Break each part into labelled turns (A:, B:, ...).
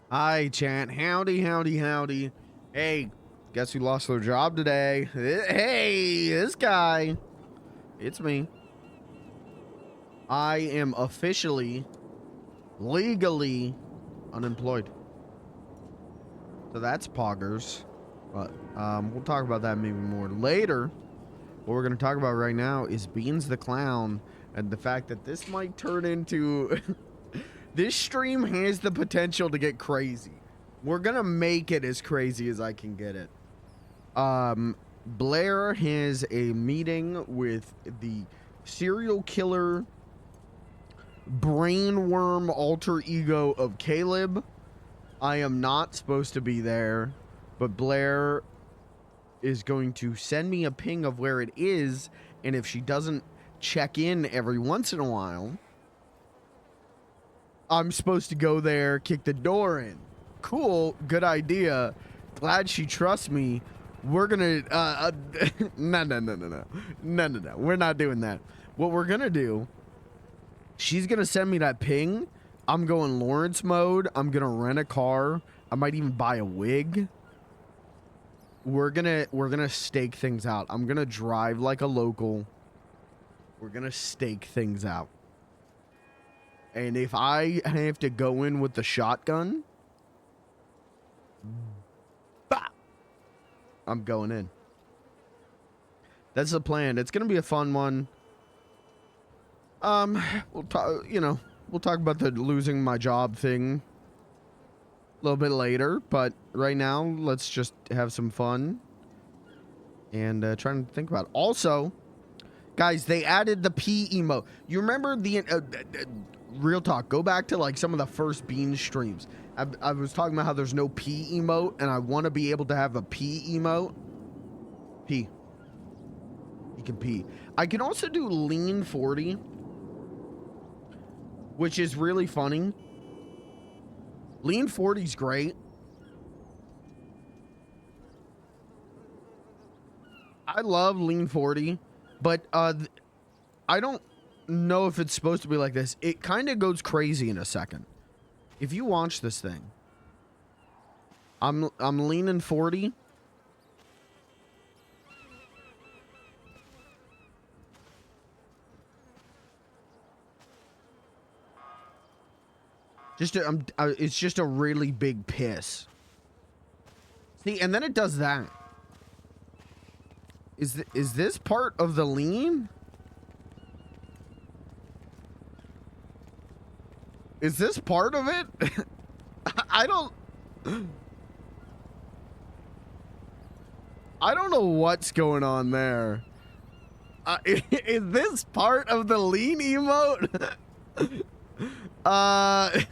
A: Hi, Chant. Howdy, howdy, howdy. Hey, guess who lost their job today? Hey, this guy. It's me. I am officially, legally unemployed. So that's poggers. But we'll talk about that maybe more later. What we're going to talk about right now is Beans the Clown and the fact that this might turn into... This stream has the potential to get crazy. We're going to make it as crazy as I can get it. Blair has a meeting with the serial killer brainworm alter ego of Caleb. I am not supposed to be there, but Blair is going to send me a ping of where it is, and if she doesn't check in every once in a while, I'm supposed to go there, kick the door in. Cool, good idea. Glad she trusts me. We're gonna no. We're not doing that. What we're gonna do, she's gonna send me that ping. I'm going Lawrence mode. I'm gonna rent a car. I might even buy a wig. We're gonna stake things out. I'm gonna drive like a local. We're gonna stake things out. And if I have to go in with the shotgun, bah, I'm going in. That's the plan. It's gonna be a fun one. We'll talk. We'll talk about the losing my job thing a little bit later. But right now, let's just have some fun and trying to think about it. Also, guys, they added the P emote. You remember the real talk? Go back to like some of the first Bean streams. I was talking about how there's no P emote, and I want to be able to have a P emote. P. You can pee. I can also do lean 40, which is really funny. Lean 40 is great. I love lean 40, but I don't know if it's supposed to be like this. It kind of goes crazy in a second. If you watch this thing, I'm leaning 40. It's just a really big piss. See, and then it does that. Is this part of the lean? Is this part of it? I don't know what's going on there. Is this part of the lean emote? I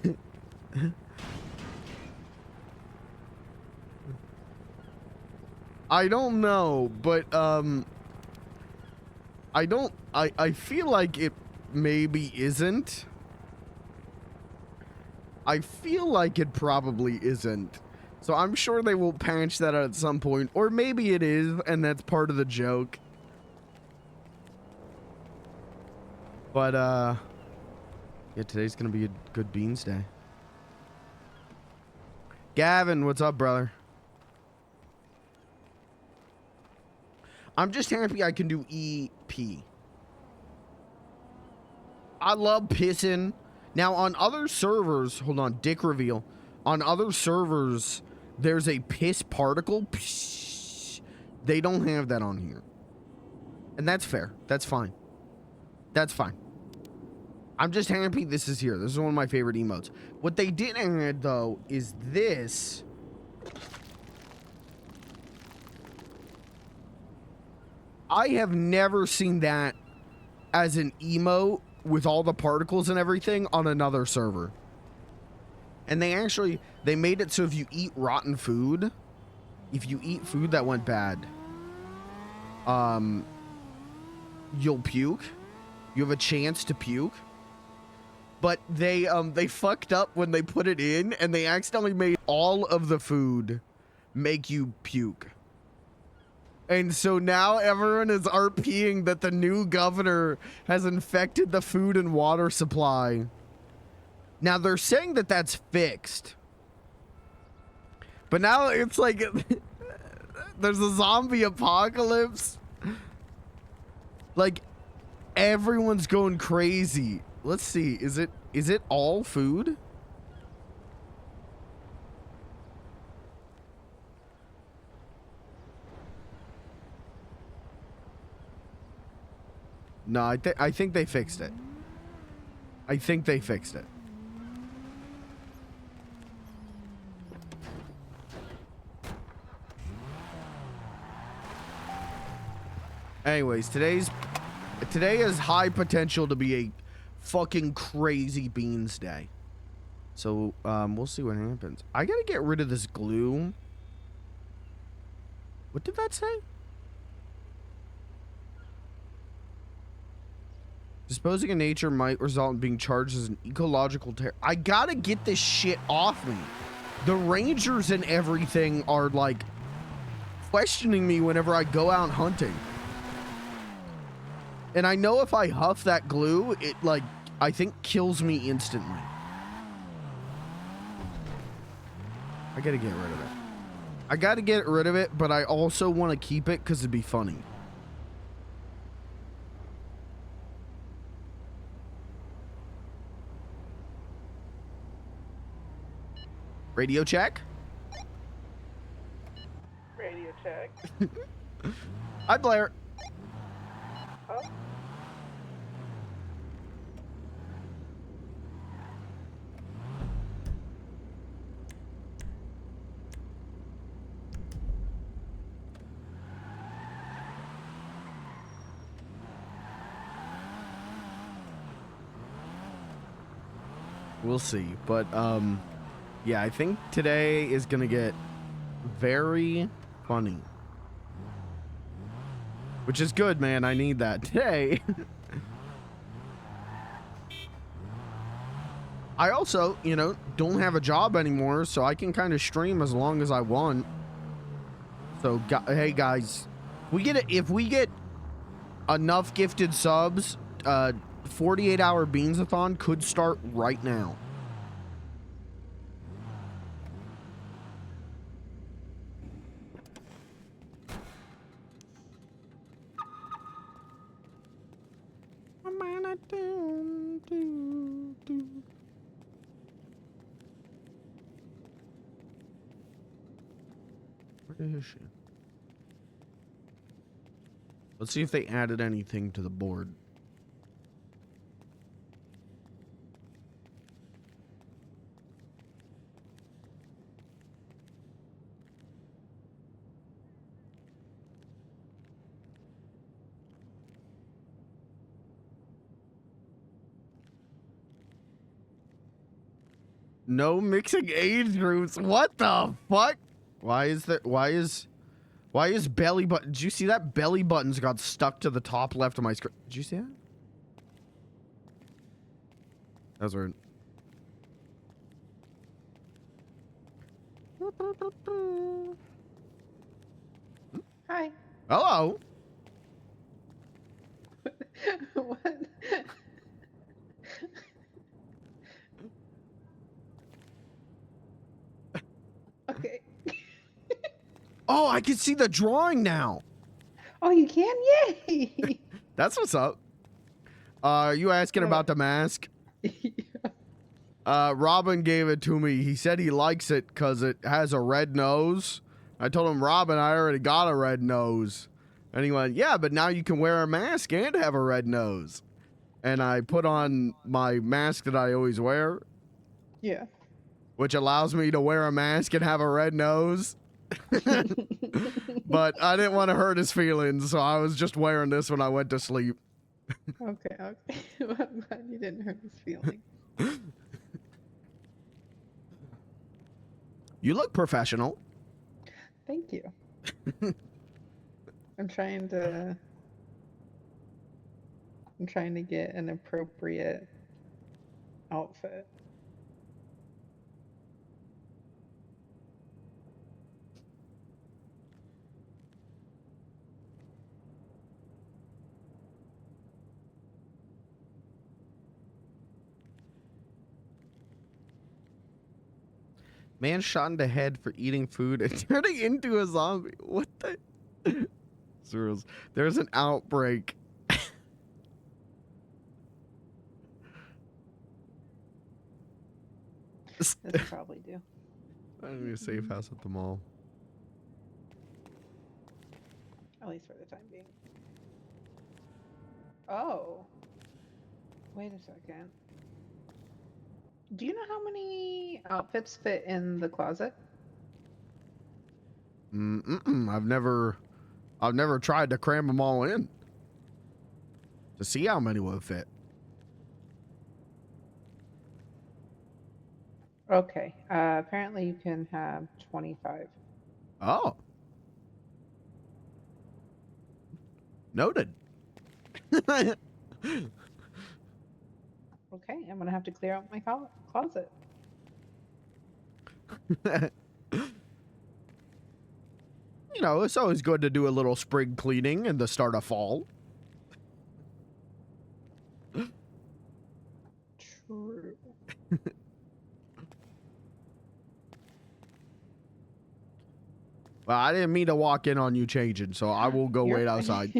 A: don't know, but I feel like it maybe isn't. I feel like it probably isn't. So I'm sure they will patch that out at some point, or maybe it is and that's part of the joke. But yeah, today's gonna be a good Beans day. Gavin, what's up, brother? I'm just happy I can do EP. I love pissing. Now on other servers, hold on, dick reveal. On other servers, there's a piss particle. They don't have that on here. And that's fair. That's fine. That's fine. I'm just happy this is here. This is one of my favorite emotes. What they did add, though, is this. I have never seen that as an emote with all the particles and everything on another server. And they made it so if you eat rotten food, if you eat food that went bad, you'll puke. You have a chance to puke. But they fucked up when they put it in, and they accidentally made all of the food make you puke. And so now everyone is RPing that the new governor has infected the food and water supply. Now they're saying that that's fixed. But now it's like there's a zombie apocalypse. Like everyone's going crazy. Let's see. Is it all food? No, I think they fixed it. I think they fixed it. Anyways, today is high potential to be a fucking crazy beans day. So, we'll see what happens. I gotta get rid of this glue. What did that say? Disposing in nature might result in being charged as an ecological terror. I gotta get this shit off me. The rangers and everything are like questioning me whenever I go out hunting. And I know if I huff that glue, it like, I think kills me instantly. I gotta get rid of it. I gotta get rid of it, but I also want to keep it because it'd be funny. Radio check?
B: Radio check.
A: Hi, Blair.
B: Huh?
A: We'll see, but yeah, I think today is gonna get very funny, which is good, man. I need that today. I also, you know, don't have a job anymore, so I can kind of stream as long as I want. So, hey guys, if we get enough gifted subs, 48-hour Beansathon could start right now. Where is she? Let's see if they added anything to the board. No mixing age groups. What the fuck? Why is belly button? Did you see that? Belly buttons got stuck to the top left of my screen. Did you see that? That was weird.
B: Hi.
A: Hello.
B: What? Okay.
A: Oh, I can see the drawing now.
B: Oh, you can? Yay!
A: That's what's up. You asking about the mask? Robin gave it to me. He said he likes it because it has a red nose. I told him, Robin, I already got a red nose. And he went, yeah, but now you can wear a mask and have a red nose. And I put on my mask that I always wear.
B: Yeah.
A: Which allows me to wear a mask and have a red nose. But I didn't want to hurt his feelings, so I was just wearing this when I went to sleep.
B: Okay, okay. Well, I'm glad you didn't hurt his feelings.
A: You look professional.
B: Thank you. I'm trying to get an appropriate outfit.
A: Man shot in the head for eating food and turning into a zombie. What the? Zeros. There's an outbreak.
B: This will probably do.
A: I'm in a safe house at the mall.
B: At least for the time being. Oh. Wait a second. Do you know how many outfits fit in the closet?
A: I've never tried to cram them all in to see how many will fit.
B: Okay. Apparently you can have 25.
A: Oh. Noted.
B: Okay, I'm gonna have to clear out my closet.
A: You know, it's always good to do a little spring cleaning in the start of fall.
B: True.
A: Well, I didn't mean to walk in on you changing, so I will go
B: You're
A: wait
B: fine.
A: outside.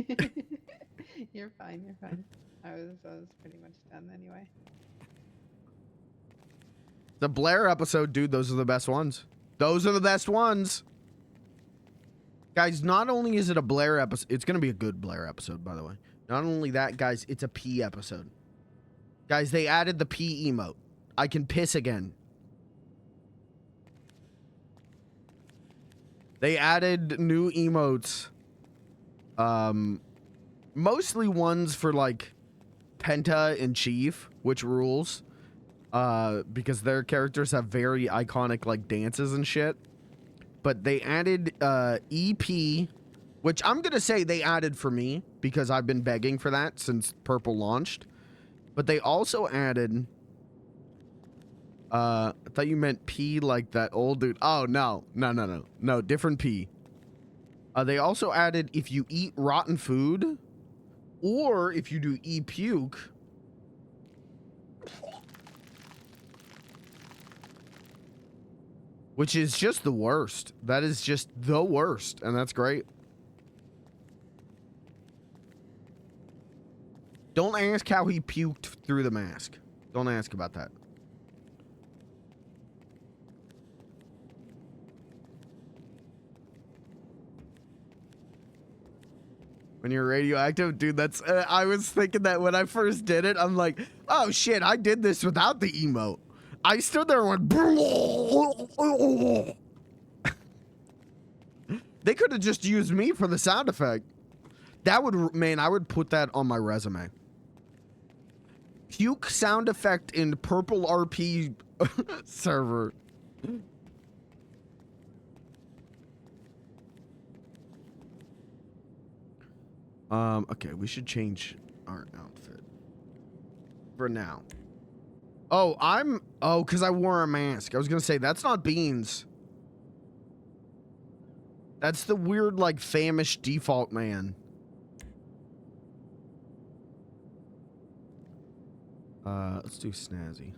B: You're fine. You're fine. I was pretty much done anyway.
A: The Blair episode, dude, those are the best ones. Those are the best ones. Guys, not only is it a Blair episode, it's going to be a good Blair episode, by the way. Not only that, guys, it's a pee episode. Guys, they added the pee emote. I can piss again. They added new emotes. Mostly ones for, like, Penta and Chief, which rules. Because their characters have very iconic, like, dances and shit. But they added EP, which I'm going to say they added for me because I've been begging for that since Purple launched. But they also added, I thought you meant P like that old dude. Oh, no, different P. They also added if you eat rotten food or if you do e-puke, which is just the worst. That is just the worst, and that's great. Don't ask how he puked through the mask. Don't ask about that. When you're radioactive, dude, that's... I was thinking that when I first did it, I'm like, oh shit, I did this without the emote. I stood there and went... They could have just used me for the sound effect. That would... Man, I would put that on my resume. Puke sound effect in PurpleRP server. Okay, we should change our outfit for now. Oh, because I wore a mask. I was gonna say, that's not Beans. That's the weird, like, famish default man. Let's do Snazzy.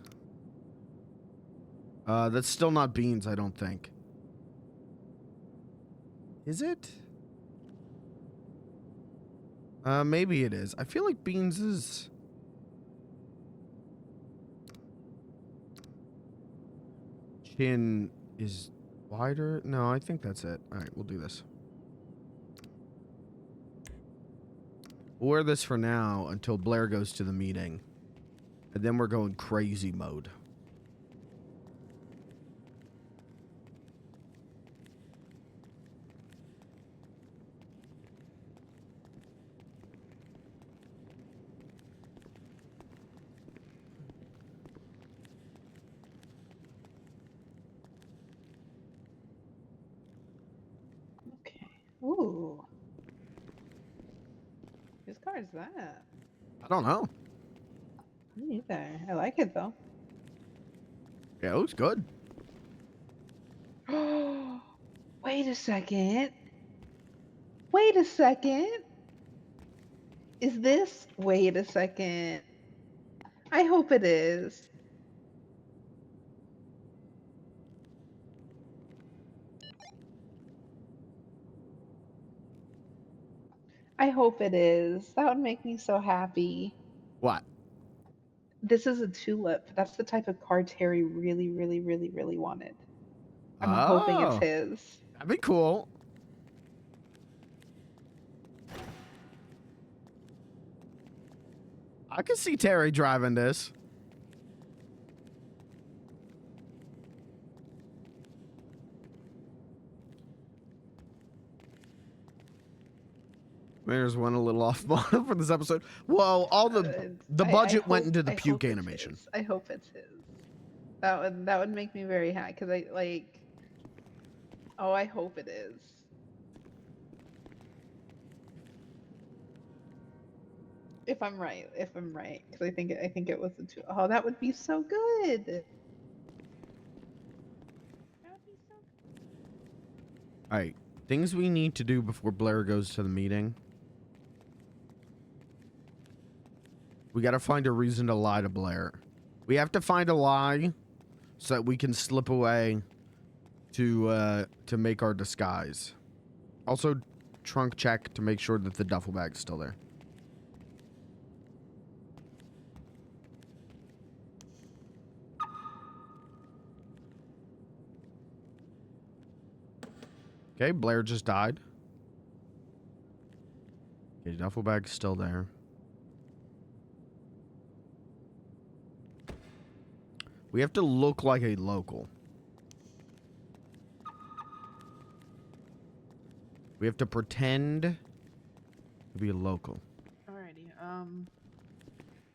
A: That's still not Beans, I don't think. Is it? Maybe it is. I feel like Beans is... Chin is wider? No, I think that's it. Alright, we'll do this. We'll wear this for now until Blair goes to the meeting. And then we're going crazy mode.
B: Okay. Ooh. Whose car is that?
A: I don't know.
B: Me neither. I like it though.
A: Yeah, it looks good.
B: Wait a second. Wait a second. Is this? Wait a second. I hope it is. I hope it is. That would make me so happy.
A: What?
B: This is a tulip. That's the type of card Terry really, really, really, really wanted. I'm hoping it's
A: Oh,
B: his.
A: that'd be cool. I can see Terry driving this. There's one a little off model for this episode. Well, all the budget went into the puke animation.
B: I hope it's his. That would make me very happy because I like. Oh, I hope it is. If I'm right, because I think it was the two. Oh, that would be so good. That would be so good.
A: All right, things we need to do before Blair goes to the meeting. We got to find a reason to lie to Blair. We have to find a lie so that we can slip away to make our disguise. Also, trunk check to make sure that the duffel bag's still there. Okay, Blair just died. Okay, duffel bag's still there. We have to look like a local. We have to pretend to be a local.
B: Alrighty. I'm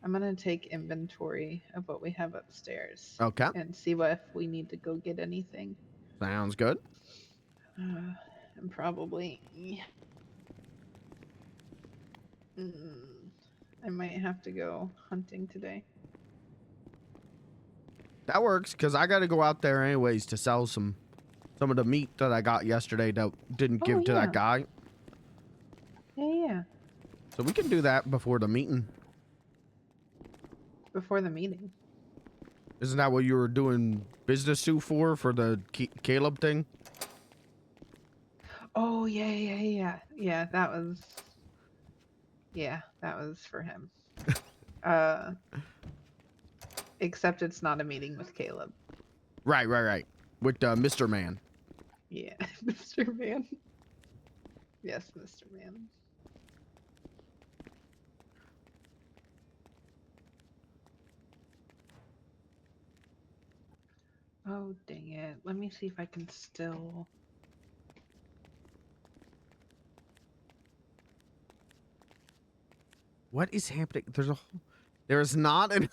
B: gonna take inventory of what we have upstairs.
A: Okay.
B: And see if we need to go get anything.
A: Sounds good.
B: And probably. I might have to go hunting today.
A: That works, because I got to go out there anyways to sell some of the meat that I got yesterday that didn't give to that guy.
B: Yeah.
A: So we can do that before the meeting.
B: Before the meeting.
A: Isn't that what you were doing business suit for the Caleb thing?
B: Oh, yeah. Yeah, that was... Yeah, that was for him. Except it's not a meeting with Caleb.
A: Right. With Mr. Man.
B: Yeah, Mr. Man. Yes, Mr. Man. Oh, dang it. Let me see if I can still...
A: What is happening? There is not an...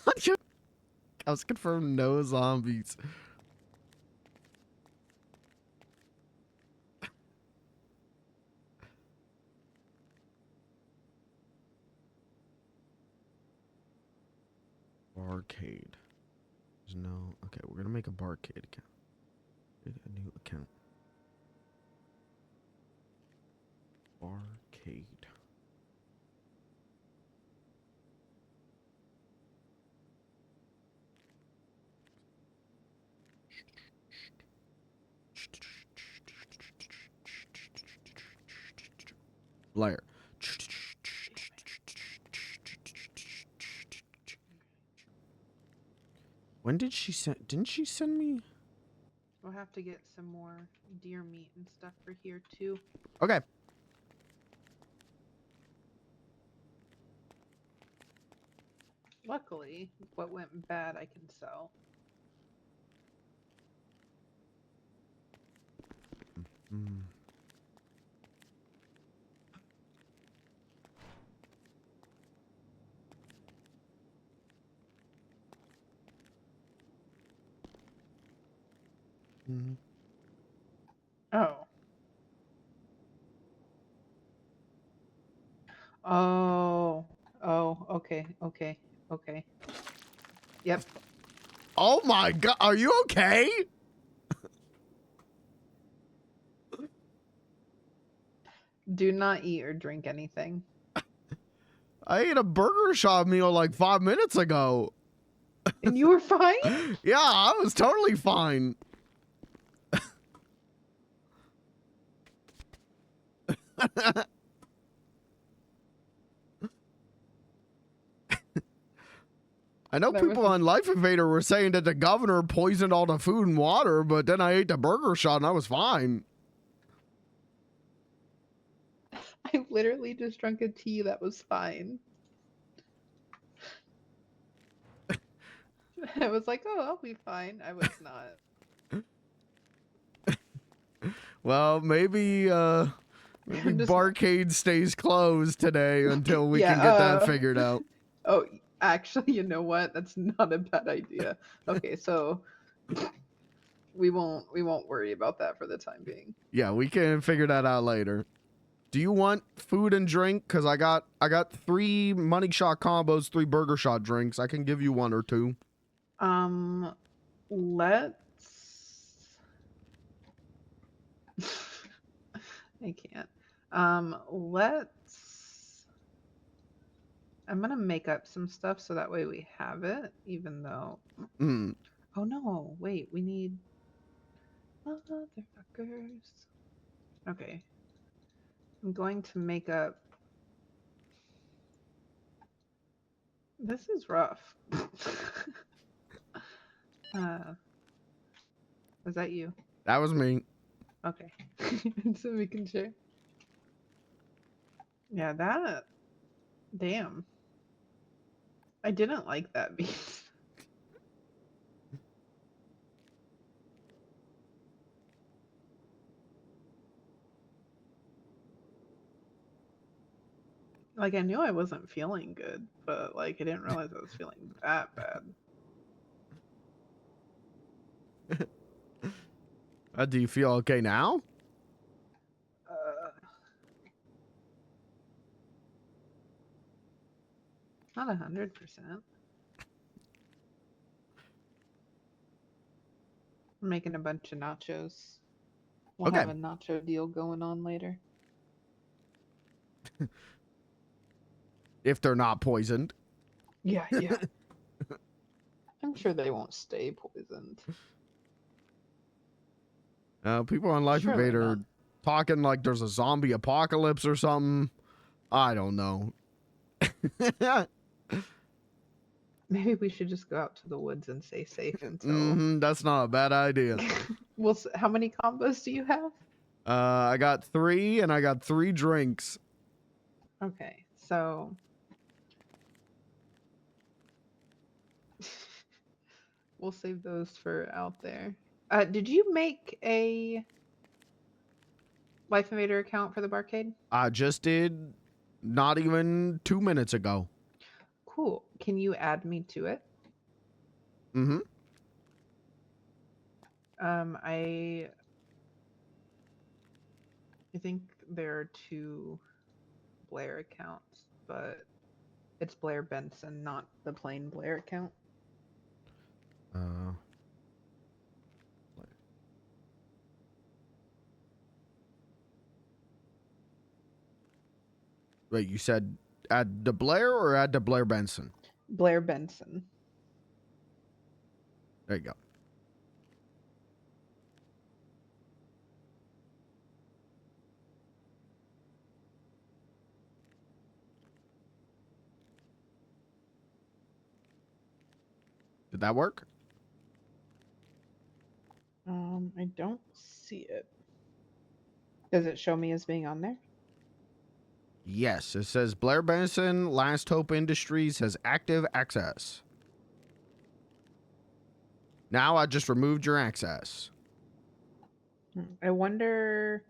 A: I was confirmed no zombies. Barcade. There's no... Okay, we're gonna make a barcade account. Make a new account. Barcade. Blair. When did she send... Didn't she send me...
B: We'll have to get some more deer meat and stuff for here, too.
A: Okay.
B: Luckily, what went bad I can sell.
A: Mm. Mm.
B: Oh. Oh, okay. Yep.
A: Oh my god, are you okay?
B: Do not eat or drink anything.
A: I ate a burger shop meal like 5 minutes ago.
B: And you were fine?
A: Yeah, I was totally fine. I know
B: That
A: people
B: was-
A: on Life Invader were saying that the governor poisoned all the food and water, but then I ate the burger shot and I was fine.
B: I literally just drank a tea that was fine. I was like, oh, I'll be fine. I was not.
A: Well, maybe
B: Just-
A: Barcade stays closed today until we
B: Yeah,
A: can get that figured out.
B: Oh, actually, you know what? That's not a bad idea. Okay, so we won't worry about that for the time being.
A: Yeah, we can figure that out later. Do you want food and drink? Cause I got 3 money shot combos, 3 burger shot drinks. I can give you 1 or 2.
B: Let's. I can't. Let's. I'm gonna make up some stuff so that way we have it, even though.
A: Mm.
B: Oh no! Wait, we need. Motherfuckers. Okay. I'm going to make up. This is rough. Was that you?
A: That was me.
B: Okay. So making sure. Yeah, that. Damn. I didn't like that beat. Like, I knew I wasn't feeling good, but, like, I didn't realize I was feeling that bad.
A: Do you feel okay now?
B: Not 100%. I'm making a bunch of nachos. We'll
A: Okay.
B: have a nacho deal going on later.
A: If they're not poisoned.
B: Yeah, yeah. I'm sure they won't stay poisoned.
A: People on Life
B: Surely
A: Invader
B: not.
A: talking like there's a zombie apocalypse or something. I don't know.
B: Maybe we should just go out to the woods and stay safe until.
A: That's not a bad idea.
B: How many combos do you have?
A: I got 3 and I got 3 drinks.
B: Okay, so. We'll save those for out there. Did you make a Life Invader account for the barcade?
A: I just did not even 2 minutes ago.
B: Cool. Can you add me to it?
A: Mm-hmm.
B: I think there are 2 Blair accounts, but it's Blair Benson, not the plain Blair account.
A: Wait, you said add the Blair or add the Blair Benson?
B: Blair Benson.
A: There you go. Did that work?
B: I don't see it. Does it show me as being on there?
A: Yes, it says Blair Benson, Last Hope Industries has active access. Now I just removed your access.
B: I wonder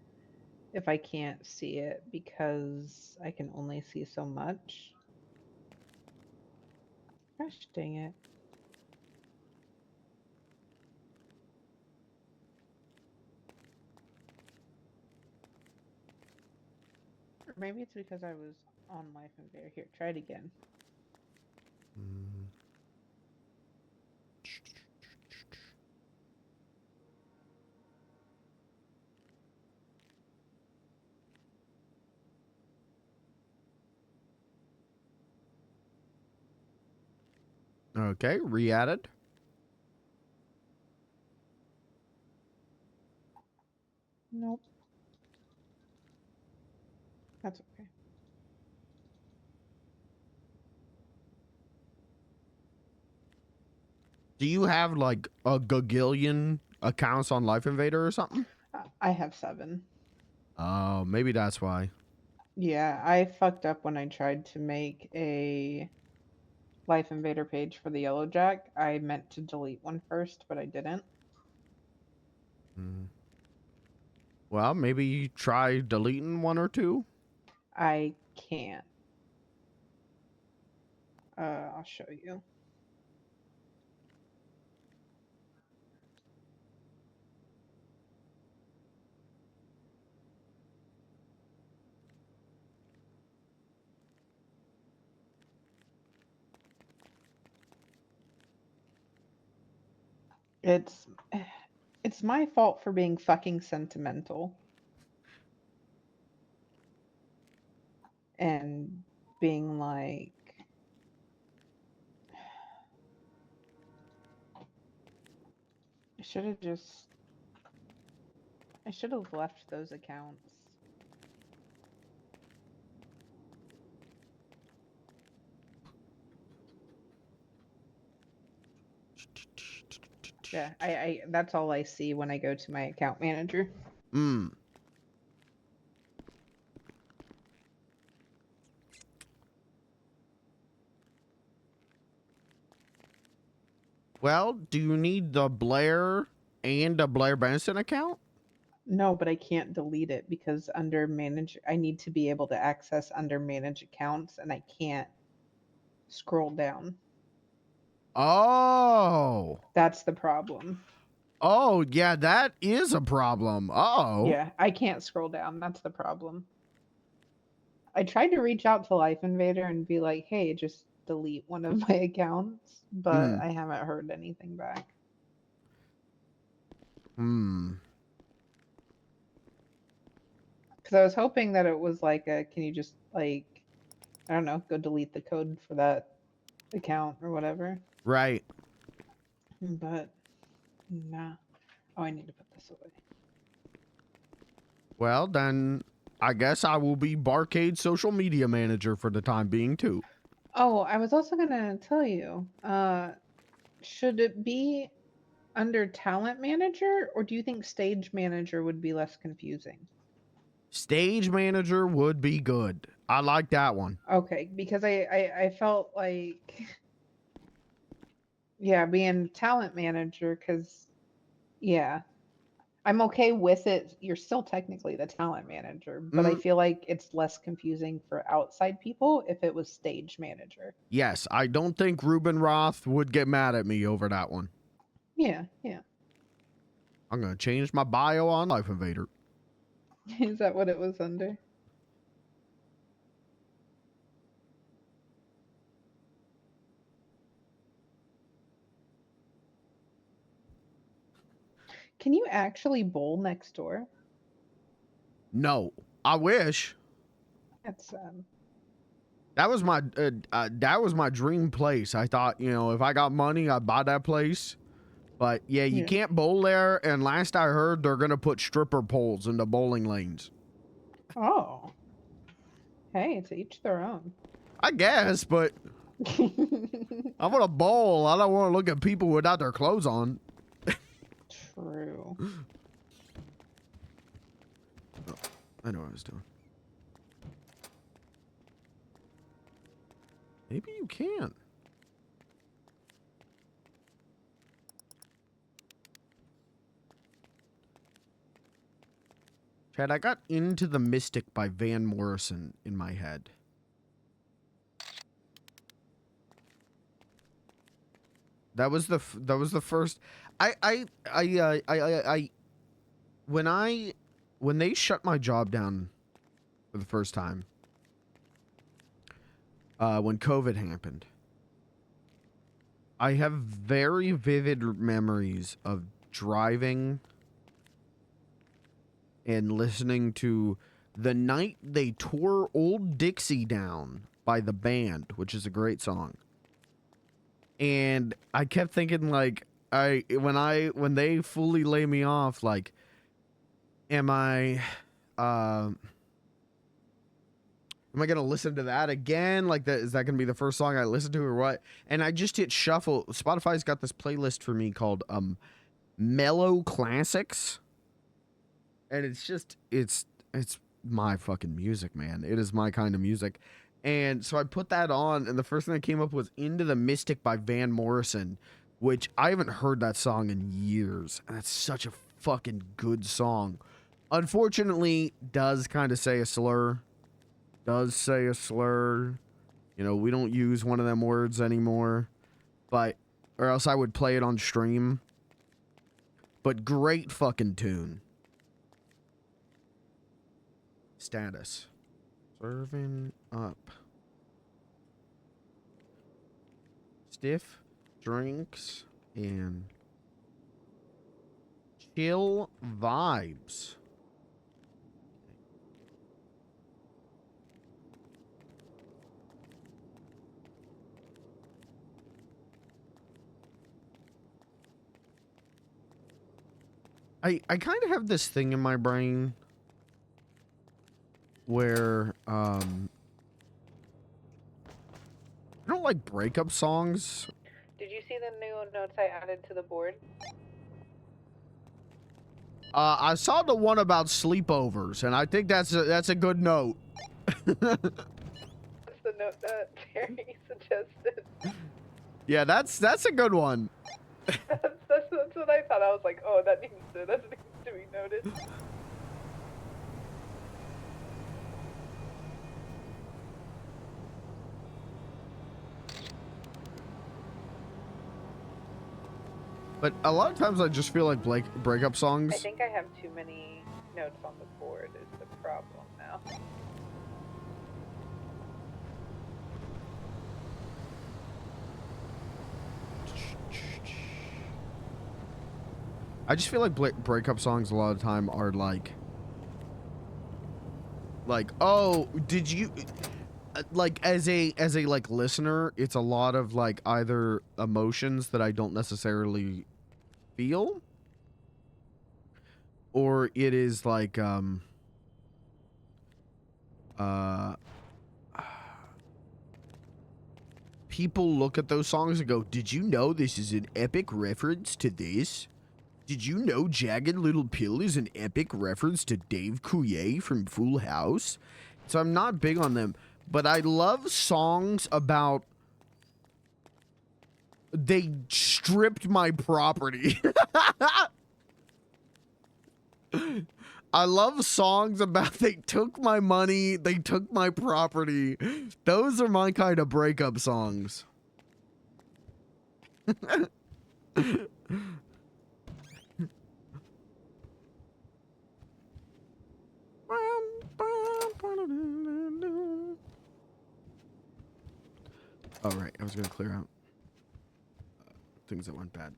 B: if I can't see it because I can only see so much. Gosh dang it. Or maybe it's because I was on Life Invader. Here, try it again.
A: Okay, re-added.
B: Nope. That's okay.
A: Do you have like a gagillion accounts on Life Invader or something?
B: I have 7.
A: Oh, maybe that's why.
B: Yeah, I fucked up when I tried to make a Life Invader page for the Yellow Jack. I meant to delete one first, but I didn't.
A: Mm. Well, maybe you try deleting 1 or 2.
B: I can't. I'll show you. It's it's my fault for being fucking sentimental and being like, I should have just I should have left those accounts. Yeah, I that's all I see when I go to my account manager.
A: Hmm. Well, do you need the Blair and a Blair Benson account?
B: No, but I can't delete it because under manage, I need to be able to access under manage accounts, and I can't scroll down.
A: Oh.
B: That's the problem.
A: Oh, yeah, that is a problem. Oh.
B: Yeah, I can't scroll down. That's the problem. I tried to reach out to Life Invader and be like, hey, just delete one of my accounts, but I haven't heard anything back.
A: Hmm.
B: Because I was hoping that it was like a, can you just like, I don't know, go delete the code for that account or whatever.
A: Right.
B: But nah. Oh, I need to put this away.
A: Well, then I guess I will be Barcade's social media manager for the time being, too.
B: Oh, I was also gonna tell you, should it be under talent manager, or do you think stage manager would be less confusing?
A: Stage manager would be good. I like that one.
B: Okay, because I felt like, yeah, being talent manager, because, yeah, I'm okay with it. You're still technically the talent manager, but I feel like it's less confusing for outside people if it was stage manager.
A: Yes, I don't think Ruben Roth would get mad at me over that one.
B: Yeah, yeah.
A: I'm going to change my bio on Life Invader.
B: Is that what it was under? Can you actually bowl next door?
A: No, I wish.
B: That's sad.
A: That was my dream place. I thought, you know, if I got money, I'd buy that place. But yeah, you can't bowl there. And last I heard, they're gonna put stripper poles in the bowling lanes.
B: Oh. Hey, to each their own.
A: I guess, but I want to bowl. I don't want to look at people without their clothes on.
B: True.
A: Oh, I know what I was doing. Maybe you can. Chad, I got Into the Mystic by Van Morrison in my head. That was the first. When they shut my job down for the first time, when COVID happened, I have very vivid memories of driving and listening to The Night They Tore Old Dixie Down by the band, which is a great song. And I kept thinking, like, when they fully lay me off, like, am I Am I gonna listen to that again? Like, that is that gonna be the first song I listen to or what? And I just hit shuffle. Spotify's got this playlist for me called Mellow Classics, and it's just it's my fucking music, man. It is my kind of music. And so I put that on, and the first thing that came up was Into the Mystic by Van Morrison, which I haven't heard that song in years. And that's such a fucking good song. Unfortunately, does kind of say a slur. Does say a slur. You know, we don't use one of them words anymore. But, or else I would play it on stream. But great fucking tune. Status. Serving up. Stiff drinks and chill vibes. I kind of have this thing in my brain where I don't like breakup songs.
B: Did you see the new notes I added to the board?
A: I saw the one about sleepovers, and I think that's a good note.
B: That's the note that Terry suggested.
A: Yeah, that's a good one.
B: That's what I thought. I was like, oh, that needs to be noted.
A: But a lot of times I just feel like breakup songs.
B: I think I have too many notes on the board is the problem now.
A: I just feel like breakup songs a lot of the time are like, oh, did you, like, as a like listener, it's a lot of like either emotions that I don't necessarily feel, or it is like people look at those songs and go, did you know this is an epic reference to this? Did you know Jagged Little Pill is an epic reference to Dave Coulier from Full House? So I'm not big on them, but I love songs about they stripped my property. I love songs about they took my money, they took my property. Those are my kind of breakup songs. Oh, right. I was going to clear out things that went bad.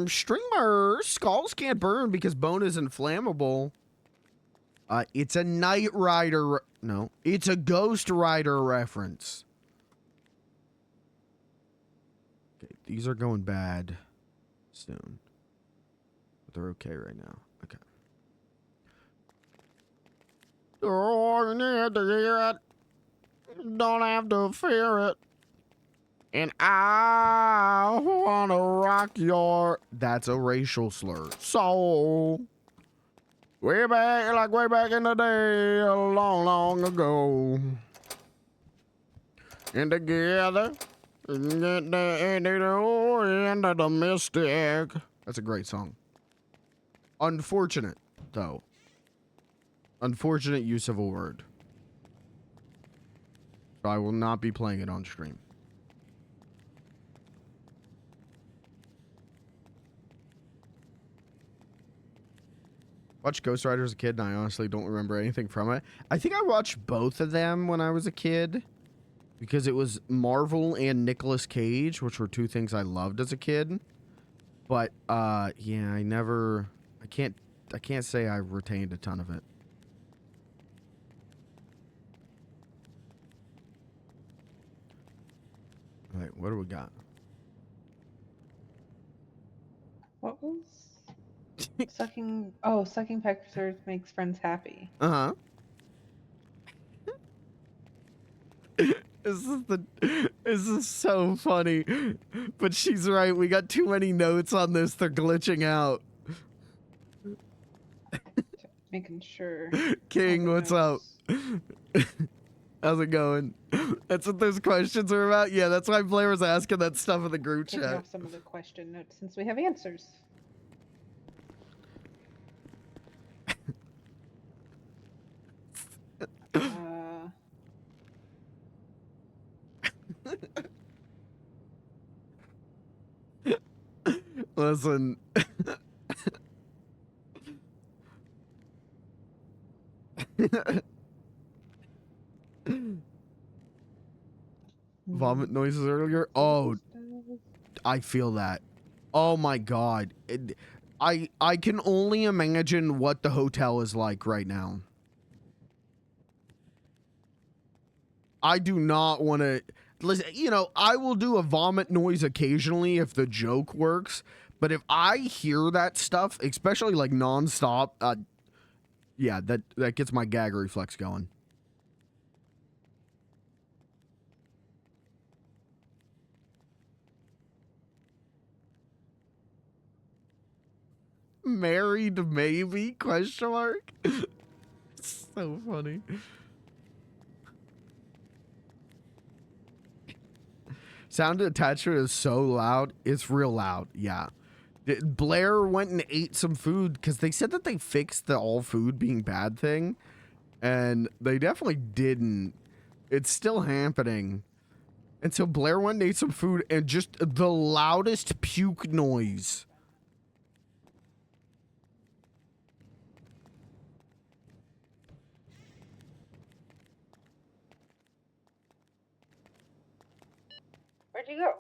A: Streamer, skulls can't burn because bone is inflammable. It's a Knight Rider. No, it's a Ghost Rider reference. Okay, these are going bad soon. But they're okay right now. Okay. Don't have to hear it. Don't have to fear it. And I wanna rock your... That's a racial slur. So, way back in the day, a long, long ago. And together, get the end of the mystic. That's a great song. Unfortunate, though. Unfortunate use of a word. So I will not be playing it on stream. Watched Ghost Rider as a kid, and I honestly don't remember anything from it. I think I watched both of them when I was a kid because it was Marvel and Nicolas Cage, which were two things I loved as a kid. But yeah, I can't say I retained a ton of it. All right, what do we got?
B: What was sucking? Sucking pectors makes friends happy.
A: Uh-huh. This is so funny. But she's right. We got too many notes on this. They're glitching out.
B: Making sure.
A: King, what's up? How's it going? That's what those questions are about? Yeah, that's why Blair was asking that stuff in the group
B: Taking
A: chat.
B: off some of the question notes since we have answers.
A: Listen. Vomit noises earlier. Oh, I feel that. Oh my god. I can only imagine what the hotel is like right now. I do not want to listen. You know, I will do a vomit noise occasionally if the joke works, but if I hear that stuff, especially like nonstop, yeah, that gets my gag reflex going. Married maybe? Question mark. So funny. Sound attachment is so loud. It's real loud. Yeah. Blair went and ate some food because they said that they fixed the all food being bad thing, and they definitely didn't. It's still happening. And so Blair went and ate some food, and just the loudest puke noise.
B: Where'd you go?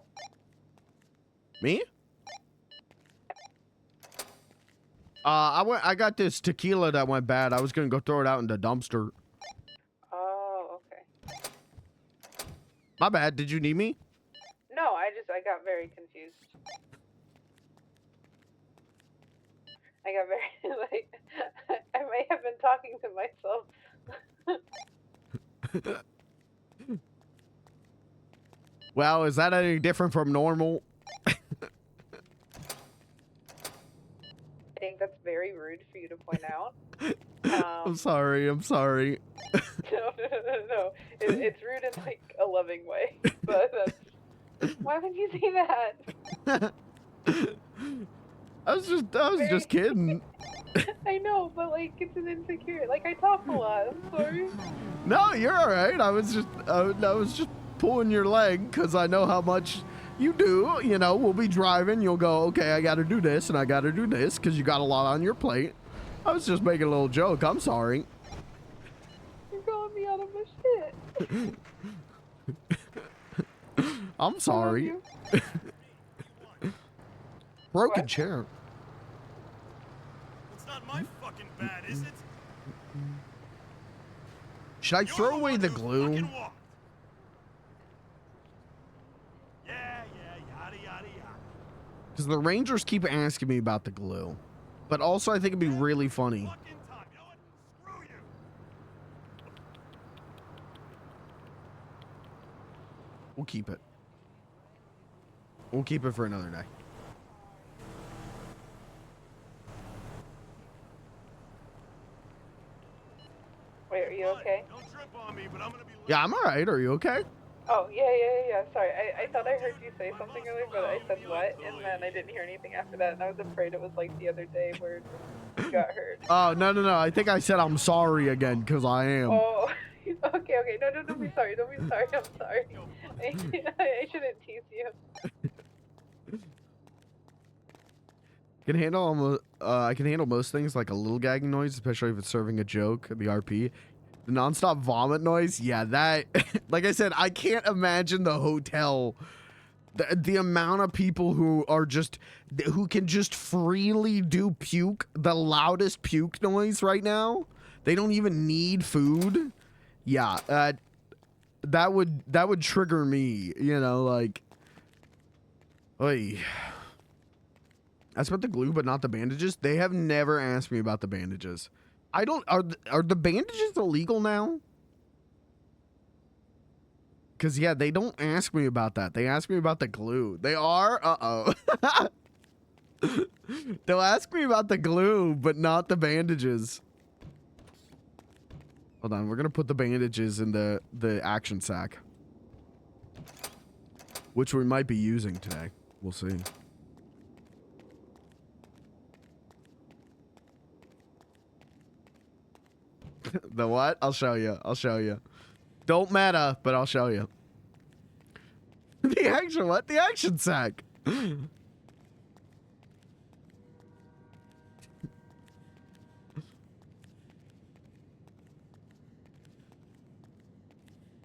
A: Me? I got this tequila that went bad. I was gonna go throw it out in the dumpster.
B: Oh, okay.
A: My bad. Did you need me?
B: No, I got very confused. I got very, like, I may have been talking to myself.
A: Well, is that any different from normal?
B: I think that's very rude for you to point out.
A: I'm sorry. I'm sorry.
B: No. It's rude in, like, a loving way. But that's... Why would you say that?
A: I was just kidding.
B: I know, but, like, it's an insecure... Like, I talk a lot. I'm sorry.
A: No, you're all right. I was just pulling your leg because I know how much you do. You know, we'll be driving. You'll go, okay, I got to do this and I got to do this because you got a lot on your plate. I was just making a little joke. I'm sorry.
B: You're calling me out of my shit.
A: I'm sorry. Broken
C: what?
A: chair.
C: It's not my fucking bad, is it?
A: Should I throw away the glue?
C: Yeah, yada, yada.
A: Because the Rangers keep asking me about the glue. But also, I think it'd be really funny.
C: You know what? Screw you.
A: We'll keep it. We'll keep it for another day.
B: Wait, are you okay?
C: Don't trip on me, but I'm gonna be
A: Yeah, I'm all right. Are you okay?
B: Oh, yeah. Sorry, I thought I heard you say something earlier, but I said what? And then I didn't hear anything after that, and I was afraid it was like the other day where you got hurt.
A: Oh, no. I think I said I'm sorry again, because I am.
B: Oh, okay. No, don't be sorry. Don't be sorry. I'm sorry. I shouldn't tease you.
A: I can handle most things, like a little gagging noise, especially if it's serving a joke, the RP. The nonstop vomit noise, yeah, that, like I said, I can't imagine the hotel, the amount of people who can just freely do puke, the loudest puke noise right now. They don't even need food. Yeah, that would trigger me, you know, like, oy. That's about the glue, but not the bandages. They have never asked me about the bandages. Are the bandages illegal now? Because, yeah, they don't ask me about that. They ask me about the glue. They are? Uh-oh. They'll ask me about the glue, but not the bandages. Hold on, we're going to put the bandages in the action sack. Which we might be using today. We'll see. The what? I'll show you. I'll show you. Don't meta, but I'll show you. The action what? The action sack.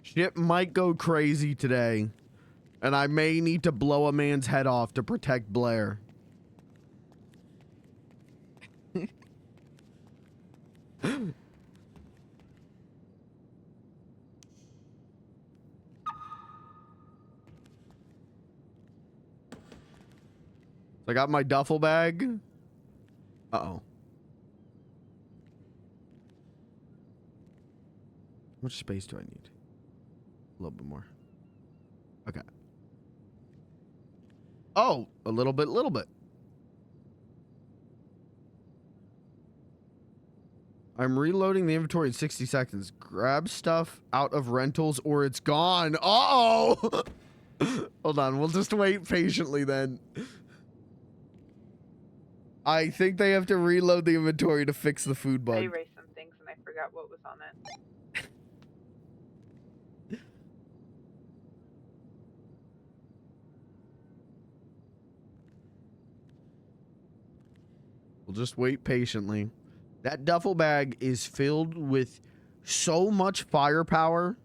A: Shit might go crazy today. And I may need to blow a man's head off to protect Blair. I got my duffel bag. Uh-oh. How much space do I need? A little bit more. Okay. Oh, a little bit, I'm reloading the inventory in 60 seconds. Grab stuff out of rentals or it's gone. Uh-oh! Hold on, we'll just wait patiently then. I think they have to reload the inventory to fix the food bug.
D: I erased some things and I forgot what was on it.
A: We'll just wait patiently. That duffel bag is filled with so much firepower.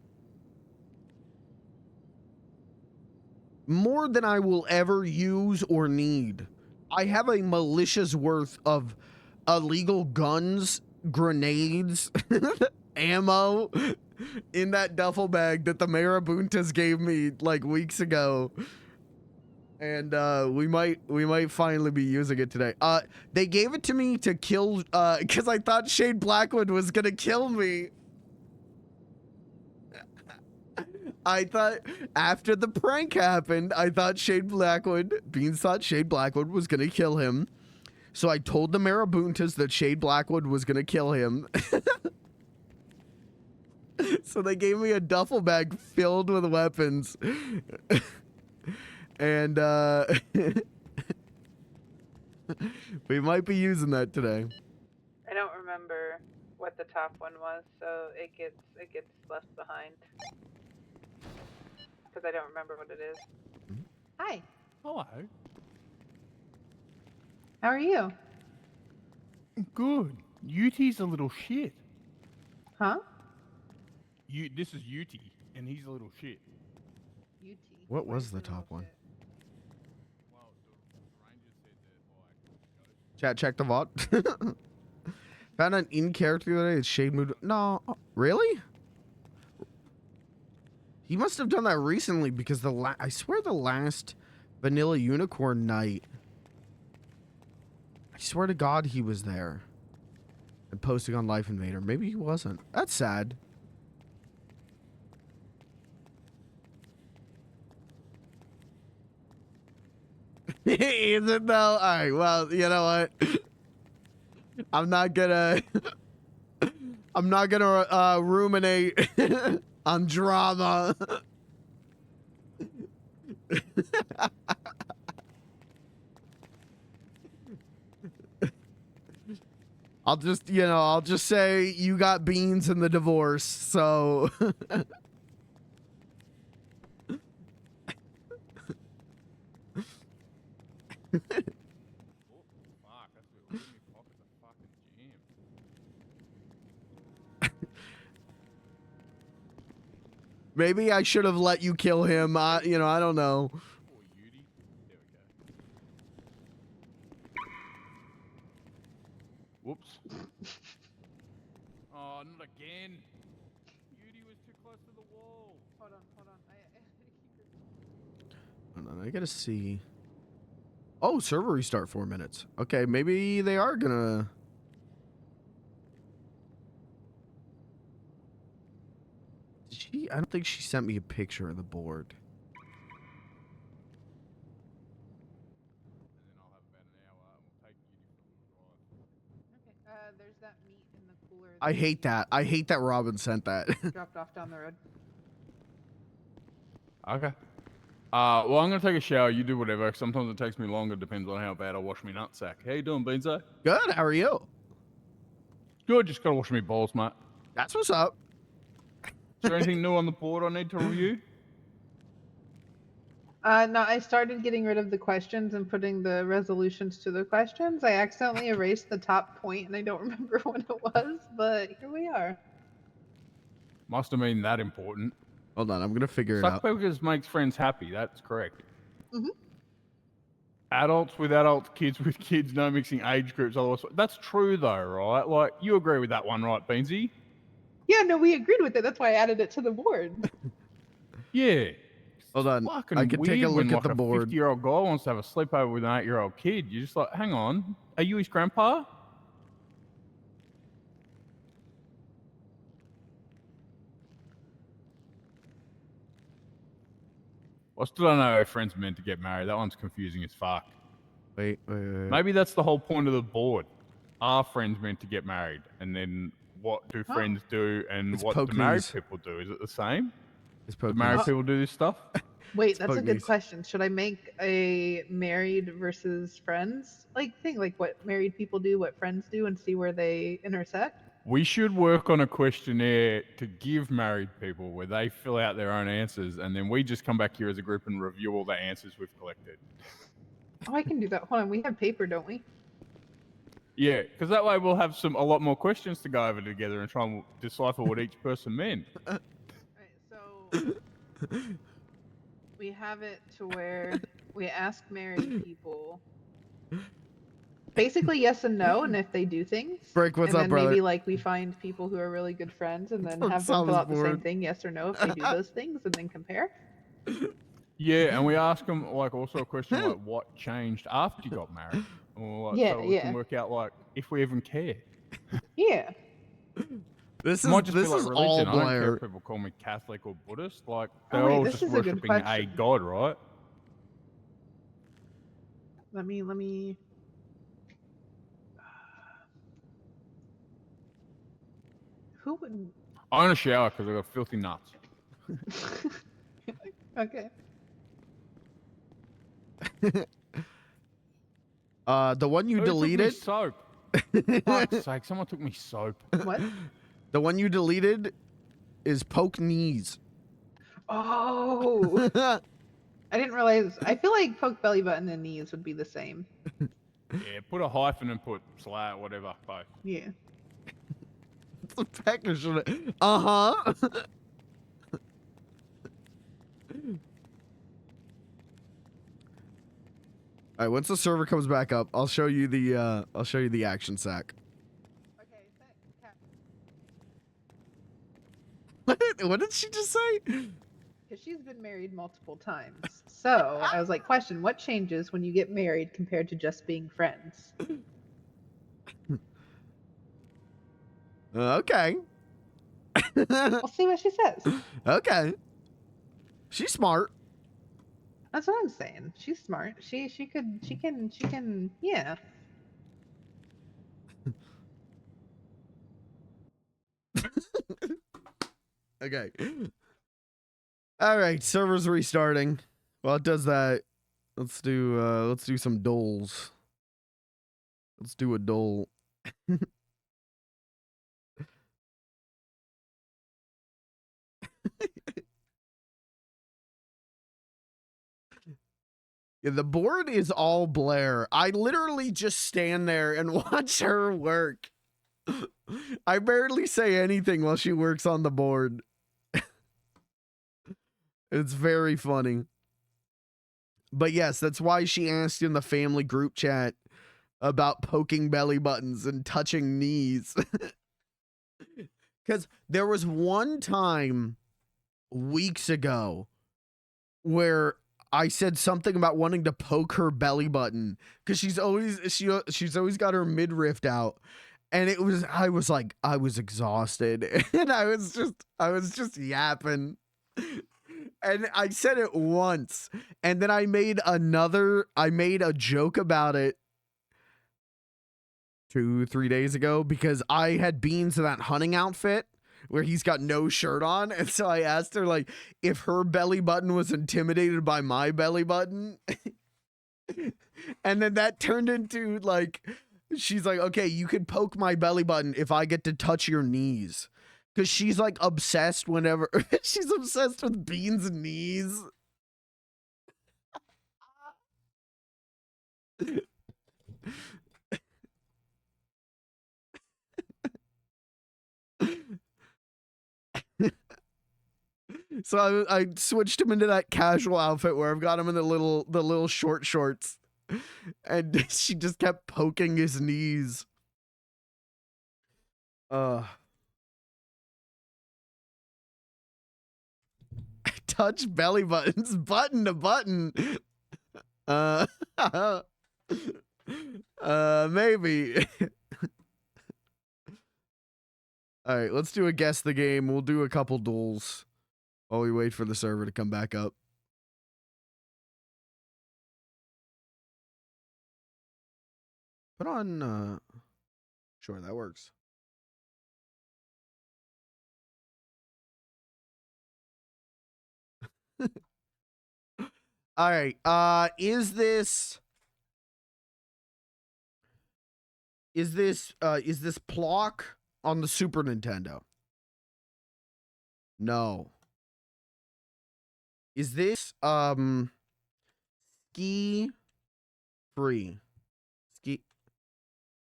A: More than I will ever use or need. I have a militia's worth of illegal guns, grenades, ammo in that duffel bag that the Marabuntas gave me like weeks ago. And we might finally be using it today. They gave it to me to kill because I thought Shade Blackwood was gonna kill me. I thought after the prank happened, I thought Beans thought Shade Blackwood was gonna kill him. So I told the Marabuntas that Shade Blackwood was gonna kill him. So they gave me a duffel bag filled with weapons. And we might be using that today.
D: I don't remember what the top one was, so it gets left behind. Because I don't remember what it is.
B: Hi.
E: Hello.
B: How are you?
E: Good. Yuti's a little shit.
B: Huh?
E: This is Yuti, and he's a little shit.
B: UT.
A: What was the top one?
E: Well, the ranger said that,
A: Chat, check the VOD. Found an in character the other day. It's Shade Mood. No, really? He must have done that recently because I swear the last Vanilla Unicorn night. I swear to God he was there and posting on Life Invader. Maybe he wasn't. That's sad. Is it though? All right. Well, you know what? I'm not gonna ruminate on drama. I'll just say you got beans in the divorce, so.
E: Oh, fuck, that's what let me pocket the fucking jam.
A: Maybe I should have let you kill him. I don't know.
E: Poor Yudi. There we go. Whoops. Oh, not again. Yudi was too close to the wall.
B: Hold on.
A: Hold on, I gotta see. Oh, server restart 4 minutes. Okay, maybe they are gonna. I don't think she sent me a picture of the board.
E: And then I'll have about an hour and we'll take you for a drive.
B: Okay. There's that meat in the cooler.
A: I hate that. I hate that Robin sent that.
B: Dropped off down the road.
E: Okay. Well, I'm gonna take a shower. You do whatever. Sometimes it takes me longer. Depends on how bad I wash my nutsack. How you doing, Beanzo?
A: Good. How are you?
E: Good. Just gotta wash my balls, mate.
A: That's what's up.
E: Is there anything new on the board I need to review?
B: No, I started getting rid of the questions and putting the resolutions to the questions. I accidentally erased the top point and I don't remember what it was, but here we are.
E: Must have been that important.
A: Hold on. I'm going to figure it
E: Suck
A: out.
E: pokers makes friends happy. That's correct.
B: Mhm.
E: Adults with adults, kids with kids, no mixing age groups. Otherwise, that's true though, right? Like you agree with that one, right, Beansy?
B: Yeah, no, we agreed with it. That's why I added it to the board.
E: Yeah.
A: Hold on.
E: Fucking
A: I can take a
E: weird
A: look
E: when,
A: at
E: like,
A: the board.
E: A 50-year-old guy wants to have a sleepover with an 8-year-old kid. You're just like, hang on, are you his grandpa? I still don't know if friends are meant to get married. That one's confusing as fuck.
A: Wait.
E: Maybe that's the whole point of the board. Are friends meant to get married? And then what do friends do and
A: It's
E: what
A: poke
E: do married
A: knees.
E: people do? Is it the same?
A: It's
E: Do
A: poke
E: married
A: knees.
E: people do this stuff?
B: Wait, that's a
A: poke
B: good
A: knees.
B: question. Should I make a married versus friends thing, like what married people do, what friends do, and see where they intersect?
E: We should work on a questionnaire to give married people where they fill out their own answers and then we just come back here as a group and review all the answers we've collected.
B: Oh, I can do that. Hold on, we have paper, don't we?
E: Yeah, because that way we'll have a lot more questions to go over together and try and decipher what each person meant.
B: Alright, so we have it to where we ask married people basically yes and no, and if they do things.
A: Break, what's
B: and
A: up,
B: then
A: brother?
B: maybe like we find people who are really good friends and then
A: Fuck,
B: have them
A: Sal's
B: fill out the same
A: bored.
B: thing, yes or no, if they do those things, and then compare.
E: Yeah, and we ask them like also a question like what changed after you got married, or like,
B: Yeah,
E: so we
B: yeah.
E: can work out like if we even care.
B: Yeah.
A: This
E: It might
A: is
E: just be like
A: all
E: religion. I don't care
A: Blair.
E: if people call me Catholic or Buddhist. Like
B: Oh,
E: they're
B: wait,
E: all
B: this
E: just
B: is a good
E: worshiping a
B: question.
E: god, right?
B: Let me. Who would?
E: I'm gonna shower because I got filthy nuts.
B: Okay.
A: The one you
E: Who took me
A: deleted.
E: soap. Fuck's sake! Someone took me soap.
B: What?
A: The one you deleted is poke knees.
B: Oh, I didn't realize. I feel like poke belly button and knees would be the same.
E: Yeah, put a hyphen and put slat, whatever. Both.
B: Yeah.
A: The package should. Uh-huh. All right, once the server comes back up, I'll show you the action sack.
B: Okay.
A: What did she just say?
B: Because she's been married multiple times. So I was like, question: what changes when you get married compared to just being friends?
A: Okay.
B: We'll see what she says.
A: Okay. She's smart.
B: That's what I'm saying. She's smart. She can. Yeah.
A: Okay. All right, server's restarting. While it does that, let's do some doles. Let's do a dole. Yeah, the board is all Blair. I literally just stand there and watch her work. I barely say anything while she works on the board. It's very funny. But yes, that's why she asked in the family group chat about poking belly buttons and touching knees. Because there was one time weeks ago where I said something about wanting to poke her belly button because she's always got her midriff out, And I was exhausted and I was just yapping. And I said it once and then I made a joke about it 2-3 days ago because I had Beans in that hunting outfit where he's got no shirt on. And so I asked her like if her belly button was intimidated by my belly button. And then that turned into like, she's like, okay, you could poke my belly button if I get to touch your knees. Because she's like obsessed whenever she's obsessed with Beans' knees. So I switched him into that casual outfit where I've got him in the little short shorts. And she just kept poking his knees. Touch belly buttons, button to button. Maybe. All right, let's do a guess the game. We'll do a couple duels while we wait for the server to come back up. Put on, sure, that works. All right, is this Plock on the Super Nintendo? No. Is this Ski Free?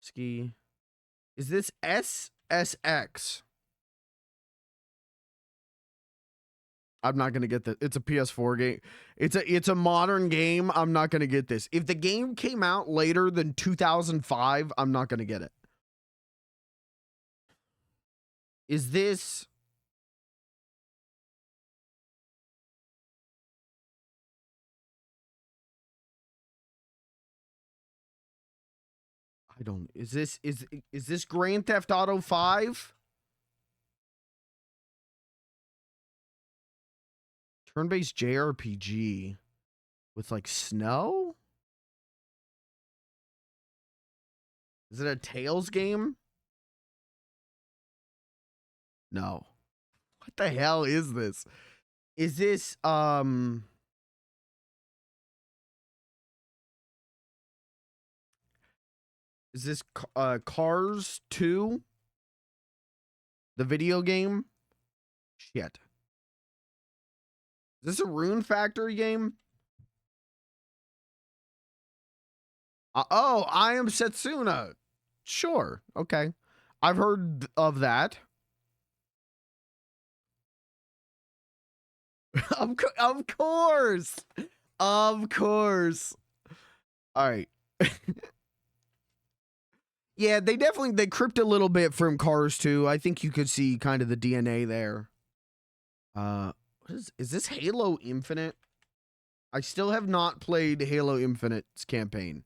A: Ski. Is this SSX? I'm not gonna get that. It's a PS4 game. It's a modern game. I'm not gonna get this. If the game came out later than 2005, I'm not gonna get it. Is this? I don't. Is this Grand Theft Auto 5? Turn-based JRPG with like snow? Is it a Tales game? No. What the hell is this? Is this Cars 2? The video game? Shit. Is this a Rune Factory game? Oh, I Am Setsuna. Sure. Okay. I've heard of that. Of course. Of course. All right. Yeah, they cripped a little bit from Cars 2. I think you could see kind of the DNA there. Is this Halo Infinite? I still have not played Halo Infinite's campaign.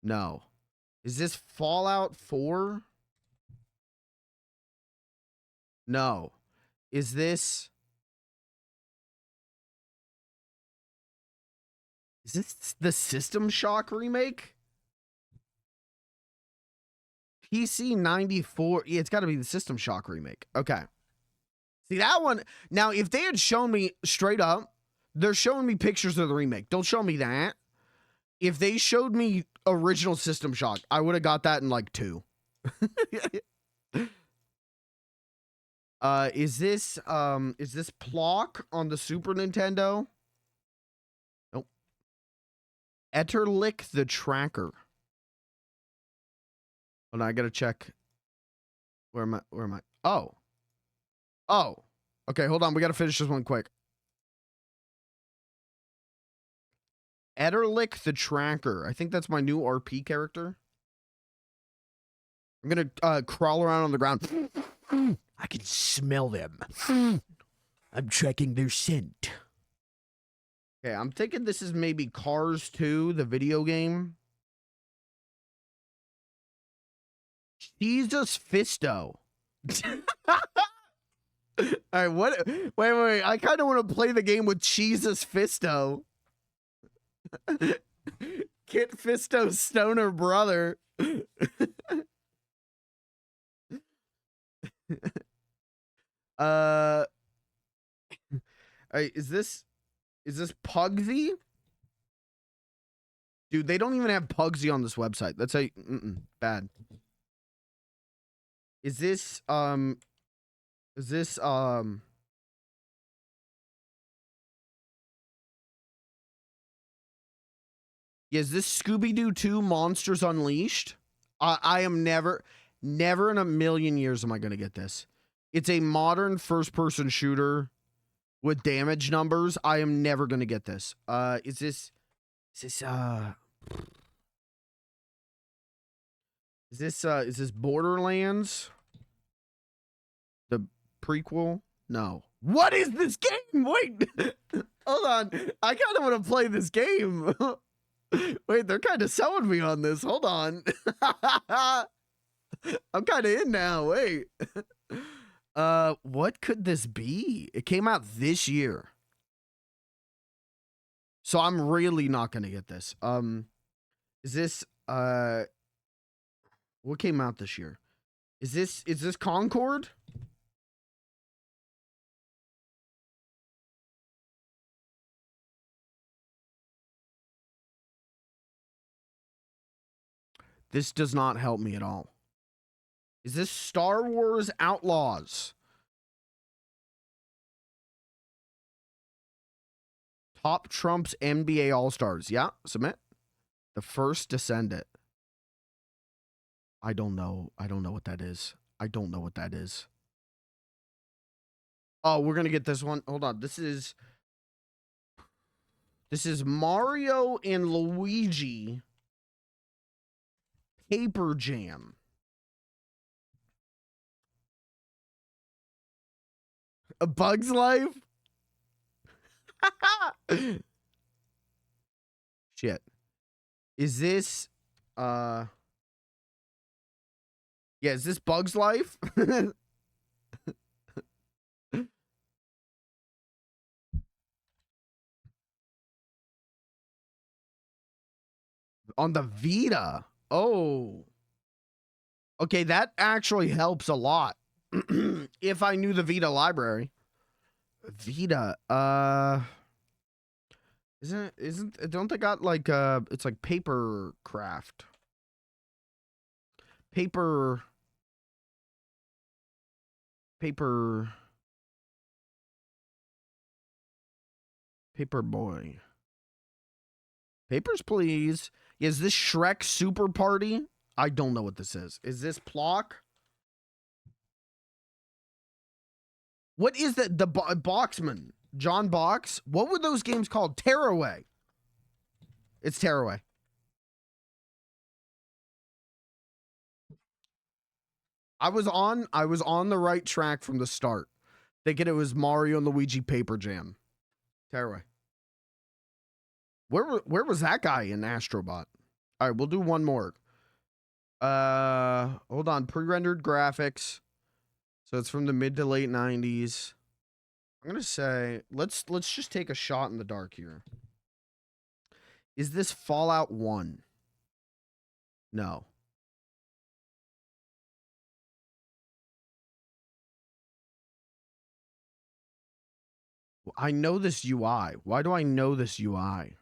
A: No. Is this Fallout 4? No. Is this the System Shock remake? PC 94. Yeah, it's got to be the System Shock remake. Okay. See that one. Now, if they had shown me straight up, they're showing me pictures of the remake. Don't show me that. If they showed me original System Shock, I would have got that in like 2. Is this Plock on the Super Nintendo? Nope. Etterlick the Tracker. Hold on, I gotta check. Where am I? Oh. Okay, hold on. We gotta finish this one quick. Etterlick the Tracker. I think that's my new RP character. I'm gonna crawl around on the ground. I can smell them. I'm checking their scent. Okay, I'm thinking this is maybe Cars 2, the video game. Jesus Fisto. All right, what? Wait. I kind of want to play the game with Jesus Fisto. Kit Fisto's stoner brother. All right, is this Pugsy? Dude, they don't even have Pugsy on this website. That's how bad. Is this yeah, is this Scooby-Doo 2 Monsters Unleashed? I am never in a million years am I going to get this. It's a modern first-person shooter with damage numbers. I am never going to get this. Is this Borderlands? The prequel? No. What is this game? Wait. Hold on. I kind of want to play this game. Wait, they're kind of selling me on this. Hold on. I'm kind of in now. Wait. What could this be? It came out this year. So I'm really not going to get this. Is this what came out this year? Is this Concord? This does not help me at all. Is this Star Wars Outlaws? Top trumps NBA All-Stars. Yeah, submit. The first Descendant. I don't know. I don't know what that is. I don't know what that is. Oh, we're going to get this one. Hold on. This is Mario and Luigi Paper Jam. A Bug's Life? Shit. Is this yeah, is this Bug's Life? On the Vita. Oh. Okay, that actually helps a lot. If I knew the Vita library. Vita, don't they got like it's like paper craft. Paper boy. Papers, please. Is this Shrek Super Party? I don't know what this is. Is this Plock? What is that? The Boxman. John Box? What were those games called? Tearaway. It's Tearaway. I was on the right track from the start. Thinking it was Mario and Luigi Paper Jam. Tearaway. Where was that guy in Astrobot? All right, we'll do one more. Hold on. Pre-rendered graphics. So it's from the mid to late 90s. I'm going to say, let's just take a shot in the dark here. Is this Fallout 1? No. I know this UI. Why do I know this UI?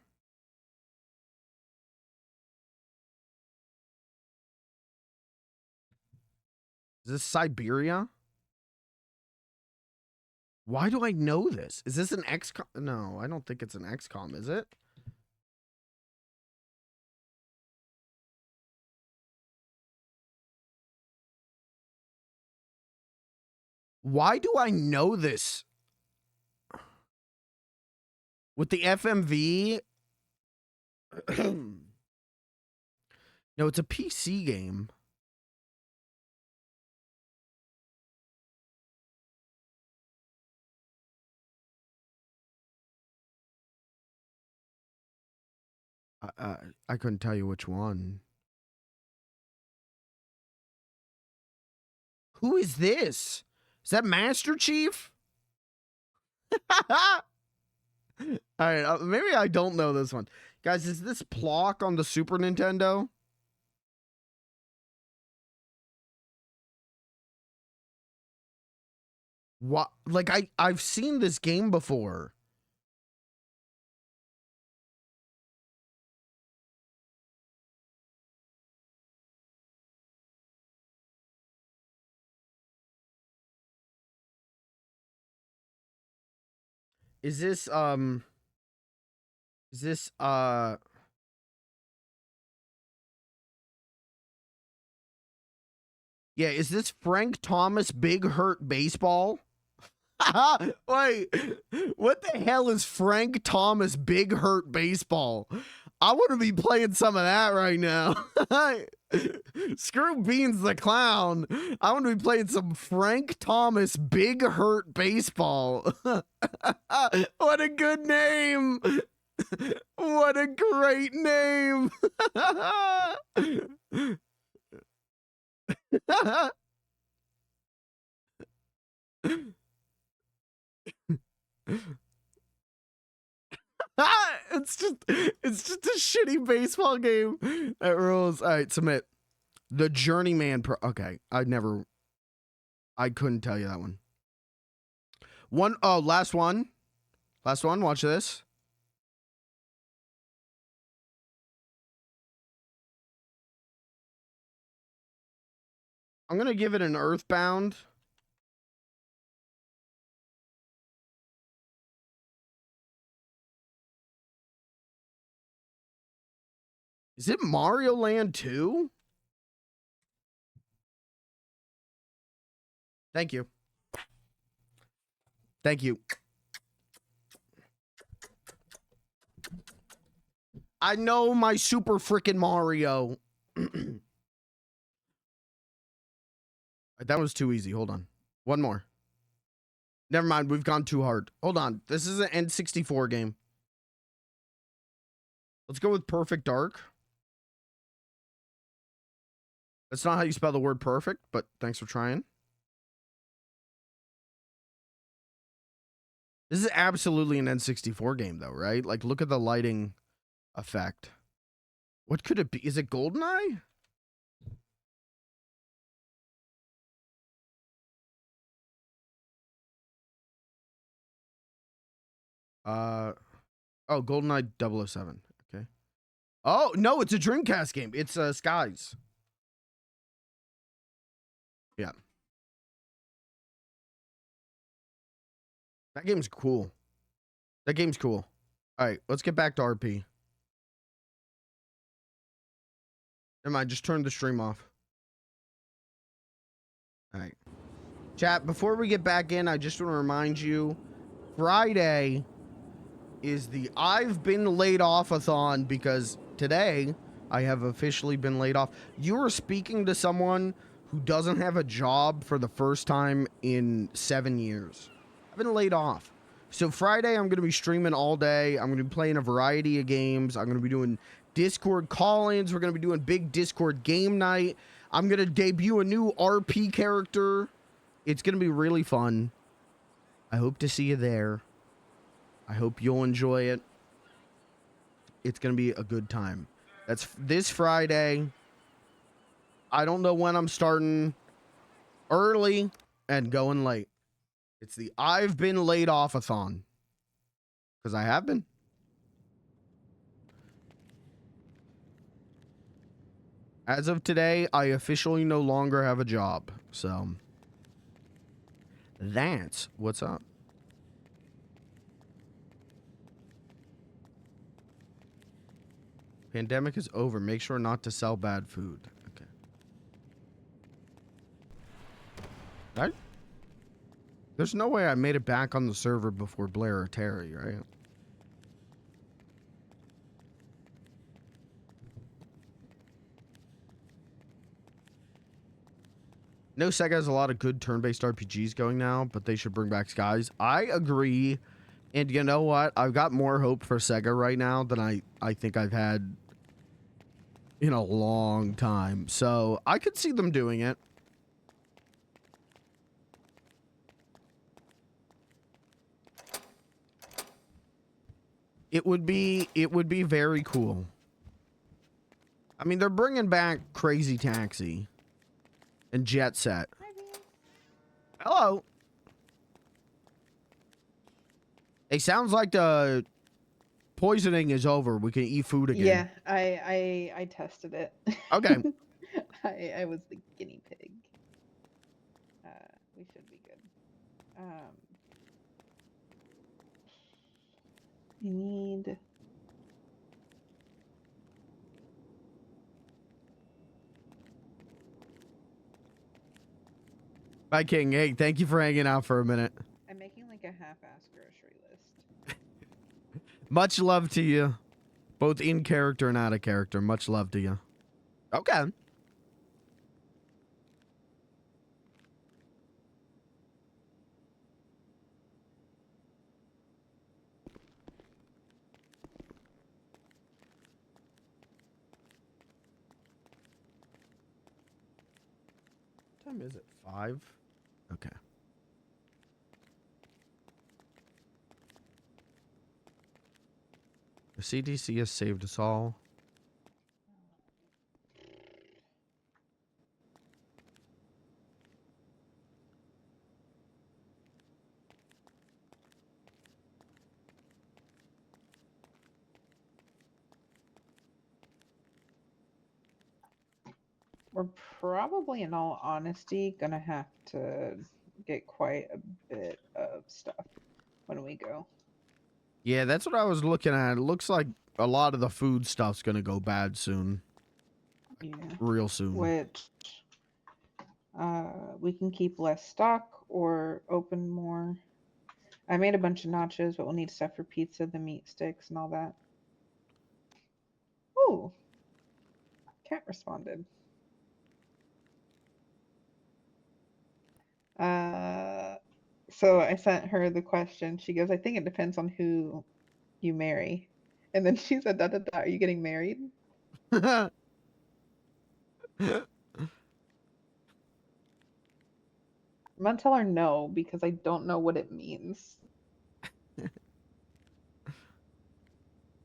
A: Is this Siberia? Why do I know this? Is this an XCOM? No, I don't think it's an XCOM, is it? Why do I know this? With the FMV? No, it's a PC game. I couldn't tell you which one. Who is this? Is that Master Chief? All right, maybe I don't know this one. Guys, is this Plock on the Super Nintendo? What? Like, I've seen this game before. Is this, yeah, is this Frank Thomas Big Hurt Baseball? Wait, what the hell is Frank Thomas Big Hurt Baseball? I want to be playing some of that right now. Screw Beans the Clown. I want to be playing some Frank Thomas Big Hurt Baseball. What a good name. What a great name. It's just a shitty baseball game. That rules. All right, submit. The Journeyman Pro. Okay, I couldn't tell you that one. Last one. Last one. Watch this. I'm gonna give it an Earthbound. Is it Mario Land 2? Thank you. Thank you. I know my Super Frickin' Mario. That was too easy. Hold on. One more. Never mind. We've gone too hard. Hold on. This is an N64 game. Let's go with Perfect Dark. That's not how you spell the word perfect, but thanks for trying. This is absolutely an N64 game, though, right? Like, look at the lighting effect. What could it be? Is it GoldenEye? Oh, GoldenEye 007. Okay. Oh, no, it's a Dreamcast game. It's Skies. Yeah. That game's cool. That game's cool. All right, let's get back to RP. Never mind, just turn the stream off. All right. Chat, before we get back in, I just want to remind you, Friday is the I've been laid off-a-thon because today I have officially been laid off. You are speaking to someone who doesn't have a job for the first time in 7 years. I've been laid off. So Friday, I'm going to be streaming all day. I'm going to be playing a variety of games. I'm going to be doing Discord call-ins. We're going to be doing big Discord game night. I'm going to debut a new RP character. It's going to be really fun. I hope to see you there. I hope you'll enjoy it. It's going to be a good time. That's this Friday. I don't know when I'm starting early and going late. It's the I've been laid off-a-thon. Because I have been. As of today, I officially no longer have a job. So, that's what's up. Pandemic is over. Make sure not to sell bad food. Okay. Right? There's no way I made it back on the server before Blair or Terry, right? No, Sega has a lot of good turn-based RPGs going now, but they should bring back Skies. I agree. And you know what? I've got more hope for Sega right now than I think I've had in a long time. So I could see them doing it. It would be very cool. I mean, they're bringing back Crazy Taxi and Jet Set. Hello. It sounds like the poisoning is over. We can eat food again.
B: Yeah, I tested it.
A: Okay.
B: I was the guinea pig. We should be good. We need.
A: Bye, King. Hey, thank you for hanging out for a minute.
B: I'm making like a half-ass grocery list.
A: Much love to you. Both in character and out of character. Much love to you. Okay. What time is it? 5? Okay. The CDC has saved us all.
B: We're probably, in all honesty, gonna have to get quite a bit of stuff when we go.
A: Yeah, that's what I was looking at. It looks like a lot of the food stuff's gonna go bad soon.
B: Yeah.
A: Real soon.
B: Which we can keep less stock or open more. I made a bunch of nachos, but we'll need stuff for pizza, the meat sticks, and all that. Ooh. Cat responded. So I sent her the question. She goes, I think it depends on who you marry. And then she said, are you getting married? I'm gonna tell her no, because I don't know what it means.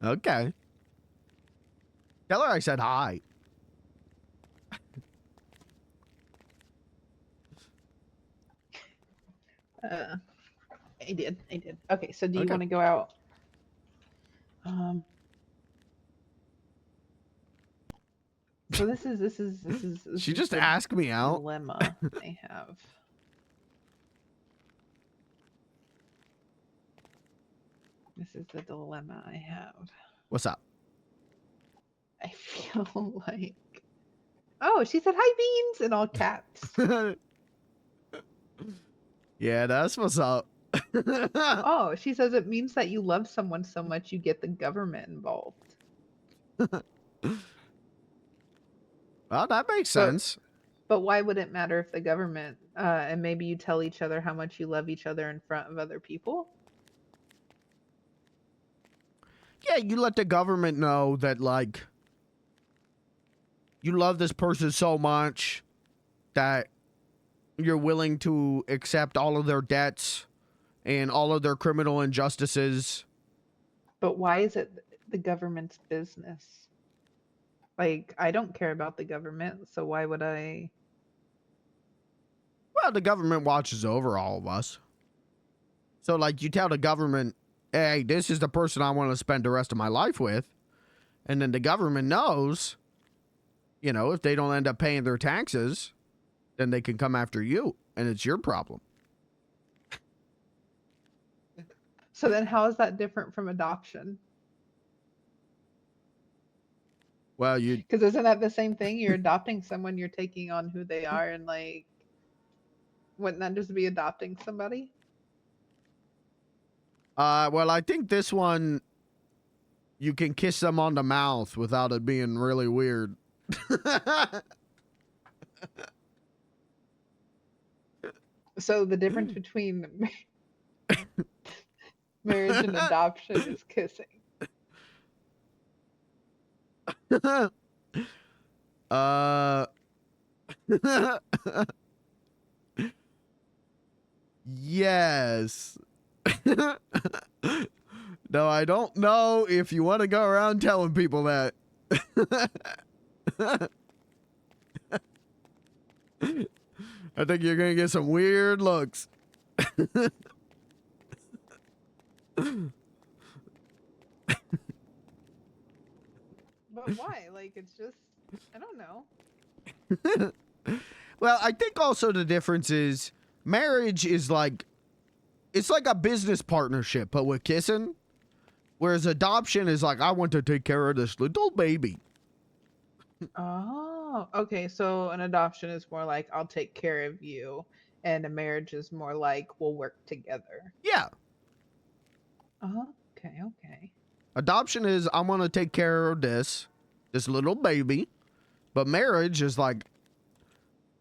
A: Okay. Tell her I said hi.
B: I did. Okay, so do you
A: Okay.
B: want to go out? So this is
A: She
B: is
A: just
B: the
A: asked me out.
B: dilemma I have. This is the dilemma I have.
A: What's up?
B: I feel like, oh, she said hi beans in all caps.
A: Yeah, that's what's up.
B: Oh, she says it means that you love someone so much you get the government involved.
A: Well, that makes sense.
B: But why would it matter if the government, and maybe you tell each other how much you love each other in front of other people?
A: Yeah, you let the government know that, like, you love this person so much that you're willing to accept all of their debts and all of their criminal injustices.
B: But why is it the government's business? Like, I don't care about the government, so why would I?
A: Well, the government watches over all of us. So, like, you tell the government, hey, this is the person I want to spend the rest of my life with. And then the government knows, you know, if they don't end up paying their taxes, then they can come after you, and it's your problem.
B: So then how is that different from adoption?
A: Well, you...
B: Because isn't that the same thing? You're adopting someone, you're taking on who they are, and, like, wouldn't that just be adopting somebody?
A: Well, I think this one, you can kiss them on the mouth without it being really weird.
B: So the difference between marriage and adoption is kissing.
A: Yes. No, I don't know if you want to go around telling people that. I think you're gonna get some weird looks.
D: But why? Like, it's just, I don't know.
A: Well, I think also the difference is marriage is like, it's like a business partnership, but with kissing. Whereas adoption is like, I want to take care of this little baby.
D: Oh, okay. So an adoption is more like, I'll take care of you, and a marriage is more like, we'll work together.
A: Yeah.
D: Oh, okay.
A: Adoption is, I want to take care of this little baby. But marriage is like,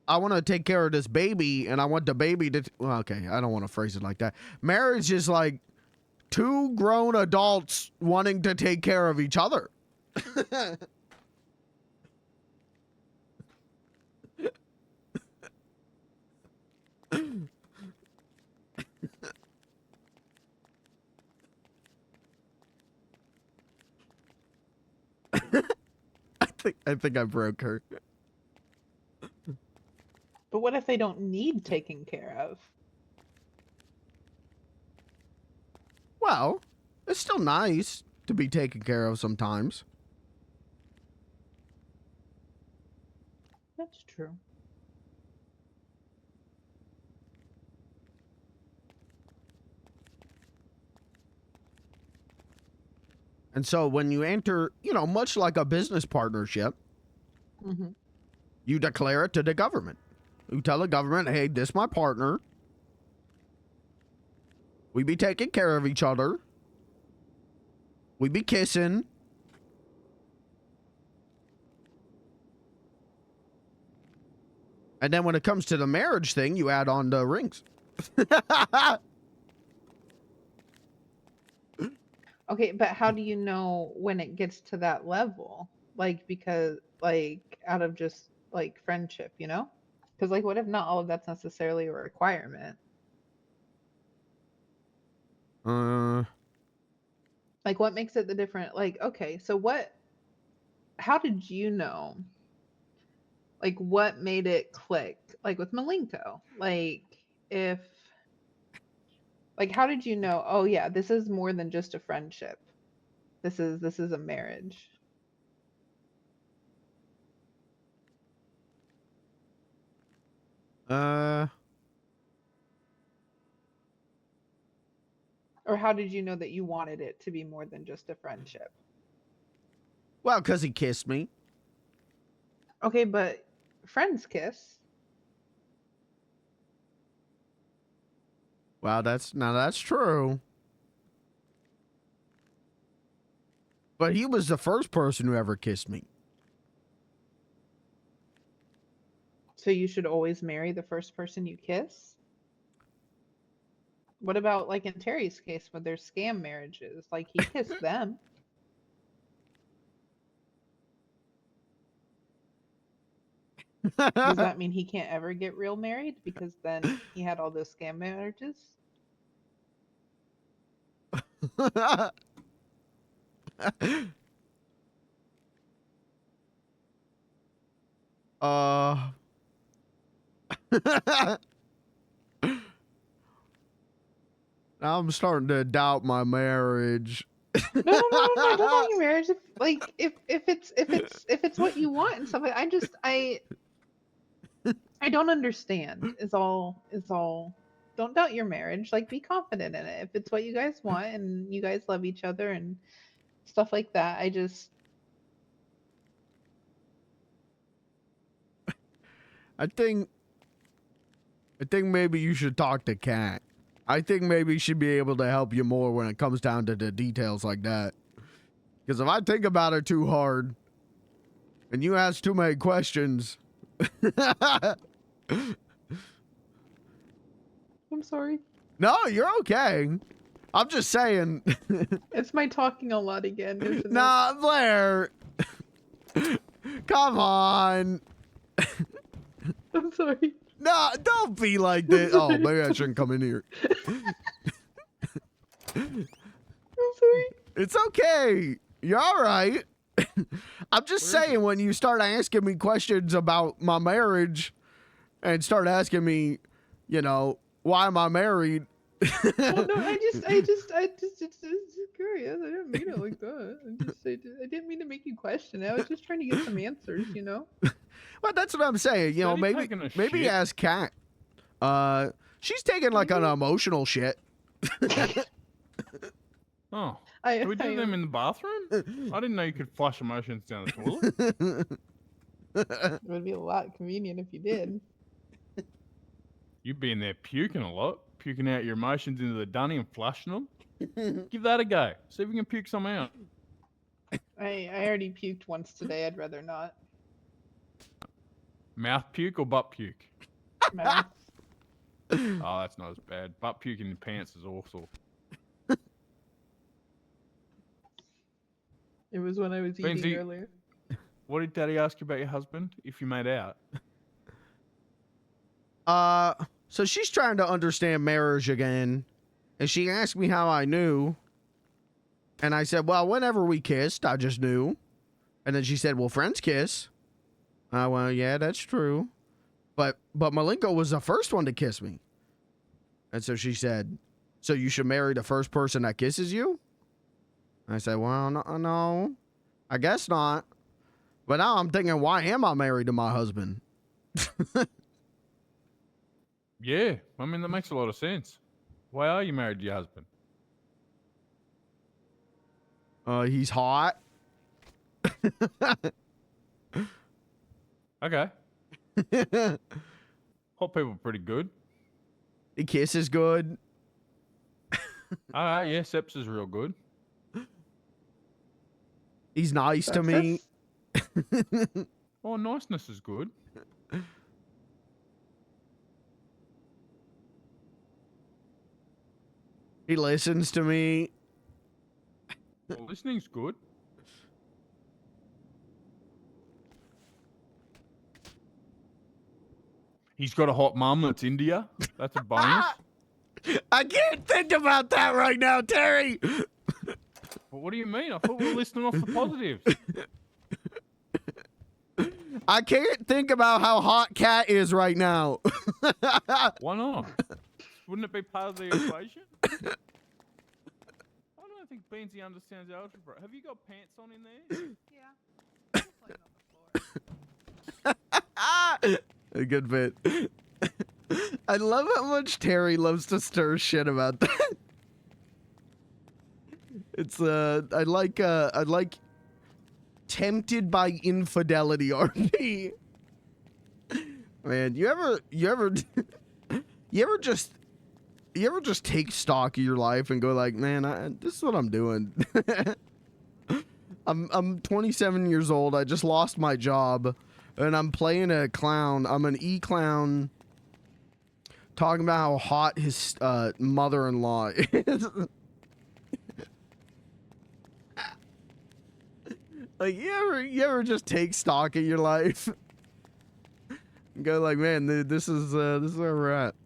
A: I want to take care of this baby, and I want the baby to... Well, okay, I don't want to phrase it like that. Marriage is like two grown adults wanting to take care of each other. I think I broke her.
D: But what if they don't need taking care of?
A: Well, it's still nice to be taken care of sometimes.
D: That's true.
A: And so when you enter, you know, much like a business partnership,
D: Mm-hmm.
A: you declare it to the government. You tell the government, hey, this is my partner. We be taking care of each other. We be kissing. And then when it comes to the marriage thing, you add on the rings.
D: Okay, but how do you know when it gets to that level? Like, because, like, out of just, like, friendship, you know? Because, like, what if not all of that's necessarily a requirement? Like, what makes it the different? Like, okay, so how did you know? Like, what made it click? Like, with Malenko? Like, how did you know, oh, yeah, this is more than just a friendship? This is a marriage. Or how did you know that you wanted it to be more than just a friendship?
A: Well, because he kissed me.
D: Okay, but friends kiss.
A: Well, that's true. But he was the first person who ever kissed me.
D: So you should always marry the first person you kiss? What about, like, in Terry's case, when there's scam marriages? Like, he kissed them. Does that mean he can't ever get real married because then he had all those scam marriages?
A: Now I'm starting to doubt my marriage.
D: No, I don't want your marriage. If it's what you want and stuff, I don't understand. Is all. Don't doubt your marriage. Like, be confident in it. If it's what you guys want and you guys love each other and stuff like that,
A: I think maybe you should talk to Kat. I think maybe she'd be able to help you more when it comes down to the details like that. Because if I think about it too hard, and you ask too many questions...
D: I'm sorry.
A: No, you're okay. I'm just saying.
D: It's my talking a lot again, isn't it?
A: Nah, Blair. Come on.
D: I'm sorry.
A: No, don't be like this. Oh, maybe I shouldn't come in here.
D: I'm sorry.
A: It's okay. You're all right. I'm just
E: Where is
A: saying,
E: it?
A: when you start asking me questions about my marriage and start asking me, you know, why am I married?
D: Well, no, I just it's curious. I didn't mean it like that. I didn't mean to make you question it. I was just trying to get some answers, you know?
A: Well, that's what I'm saying. You know,
E: Steady
A: maybe
E: taking a
A: maybe
E: shit.
A: ask Kat. She's taking like an emotional shit.
E: Oh,
D: I,
E: do we do
D: I
E: them
D: am-
E: in the bathroom? I didn't know you could flush emotions down the toilet.
D: It would be a lot convenient if you did.
E: You'd be in there puking a lot, puking out your emotions into the dunny and flushing them. Give that a go. See if we can puke some out.
D: I already puked once today. I'd rather not.
E: Mouth puke or butt puke?
D: Mouth.
E: Oh, that's not as bad. Butt puke in your pants is awful.
D: It was when I was eating
E: Benzie,
D: earlier.
E: what did Daddy ask you about your husband? If you made out?
A: So she's trying to understand marriage again, and she asked me how I knew, and I said, well, whenever we kissed, I just knew. And then she said, well, friends kiss. Well, yeah, that's true. But Malenko was the first one to kiss me. And so she said, so you should marry the first person that kisses you? I said, well, no, I guess not. But now I'm thinking, why am I married to my husband?
E: Yeah, I mean, that makes a lot of sense. Why are you married to your husband?
A: He's hot.
E: Okay. Hot people are pretty good.
A: He kisses good.
E: Alright, yeah, Seps is real good.
A: He's nice to me.
E: Oh, niceness is good.
A: He listens to me.
E: Well, listening's good. He's got a hot mum that's India. That's a bonus.
A: I can't think about that right now, Terry.
E: Well, what do you mean? I thought we were listing off the positives.
A: I can't think about how hot Cat is right now.
E: Why not? Wouldn't it be part of the equation? I don't think Beansy understands algebra. Have you got pants on in there?
D: Yeah. Just laying on the floor.
A: A good bit. I love how much Terry loves to stir shit about that. It's I like tempted by infidelity RP. Man, you ever just take stock of your life and go like, man, this is what I'm doing. I'm 27 years old. I just lost my job, and I'm playing a clown. I'm an e-clown, talking about how hot his mother-in-law is. Like, you ever just take stock of your life and go like, man, this is where we're at.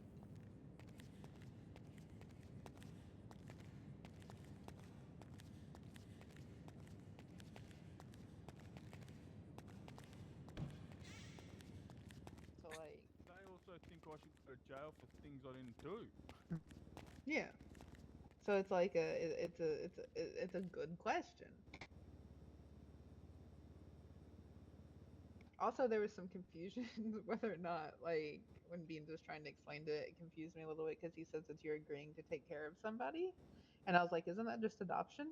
D: So like,
E: They also think I should go to jail for things I didn't do.
D: yeah. So it's like it's a good question. Also, there was some confusion whether or not, like, when Beans was trying to explain it, it confused me a little bit because he says that you're agreeing to take care of somebody, and I was like, isn't that just adoption?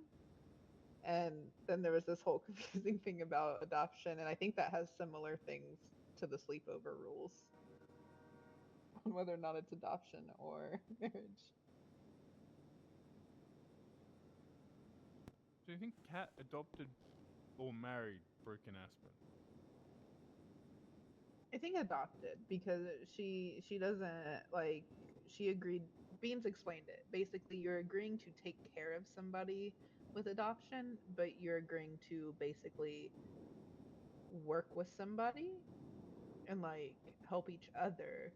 D: And then there was this whole confusing thing about adoption, and I think that has similar things to the sleepover rules on whether or not it's adoption or marriage.
E: Do you think Kat adopted or married Brooke and Aspen?
D: I think adopted because she doesn't like she agreed. Beans explained it. Basically, you're agreeing to take care of somebody with adoption, but you're agreeing to basically work with somebody and like help each other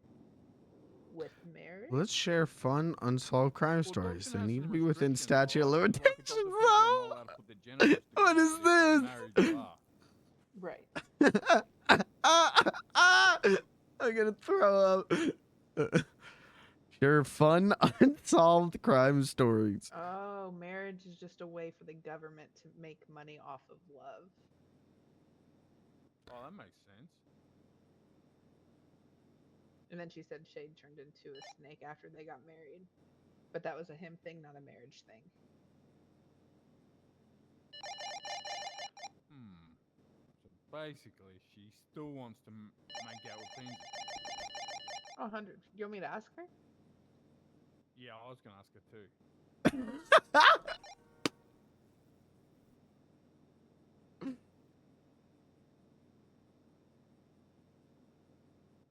D: with marriage.
A: Let's share fun, unsolved crime
E: Well,
A: stories.
E: dogs
A: They
E: can have
A: need to
E: some
A: be within
E: restrictions,
A: statute of
E: though, like a
A: limitations,
E: dog that says they're not allowed to put their genitals
A: What is
E: together, but if they're
A: this?
E: married, you are.
D: Right.
A: I'm gonna throw up. Share fun, unsolved crime stories.
D: Oh, marriage is just a way for the government to make money off of love.
E: Oh, that makes sense.
D: And then she said Shade turned into a snake after they got married. But that was a him thing, not a marriage thing.
E: So basically, she still wants to make out with Beansy.
D: Oh, 100. You want me to ask her?
E: Yeah, I was gonna ask her too.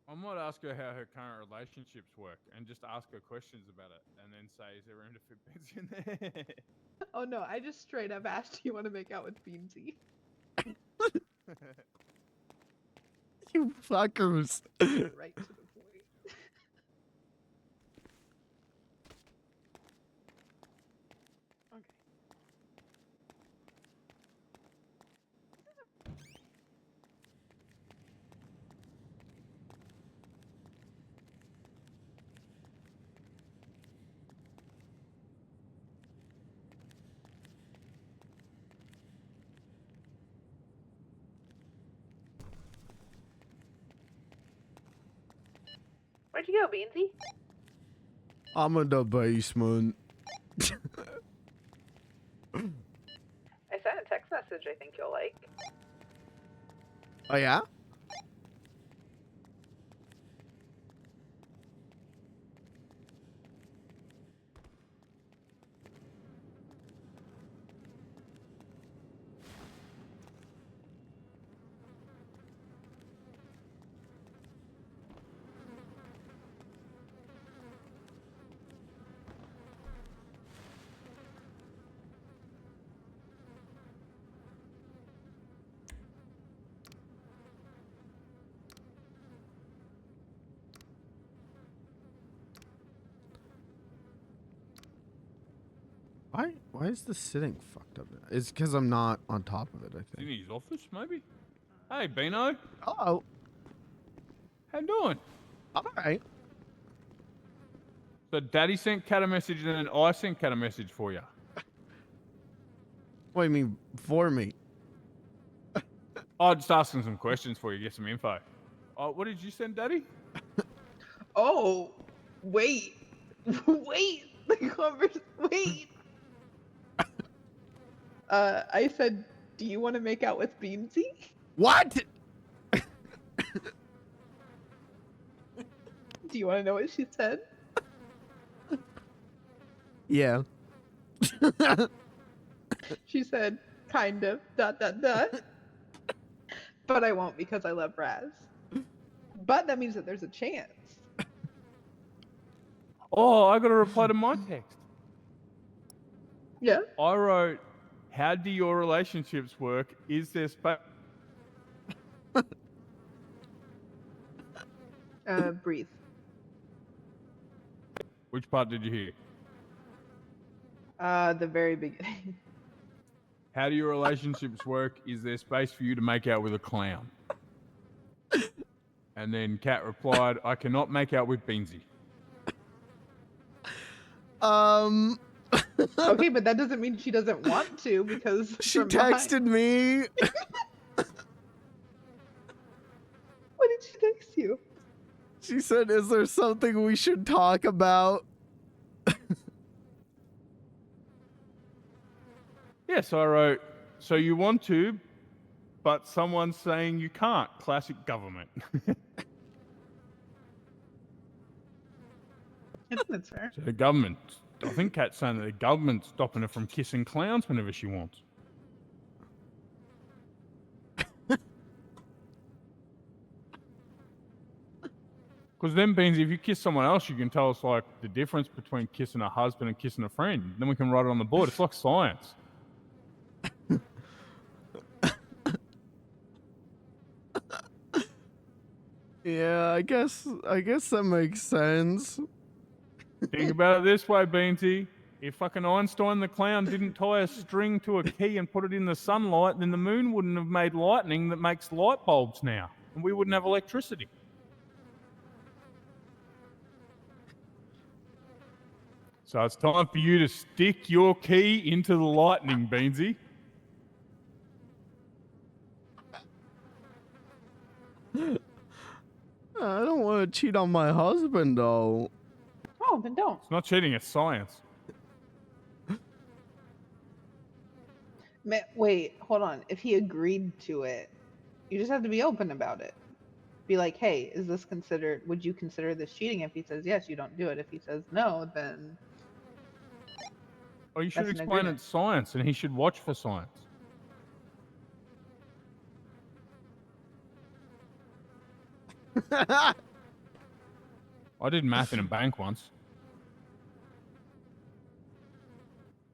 E: I might ask her how her current relationships work and just ask her questions about it and then say, is there room to fit Beansy in there?
D: Oh no, I just straight up asked, you want to make out with Beansy?
A: You fuckers.
D: Right to the point. Okay. Where'd you go, Beansy?
A: I'm in the basement.
D: I sent a text message I think you'll like.
A: Oh yeah? Why is the sitting fucked up? It's because I'm not on top of it, I
E: In
A: think.
E: his office, maybe? Hey, Beano.
A: Oh,
E: How you doing?
A: all right.
E: So Daddy sent Kat a message and then I sent Kat a message for you.
A: What do you mean for me?
E: Oh, just asking some questions for you, get some info. Oh, what did you send, Daddy?
D: Oh, wait. Wait. Wait. I said, do you want to make out with Beansy?
A: What?
D: Do you want to know what she said?
A: Yeah.
D: She said, kind of, ... But I won't because I love Raz. But that means that there's a chance.
E: Oh, I got to reply to my text.
D: Yeah?
E: I wrote, how do your relationships work? Is there space?
D: Breathe.
E: Which part did you hear?
D: The very beginning.
E: How do your relationships work? Is there space for you to make out with a clown? And then Kat replied, I cannot make out with Beansy.
D: Okay, but that doesn't mean she doesn't want to because
A: She
D: from
A: texted me.
D: What did she text you?
A: She said, is there something we should talk about?
E: Yes, I wrote, so you want to, but someone's saying you can't. Classic government.
D: I think that's fair.
E: So the government, I think Kat's saying that the government's stopping her from kissing clowns whenever she wants. Because then, Beansy, if you kiss someone else, you can tell us like the difference between kissing a husband and kissing a friend. Then we can write it on the board. It's like science.
A: Yeah, I guess that makes sense.
E: Think about it this way, Beansy. If fucking Einstein the clown didn't tie a string to a key and put it in the sunlight, then the moon wouldn't have made lightning that makes light bulbs now, and we wouldn't have electricity. So it's time for you to stick your key into the lightning, Beansy.
A: I don't want to cheat on my husband, though.
B: Oh, then don't.
E: It's not cheating, it's science.
D: Wait, hold on. If he agreed to it, you just have to be open about it. Be like, hey, is this considered, would you consider this cheating? If he says yes, you don't do it. If he says no, then
E: Oh, you should
D: That's an
E: explain
D: agreement.
E: it's science, and he should watch for science. I did math in a bank once.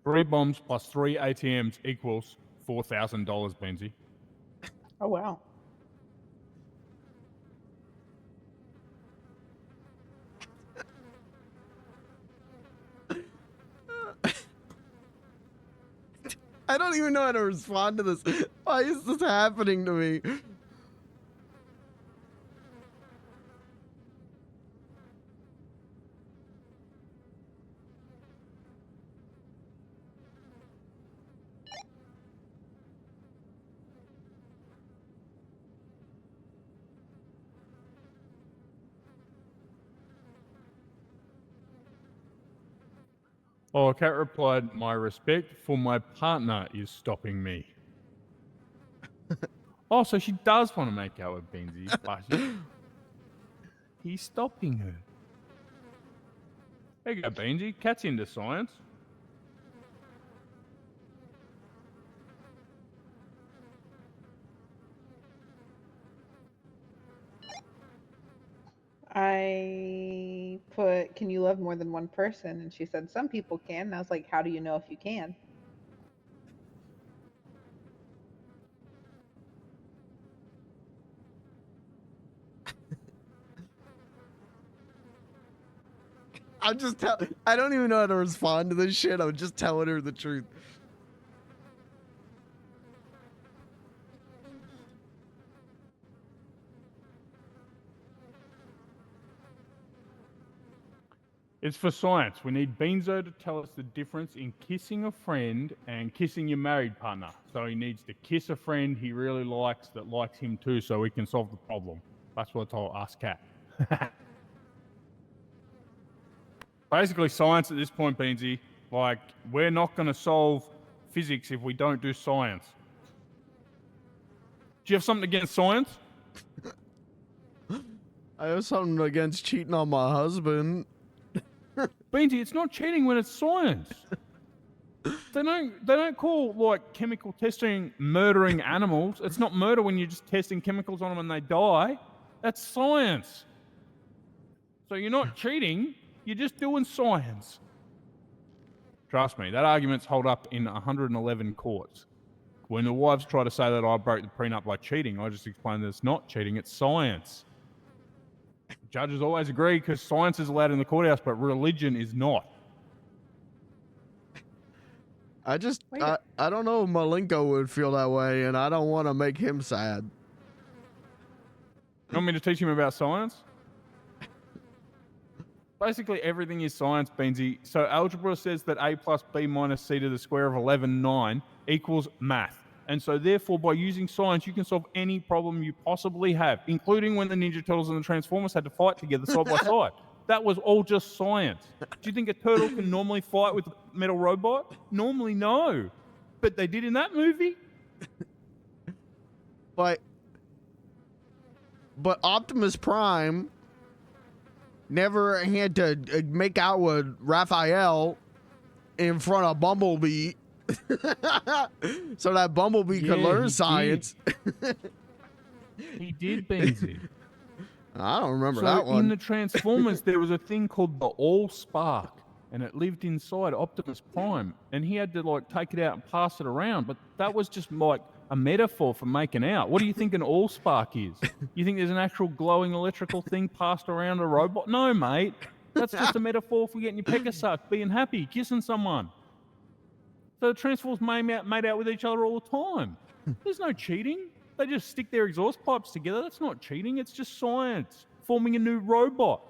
E: 3 bombs plus 3 ATMs equals $4,000, Benzie.
B: Oh, wow.
A: I don't even know how to respond to this. Why is this happening to me?
E: Oh, Kat replied, my respect for my partner is stopping me. Oh, so she does want to make out with Benzie, but he's stopping her. There you go, Benzie. Kat's into science.
B: I put, can you love more than one person? And she said, some people can. And I was like, how do you know if you can?
A: I don't even know how to respond to this shit. I'm just telling her the truth.
E: It's for science. We need Benzo to tell us the difference in kissing a friend and kissing your married partner. So he needs to kiss a friend he really likes that likes him too, so we can solve the problem. That's what I told us, Kat. Basically, science at this point, Beansy, like, we're not going to solve physics if we don't do science. Do you have something against science?
A: I have something against cheating on my husband.
E: Beansy, it's not cheating when it's science. They don't call, like, chemical testing murdering animals. It's not murder when you're just testing chemicals on them and they die. That's science. So you're not cheating, you're just doing science. Trust me, that argument's held up in 111 courts. When the wives try to say that I broke the prenup by cheating, I just explain that it's not cheating, it's science. Judges always agree because science is allowed in the courthouse, but religion is not.
A: I don't know if Malenko would feel that way, and I don't want to make him sad.
E: You want me to teach him about science? Basically, everything is science, Beansy. So algebra says that a plus b minus c to the square of 11, 9 equals math. And so therefore, by using science, you can solve any problem you possibly have, including when the Ninja Turtles and the Transformers had to fight together side by side. That was all just science. Do you think a turtle can normally fight with a metal robot? Normally, no. But they did in that movie.
A: But Optimus Prime never had to make out with Raphael in front of Bumblebee so that Bumblebee could learn science.
E: He did, Beansy.
A: I don't remember
E: So
A: that one.
E: in the Transformers, there was a thing called the All-Spark, and it lived inside Optimus Prime, and he had to, like, take it out and pass it around, but that was just, like, a metaphor for making out. What do you think an all-spark is? You think there's an actual glowing electrical thing passed around a robot? No, mate. That's just a metaphor for getting your pecker sucked, being happy, kissing someone. So the Transformers made out with each other all the time. There's no cheating. They just stick their exhaust pipes together. That's not cheating. It's just science, forming a new robot.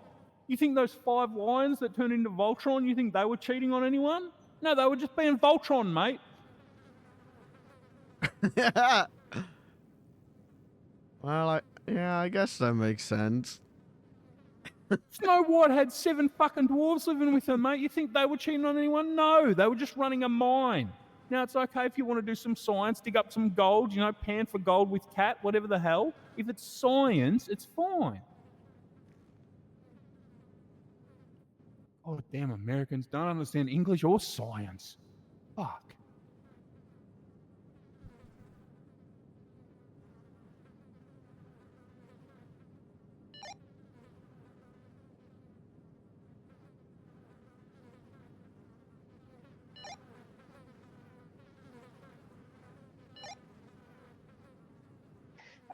E: You think those 5 lions that turned into Voltron, you think they were cheating on anyone? No, they were just being Voltron, mate.
A: Yeah. Well, I guess that makes sense.
E: Snow White had 7 fucking dwarves living with her, mate. You think they were cheating on anyone? No, they were just running a mine. Now, it's okay if you want to do some science, dig up some gold, you know, pan for gold with cat, whatever the hell. If it's science, it's fine. Oh, damn, Americans don't understand English or science. Fuck.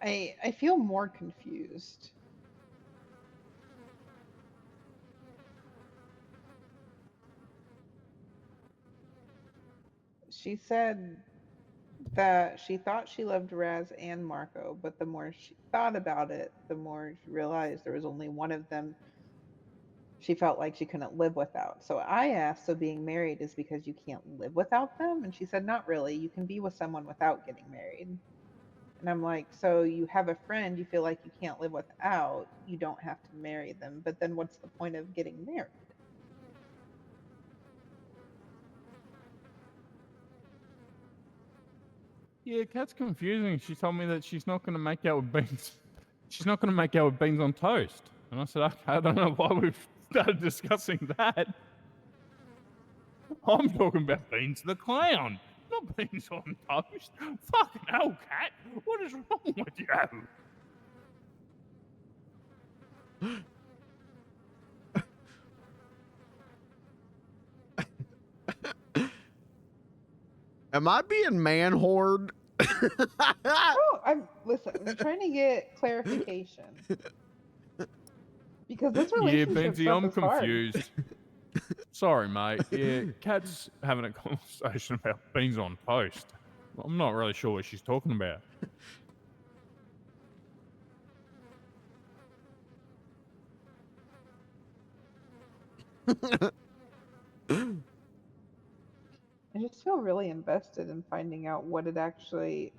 B: I feel more confused. She said that she thought she loved Raz and Marco, but the more she thought about it, the more she realized there was only one of them she felt like she couldn't live without. So I asked, so being married is because you can't live without them? And she said, not really. You can be with someone without getting married. And I'm like, so you have a friend you feel like you can't live without, you don't have to marry them. But then what's the point of getting married?
E: Yeah, Kat's confusing. She told me that she's not going to make out with beans. She's not going to make out with beans on toast. And I said, I don't know why we've started discussing that. I'm talking about Beans the Clown, not beans on toast. Fucking hell, Kat. What is wrong with you?
A: Am I being man-hoard?
B: Oh, I'm trying to get clarification. Because this
E: Yeah,
B: relationship
E: Beansy,
B: stuff
E: I'm
B: is hard.
E: confused. Sorry, mate. Yeah, Kat's having a conversation about beans on toast. I'm not really sure what she's talking about.
B: I just feel really invested in finding out what it actually,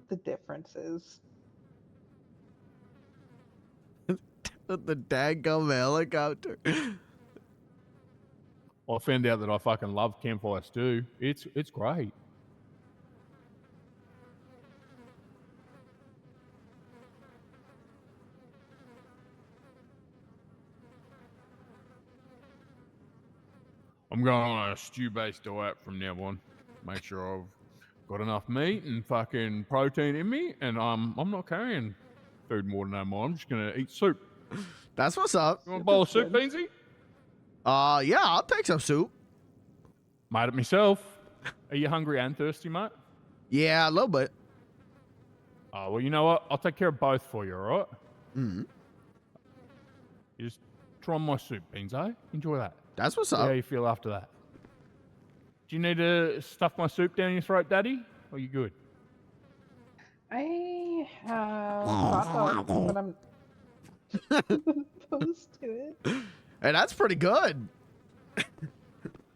B: the difference is.
A: The daggum helicopter.
E: I found out that I fucking love campfire stew. It's great. I'm going on a stew-based diet from now on. Make sure I've got enough meat and fucking protein in me, and I'm not carrying food more than I'm on. I'm just gonna eat soup.
A: That's what's up.
E: You want a bowl of soup, Beansy?
A: Yeah, I'll take some soup.
E: Made it myself. Are you hungry and thirsty, mate?
A: Yeah, a little bit.
E: Oh, well, you know what? I'll take care of both for you, all right?
A: Mm-hmm.
E: You just try my soup, Beans, eh? Enjoy that.
A: That's what's
E: See how
A: up.
E: you feel after that. Do you need to stuff my soup down your throat, Daddy? Or are you good?
B: I have thought thoughts, but I'm opposed to it.
A: Hey, that's pretty good.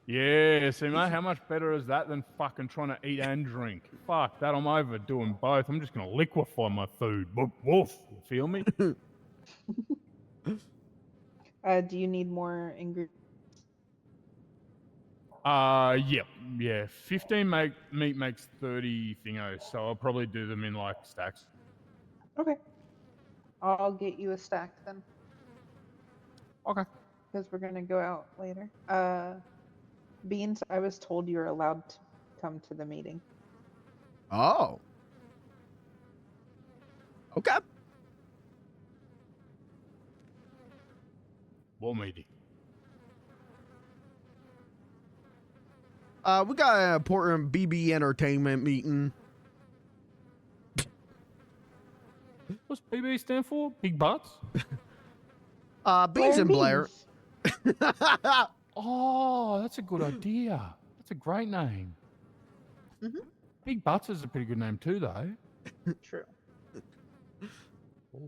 E: Yeah, see, mate, how much better is that than fucking trying to eat and drink? Fuck that, I'm over doing both. I'm just going to liquefy my food. Woof, you feel me?
B: Do you need more ingredients?
E: Yeah. 15 meat makes 30 thingos, so I'll probably do them in like stacks.
B: Okay. I'll get you a stack then.
E: Okay.
B: Because we're going to go out later. Beans, I was told you're allowed to come to the meeting.
A: Oh. Okay.
E: What meeting?
A: We got an important BB entertainment meeting.
E: PB stand for? Big butts?
A: Beans and Blair.
B: Beans.
E: Oh, that's a good idea. That's a great name.
D: Mhm.
E: Big butts is a pretty good name too, though.
D: True.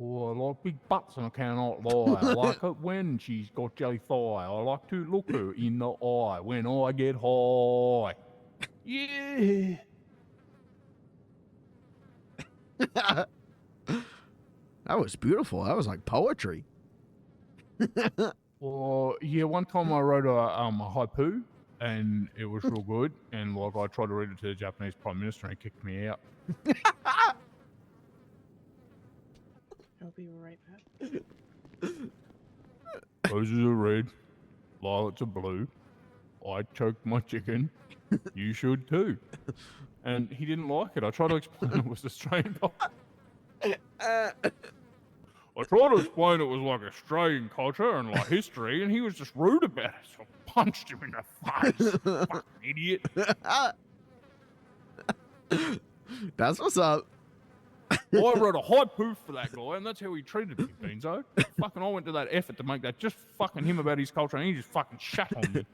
E: Oh, I like big butts and I cannot lie. I like it when she's got jelly thigh. I like to look her in the eye when I get high. Yeah.
A: That was beautiful. That was like poetry.
E: Well, yeah, one time I wrote a haiku and it was real good. And like I tried to read it to the Japanese Prime Minister and he kicked me out.
D: I'll be right back.
E: Roses are red, violets are blue. I choked my chicken. You should too. And he didn't like it. I tried to explain it was Australian. I tried to explain it was like Australian culture and like history, and he was just rude about it. So I punched him in the face. Fucking idiot.
A: That's what's up.
E: Well, I wrote a haiku for that guy, and that's how he treated me, Beanzo. Fucking, I went to that effort to make that just fucking him about his culture, and he just fucking shat on me.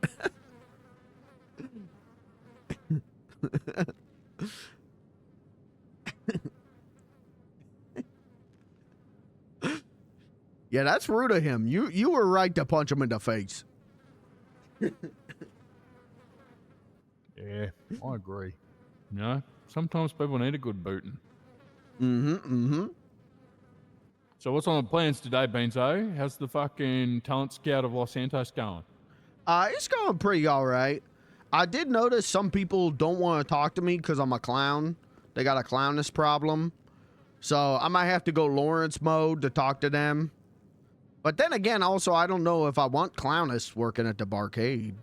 A: Yeah, that's rude of him. You were right to punch him in the face.
E: Yeah, I agree. You know, sometimes people need a good booting.
A: Mm-hmm.
E: So what's on the plans today, Beanzo? How's the fucking talent scout of Los Santos going?
A: It's going pretty all right. I did notice some people don't want to talk to me because I'm a clown. They got a clownness problem. So I might have to go Lawrence mode to talk to them. But then again, also, I don't know if I want clownness working at the barcade.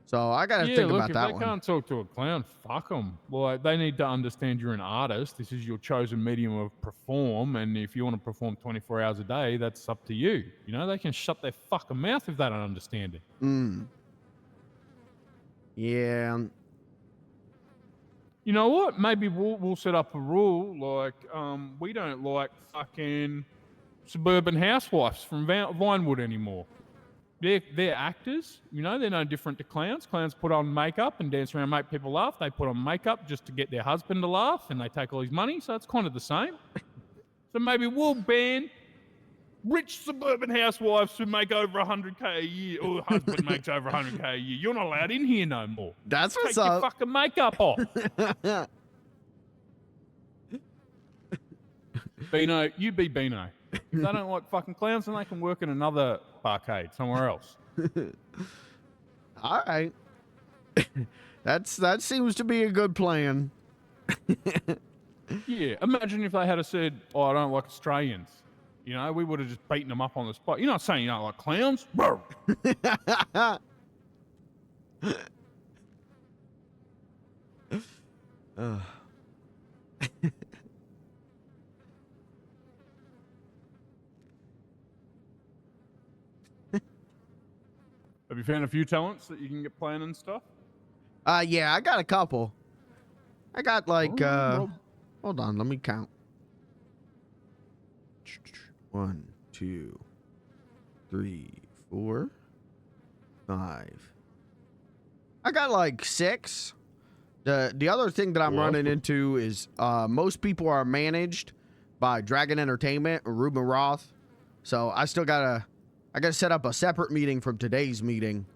A: So I got to think about that
E: if
A: one.
E: they can't talk to a clown, fuck them. Like, they need to understand you're an artist. This is your chosen medium of perform. And if you want to perform 24 hours a day, that's up to you. You know, they can shut their fucking mouth if they don't understand it.
A: Yeah.
E: You know what? Maybe we'll set up a rule like we don't like fucking suburban housewives from Vinewood anymore. They're actors, you know, they're no different to clowns. Clowns put on makeup and dance around and make people laugh. They put on makeup just to get their husband to laugh and they take all his money, so it's kind of the same. So maybe we'll ban rich suburban housewives who make over 100K a year, or husband makes over 100K a year. You're not allowed in here no more.
A: That's what's
E: Take your
A: up.
E: fucking makeup off. Beano, you be Beano. If they don't like fucking clowns, then they can work in another barcade somewhere else.
A: All right. That seems to be a good plan.
E: Yeah, imagine if they had said, "Oh, I don't like Australians." You know, we would have just beaten them up on the spot. You're not saying you don't like clowns? Bro. Have you found a few talents that you can get playing and stuff?
A: Yeah, I got a couple. I got like,
E: Rob.
A: hold on, let me count. 1, 2, 3, 4, 5. I got like 6. The other thing that I'm running into is most people are managed by Dragon Entertainment or Ruben Roth. So I gotta set up a separate meeting from today's meeting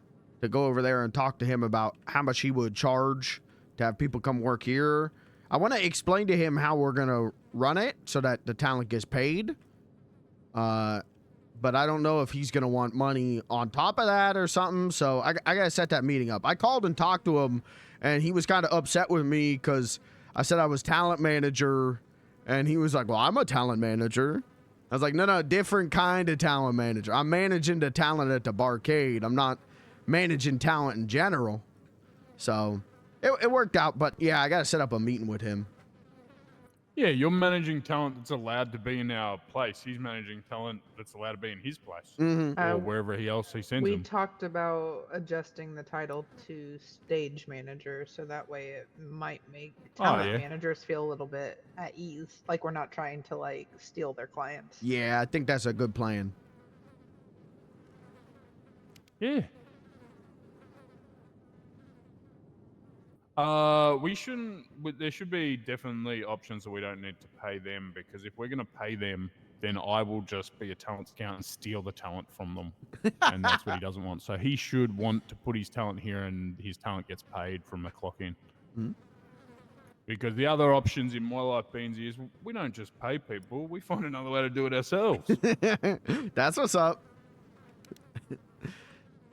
A: to go over there and talk to him about how much he would charge to have people come work here. I want to explain to him how we're gonna run it so that the talent gets paid. But I don't know if he's gonna want money on top of that or something. So I gotta set that meeting up. I called and talked to him, and he was kind of upset with me because I said I was talent manager, and he was like, "Well, I'm a talent manager." I was like, no, different kind of talent manager. I'm managing the talent at the barcade. I'm not managing talent in general. So it worked out, but yeah, I got to set up a meeting with him.
E: Yeah, you're managing talent that's allowed to be in our place. He's managing talent that's allowed to be in his place
A: Mm-hmm.
E: or wherever else he sends
D: We
E: him.
D: talked about adjusting the title to stage manager, so that way it might make talent
E: yeah.
D: managers feel a little bit at ease, like we're not trying to like steal their clients.
A: Yeah, I think that's a good plan.
E: Yeah. We shouldn't. There should be definitely options that we don't need to pay them, because if we're going to pay them, then I will just be a talent scout and steal the talent from them, and that's what he doesn't want. So he should want to put his talent here, and his talent gets paid from the clock in.
A: Mhm.
E: Because the other options in my life, Beansy, is we don't just pay people; we find another way to do it ourselves.
A: That's what's up.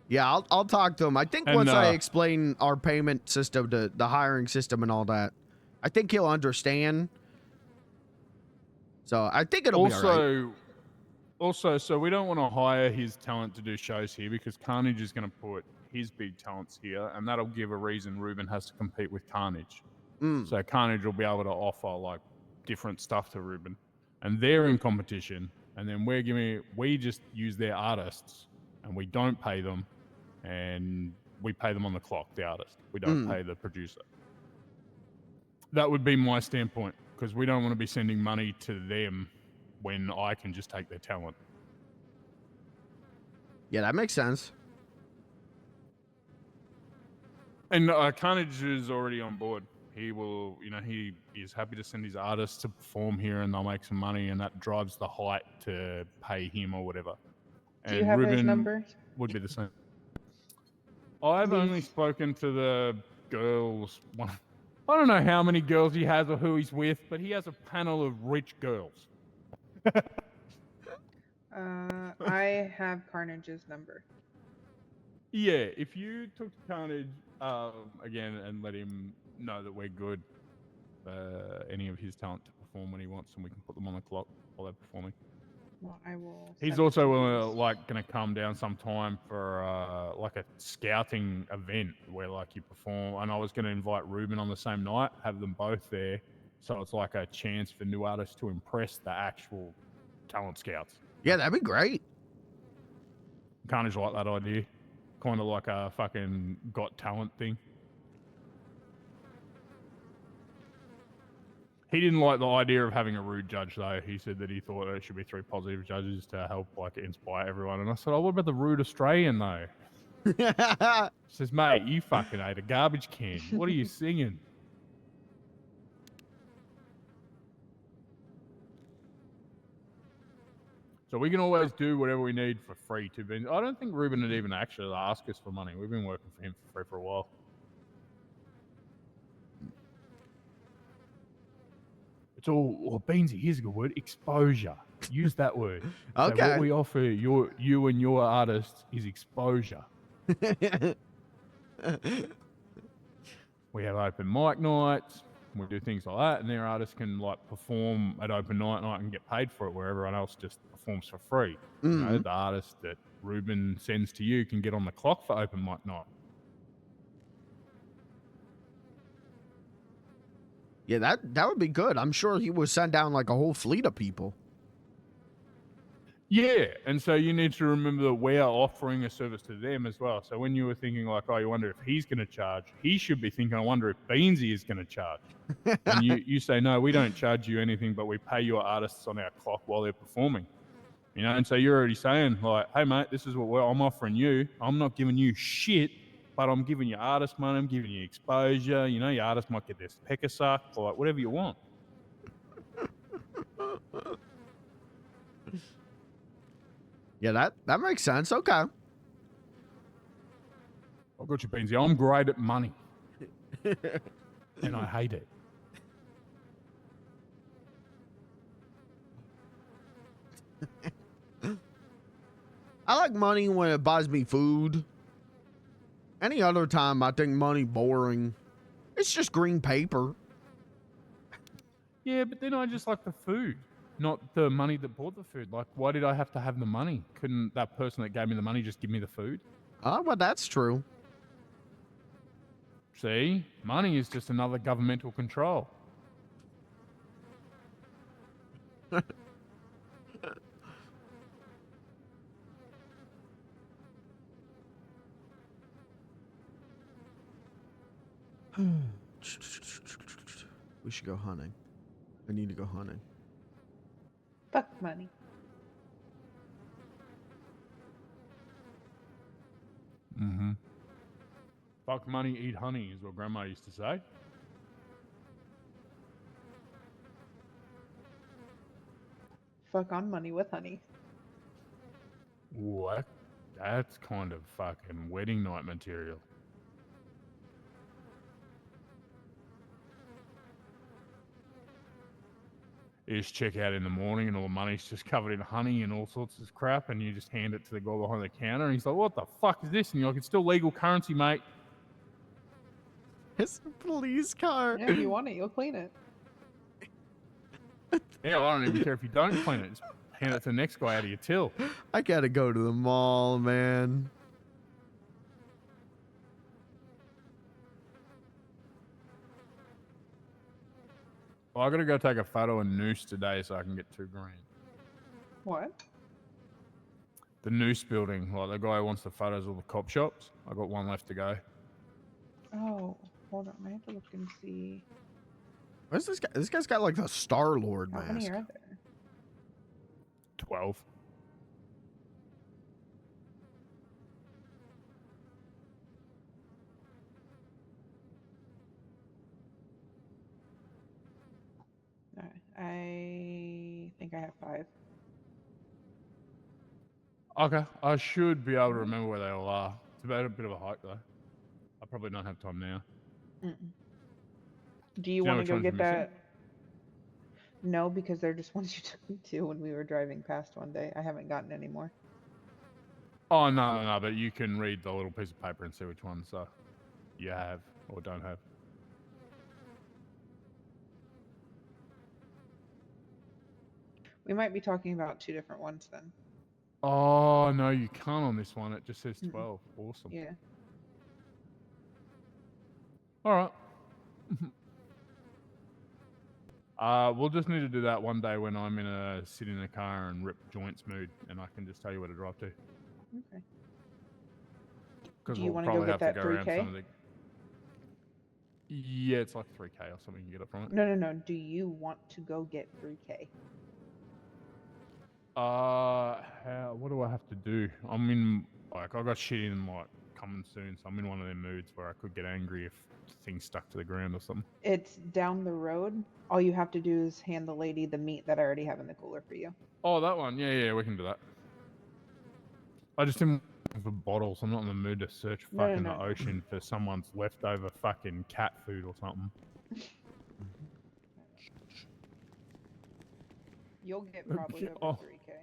A: Yeah, I'll talk to him. I think
E: And,
A: once I explain our payment system, to the hiring system and all that, I think he'll understand. So I think it'll be all right.
E: Also, so we don't want to hire his talent to do shows here, because Carnage is going to put his big talents here, and that'll give a reason Ruben has to compete with Carnage. So Carnage will be able to offer like different stuff to Ruben, and they're in competition, and then we just use their artists, and we don't pay them, and we pay them on the clock, the artist. We don't pay the producer. That would be my standpoint, because we don't want to be sending money to them when I can just take their talent.
A: Yeah, that makes sense.
E: And Carnage is already on board. He will, he is happy to send his artists to perform here, and they'll make some money, and that drives the height to pay him or whatever.
D: Do you have his number?
E: Would be the same. I've only spoken to the girls. I don't know how many girls he has or who he's with, but he has a panel of rich girls.
D: I have Carnage's number.
E: Yeah, if you took Carnage again and let him know that we're good, any of his talent to perform when he wants, and we can put them on the clock while they're performing.
D: Well, I will.
E: He's also going to come down sometime for like a scouting event where like you perform, and I was going to invite Ruben on the same night, have them both there, so it's like a chance for new artists to impress the actual talent scouts.
A: Yeah, that'd be great.
E: Carnage like that idea, kind of like a fucking Got Talent thing. He didn't like the idea of having a rude judge, though. He said that he thought it should be 3 positive judges to help like inspire everyone. And I said, "Oh, what about the rude Australian though?" He says, "Mate, you fucking ate a garbage can. What are you singing?" So we can always do whatever we need for free too. But I don't think Ruben would even actually ask us for money. We've been working for him for free for a while. It's all, Beansy, here's a good word, exposure. Use that word.
A: Okay.
E: So what we offer you and your artists is exposure. We have open mic nights. We do things like that, and their artists can like perform at open night and get paid for it, where everyone else just performs for free. You know, the artist that Ruben sends to you can get on the clock for open mic night.
A: Yeah, that would be good. I'm sure he would send down like a whole fleet of people.
E: Yeah, and so you need to remember that we are offering a service to them as well. So when you were thinking like, oh, you wonder if he's going to charge, he should be thinking, I wonder if Beansy is going to charge. And you say, no, we don't charge you anything, but we pay your artists on our clock while they're performing. You know, and so you're already saying like, hey, mate, this is what I'm offering you. I'm not giving you shit, but I'm giving you artist money. I'm giving you exposure. You know, your artist might get their pecker sucked or like whatever you want.
A: Yeah, that makes sense. Okay.
E: I've got you, Beansy. I'm great at money. And I hate it.
A: I like money when it buys me food. Any other time, I think money boring. It's just green paper.
E: Yeah, but then I just like the food, not the money that bought the food. Like, why did I have to have the money? Couldn't that person that gave me the money just give me the food?
A: Oh, well, that's true.
E: See, money is just another governmental control.
A: We should go hunting. I need to go hunting.
D: Fuck money.
E: Mm-hmm. Fuck money, eat honey is what Grandma used to say.
D: Fuck on money with honey.
E: What? That's kind of fucking wedding night material. You just check out in the morning and all the money's just covered in honey and all sorts of crap, and you just hand it to the guy behind the counter and he's like, what the fuck is this? And you're like, it's still legal currency, mate.
A: It's a police car.
D: Yeah, if you want it, you'll clean it.
E: Yeah, well, I don't even care if you don't clean it. Just hand it to the next guy out of your till.
A: I gotta go to the mall, man.
E: Well, I gotta go take a photo of Noose today so I can get $2 grand.
D: What?
E: The Noose building, like the guy who wants the photos of all the cop shops. I got one left to go.
D: Oh, hold on. I have to look and see.
A: Where's this guy? This guy's got like the Star-Lord
D: How
A: mask.
D: many are there?
E: 12.
D: Alright, I think I have 5.
E: Okay, I should be able to remember where they all are. It's about a bit of a hike though. I probably don't have time now.
D: Do you
E: know
D: want
E: which
D: to go
E: ones
D: get
E: are missing?
D: that? No, because they're just ones you took me to when we were driving past one day. I haven't gotten any more.
E: Oh no, but you can read the little piece of paper and see which ones you have or don't have.
D: We might be talking about 2 different ones then.
E: Oh no, you can't on this one. It just says
D: Mm-mm.
E: 12. Awesome.
D: Yeah.
E: All right. We'll just need to do that one day when I'm in a sit in a car and rip joints mood, and I can just tell you where to drive to.
D: Okay.
E: Because
D: Do you
E: we'll
D: want to go
E: probably
D: get
E: have
D: that
E: to go around
D: 3K?
E: some of the. Yeah, it's like 3K or something. You get it from it.
D: No. Do you want to go get 3K?
E: What do I have to do? I'm in I got shit in like coming soon, so I'm in one of them moods where I could get angry if things stuck to the ground or something.
D: It's down the road. All you have to do is hand the lady the meat that I already have in the cooler for you.
E: Oh, that one. Yeah, we can do that. I just didn't for bottles. I'm not in the mood to search
D: No,
E: fucking
D: no.
E: the ocean for someone's leftover fucking cat food or something.
D: You'll get probably over
E: Oh.
D: 3K.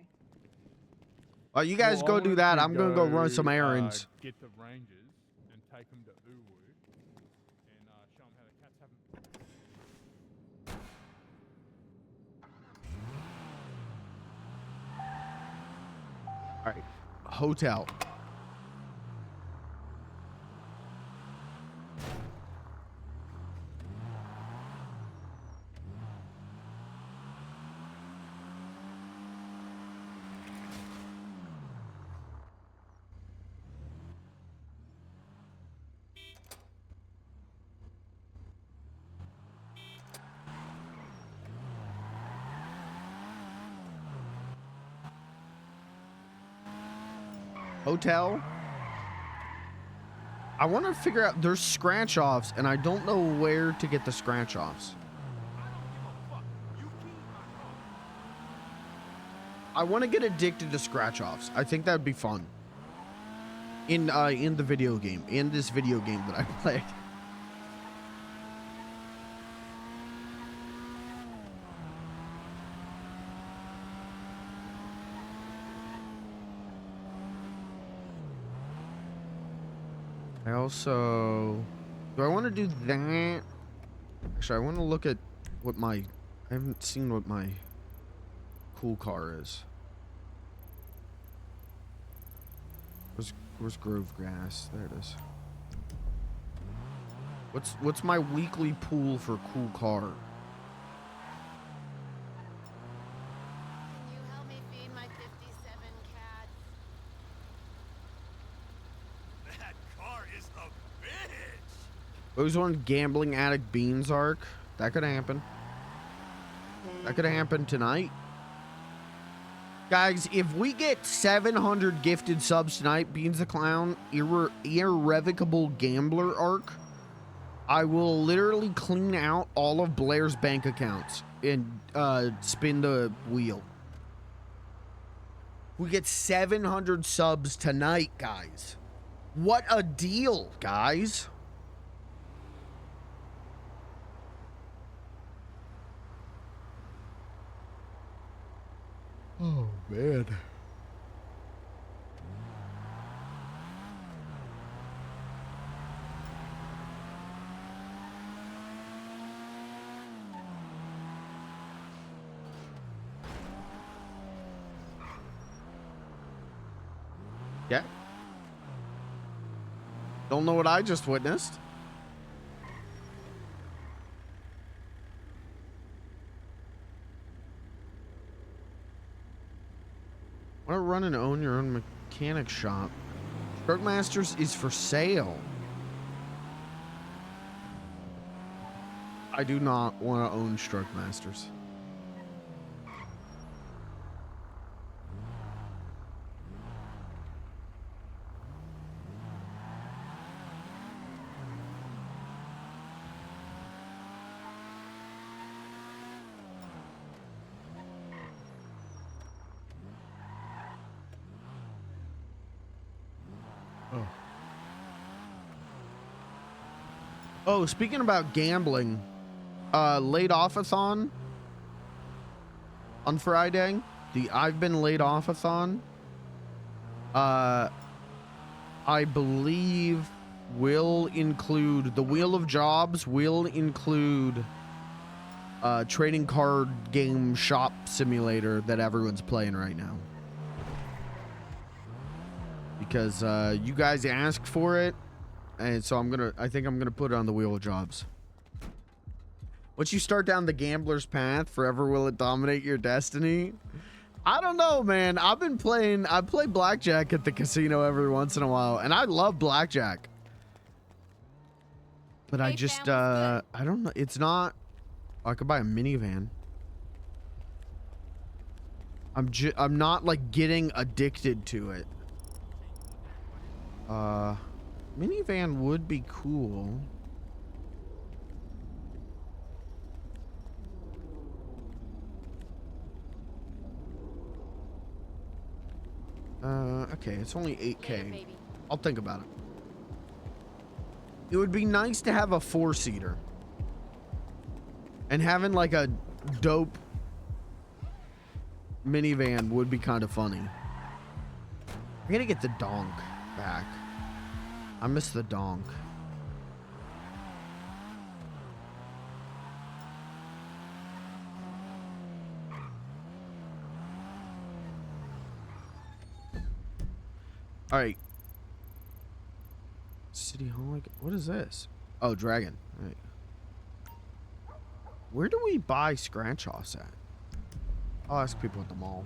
A: You guys
E: Well,
A: go
E: I
A: do
E: wanted
A: that.
E: to
A: I'm gonna go run some errands.
E: Get the rangers and take them to Uwu and show them how the cats have.
A: All right, hotel. Hotel. I want to figure out, there's scratch offs and I don't know where to get the scratch offs. I want to get addicted to scratch offs. I think that'd be fun. In the video game, in this video game that I played. I also, do I want to do that? Actually, I want to look at what my, I haven't seen what my cool car is. Where's Grove Grass? There it is. What's my weekly pool for cool car? Always wanted Gambling Addict Beans arc. That could happen. That could happen tonight. Guys, if we get 700 gifted subs tonight, Beans the Clown, Irrevocable Gambler arc, I will literally clean out all of Blair's bank accounts and spin the wheel. We get 700 subs tonight, guys. What a deal, guys. Oh, man. Yeah. Don't know what I just witnessed. Want to run and own your own mechanic shop? Truck Masters is for sale. I do not want to own Struck Masters. Oh, speaking about gambling, laid off-a-thon on Friday. The I've been laid off-a-thon. I believe will include the Wheel of Jobs, will include trading card game shop simulator that everyone's playing right now. Because you guys asked for it. And so I think I'm gonna put it on the Wheel of Jobs. Once you start down the gambler's path, forever will it dominate your destiny? I don't know, man. I play blackjack at the casino every once in a while, and I love blackjack. But I just, I don't know. It's not, I could buy a minivan. I'm not like getting addicted to it. Minivan would be cool. Okay, it's only 8K. I'll think about it. It would be nice to have a 4-seater. And having like a dope minivan would be kind of funny. I gotta get the donk back. I miss the donk. All right. City Hall. What is this? Oh, Dragon. All right. Where do we buy scratch offs at? I'll ask people at the mall.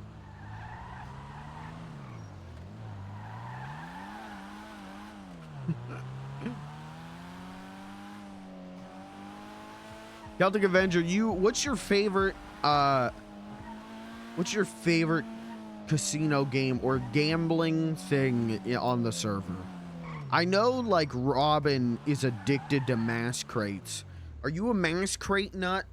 A: Celtic Avenger, what's your favorite casino game or gambling thing on the server? I know like Robin is addicted to mass crates. Are you a mass crate nut?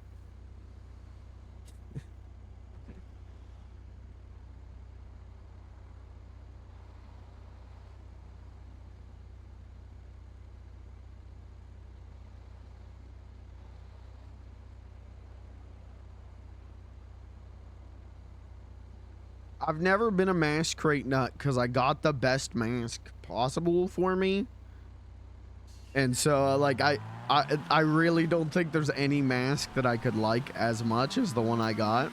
A: I've never been a mask crate nut because I got the best mask possible for me. And so like I really don't think there's any mask that I could like as much as the one I got.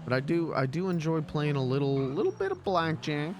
A: But I do enjoy playing a little bit of blackjack.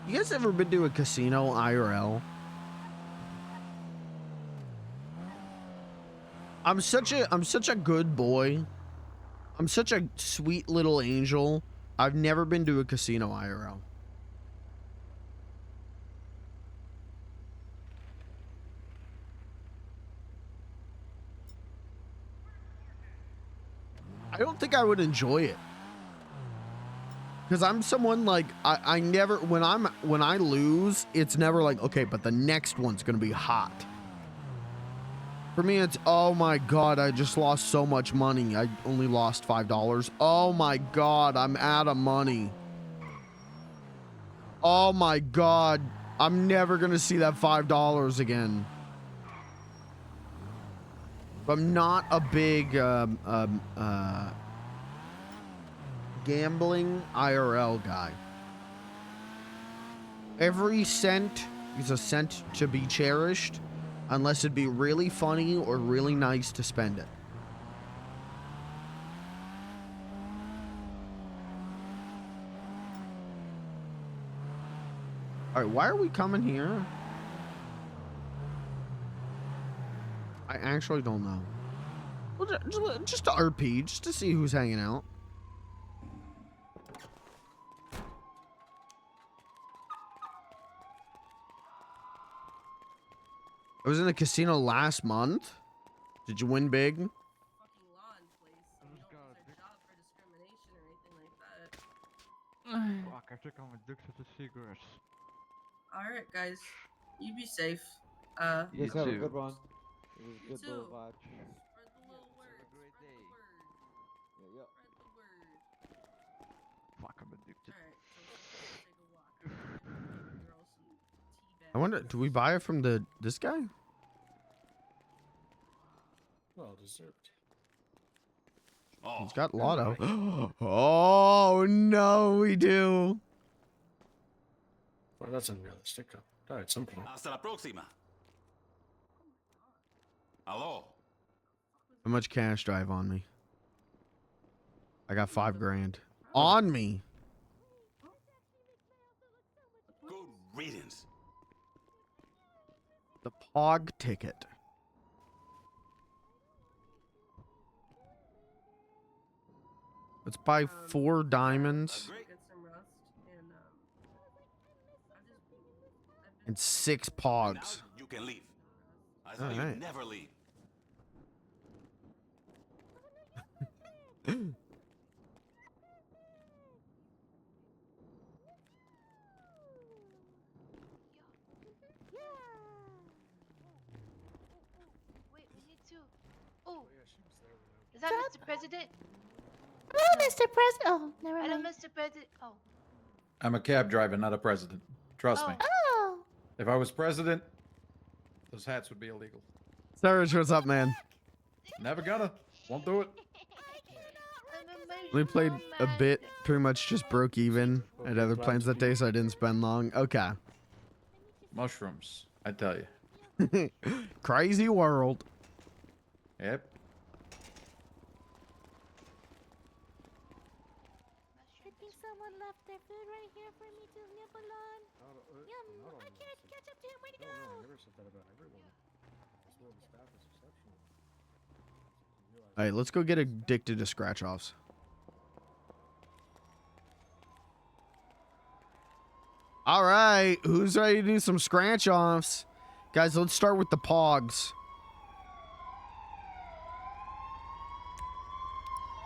A: You guys ever been to a casino IRL? I'm such a good boy. I'm such a sweet little angel. I've never been to a casino IRL. I don't think I would enjoy it. Because I'm someone like I never when I lose, it's never like, okay, but the next one's gonna be hot. For me, it's, oh my god, I just lost so much money. I only lost $5. Oh my god, I'm out of money. Oh my god, I'm never gonna see that $5 again. I'm not a big gambling IRL guy. Every cent is a cent to be cherished, unless it'd be really funny or really nice to spend it. All right, why are we coming here? I actually don't know. Well, just to RP, just to see who's hanging out. I was in a casino last month. Did you win big?
F: Fucking law in place. We don't lose our job for discrimination or anything like that.
G: Fuck, I think I'm addicted to cigarettes.
F: Alright, guys. You be safe.
G: You
H: Yes, have a
G: too.
H: good one. It was
F: You
H: a good little
F: too.
H: watch.
F: Spread the little word.
G: Have a great
F: Spread
G: day.
F: the word.
H: Yeah, yeah.
F: Spread the word.
G: Fuck, I'm addicted.
F: Alright, so let's take a walk. Give your girl some tea bags.
A: I wonder, do we buy it from this guy?
I: Well deserved.
C: Oh,
A: He's got Lotto. Oh no, we do.
I: Well, that's unrealistic. I'll die at some point.
C: hasta la próxima. Hello.
A: How much cash do I have on me? I got $5 grand on me.
C: Good riddance.
A: The POG ticket. Let's buy 4 diamonds
F: Get some rest and I've been
A: and 6
C: Now
A: pogs.
C: you can leave. I thought
A: Alright.
C: you'd never leave.
J: Wait, we need to. Oh,
I: Yeah, she was there when I
J: is that Mr. President?
K: Oh, Mr. President. Oh, never
J: Hello,
K: mind.
J: Mr. President. Oh.
L: I'm a cab driver, not a president. Trust me.
K: Oh,
L: If I was president, those hats would be illegal.
A: Sarge, what's up, man?
L: Never gonna. Won't do it.
A: We played a bit, pretty much just broke even. I had other plans that day, so I didn't spend long. Okay.
L: Mushrooms, I tell you.
A: Crazy world.
L: Yep.
K: I think someone left their food right here for me to nibble on. Yum, I can't catch up to him. Where'd he
I: No, I
K: go?
I: never said that about everyone. This world of staff is exceptional. You realize
A: All right, let's go get addicted to scratch offs. All right, who's ready to do some scratch offs? Guys, let's start with the pogs.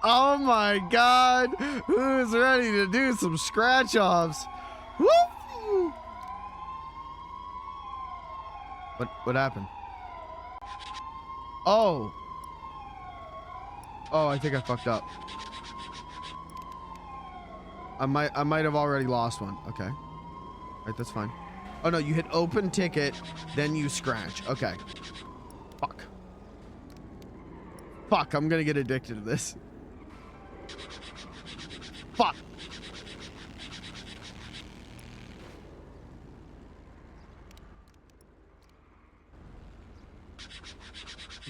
A: Oh my god, who's ready to do some scratch offs? Woo! What happened? Oh. Oh, I think I fucked up. I might have already lost one. Okay. All right, that's fine. Oh no, you hit open ticket, then you scratch. Okay. Fuck. Fuck, I'm gonna get addicted to this. Fuck.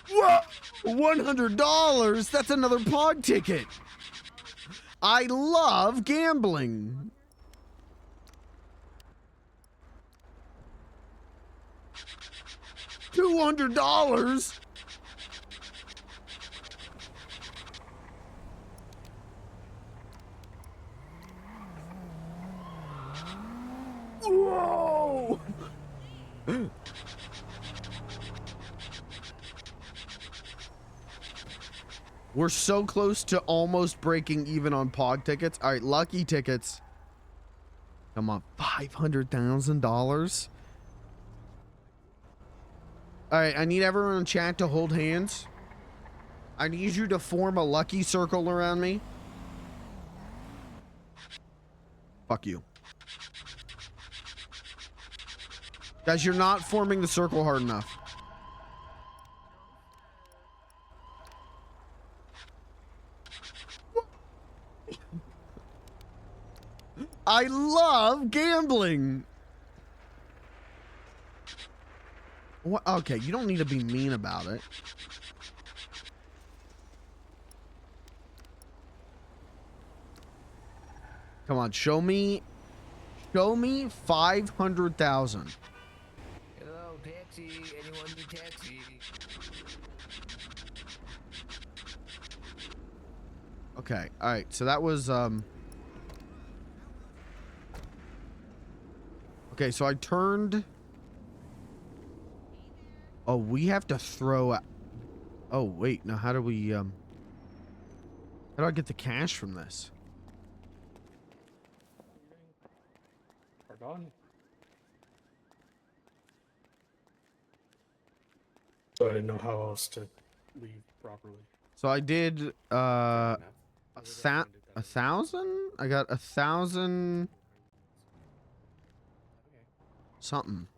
A: Whoa! $100! That's another pog ticket. I love gambling. $200. Whoa! We're so close to almost breaking even on pog tickets. All right, lucky tickets. Come on, $500,000. All right, I need everyone in chat to hold hands. I need you to form a lucky circle around me. Fuck you. Guys, you're not forming the circle hard enough. I love gambling. What? Okay, you don't need to be mean about it. Come on, show me 500,000.
M: Hello, taxi. Anyone need taxi?
A: Okay, all right. So that was okay, so I turned. Oh, we have to throw. Oh wait, now how do we how do I get the cash from this?
I: Pardon? So I didn't know how else to leave properly.
A: So I did a thousand? I got 1,000 something.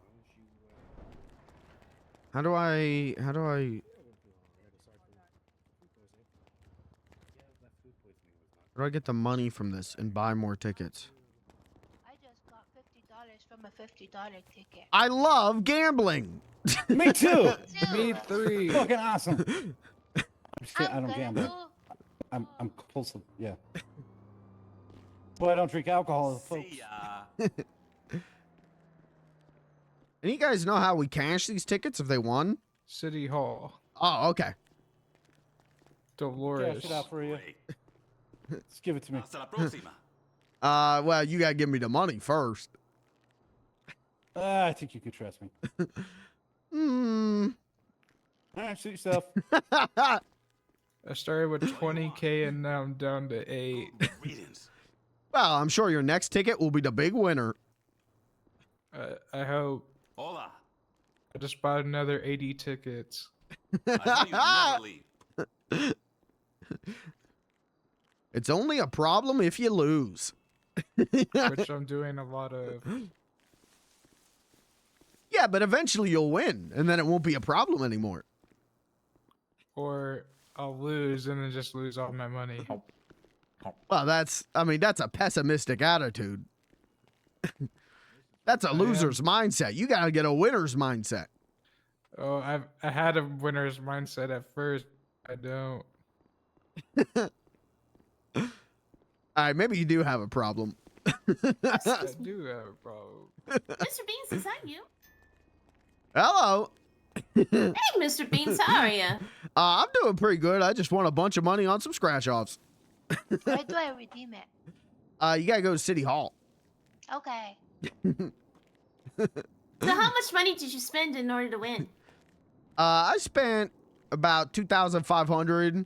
A: How do I how do I get the money from this and buy more tickets?
J: I just got $50 from a $50 ticket.
A: I love gambling.
N: Me too.
J: Me
N: three. Fucking awesome. I'm just kidding, I don't
J: gonna
N: gamble. I'm close to, yeah. But I don't drink alcohol, folks.
A: And you guys know how we cash these tickets if they won?
O: City Hall.
A: Oh, okay.
O: Dolores.
N: Cash it out for you. Just give it to me.
A: Well, you gotta give me the money first.
N: I think you could trust me. All right, suit yourself.
O: I started with 20K and now I'm down to 8.
A: Well, I'm sure your next ticket will be the big winner.
O: I hope.
C: Hola.
O: I just bought another 80 tickets.
A: It's only a problem if you lose.
O: Which I'm doing a lot of.
A: Yeah, but eventually you'll win, and then it won't be a problem anymore.
O: Or I'll lose and then just lose all my money.
A: Well, that's a pessimistic attitude. That's a loser's mindset. You gotta get a winner's mindset.
O: Oh, I had a winner's mindset at first. I don't.
A: All right, maybe you do have a problem.
O: I do have a problem.
K: Mr. Beans, is that you?
A: Hello.
K: Hey, Mr. Beans, how are you?
A: I'm doing pretty good. I just won a bunch of money on some scratch-offs.
J: Where do I redeem it?
A: You gotta go to City Hall.
J: Okay.
K: So how much money did you spend in order to win?
A: I spent about 2,500.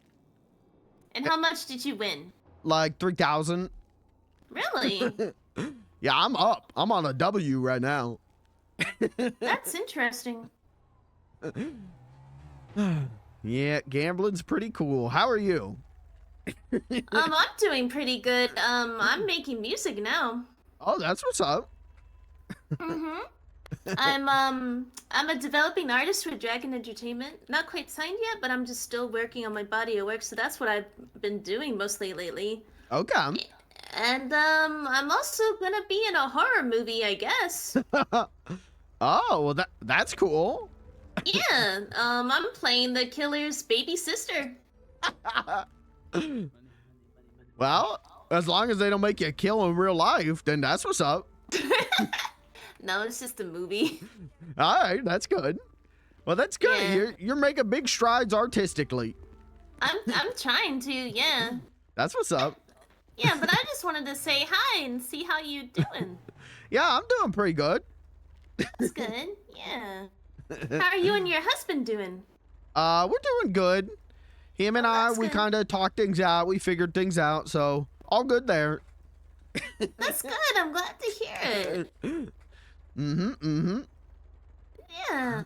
K: And how much did you win?
A: Like 3,000.
K: Really?
A: Yeah, I'm up. I'm on a W right now.
K: That's interesting.
A: Yeah, gambling's pretty cool. How are you?
K: I'm doing pretty good. I'm making music now.
A: Oh, that's what's up.
K: Mm-hmm. I'm a developing artist for Dragon Entertainment. Not quite signed yet, but I'm just still working on my body of work, so that's what I've been doing mostly lately.
A: Okay.
K: And I'm also gonna be in a horror movie, I guess.
A: Oh, well that's cool.
K: Yeah, I'm playing the killer's baby sister.
A: Well, as long as they don't make you kill in real life, then that's what's up.
K: No, it's just a movie.
A: All right, that's good. Well, that's good.
K: Yeah.
A: You're making big strides artistically.
K: I'm trying to, yeah.
A: That's what's up.
K: Yeah, but I just wanted to say hi and see how you doing.
A: Yeah, I'm doing pretty good.
K: That's good. Yeah. How are you and your husband doing?
A: We're doing good. Him and I, we kind of talked things out. We figured things out, so all good there.
K: That's good. I'm glad to hear it. Yeah.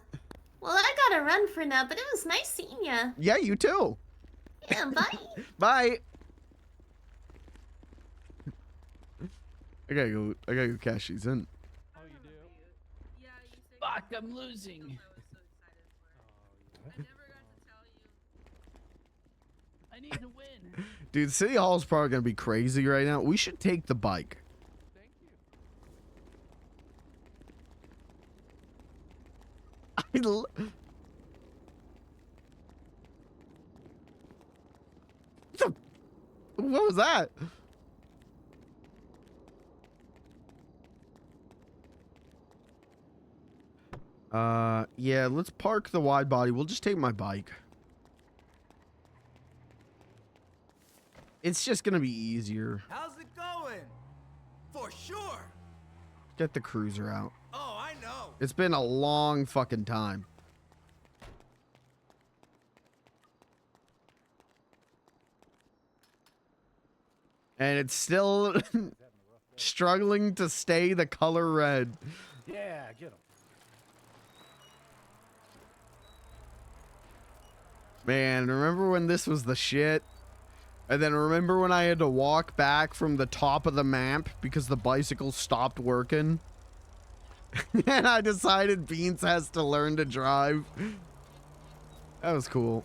K: Well, I gotta run for now, but it was nice seeing ya.
A: Yeah, you too.
K: Yeah, bye.
A: Bye. I gotta go cash these in.
P: Fuck, I'm losing. I need to win.
A: Dude, City Hall's probably gonna be crazy right now. We should take the bike. What was that? Yeah, let's park the wide body. We'll just take my bike. It's just gonna be easier.
Q: How's it going? For sure.
A: Get the cruiser out.
Q: Oh, I know.
A: It's been a long fucking time. And it's still struggling to stay the color red.
N: Yeah, get him.
A: Man, remember when this was the shit? And then remember when I had to walk back from the top of the map because the bicycle stopped working? And I decided Beans has to learn to drive. That was cool.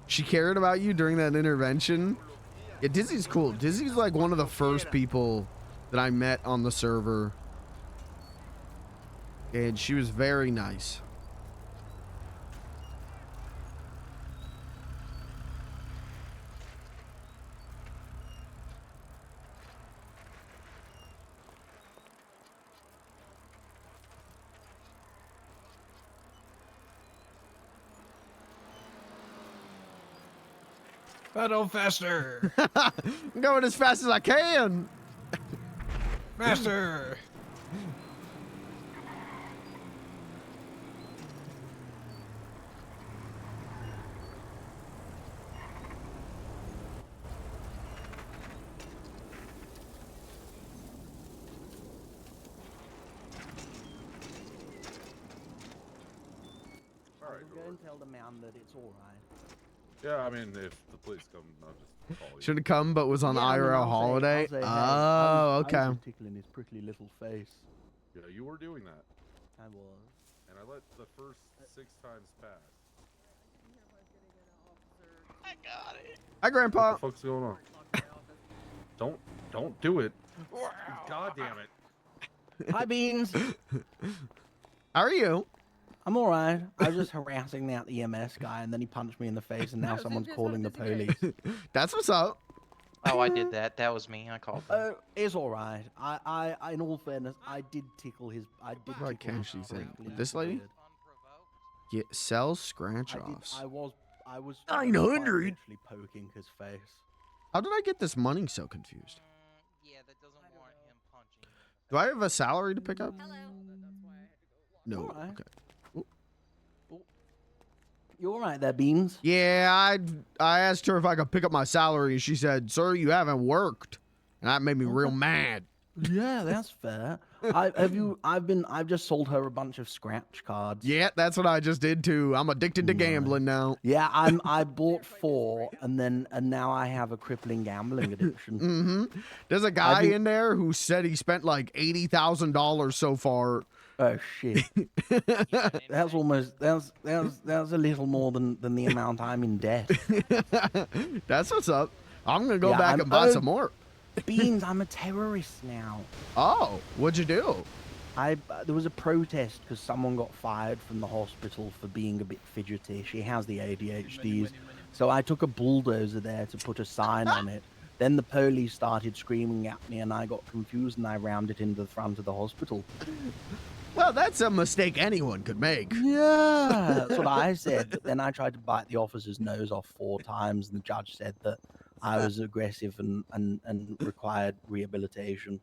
A: She cared about you during that intervention? Yeah, Dizzy's cool. Dizzy's like one of the first people that I met on the server. And she was very nice.
O: Pedal faster.
A: I'm going as fast as I can.
O: Faster.
R: Go and tell the man that it's all right.
S: Yeah, I mean, if the police come, I'll just call you.
A: Should have come, but was on IRL holiday.
R: I'll say, hey,
A: Oh,
R: I was
A: okay.
R: just tickling his prickly little face.
S: Yeah, you were doing that.
R: I was.
S: And I let the first 6 times pass.
Q: I got it.
A: Hi, Grandpa.
S: What the fuck's going on? Don't do it. God damn it.
R: Hi, Beans.
A: How are you?
R: I'm all right. I was just harassing that EMS guy, and then he punched me in the face, and now someone's calling the police.
A: That's what's up.
T: Oh, I did that. That was me. I called them.
R: It's all right. I, in all fairness, I did tickle his. I did.
A: What
R: tickle his
A: cash she's in?
R: prickly
A: This
R: little
A: lady?
R: beard.
A: Yeah, sell scratch offs.
R: I was.
A: 900?
R: Actually poking his face.
A: How did I get this money so confused?
T: Yeah, that doesn't warrant him punching.
A: Do I have a salary to pick up? No.
R: Alright.
A: Okay.
R: You all right there, Beans?
A: Yeah, I asked her if I could pick up my salary, and she said, "Sir, you haven't worked," and that made me real mad.
R: Yeah, that's fair. I've just sold her a bunch of scratch cards.
A: Yeah, that's what I just did too. I'm addicted to gambling now.
R: Yeah, I bought 4 and now I have a crippling gambling addiction.
A: Mm-hmm. There's a guy in there who said he spent like $80,000 so far.
R: Oh shit. That's a little more than the amount I'm in debt.
A: That's what's up. I'm gonna go back and buy some more.
R: Beans, I'm a terrorist now.
A: Oh, what'd you do?
R: There was a protest because someone got fired from the hospital for being a bit fidgety. She has the ADHDs. So I took a bulldozer there to put a sign on it. Then the police started screaming at me and I got confused and I rammed it into the front of the hospital.
A: Well, that's a mistake anyone could make.
R: Yeah, that's what I said. But then I tried to bite the officer's nose off 4 times and the judge said that I was aggressive and required rehabilitation.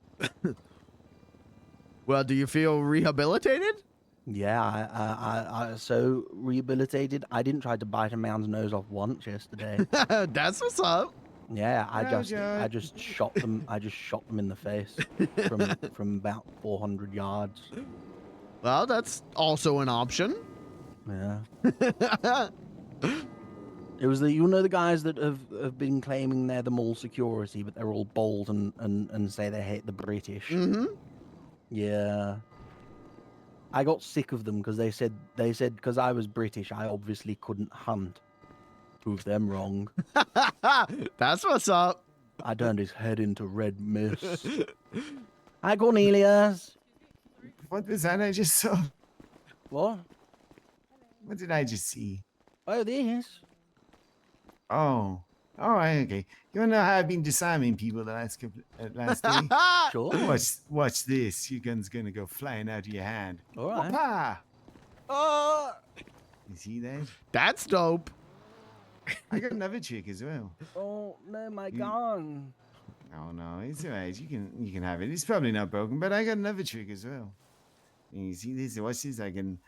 A: Well, do you feel rehabilitated?
R: Yeah, I so rehabilitated. I didn't try to bite a man's nose off once yesterday.
A: That's what's up.
R: Yeah, I just shot them. I just shot them in the face from about 400 yards.
A: Well, that's also an option.
R: Yeah. It was the guys that have been claiming they're the mall security, but they're all bold and say they hate the British.
A: Mm-hmm.
R: Yeah. I got sick of them because they said because I was British, I obviously couldn't hunt. Prove them wrong.
A: That's what's up.
R: I turned his head into red mist. Hi, Cornelius.
U: What was that I just saw?
R: What?
U: What did I just see?
R: Oh, this.
U: Oh. All right, okay. You wanna know how I've been disarming people the last day?
R: Sure.
U: Watch this. Your gun's gonna go flying out of your hand.
R: All right.
U: Whoopah!
A: Oh,
U: You see that?
A: that's dope.
U: I got another trick as well.
R: Oh no, my gun.
U: Oh no, it's alright. You can have it. It's probably not broken, but I got another trick as well. And you see this? Watch this. I can.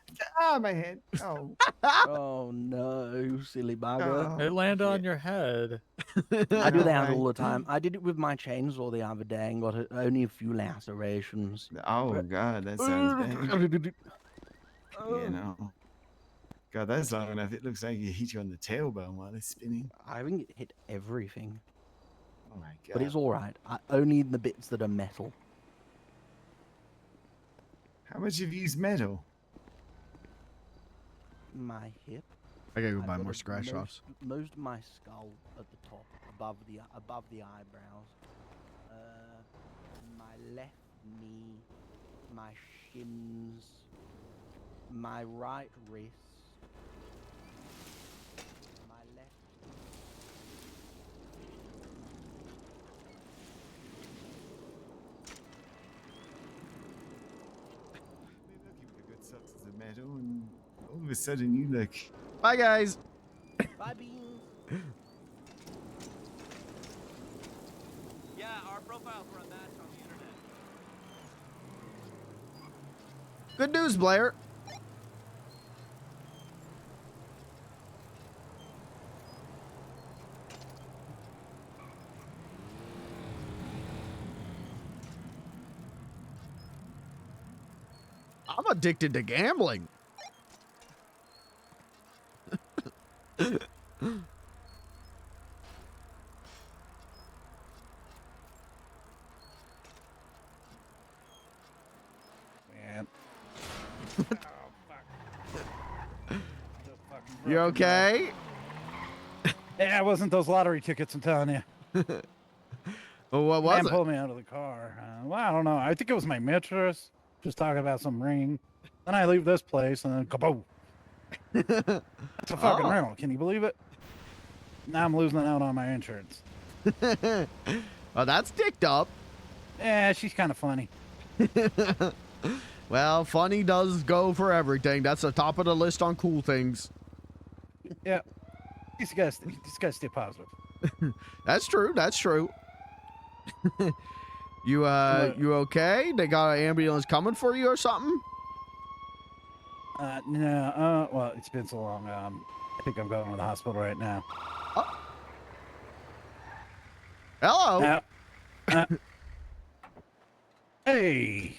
U: Ah, my head. Oh.
R: Oh no, you silly bugger.
V: It landed on your head.
R: I do that all the time. I did it with my chainsaw the other day and got only a few lacerations.
U: Oh god, that sounds bad. You know. God, that's long enough. It looks like you hit you on the tailbone while it's spinning.
R: I think it hit everything.
U: Oh my god.
R: But it's all right. Only the bits that are metal.
U: How much have you used metal?
R: My hip.
A: I gotta go buy
R: I've
A: more
R: got
A: scratch offs.
R: Most of my skull at the top, above the eyebrows. My left knee, my shins, my right wrist, my left.
U: A good substance of metal, and all of a sudden you look.
A: Bye, guys.
R: Bye, Beans.
Q: Yeah, our profiles were unmatched on the internet.
A: Good news, Blair. I'm addicted to gambling.
N: Man.
A: You okay?
N: Yeah, it wasn't those lottery tickets, I'm telling you.
A: Well, what was
N: Man
A: it?
N: pulled me out of the car. Well, I don't know. I think it was my mistress. Just talking about some ring. Then I leave this place and then kaboom. It's a fucking
A: Oh.
N: rental. Can you believe it? Now I'm losing out on my insurance.
A: Oh, that's dicked up.
N: Yeah, she's kind of funny.
A: Well, funny does go for everything. That's the top of the list on cool things.
N: Yeah. These guys stay positive.
A: That's true. That's true. You okay? They got an ambulance coming for you or something?
N: No. Well, it's been so long. I think I'm going to the hospital right now.
A: Hello.
N: Hey,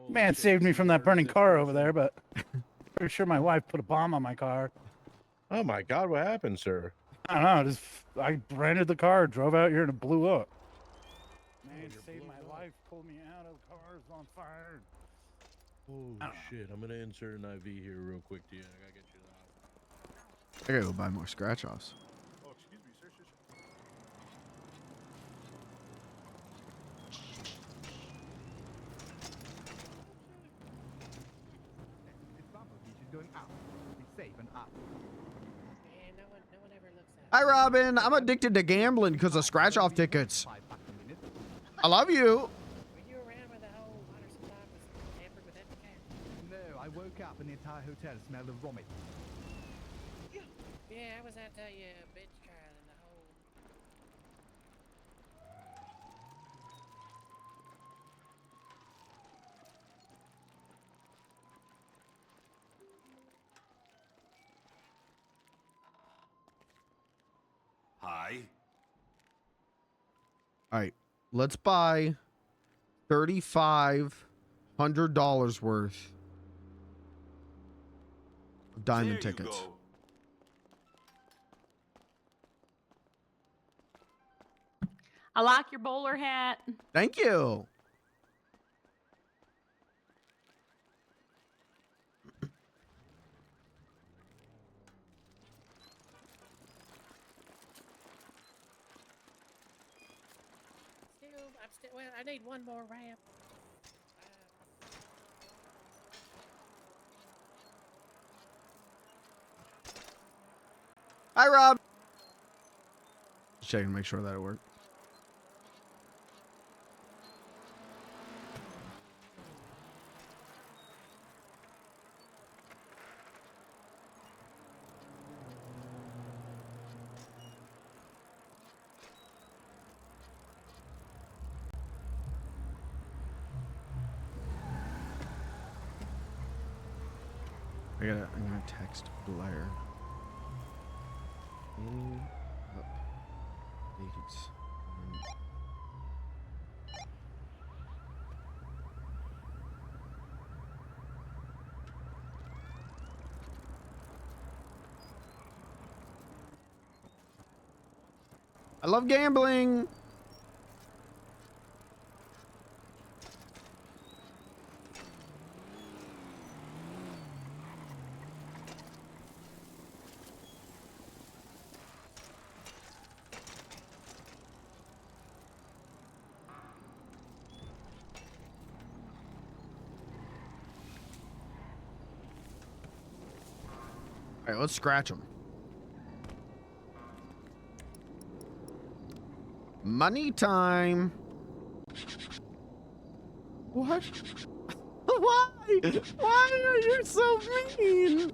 N: man saved me from that burning car over there, but pretty sure my wife put a bomb on my car.
B: Oh my God, what happened, sir?
N: I don't know. I rented the car, drove out here, and it blew up. Man saved my life, pulled me out of the car, it was on fire.
B: Oh shit! I'm gonna insert an IV here real quick to you. I gotta get you that.
A: I gotta go buy more scratch offs.
B: Oh, excuse me, sir.
V: Going up. Be safe and up.
A: Hi, Robin. I'm addicted to gambling because of scratch off tickets. I love you.
V: No, I woke up and the entire hotel smelled of vomit.
P: Yeah, I was at the bitch trial in the whole.
C: Hi.
A: All right, let's buy $3,500 worth of diamond
C: There you
A: tickets.
C: go.
W: I like your bowler hat.
A: Thank you.
P: Well, I need one more ramp.
A: Hi, Rob. Just checking to make sure that it worked. I'm gonna text Blair. Cleaning up dates. I love gambling. All right, let's scratch them. Money time. What? Why? Why are you so mean?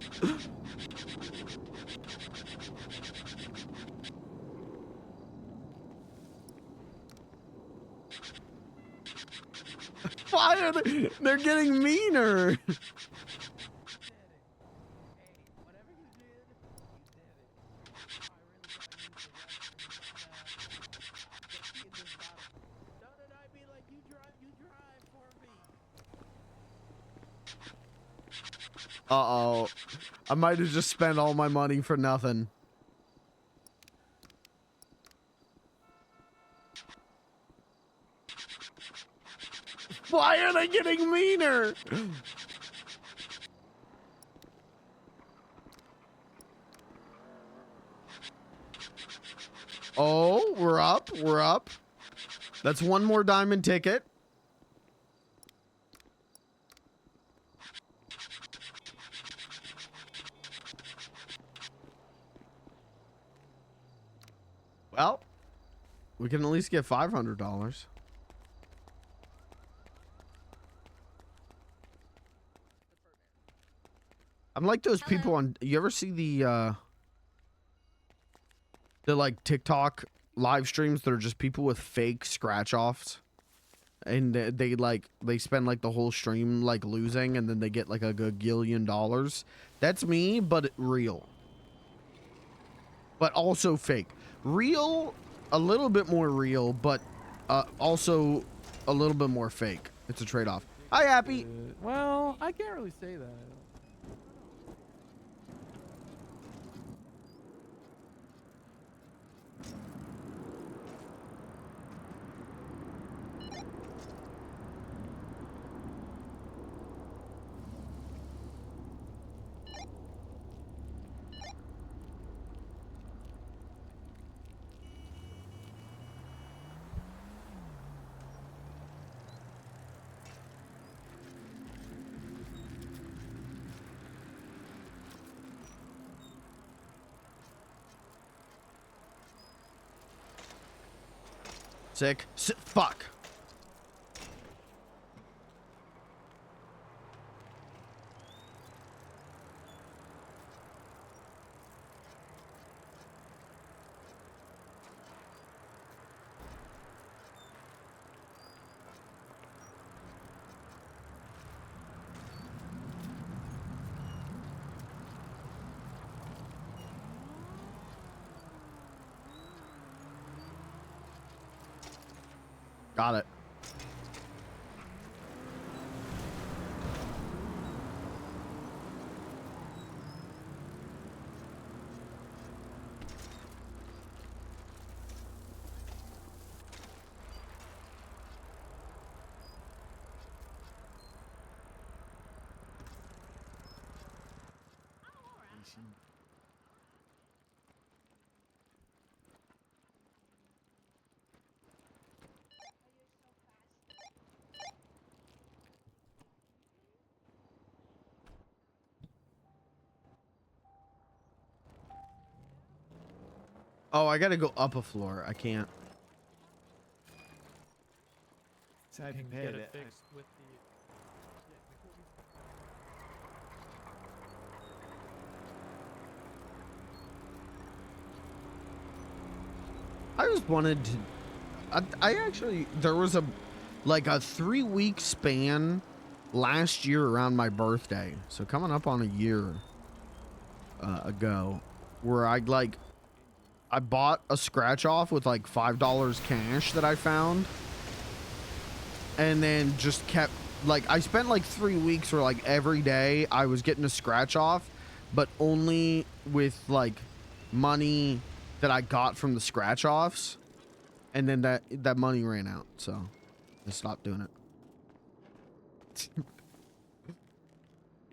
A: Why are they? They're getting meaner. Uh-oh. I might have just spent all my money for nothing. Why are they getting meaner? Oh, we're up. We're up. That's one more diamond ticket. Well, we can at least get $500. I'm like those people on. You ever see the like TikTok live streams that are just people with fake scratch offs, and they spend like the whole stream like losing, and then they get like a gagillion dollars. That's me, but real. But also fake. Real, a little bit more real, but also a little bit more fake. It's a trade-off. Hi, Happy.
O: Well, I can't really say that.
A: Sick. Fuck. Got it. Oh, I gotta go up a floor. I can't.
U: So I
O: Can
U: prepared
O: get
U: it.
O: it fixed with
A: I just wanted to. I actually, there was like a 3-week span last year around my birthday. So coming up on a year ago, where I bought a scratch off with like $5 cash that I found. And then just kept, like, I spent like 3 weeks where like every day I was getting a scratch off, but only with like money that I got from the scratch offs. And then that money ran out, so I stopped doing it.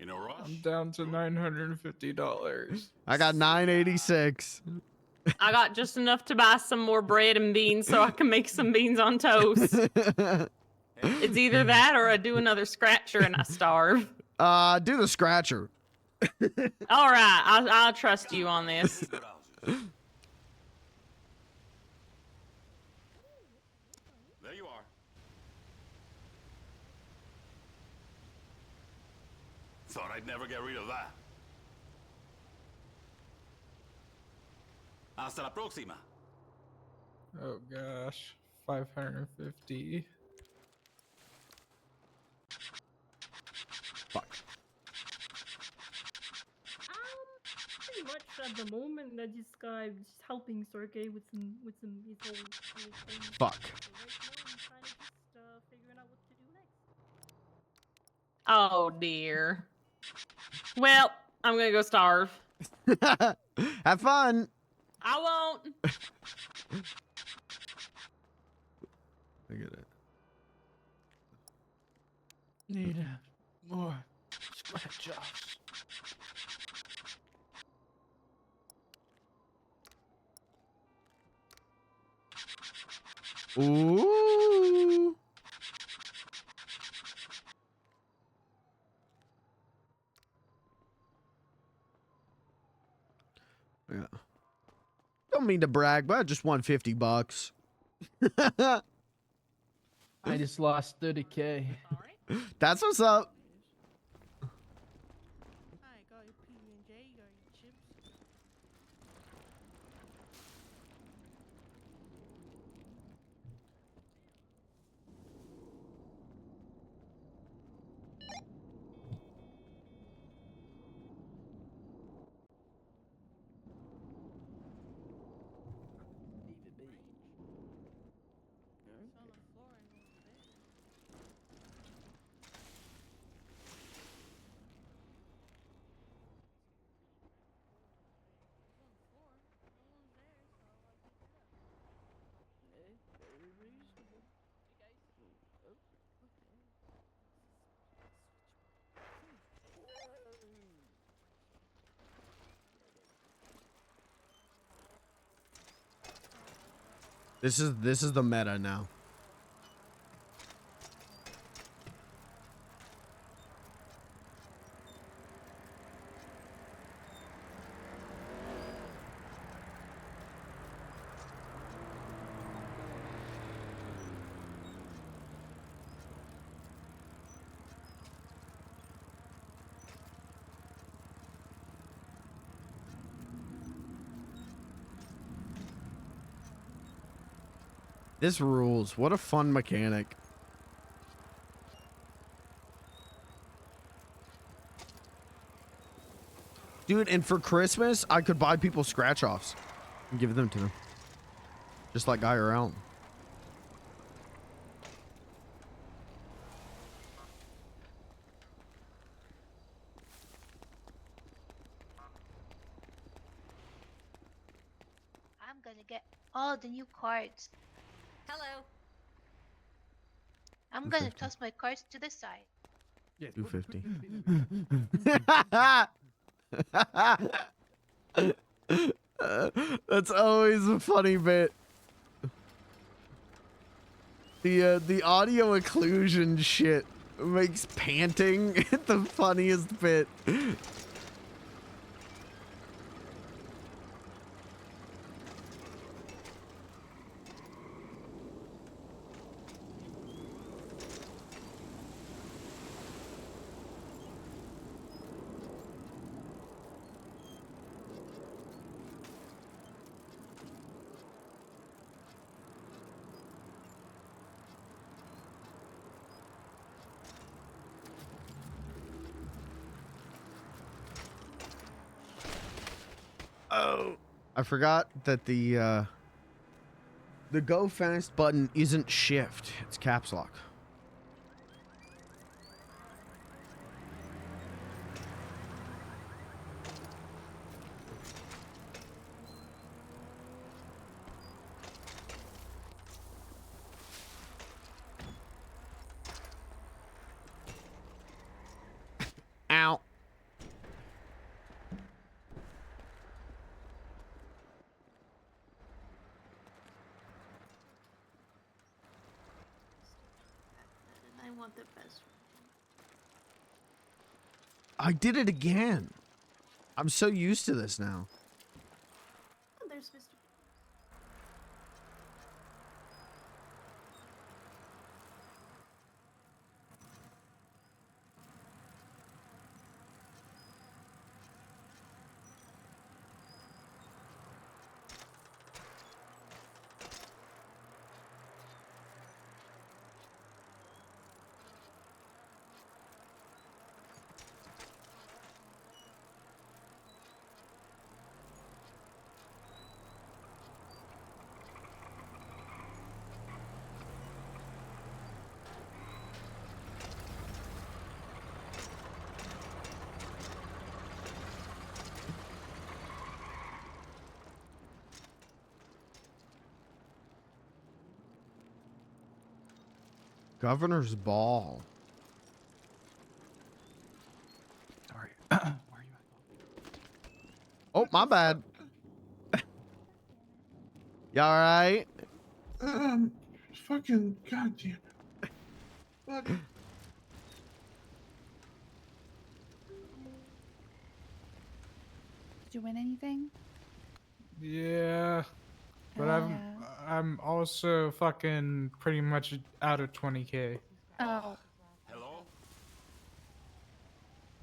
C: In a rush?
O: I'm down to $950.
A: I got 986.
W: I got just enough to buy some more bread and beans so I can make some beans on toast. It's either that or I do another scratcher and I starve.
A: Do the scratcher.
W: All right, I'll trust you on this.
C: There you are. Thought I'd never get rid of that. Hasta la próxima.
O: Oh gosh, 550.
A: Fuck.
F: Pretty much at the moment, I just just helping Sergey with some his whole thing.
A: Fuck.
F: So right now I'm kind of just figuring out what to do next.
W: Oh dear. Well, I'm gonna go starve.
A: Have fun.
W: I won't.
A: I get it.
O: Need more scratch offs.
A: Ooh. Yeah. Don't mean to brag, but I just won $50.
O: I just lost 30K.
A: That's what's up.
F: I got your PB&J, got your chips. It's on the floor and on the bed.
A: This is the meta now. This rules. What a fun mechanic. Dude, and for Christmas, I could buy people scratch-offs and give them to them. Just like Guy around.
J: I'm gonna get all the new cards.
K: Hello.
J: I'm gonna toss my cards to the side.
A: 250. That's always a funny bit. The audio occlusion shit makes panting the funniest bit. Oh, I forgot that the go fast button isn't shift, it's caps lock. Ow.
K: I want the best.
A: I did it again. I'm so used to this now.
K: Oh, there's Mr.
A: Governor's Ball.
G: Sorry. Where are you at?
A: Oh, my bad. You alright?
D: Fucking goddamn. Fuck.
E: Did you win anything?
O: Yeah, but
E: Hell
O: I'm also fucking pretty much out of 20K.
E: Oh.
C: Hello?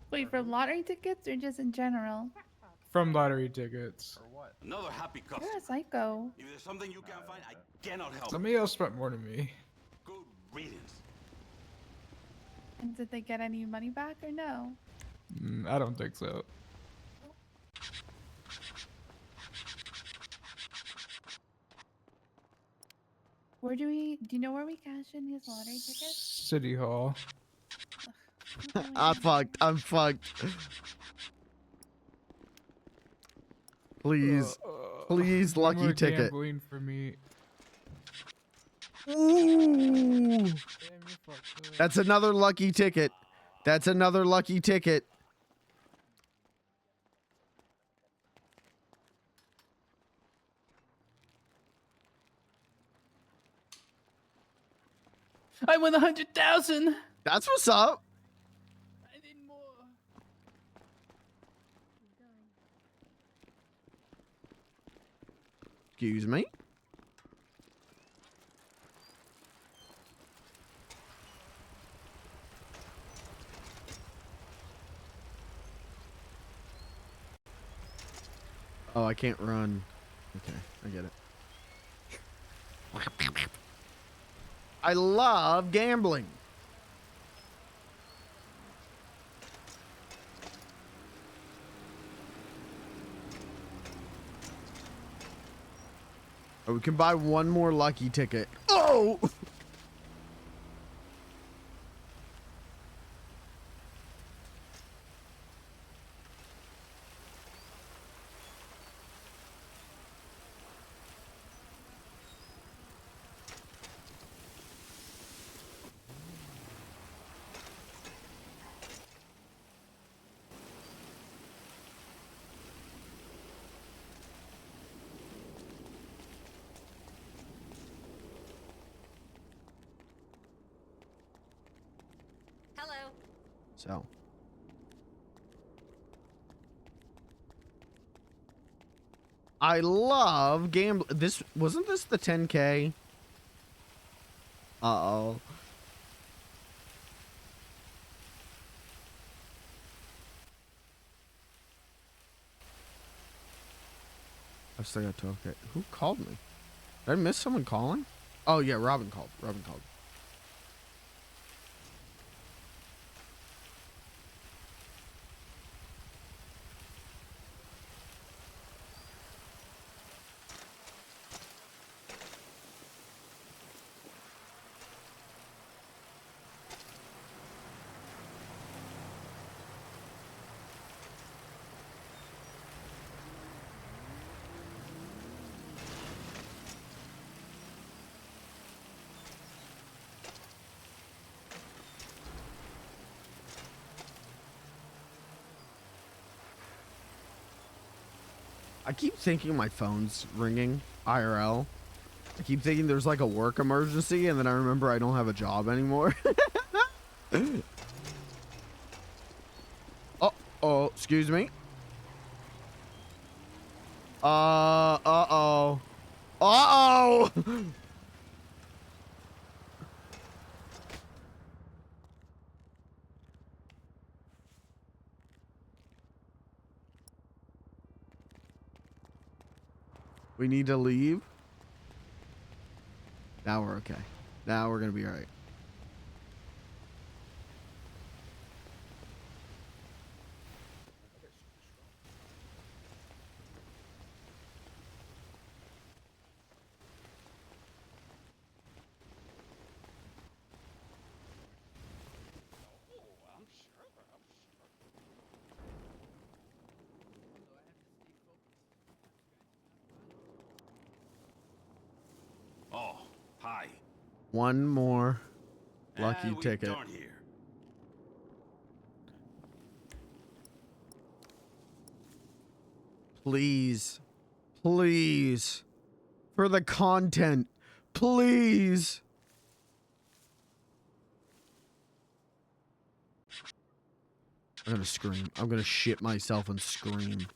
E: Wait, for lottery tickets or just in general?
O: From lottery tickets.
C: Another happy customer.
E: You're a psycho.
C: If there's something you can't find, I cannot help.
O: Somebody else spent more than me.
C: Good riddance.
E: And did they get any money back or no?
O: I don't think so.
E: Where do you know where we cash in his lottery tickets?
O: City Hall.
A: I'm fucked. Please. Please,
O: One
A: lucky
O: more
A: ticket.
O: gambling for me.
A: Ooh. That's another lucky ticket. That's another lucky ticket.
G: I won 100,000.
A: That's what's up.
G: I need more.
A: Excuse me. Oh, I can't run. Okay, I get it. I love gambling. Oh, we can buy one more lucky ticket. Oh!
H: Hello.
A: So. I love gambling. This wasn't this the 10K? Uh-oh. I still got 12K. Who called me? Did I miss someone calling? Oh yeah, Robin called. Robin called. I keep thinking my phone's ringing IRL. I keep thinking there's like a work emergency, and then I remember I don't have a job anymore. Oh, excuse me. Uh-oh. Uh-oh! We need to leave. Now we're okay. Now we're gonna be all right.
C: Oh, hi.
A: One more lucky
C: And we
A: ticket.
C: done here.
A: Please. Please. For the content. Please. I'm gonna scream. I'm gonna shit myself and scream.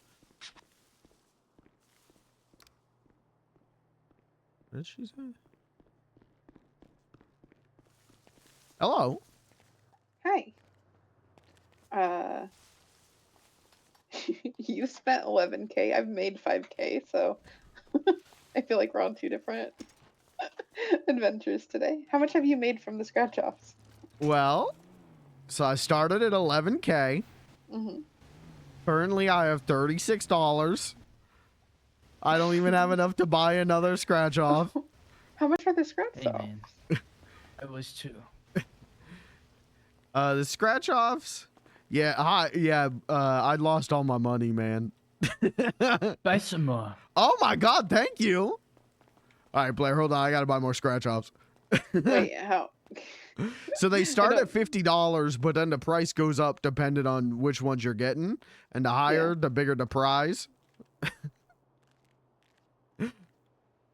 A: What did she say? Hello.
L: Hi. You spent 11K. I've made 5K, so I feel like we're on two different adventures today. How much have you made from the scratch offs?
A: Well, so I started at 11K.
L: Mm-hmm.
A: Currently, I have $36. I don't even have enough to buy another scratch off.
L: How much are the scratch
G: Hey,
L: offs?
G: man. I was too.
A: The scratch offs. Yeah, I lost all my money, man.
G: Buy some more.
A: Oh my god, thank you. All right, Blair, hold on. I gotta buy more scratch offs.
L: Wait, how?
A: So they start at $50, but then the price goes up depending on which ones you're getting, and the higher, the bigger the prize.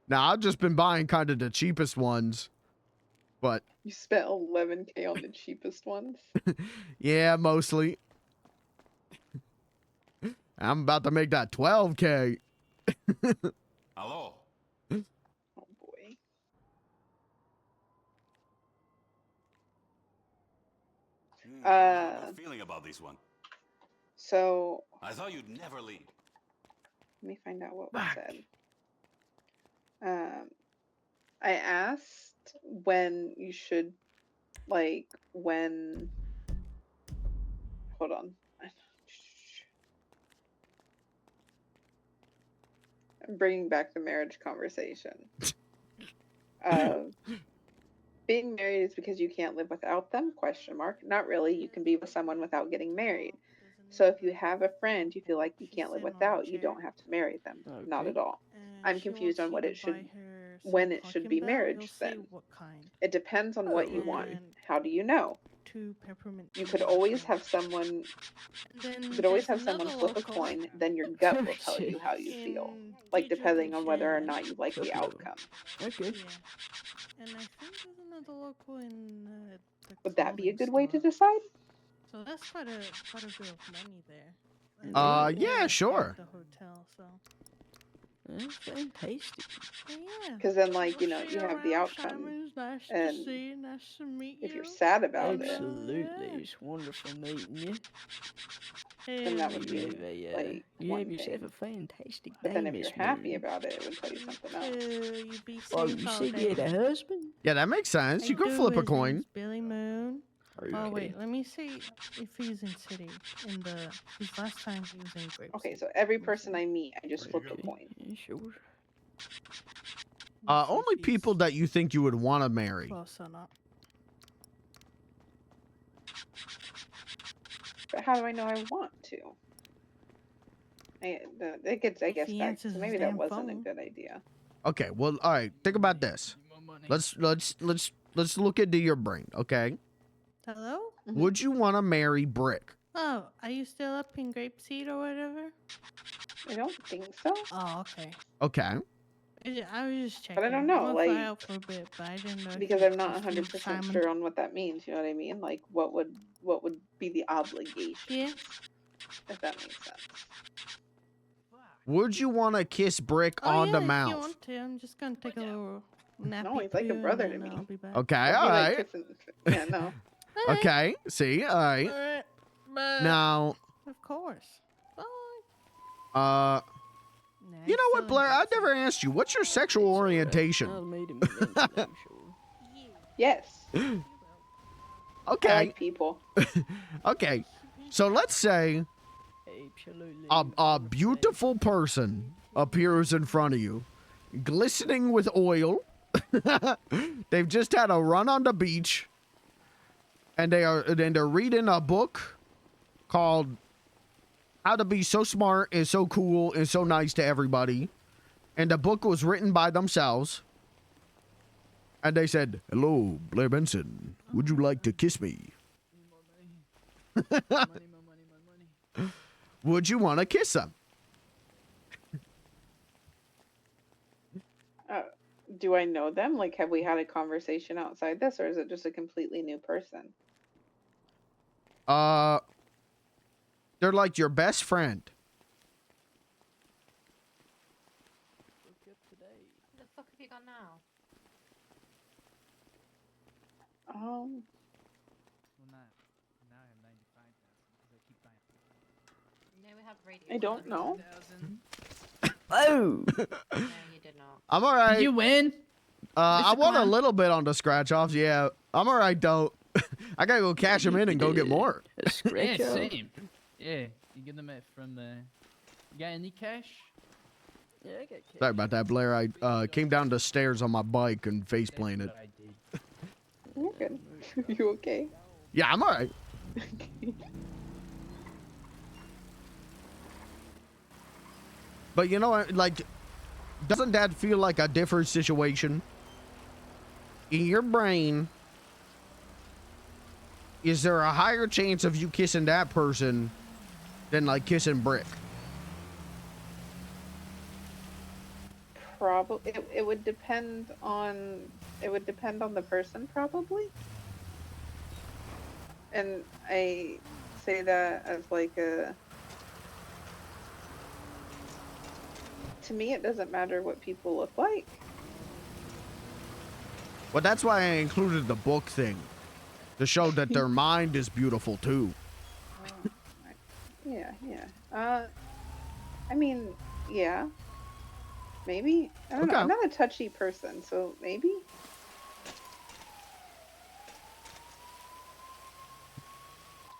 A: Now I've just been buying kind of the cheapest ones, but
L: You spent 11K on the cheapest ones.
A: Yeah, mostly. I'm about to make that 12K.
C: Hello.
L: Oh boy.
C: I have a feeling about this one.
L: So
C: I thought you'd never leave.
L: let me find out what was said. I asked when you should, like, when. Hold on. I'm bringing back the marriage conversation. Being married is because you can't live without them? Question mark. Not really. You can be with someone without getting married. So if you have a friend you feel like you can't live without, you don't have to marry them. Not at all. I'm confused on what it should, when it should be marriage then. It depends on what you want. How do you know? You could always have someone flip a coin, then your gut will tell you how you feel. Like depending on whether or not you like the outcome.
P: Okay. And I think there's another local in the
L: Would that be a good
P: clothing
L: way to
P: store.
L: decide?
P: So that's quite a bit of money there. And
A: Yeah, sure.
P: the hotel, so
R: That's fantastic.
P: yeah.
L: Because then, like, you know,
P: We'll see
L: you
P: you
L: have the
P: around,
L: outcome.
P: Simon. Nice
L: And
P: to see you. Nice to meet you.
L: if you're sad about it,
R: Absolutely, it's wonderful meeting you.
L: then that would be like
R: You
L: one
R: have yourself
L: thing.
R: a fantastic
L: But
R: day,
L: then if
R: Miss
L: you're happy
R: Moon.
L: about it, it would tell you something else.
P: You be
R: Oh,
P: safe
R: you
P: all
R: said you had
P: day.
R: a husband?
A: Yeah, that makes sense. You
P: I
A: could
P: do,
A: flip a
P: his
A: coin.
P: name's Billy Moon.
R: Okay.
P: Oh wait, let me see if he's in city. In the his last time he was in Grape
L: Okay,
P: City.
L: so every person I meet, I just flip a coin.
R: Yeah, sure.
A: Only people that you think you would want to marry.
P: Close enough.
L: But how do I know I want to? It gets, I guess,
P: he
L: back.
P: answers
L: So
P: his
L: maybe that
P: damn
L: wasn't a
P: phone.
L: good idea.
A: Okay, well, all right. Think about this. Let's look into your brain, okay?
P: Hello?
A: Would you want to marry Brick?
P: Oh, are you still up in Grapeseed or whatever?
L: I don't think so.
P: Oh, okay.
A: Okay.
P: I was just checking.
L: But I don't know,
P: I'll
L: like,
P: fly out for a bit, but I didn't know. if
L: because
P: you
L: I'm not
P: trusted
L: 100%
P: Simon.
L: sure on what that means. You know what I mean? Like, what would be the obligation?
P: Yeah.
L: If that makes sense.
A: Would you want to kiss Brick
P: Oh,
A: on
P: yeah,
A: the
P: if you
A: mouth?
P: want to, I'm just gonna take a little nappy
L: No, he's like a
P: poo
L: brother
P: and
L: to
P: then
L: me.
P: I'll be back.
A: Okay,
L: Don't
A: all
L: be, like,
A: right.
L: kissing- Yeah, no.
A: Okay, see, all right.
P: Alright, bye.
A: Now,
P: Of course. Bye.
A: you know
P: still
A: what, Blair? I never asked you. What's your sexual orientation?
R: I'll meet him eventually, I'm sure.
L: Yes.
A: Okay.
L: I like people.
A: Okay. So let's say
R: Absolutely.
A: a beautiful person appears in front of you, glistening with oil. They've just had a run on the beach, and they're reading a book called How to Be So Smart and So Cool and So Nice to Everybody. And the book was written by themselves. And they said, "Hello, Blair Benson. Would you like to kiss me?" Would you want to kiss them?
L: Do I know them? Like, have we had a conversation outside this, or is it just a completely new person?
A: They're like your best friend.
H: The fuck have you got now? No, we have radio.
L: I don't know.
R: Oh!
H: No, you did not.
A: I'm all right.
G: Did you win?
A: I
G: Mr.
A: won a
G: Clown?
A: little bit on the scratch offs. Yeah, I'm all right though. I gotta go cash them in and go get more.
G: Yeah, same. Yeah, you get them from the. You got any cash?
R: Yeah, I got cash.
A: Sorry about that, Blair. I came down the stairs on my bike and face planted.
L: You're good. You okay?
A: Yeah, I'm all right. But you know what? Like, doesn't that feel like a different situation? In your brain, is there a higher chance of you kissing that person than like kissing Brick?
L: Probably it would depend on the person probably. And I say that as like a, to me it doesn't matter what people look like.
A: But that's why I included the book thing, to show that their mind is beautiful too.
L: Yeah. I mean, yeah. Maybe. I don't know. I'm not a touchy person, so maybe.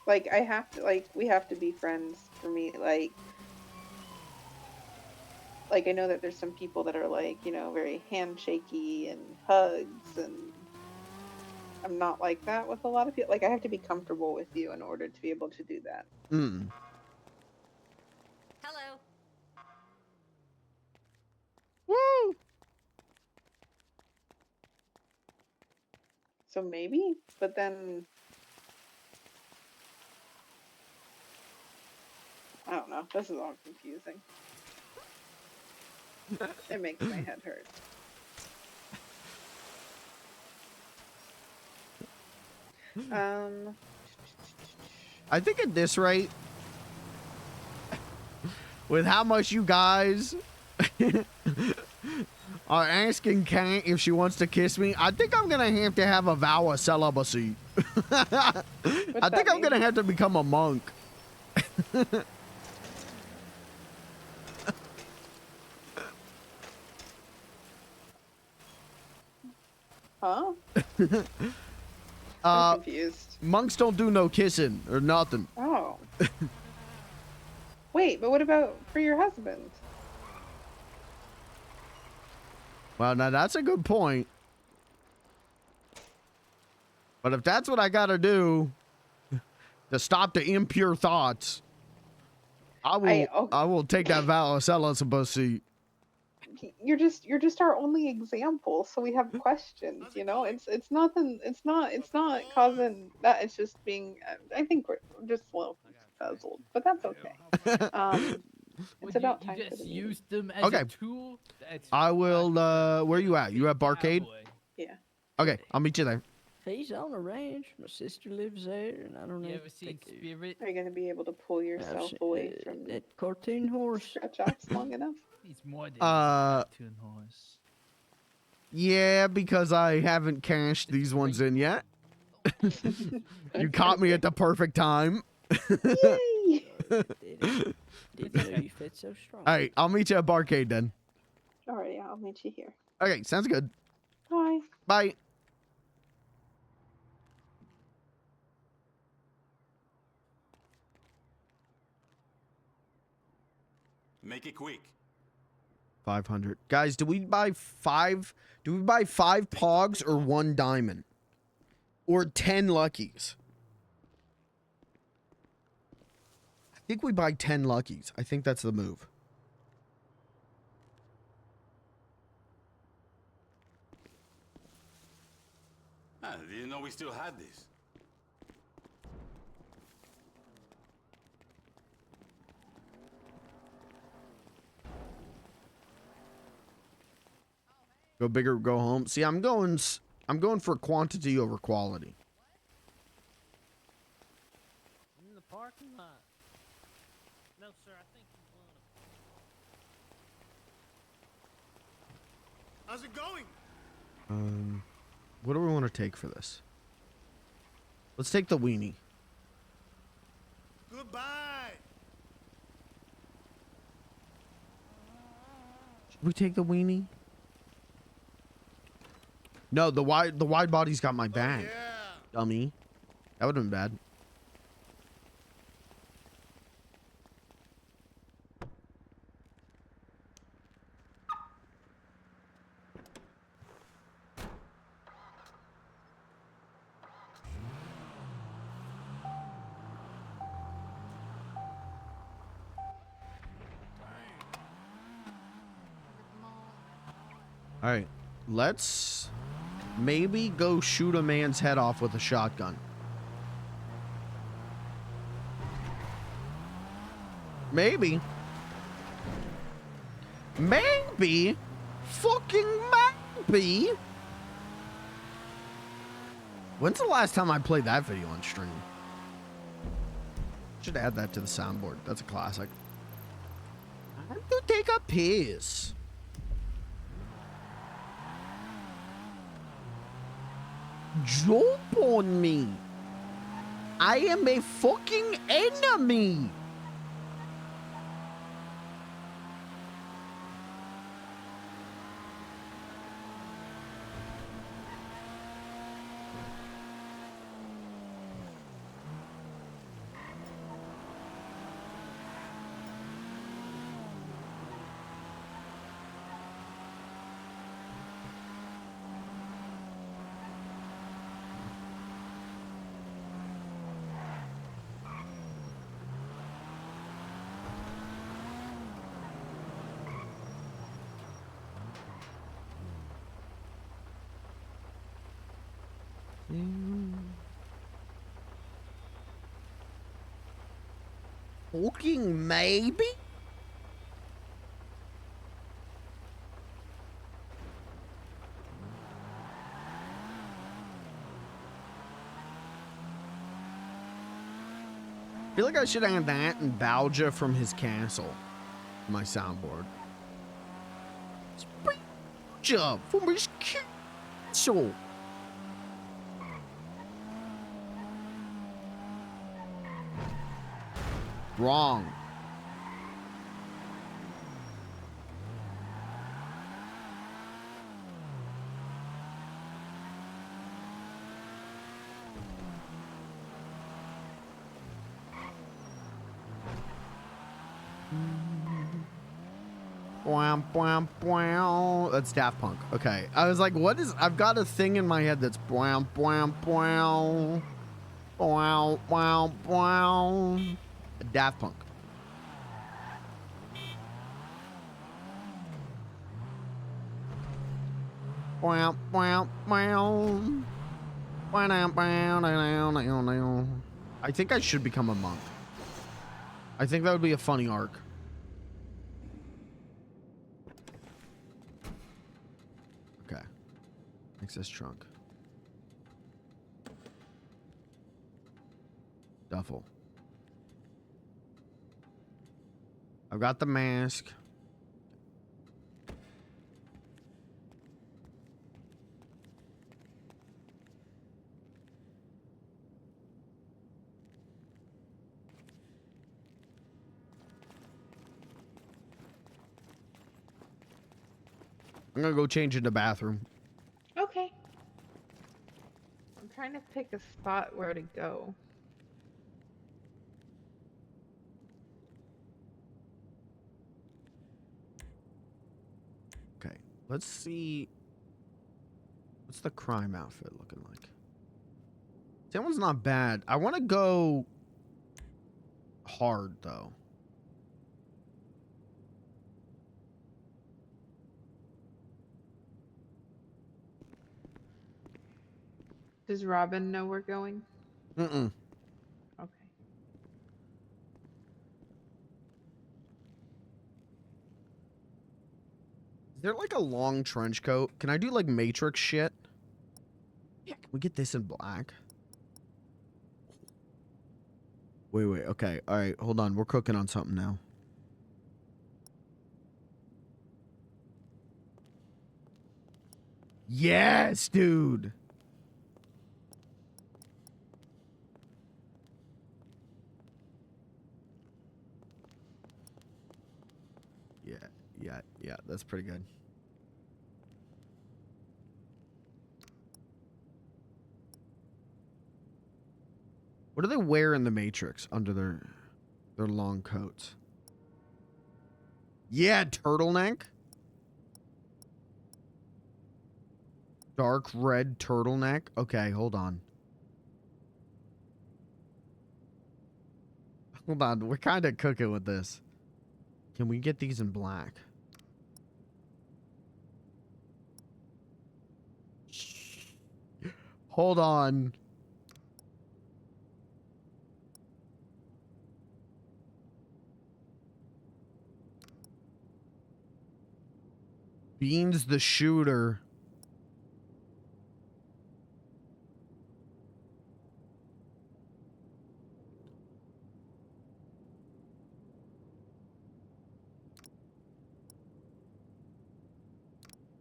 L: Like we have to be friends for me. Like I know that there's some people that are like, you know, very handshaky and hugs, and I'm not like that with a lot of people. Like I have to be comfortable with you in order to be able to do that.
A: Mm.
H: Hello.
A: Woo!
L: So maybe, but then I don't know. This is all confusing. It makes my head hurt.
A: I think at this rate, with how much you guys are asking Kat if she wants to kiss me, I think I'm gonna have to have a vow of celibacy. I think I'm gonna have to become a monk.
L: Huh? I'm confused.
A: Monks don't do no kissing or nothing.
L: Oh. Wait, but what about for your husband?
A: Well, now that's a good point. But if that's what I gotta do to stop the impure thoughts, I will take that vow of celibacy.
L: You're just our only example, so we have questions, you know. It's nothing. It's not causing that. It's just being. I think we're just a little puzzled, but that's okay. It's about time.
G: You just used them as
A: Okay.
G: a tool. That's
A: I will. Where you at? You at Barcade?
L: Yeah.
A: Okay, I'll meet you there.
I: He's on a ranch. My sister lives there, and I don't know.
G: You ever seen Spirit?
L: Are you gonna be able to pull yourself away from
I: that cartoon horse?
L: Scratch offs long enough?
G: He's more than a cartoon horse.
A: Yeah, because I haven't cashed these ones in yet. You caught me at the perfect time.
L: Yay!
I: Didn't know you fit so strong.
A: All right, I'll meet you at Barcade then.
L: Alright, I'll meet you here.
A: Okay, sounds good.
L: Bye.
A: Bye.
C: Make it quick.
A: 500. Guys, do we buy 5 pogs or 1 diamond? Or 10 luckies? I think we buy 10 luckies. I think that's the move.
C: I didn't know we still had this.
A: Go big or go home. See, I'm going for quantity over quality.
Q: In the parking lot. No, sir, I think you want
D: How's it going?
A: What do we want to take for this? Let's take the weenie.
D: Goodbye.
A: Should we take the weenie? No, the wide body's got my bag. Dummy. That would have been bad. All right, let's maybe go shoot a man's head off with a shotgun. Maybe fucking Mappy. When's the last time I played that video on stream? Should add that to the soundboard. That's a classic. I have to take a piss. Jump on me. I am a fucking enemy. Fucking maybe? I feel like I should add that and Balja from his castle. My soundboard. Balja from his castle. Wrong. Bwam, bwam, bwam. That's Daft Punk. Okay. I was like, what is... I've got a thing in my head that's bwam, bwam, bwam. Bwam, bwam, bwam. Daft Punk. Bwam, bwam, bwam. Bwam, bwam, bwam, bwam, bwam. I think I should become a monk. I think that would be a funny arc. Okay. Access trunk. Duffel. I've got the mask. I'm gonna go change in the bathroom.
L: Okay. I'm trying to pick a spot where to go.
A: Okay, let's see. What's the crime outfit looking like? That one's not bad. I want to go hard, though.
L: Does Robin know we're going?
A: Mm-mm.
L: Okay.
A: Is there like a long trench coat? Can I do like Matrix shit? Yeah, can we get this in black? Wait, okay. All right, hold on. We're cooking on something now. Yes, dude. Yeah, that's pretty good. What do they wear in the Matrix under their long coats? Yeah, turtleneck. Dark red turtleneck. Okay, hold on. Hold on, we're kind of cooking with this. Can we get these in black? Hold on. Beans the shooter.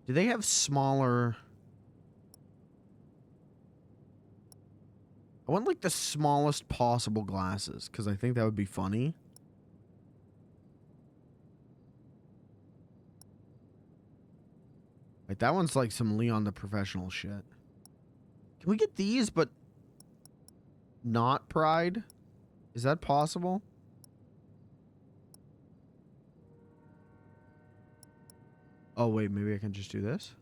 A: Do they have smaller? I want like the smallest possible glasses because I think that would be funny. Like that one's like some Leon the Professional shit. Can we get these but not Pride? Is that possible? Oh wait, maybe I can just do this.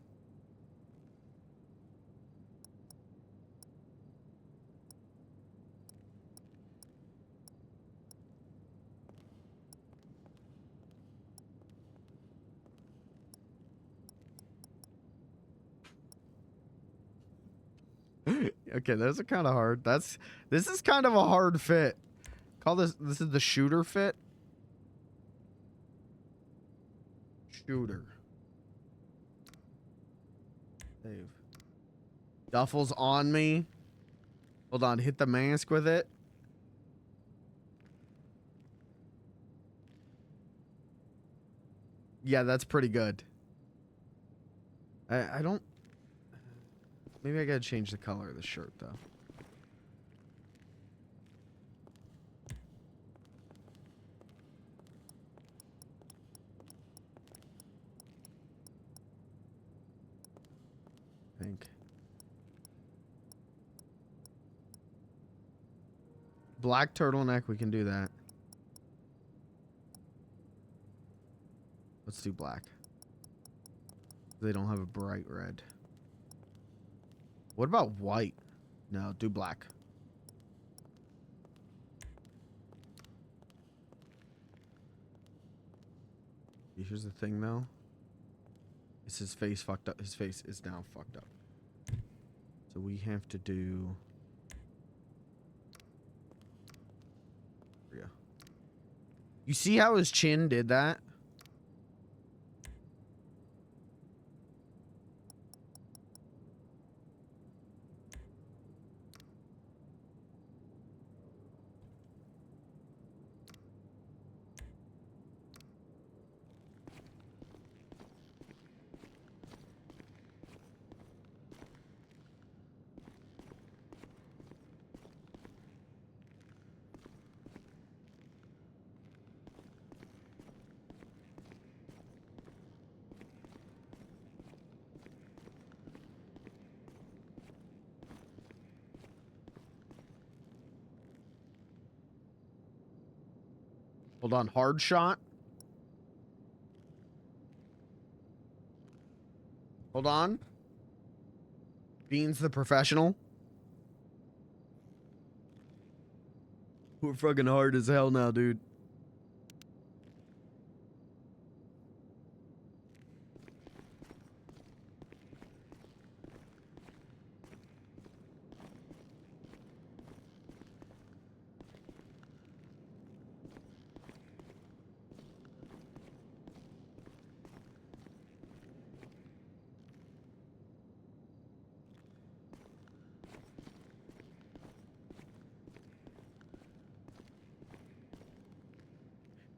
A: Okay, those are kind of hard. This is kind of a hard fit. Call this is the shooter fit. Shooter. Save. Duffel's on me. Hold on, hit the mask with it. Yeah, that's pretty good. I don't... Maybe I gotta change the color of the shirt, though. I think. Black turtleneck, we can do that. Let's do black. They don't have a bright red. What about white? No, do black. Here's the thing, though. Is his face fucked up? His face is now fucked up. So we have to do... Yeah. You see how his chin did that? Hold on, hard shot. Hold on. Beans the Professional. We're fucking hard as hell now, dude.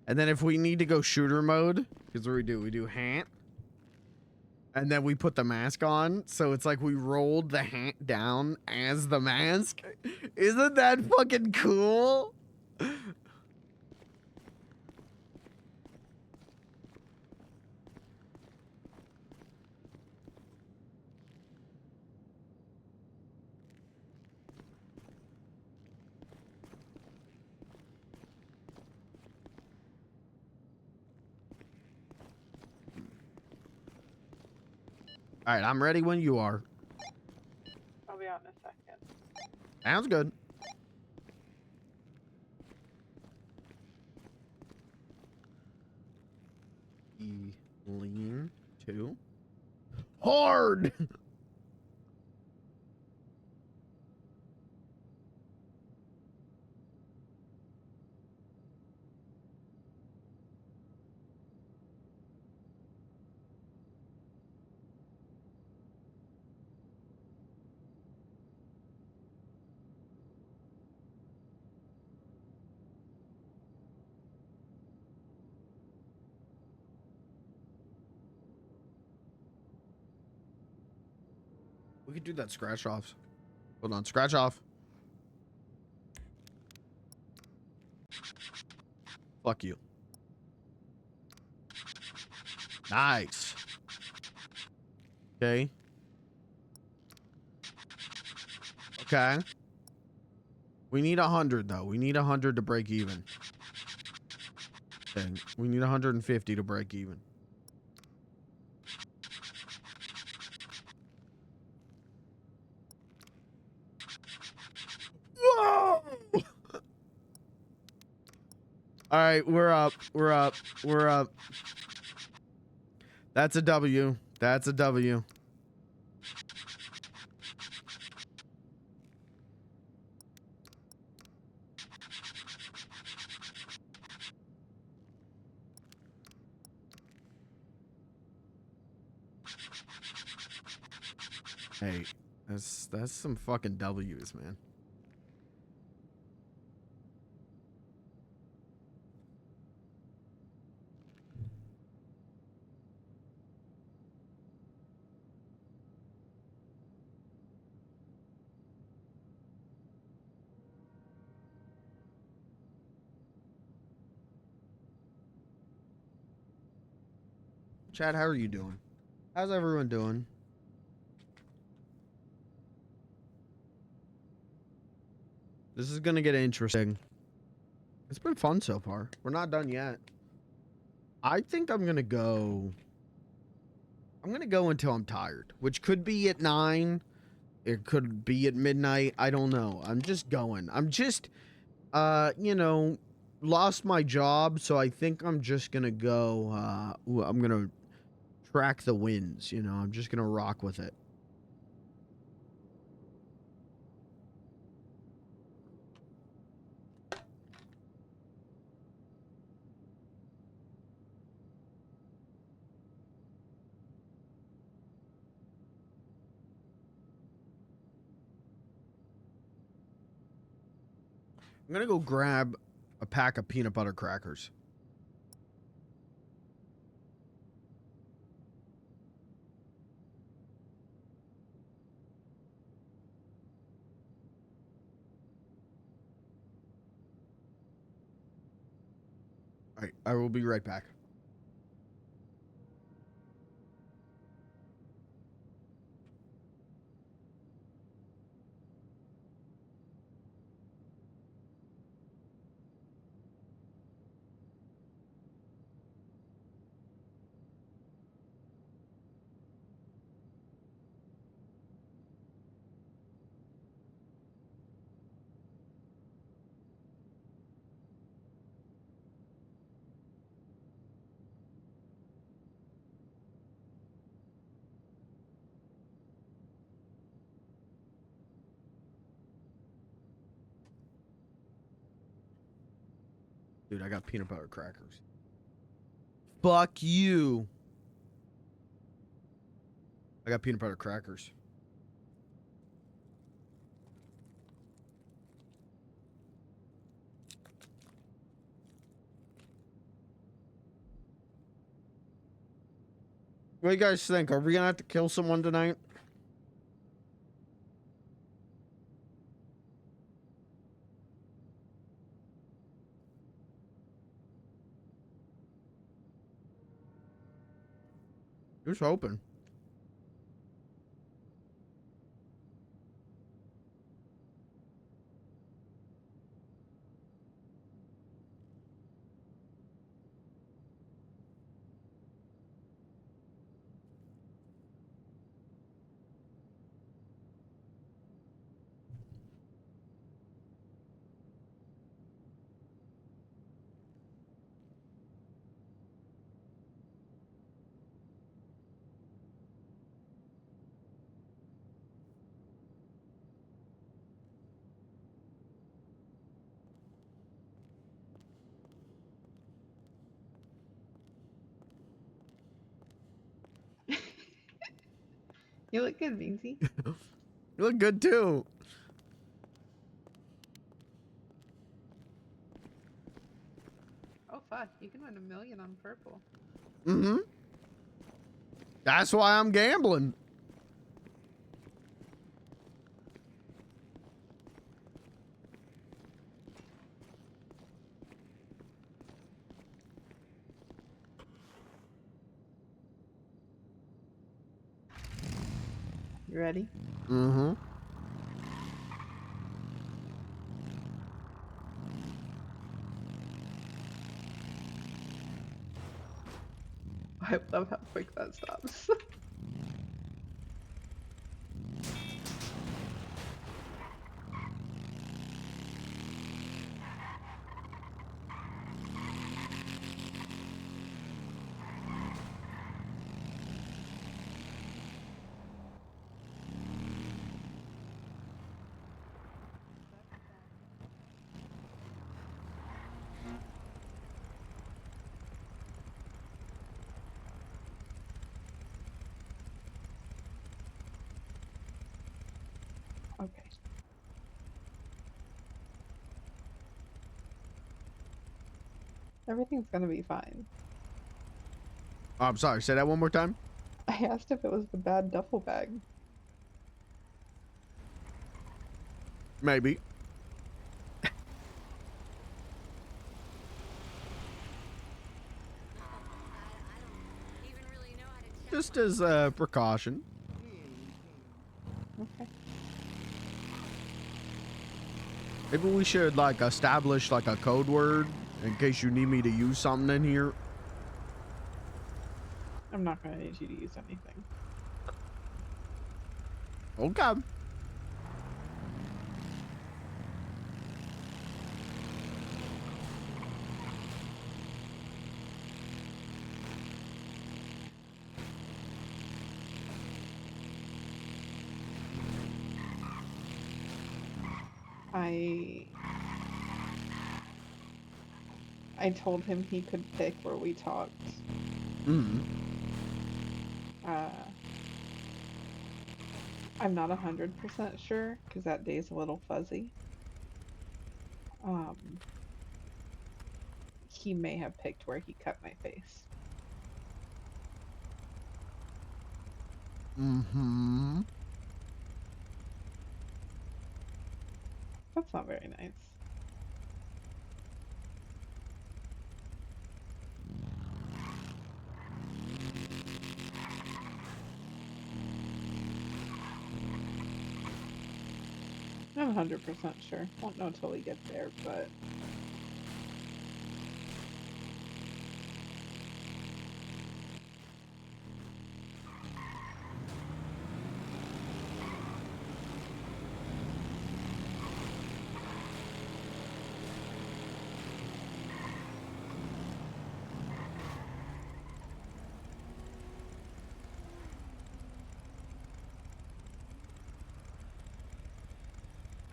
A: And then if we need to go shooter mode, here's what we do. We do hat. And then we put the mask on. So it's like we rolled the hat down as the mask. Isn't that fucking cool? All right, I'm ready when you are.
L: I'll be out in a second.
A: Sounds good. Lean to hard. We could do that scratch offs. Hold on, scratch off. Fuck you. Nice. Okay. Okay. We need 100 though. We need 100 to break even. Okay. We need 150 to break even. Whoa! All right, we're up. We're up. We're up. That's a W. That's a W. Hey, that's some fucking W's, man. Chad, how are you doing? How's everyone doing? This is gonna get interesting. It's been fun so far. We're not done yet. I think I'm gonna go until I'm tired, which could be at 9. It could be at midnight. I don't know. I'm just going. I'm just, you know, lost my job, so I think I'm just gonna go. I'm gonna track the winds. You know, I'm just gonna rock with it. I'm gonna go grab a pack of peanut butter crackers. All right, I will be right back. Dude, I got peanut butter crackers. Fuck you. I got peanut butter crackers. What do you guys think? Are we gonna have to kill someone tonight? Who's hoping?
L: You look good, Beansy.
A: You look good too.
L: Oh fuck, you can win $1 million on purple.
A: Mm-hmm. That's why I'm gambling.
L: You ready?
A: Mm-hmm.
L: I love how quick that stops. Okay. Everything's gonna be fine.
A: Oh, I'm sorry. Say that one more time.
L: I asked if it was the bad duffel bag.
A: Maybe. Just as a precaution.
L: Okay.
A: Maybe we should like establish like a code word in case you need me to use something in here.
L: I'm not gonna need you to use anything.
A: Okay.
L: I told him he could pick where we talked.
A: Mm-hmm.
L: I'm not 100% sure because that day's a little fuzzy. He may have picked where he cut my face.
A: Mm-hmm.
L: That's not very nice. Not 100% sure. Won't know till we get there, but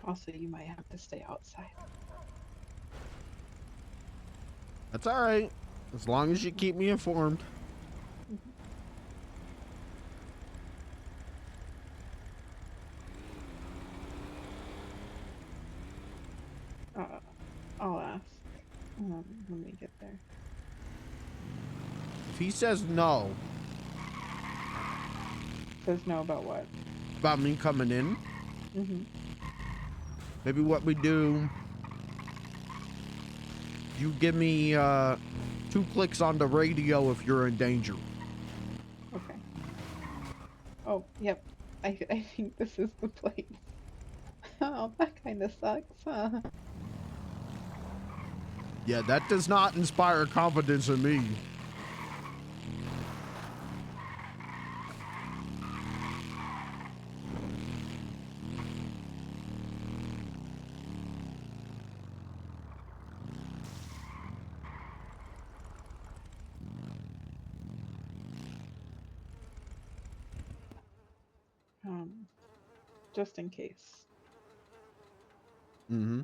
L: also you might have to stay outside.
A: That's all right. As long as you keep me informed.
L: I'll ask when we get there.
A: If he says no.
L: Says no about what?
A: About me coming in.
L: Mm-hmm.
A: Maybe what we do. You give me 2 clicks on the radio if you're in danger.
L: Okay. Oh, yep. I think this is the place. Oh, that kind of sucks, huh?
A: Yeah, that does not inspire confidence in me.
L: Just in case.
A: Mm-hmm.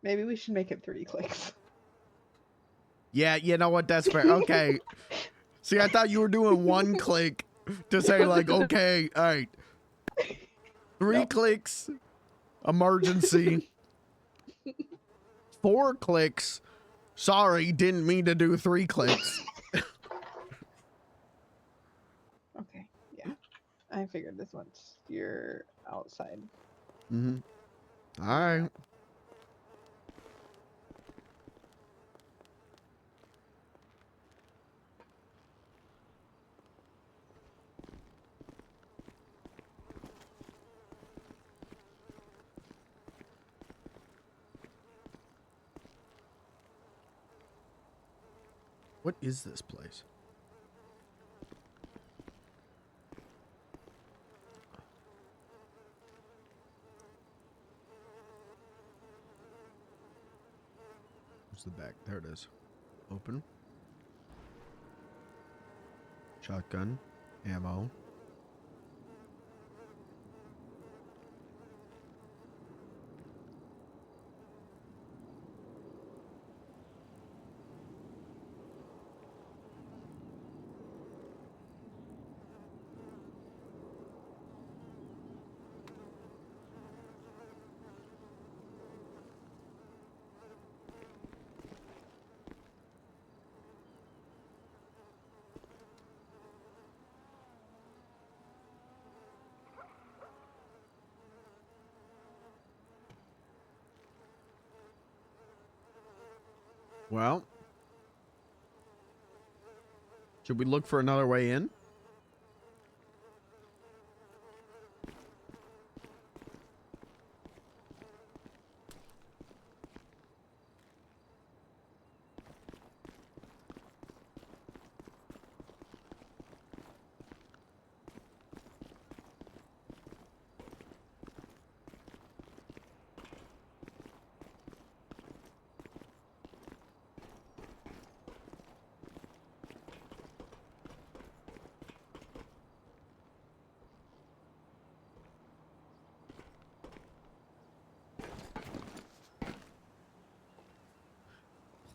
L: Maybe we should make it 3 clicks.
A: Yeah, you know what? That's fair. Okay. See, I thought you were doing 1 click to say like, okay, all right. 3 clicks, emergency. 4 clicks. Sorry, didn't mean to do 3 clicks.
L: Okay, yeah. I figured this once you're outside.
A: Mm-hmm. All right. What is this place? Where's the back? There it is. Open. Shotgun. Ammo. Well, should we look for another way in?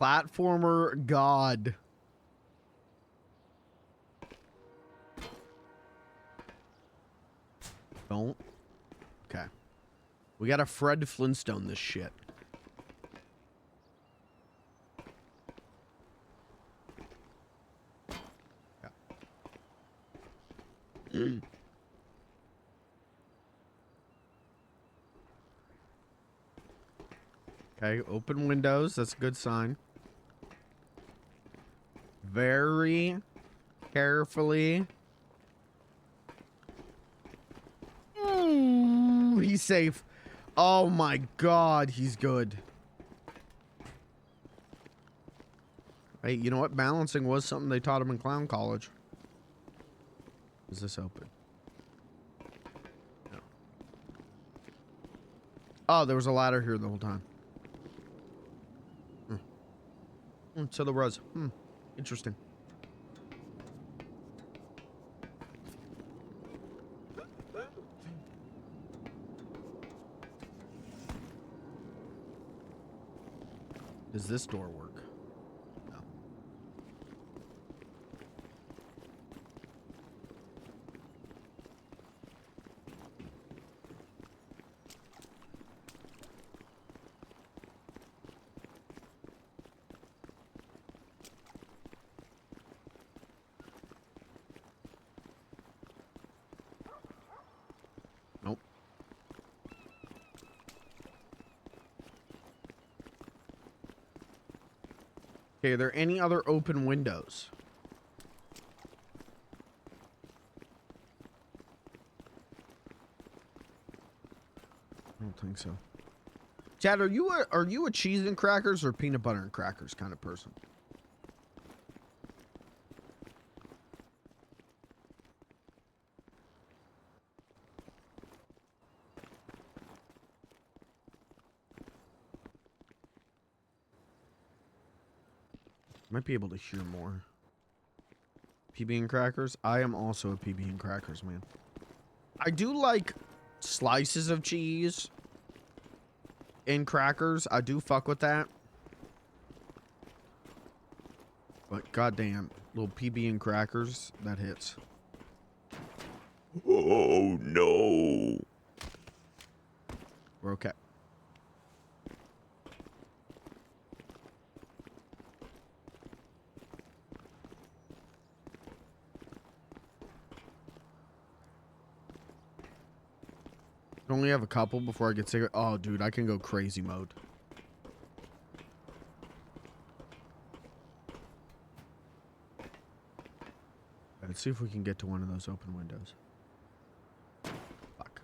A: Platformer God. Don't. Okay. We got to Fred Flintstone this shit. Yeah. Okay, open windows. That's a good sign. Very carefully. He's safe. Oh my god, he's good. Hey, you know what? Balancing was something they taught him in clown college. Is this open? No. Oh, there was a ladder here the whole time. So there was. Interesting. Does this door work? No. Nope. Okay, are there any other open windows? I don't think so. Chad, are you a cheese and crackers or peanut butter and crackers kind of person? Might be able to hear more. PB and crackers? I am also a PB and crackers, man. I do like slices of cheese in crackers. I do fuck with that. But goddamn, little PB and crackers, that hits. Oh no. We're okay. I only have a couple before I get sick. Oh, dude, I can go crazy mode. Let's see if we can get to one of those open windows. Fuck.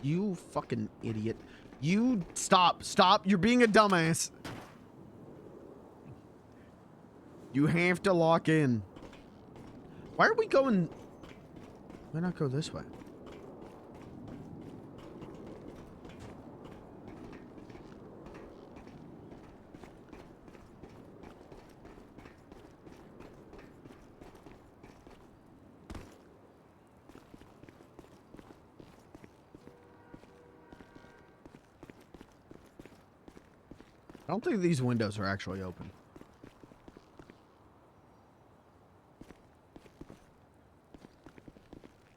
A: You fucking idiot. You stop. Stop. You're being a dumbass. You have to lock in. Why are we going? Why not go this way? I don't think these windows are actually open.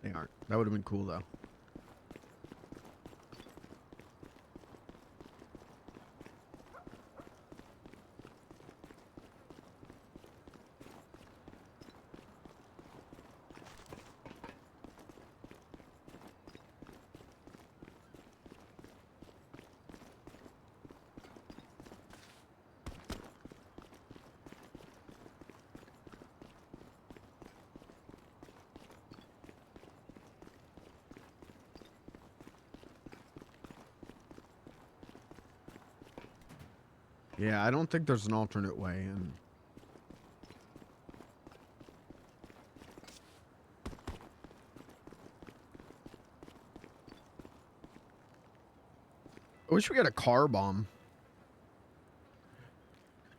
A: They aren't. That would have been cool though. Yeah, I don't think there's an alternate way in. I wish we got a car bomb.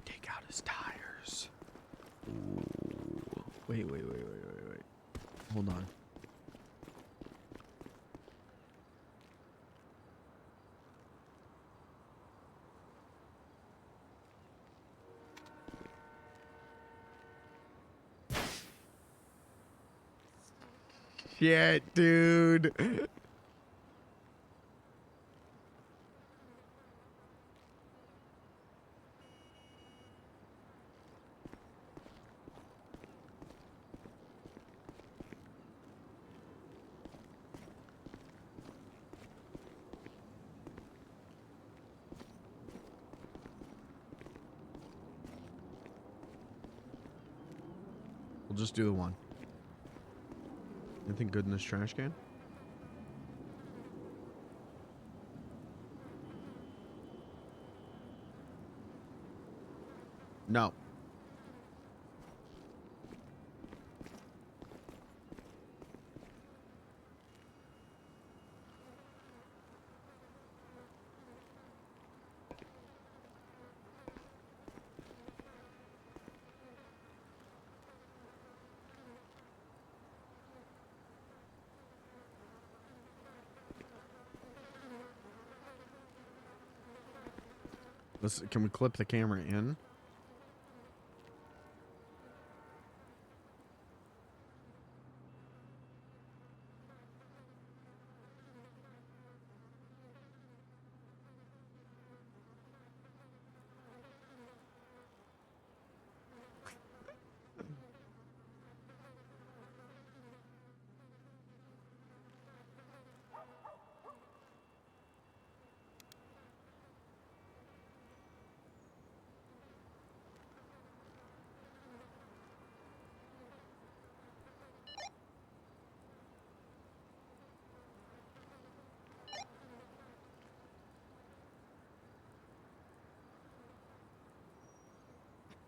A: Take out his tires. Ooh. Wait. Hold on. Shit, dude. We'll just do the one. Anything good in this trash can? No. Can we clip the camera in?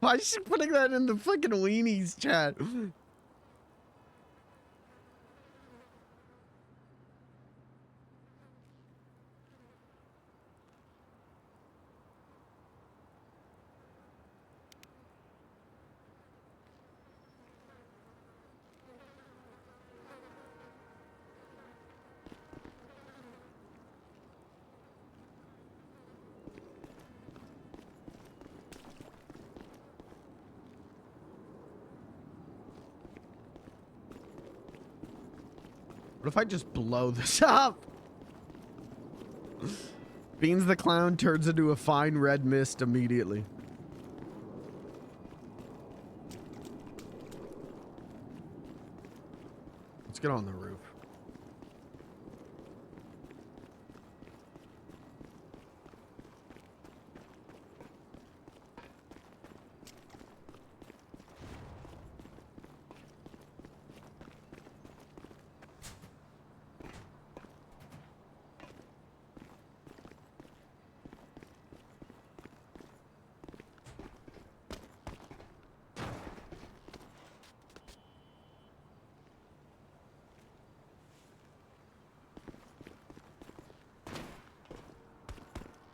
A: Why is she putting that in the fucking weenies chat? What if I just blow this up? Beans the Clown turns into a fine red mist immediately. Let's get on the roof.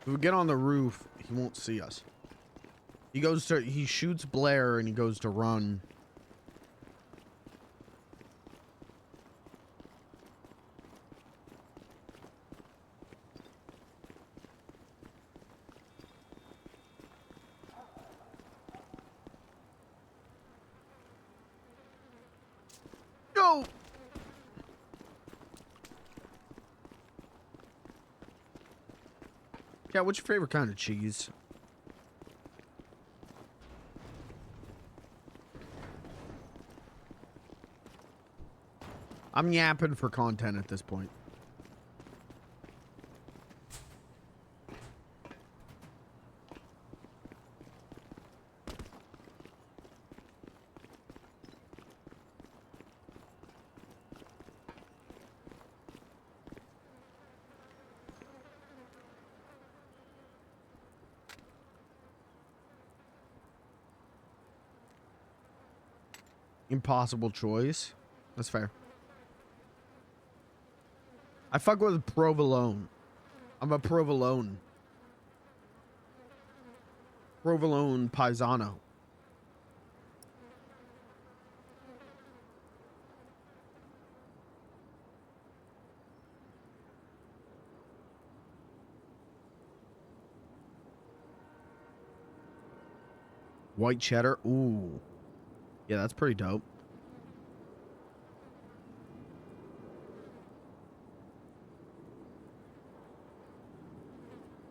A: If we get on the roof, he won't see us. He shoots Blair and he goes to run. No! Yeah, what's your favorite kind of cheese? I'm yapping for content at this point. Impossible choice. That's fair. I fuck with provolone. I'm a provolone. Provolone paisano. White cheddar. Ooh. Yeah, that's pretty dope.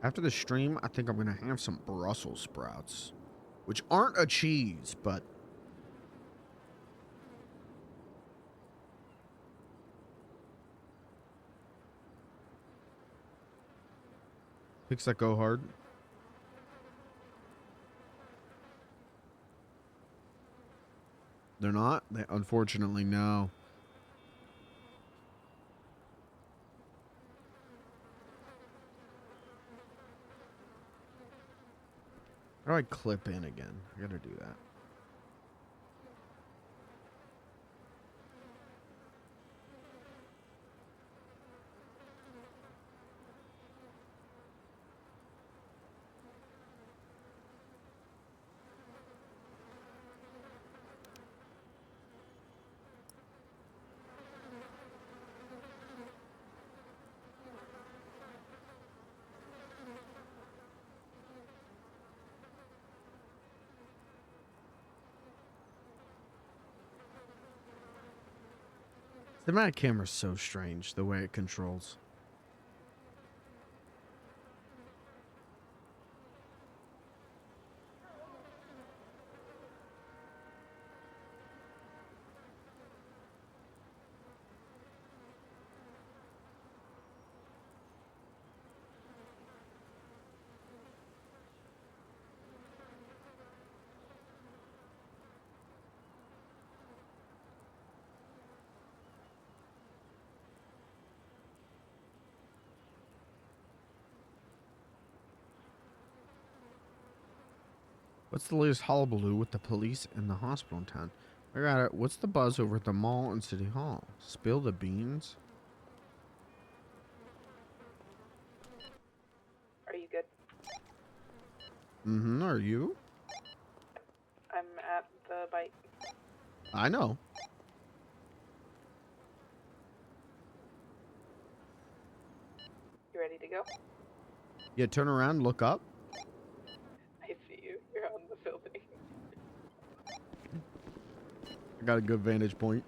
A: After the stream, I think I'm going to have some Brussels sprouts, which aren't a cheese, but picks that go hard. They're not? They unfortunately no. How do I clip in again? I gotta do that. The Mac camera's so strange, the way it controls. What's the latest hullabaloo with the police and the hospital in town? I got it. What's the buzz over at the mall and City Hall? Spill the beans?
L: Are you good?
A: Mm-hmm. Are you?
L: I'm at the bike.
A: I know.
L: You ready to go?
A: Yeah, turn around, look up.
L: I see you. You're on the building.
A: I got a good vantage point.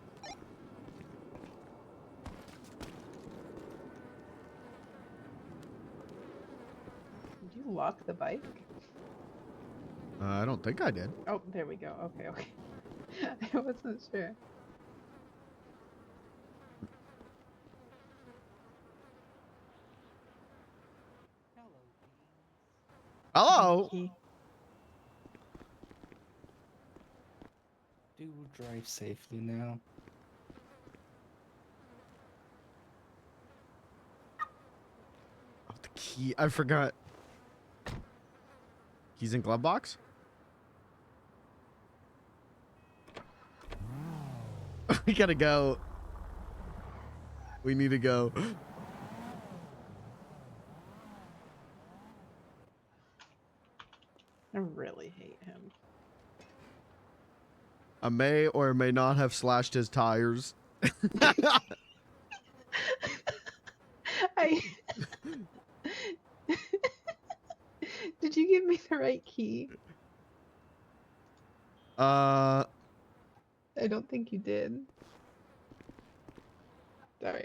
L: Did you lock the bike?
A: I don't think I did.
L: Oh, there we go. Okay, okay. I wasn't sure.
A: Hello.
M: Do drive safely now.
A: Oh, the key. I forgot. Keys in glove box? We gotta go. We need to go.
L: I really hate him.
A: I may or may not have slashed his tires.
L: I Did you give me the right key? I don't think you did. Sorry.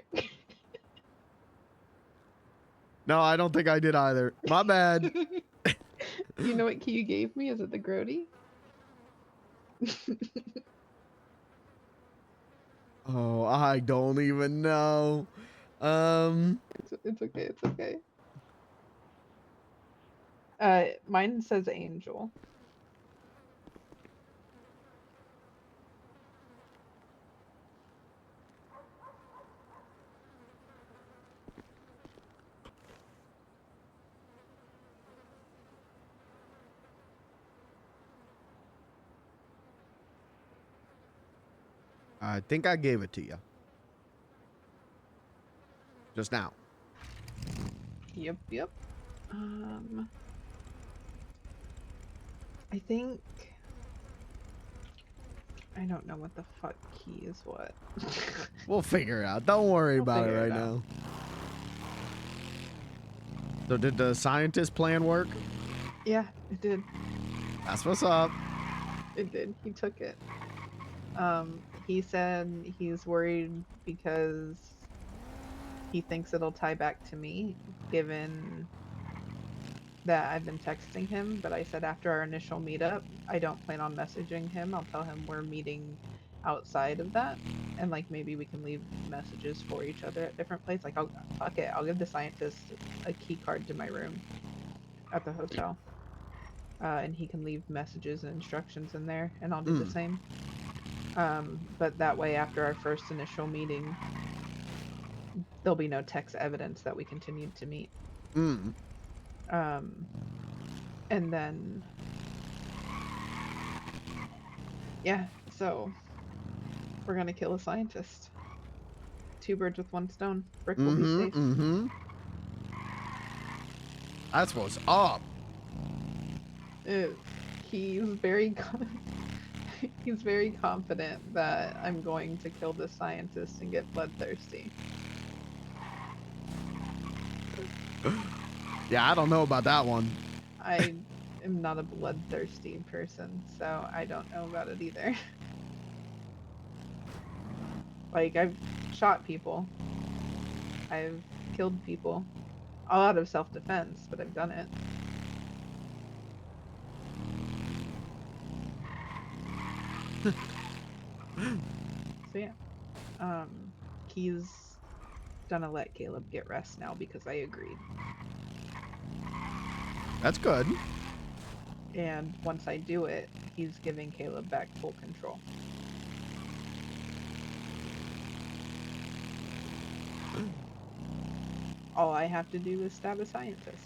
A: No, I don't think I did either. My bad.
L: You know what key you gave me? Is it the Grody?
A: Oh, I don't even know.
L: It's okay. It's okay. Mine says Angel.
A: I think I gave it to you. Just now.
L: Yep. I think I don't know what the fuck key is what.
A: We'll figure it out. Don't worry
L: We'll
A: about it
L: figure
A: right
L: it out.
A: now. So did the scientist plan work?
L: Yeah, it did.
A: That's what's up.
L: It did. He took it. He said he's worried because he thinks it'll tie back to me, given that I've been texting him, but I said after our initial meetup, I don't plan on messaging him. I'll tell him we're meeting outside of that, and like maybe we can leave messages for each other at different places. Like, I'll give the scientist a key card to my room at the hotel, and he can leave messages and instructions in there, and I'll do the same. But that way, after our first initial meeting, there'll be no text evidence that we continued to meet. And then, yeah, so we're gonna kill a scientist. 2 birds with 1 stone. Brick will be safe.
A: That's what's up.
L: He's very he's very confident that I'm going to kill this scientist and get bloodthirsty.
A: Yeah, I don't know about that one.
L: I am not a bloodthirsty person, so I don't know about it either. Like, I've shot people. I've killed people. All out of self-defense, but I've done it. So yeah. He's gonna let Caleb get rest now because I agreed.
A: That's good.
L: And once I do it, he's giving Caleb back full control. All I have to do is stab a scientist.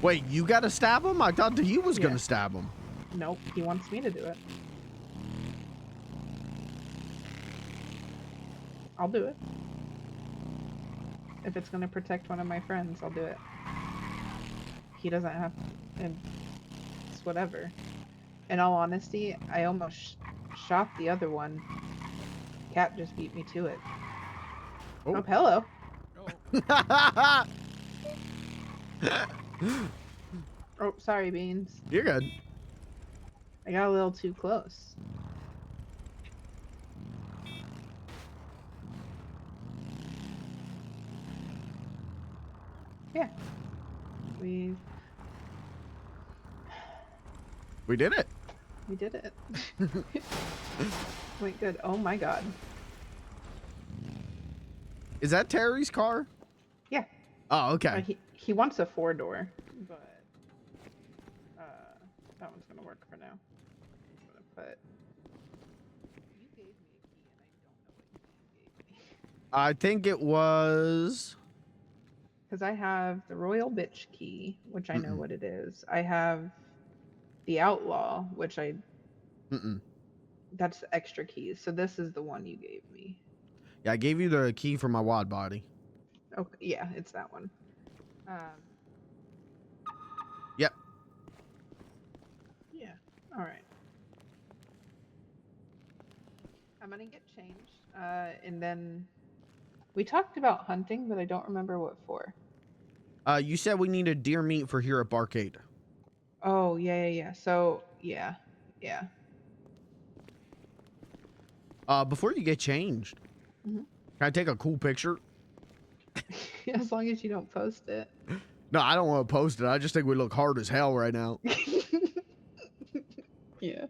A: Wait, you gotta stab him? I thought he was gonna stab him.
L: Nope, he wants me to do it. I'll do it. If it's gonna protect one of my friends, I'll do it. He doesn't have to, and it's whatever. In all honesty, I almost shot the other one. Cat just beat me to it. Oh, hello. Oh, sorry, Beans.
A: You're good.
L: I got a little too close. Yeah. We
A: did it.
L: We did it. Wait, good. Oh my god.
A: Is that Terry's car?
L: Yeah.
A: Oh, okay.
L: He wants a 4-door, but that one's gonna work for now. I'm gonna put. You gave me a key, and I don't know what key you gave me.
A: I think it was.
L: Because I have the Royal Bitch key, which I know what it is. I have the Outlaw, which I. That's extra keys. So this is the one you gave me.
A: Yeah, I gave you the key for my wad body.
L: Okay, yeah, it's that one.
A: Yep.
L: Yeah. All right. I'm gonna get changed, and then we talked about hunting, but I don't remember what for.
A: You said we needed deer meat for here at Barcade.
L: Oh yeah. So yeah.
A: Before you get changed,
L: Mhm.
A: can I take a cool picture?
L: As long as you don't post it.
A: No, I don't want to post it. I just think we look hard as hell right now.
L: Yeah.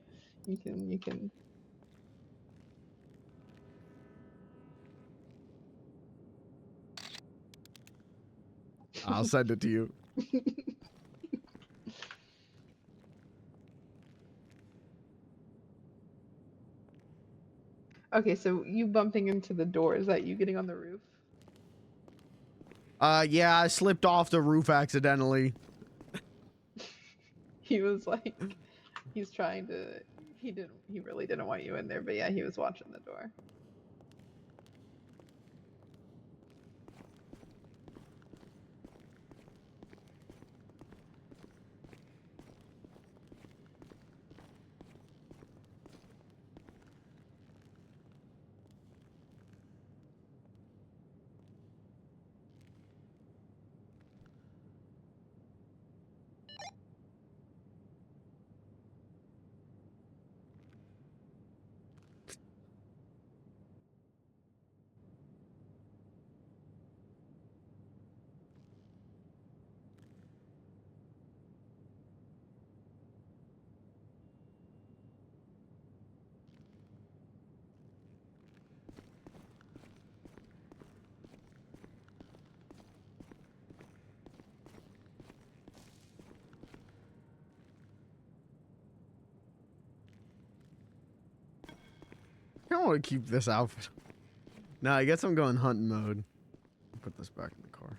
L: You can.
A: I'll send it to you.
L: Okay, so you bumping into the door, is that you getting on the roof?
A: Yeah, I slipped off the roof accidentally.
L: He was like, he's trying to, he really didn't want you in there, but yeah, he was watching the door.
A: I don't want to keep this outfit. No, I guess I'm going hunting mode. I'll put this back in the car.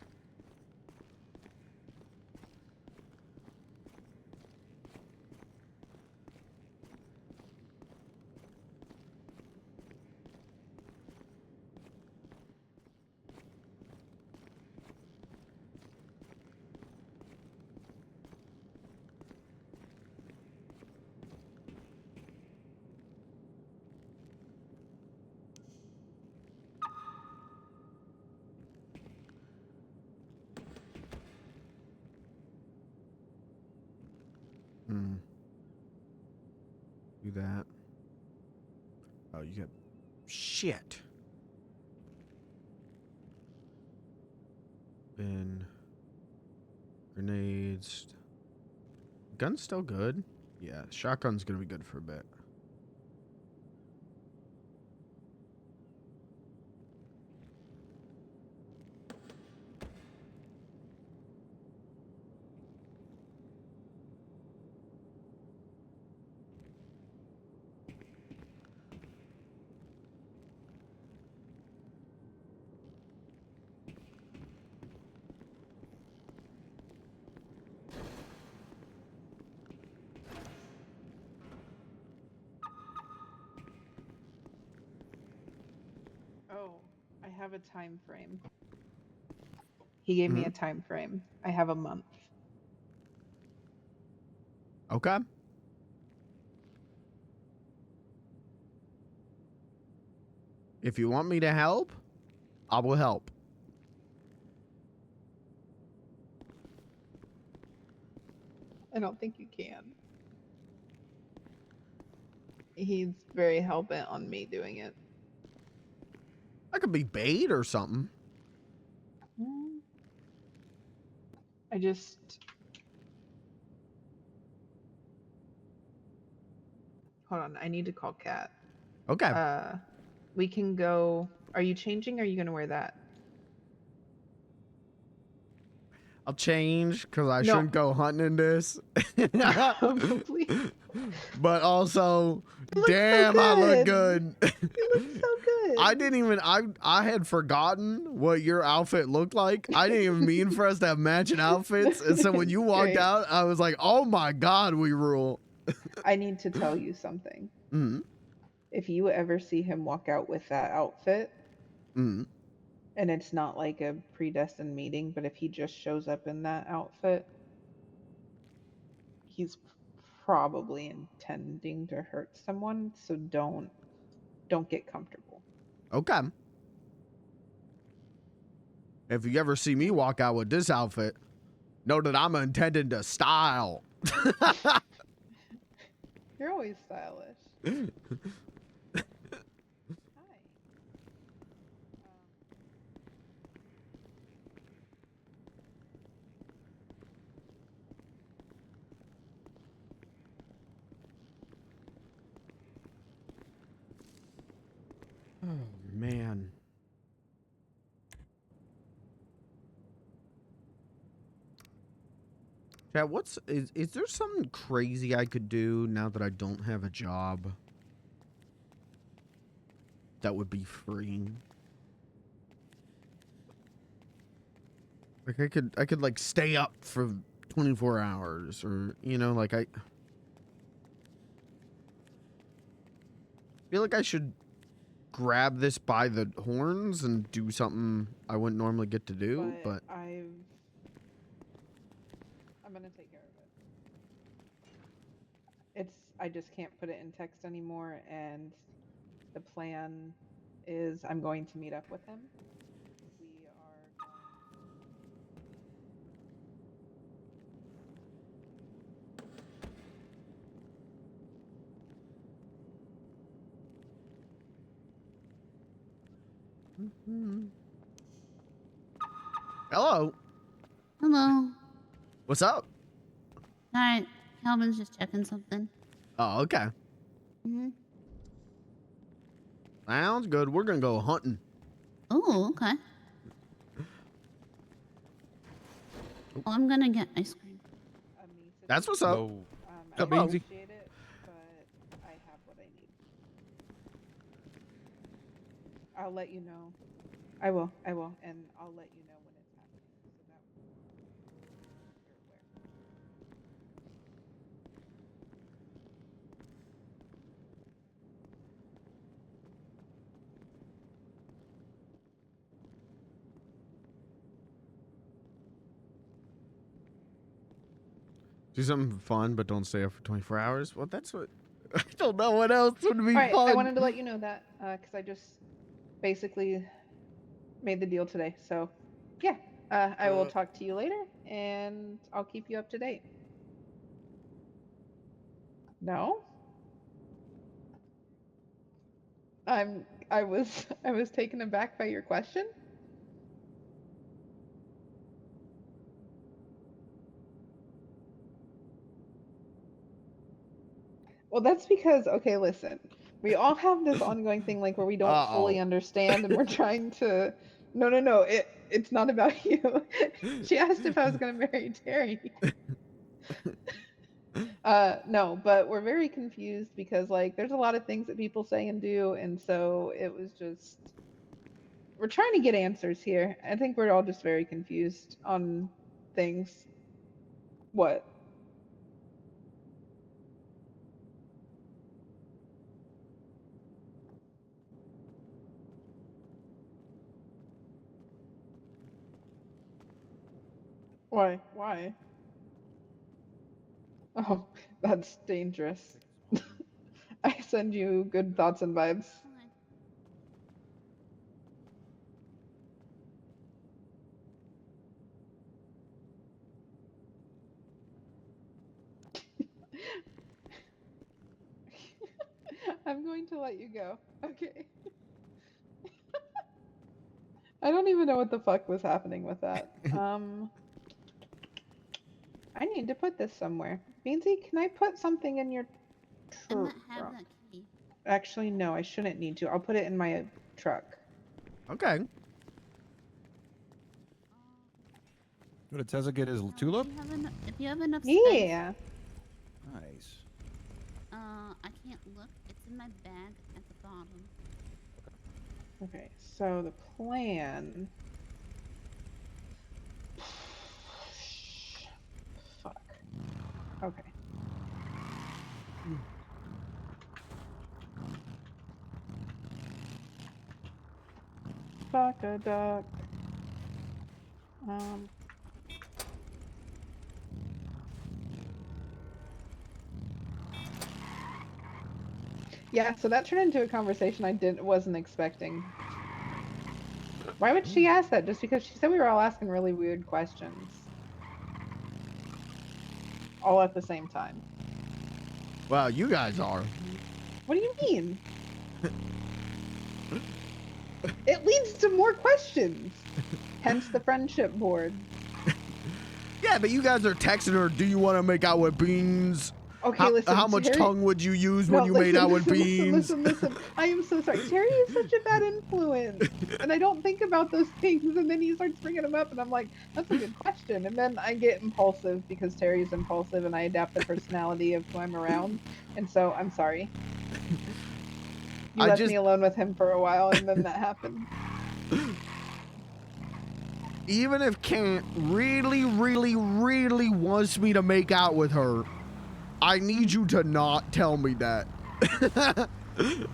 A: Do that. Oh, you got shit. Bin. Grenades. Gun's still good. Yeah, shotgun's gonna be good for a bit.
L: Oh, I have a time frame. He gave me a time frame. I have a month.
A: Okay. If you want me to help, I will help.
L: I don't think you can. He's very hell-bent on me doing it.
A: I could be bait or something.
L: I just... Hold on, I need to call Kat.
A: Okay.
L: We can go... Are you changing or are you going to wear that?
A: I'll change because I
L: No.
A: shouldn't go hunting in this.
L: Please.
A: But also, damn, I look good.
L: You look so good.
A: I didn't even, I had forgotten what your outfit looked like. I didn't even mean for us to have matching outfits. And so when you walked
L: Great.
A: out, I was like, oh my God, we rule.
L: I need to tell you something. If you ever see him walk out with that outfit, and and it's not like a predestined meeting, but if he just shows up in that outfit, he's probably intending to hurt someone, so don't get comfortable.
A: Okay. If you ever see me walk out with this outfit, know that I'm intending to style.
L: You're always stylish.
A: Oh, man. Chat, is there something crazy I could do now that I don't have a job that would be free? Like I could like stay up for 24 hours, or you know, like I feel like I should grab this by the horns and do something I wouldn't normally get to do, but
L: I'm gonna take care of it. I just can't put it in text anymore, and the plan is I'm going to meet up with him. We are
A: hello.
N: Hello.
A: What's up?
N: Alright, Calvin's just checking something.
A: Oh, okay. Sounds good. We're gonna go hunting.
N: Oh, okay. Oh, I'm gonna get ice cream.
A: That's what's up.
L: I appreciate it, but I have what I need. I'll let you know. I will, and I'll let you know when it's happening, so that you're aware.
A: Do something fun, but don't stay up for 24 hours. Well, that's what I don't know what else would be
L: Alright,
A: fun.
L: I wanted to let you know that, because I just basically made the deal today. So, yeah, I will talk to you later, and I'll keep you up to date. No? I was taken aback by your question. Well, that's because, okay, listen, we all have this ongoing thing like where we don't fully understand, and we're trying to. No, it's not about you. She asked if I was gonna marry Terry. No, but we're very confused because like there's a lot of things that people say and do, and so it was just we're trying to get answers here. I think we're all just very confused on things. What? Why? Why? Oh, that's dangerous. I send you good thoughts and vibes. I'm going to let you go. Okay. I don't even know what the fuck was happening with that. I need to put this somewhere. Beansy, can I put something in your
N: I
L: trunk?
N: might have that key.
L: Actually, no, I shouldn't need to. I'll put it in my truck.
A: Okay.
S: What did Tezza get his tulip?
N: If you have enough space.
L: Yeah.
S: Nice.
N: I can't look. It's in my bag at the bottom.
L: Okay, so the plan. Fuck. Okay. Fuck a duck. Yeah, so that turned into a conversation I wasn't expecting. Why would she ask that? Just because she said we were all asking really weird questions. All at the same time.
A: Well, you guys are.
L: What do you mean? It leads to more questions. Hence the friendship board.
A: Yeah, but you guys are texting her, do you want to make out with beans?
L: Okay, listen.
A: How much
L: Terry...
A: tongue would you use when you made out with beans?
L: Listen. I am so sorry. Terry is such a bad influence. And I don't think about those things. And then he starts bringing them up. And I'm like, that's a good question. And then I get impulsive because Terry's impulsive. And I adapt the personality of who I'm around. And so I'm sorry. You left me alone with him for a while. And then that happened.
A: Even if Kant really wants me to make out with her, I need you to not tell me that.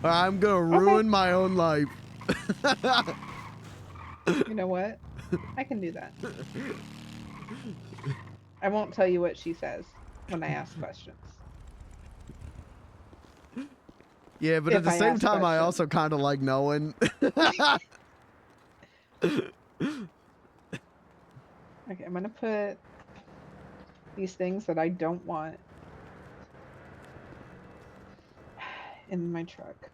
A: I'm gonna ruin my own life.
L: You know what? I can do that. I won't tell you what she says when I ask questions.
A: Yeah, but at the same time, I also kind of like knowing.
L: Okay, I'm gonna put these things that I don't want in my truck.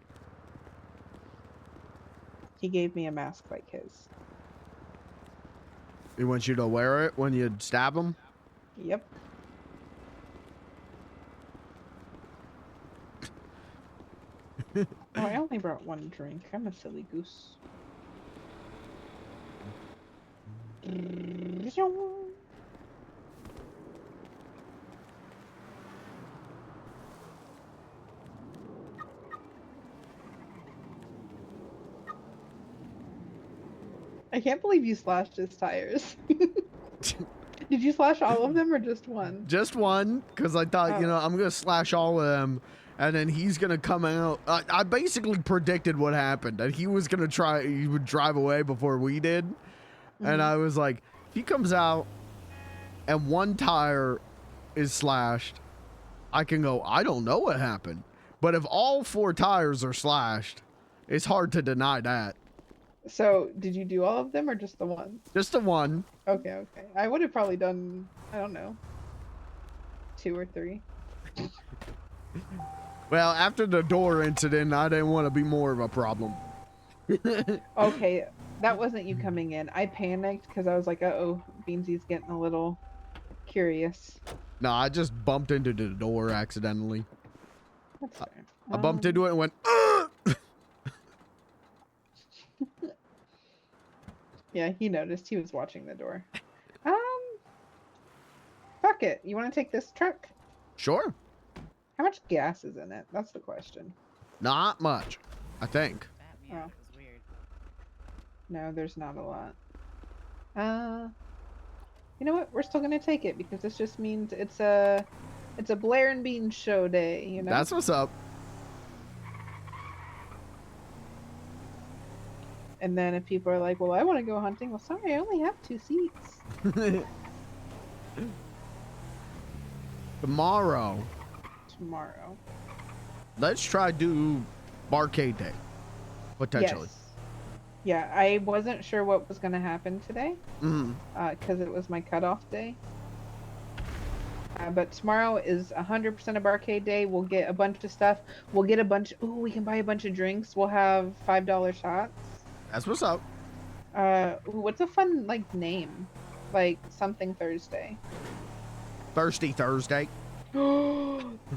L: He gave me a mask like his.
A: He wants you to wear it when you stab him?
L: Yep. Oh, I only brought one drink. I'm a silly goose. I can't believe you slashed his tires. Did you slash all of them or just one?
A: Just one, because I thought, you know, I'm going to slash all of them, and then he's going to come out. I basically predicted what happened, that he was going to he would drive away before we did. And I was like, if he comes out and one tire is slashed, I can go, I don't know what happened. But if all 4 tires are slashed, it's hard to deny that.
L: So, did you do all of them or just the one?
A: Just the one.
L: Okay. I would have probably done, I don't know, 2 or 3.
A: Well, after the door incident, I didn't want to be more of a problem.
L: Okay, that wasn't you coming in. I panicked because I was like, uh-oh, Beansy's getting a little curious.
A: No, I just bumped into the door accidentally.
L: That's fair.
A: I bumped into it and went, ugh!
L: Yeah, he noticed. He was watching the door. Fuck it. You want to take this truck?
A: Sure.
L: How much gas is in it? That's the question.
A: Not much, I think.
L: Oh. No, there's not a lot. You know what? We're still gonna take it because this just means it's a Blair and Bean show day. You know.
A: That's what's up.
L: And then if people are like, well, I want to go hunting. Well, sorry, I only have 2 seats.
A: Tomorrow. Let's try do Barcade Day. Potentially.
L: Yes. Yeah, I wasn't sure what was going to happen today. Because it was my cutoff day. But tomorrow is 100% of Barcade Day. We'll get a bunch of stuff. We'll get a bunch. Ooh, we can buy a bunch of drinks. We'll have $5 shots.
A: That's what's up.
L: What's a fun name? Like something Thursday.
A: Thirsty Thursday.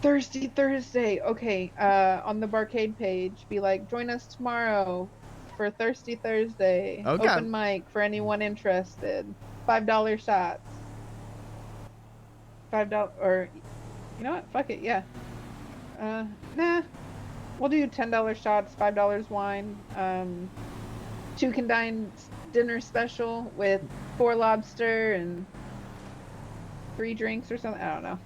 L: Thirsty Thursday. Okay. On the Barcade page, be like, join us tomorrow for Thirsty Thursday.
A: Okay.
L: Open mic for anyone interested. $5 shots. $5 or, you know what? Fuck it. Yeah. Nah. We'll do $10 shots, $5 wine. 2 can dine dinner special with 4 lobster and 3 drinks or something. I don't know.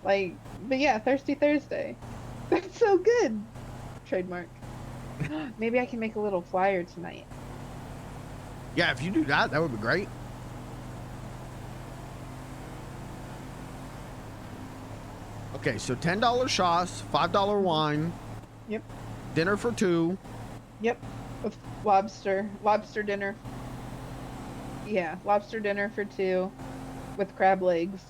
L: But yeah, Thirsty Thursday. That's so good. Trademark. Maybe I can make a little flyer tonight.
A: Yeah, if you do that, that would be great. Okay, so $10 shots, $5 wine.
L: Yep.
A: Dinner for 2.
L: Yep. With lobster dinner. Yeah, lobster dinner for 2 with crab legs.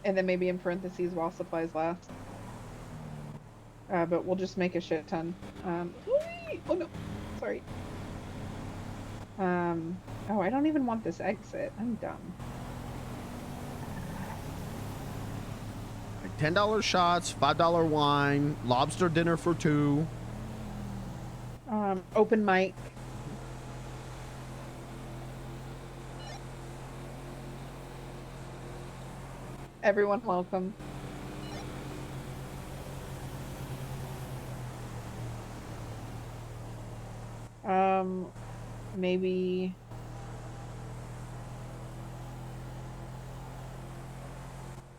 L: And then maybe in parentheses while supplies last. But we'll just make a shit ton. Oh no, sorry. Oh, I don't even want this exit. I'm dumb.
A: $10 shots, $5 wine, lobster dinner for 2.
L: Open mic. Everyone welcome. Maybe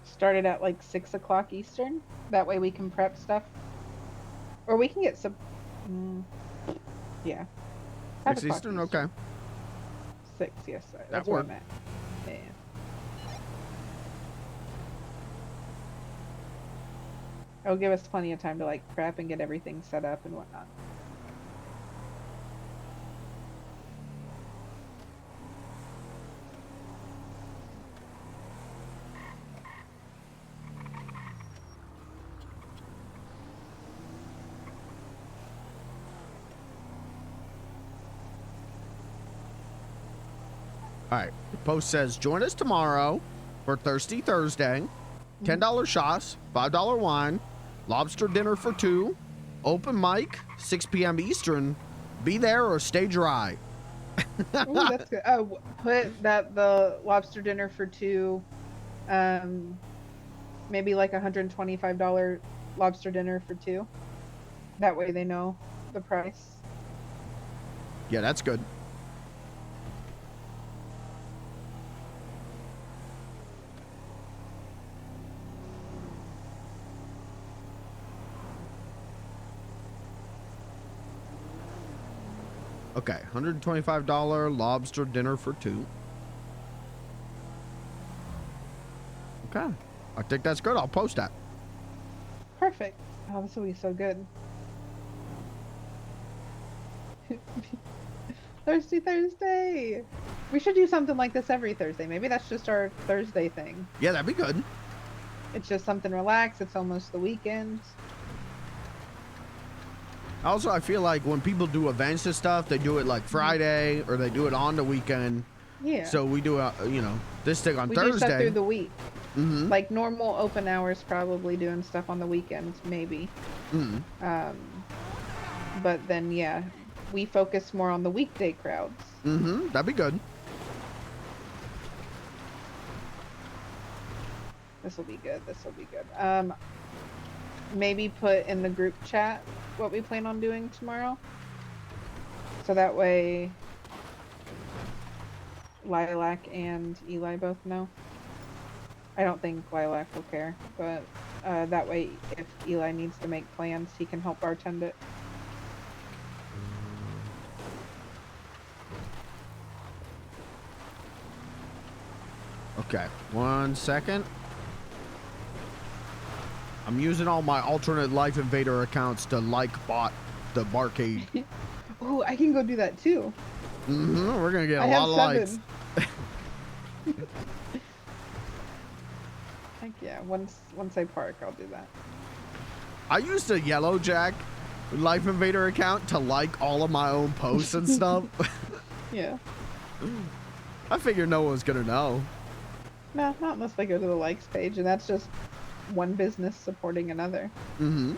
L: start it at like 6 o'clock Eastern. That way we can prep stuff. Or we can get some. Yeah.
A: 6 Eastern? Okay.
L: 6, yes.
A: That
L: That's where
A: worked.
L: I'm at. Yeah. It'll give us plenty of time to like prep and get everything set up and whatnot.
A: All right. The post says, join us tomorrow for Thirsty Thursday. $10 shots, $5 wine, lobster dinner for 2, open mic, 6 p.m. Eastern. Be there or stay dry.
L: Ooh, that's good. Oh, put the lobster dinner for 2, maybe like $125 lobster dinner for 2. That way they know the price.
A: Yeah, that's good. Okay, $125 lobster dinner for 2. Okay, I think that's good. I'll post that.
L: Perfect. Oh, this will be so good. Thirsty Thursday. We should do something like this every Thursday. Maybe that's just our Thursday thing.
A: Yeah, that'd be good.
L: It's just something relaxed. It's almost the weekend.
A: Also, I feel like when people do events and stuff, they do it like Friday or they do it on the weekend.
L: Yeah.
A: So we do, this thing on
L: We
A: Thursday.
L: do stuff through the week.
A: Mm-hmm.
L: Like normal open hours, probably doing stuff on the weekends, maybe.
A: Mm-hmm.
L: But then, yeah, we focus more on the weekday crowds.
A: Mm-hmm. That'd be good.
L: This will be good. This will be good. Maybe put in the group chat what we plan on doing tomorrow. So that way Lilac and Eli both know. I don't think Lilac will care, but that way if Eli needs to make plans, he can help bartend it.
A: Okay, 1 second. I'm using all my alternate Life Invader accounts to bot the barcade.
L: Ooh, I can go do that too.
A: Mm-hmm. We're gonna get a
L: I
A: lot of
L: have
A: likes.
L: 7. Heck yeah, once I park, I'll do that.
A: I used a Yellow Jack Life Invader account to like all of my own posts and stuff.
L: Yeah.
A: I figured no one was gonna know.
L: No, not unless they go to the likes page, and that's just one business supporting another.
A: Mm-hmm.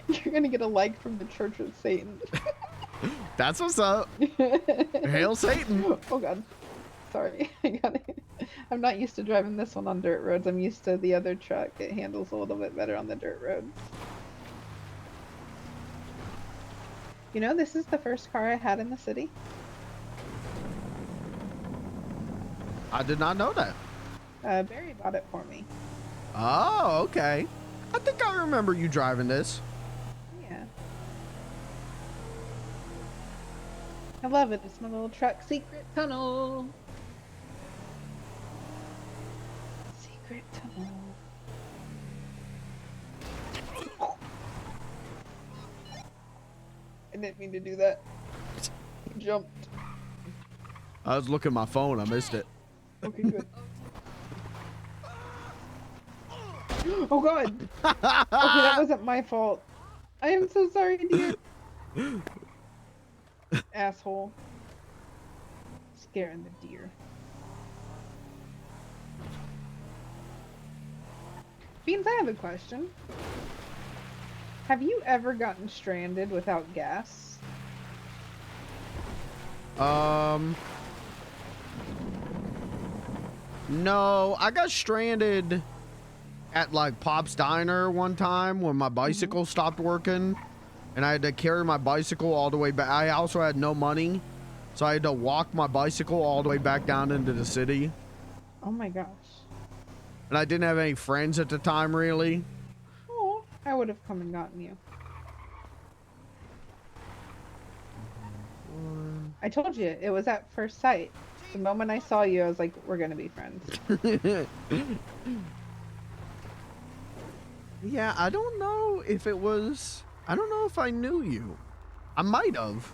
L: You're gonna get a like from the Church of Satan.
A: That's what's up. Hail Satan.
L: Oh god. Sorry. I got it. I'm not used to driving this one on dirt roads. I'm used to the other truck. It handles a little bit better on the dirt roads. You know, this is the first car I had in the city.
A: I did not know that.
L: Barry bought it for me.
A: Oh, okay. I think I remember you driving this.
L: Yeah. I love it. It's my little truck secret tunnel. Secret tunnel. I didn't mean to do that. Jumped.
A: I was looking at my phone. I missed it.
L: Okay, good. Oh God. Okay, that wasn't my fault. I am so sorry, dear. Asshole. Scaring the deer. Beans, I have a question. Have you ever gotten stranded without gas?
A: No, I got stranded at like Pop's Diner one time when my bicycle stopped working and I had to carry my bicycle all the way back. I also had no money, so I had to walk my bicycle all the way back down into the city.
L: Oh my gosh.
A: And I didn't have any friends at the time, really.
L: Oh, I would have come and gotten you. I told you, it was at first sight. The moment I saw you, I was like, we're gonna be friends.
A: Yeah, I don't know if it was... I don't know if I knew you. I might have.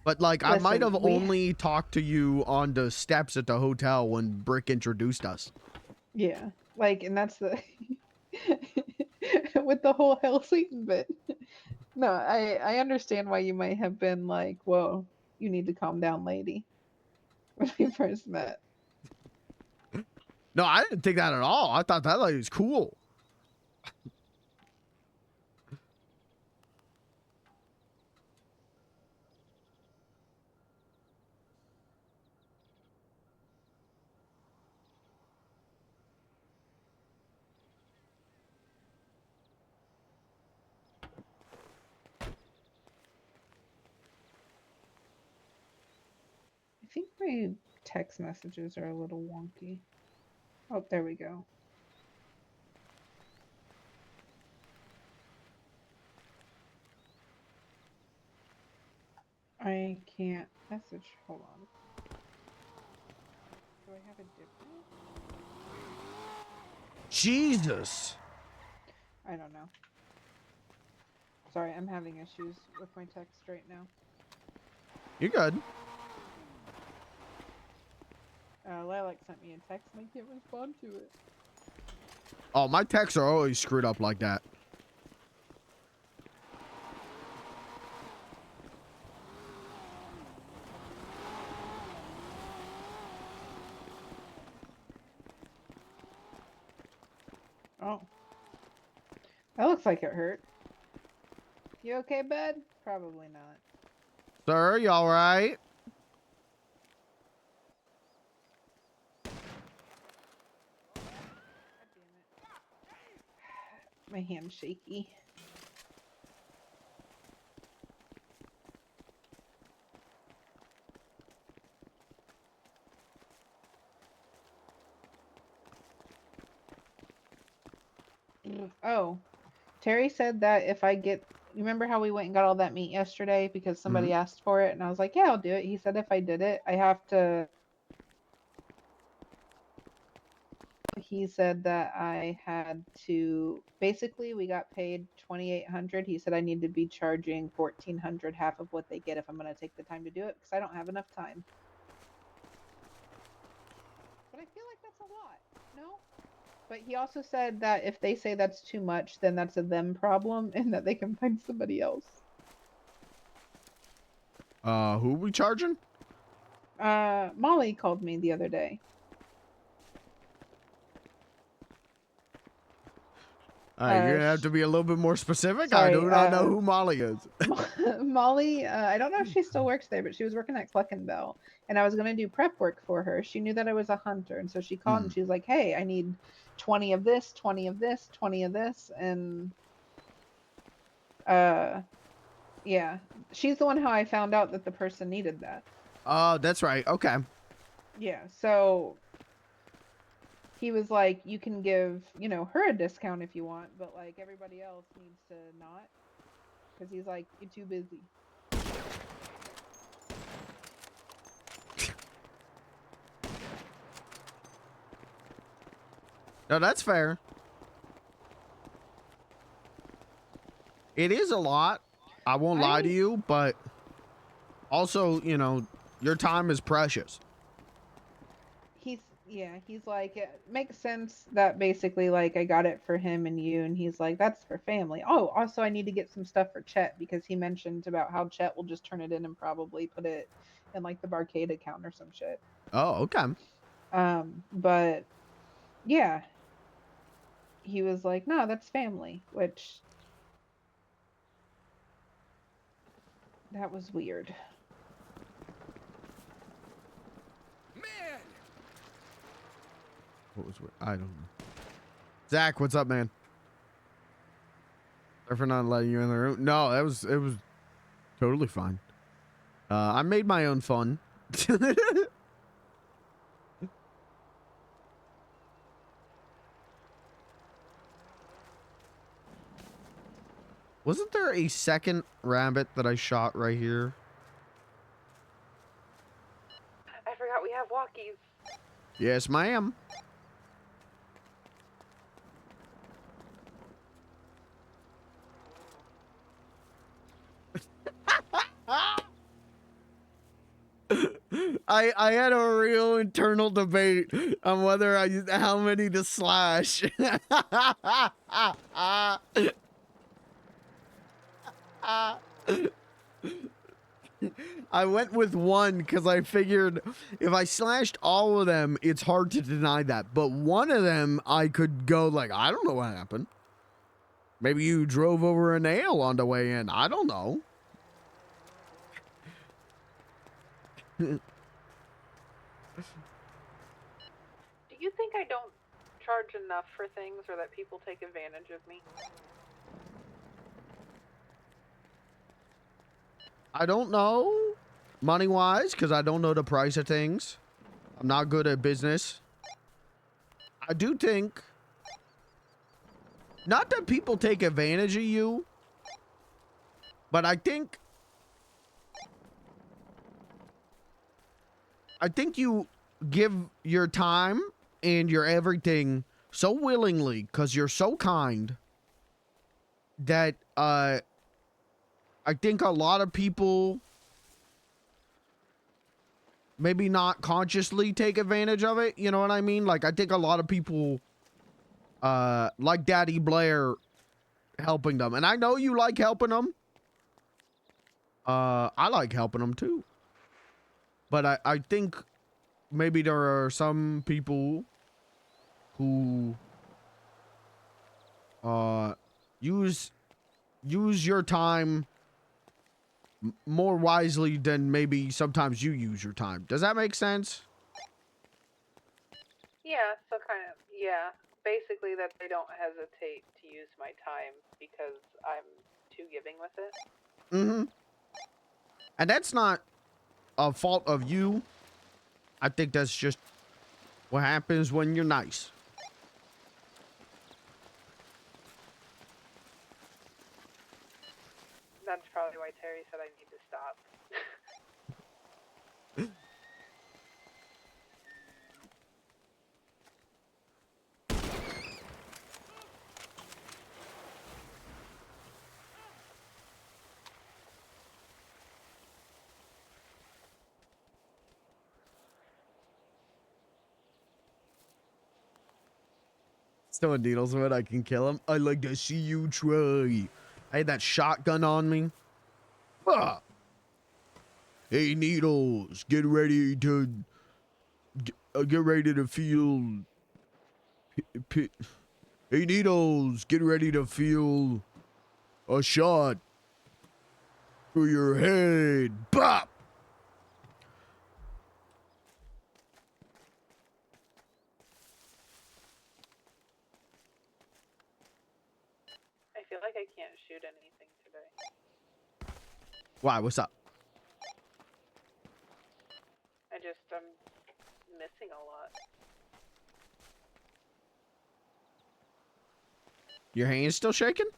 A: But, like, I might have only talked to you on the steps at the hotel when Brick introduced us.
L: Yeah, like, and that's the... with the whole Hell Satan bit. No, I understand why you might have been like, whoa, you need to calm down, lady. When we first met.
A: No, I didn't think that at all. I thought that lady was cool.
L: I think my text messages are a little wonky. Oh, there we go. I can't message. Hold on. Do I have a different?
A: Jesus.
L: I don't know. Sorry, I'm having issues with my text right now.
A: You're good.
L: Lilac sent me a text and I can't respond to it.
A: Oh, my texts are always screwed up like that.
L: Oh. That looks like it hurt. You okay, bud? Probably not.
A: Sir, you all right?
L: My hand's shaky. Oh, Terry said that if I get, you remember how we went and got all that meat yesterday because somebody asked for it and I was like, yeah, I'll do it. He said if I did it, I have to, he said that I had to, basically we got paid $2,800. He said I need to be charging $1,400, half of what they get if I'm going to take the time to do it because I don't have enough time. But I feel like that's a lot, no? But he also said that if they say that's too much, then that's a them problem and that they can find somebody else.
A: Who are we charging?
L: Molly called me the other day.
A: All right, you're gonna have to be a little bit more specific.
L: Sorry,
A: I do not know who Molly is.
L: Molly, I don't know if she still works there, but she was working at Cluckenbell, and I was gonna do prep work for her. She knew that I was a hunter, and so she called and she was like, "Hey, I need 20 of this, 20 of this, 20 of this," and yeah, she's the one how I found out that the person needed that.
A: Oh, that's right. Okay.
L: Yeah, so he was like, you can give, you know, her a discount if you want, but like everybody else needs to not, because he's like, you're too busy.
A: No, that's fair. It is a lot. I won't lie to you, but also, you know, your time is precious.
L: He's like, it makes sense that basically like I got it for him and you, and he's like, that's for family. Oh, also I need to get some stuff for Chet because he mentioned about how Chet will just turn it in and probably put it in like the barcade account or some shit.
A: Oh, okay.
L: But yeah, he was like, no, that's family, which that was weird.
A: What was I don't know. Zach, what's up, man? Sorry for not letting you in the room. No, it was totally fine. I made my own fun. Wasn't there a second rabbit that I shot right here?
L: I forgot we have walkies.
A: Yes, ma'am. I had a real internal debate on whether I used how many to slash. I went with one because I figured if I slashed all of them, it's hard to deny that. But one of them, I could go like, I don't know what happened. Maybe you drove over a nail on the way in. I don't know.
L: Do you think I don't charge enough for things or that people take advantage of me?
A: I don't know money-wise because I don't know the price of things. I'm not good at business. I do think, not that people take advantage of you, but I think you give your time and your everything so willingly because you're so kind that I think a lot of people maybe not consciously take advantage of it. You know what I mean? Like, I think a lot of people like Daddy Blair helping them. And I know you like helping them. I like helping them too. But I think maybe there are some people who use your time more wisely than maybe sometimes you use your time. Does that make sense?
L: Yeah, so kind of, yeah. Basically that they don't hesitate to use my time because I'm too giving with it.
A: Mm-hmm. And that's not a fault of you. I think that's just what happens when you're nice.
L: That's probably why Terry said I need to stop.
A: Still in Needles mode, I can kill him. I like to see you try. I had that shotgun on me. Ah! Hey, Needles, get ready to feel. Hey, Needles, get ready to feel a shot through your head. Bop!
L: I feel like I can't shoot anything today.
A: Why? What's up?
L: I'm missing a lot.
A: Your hand's still shaking?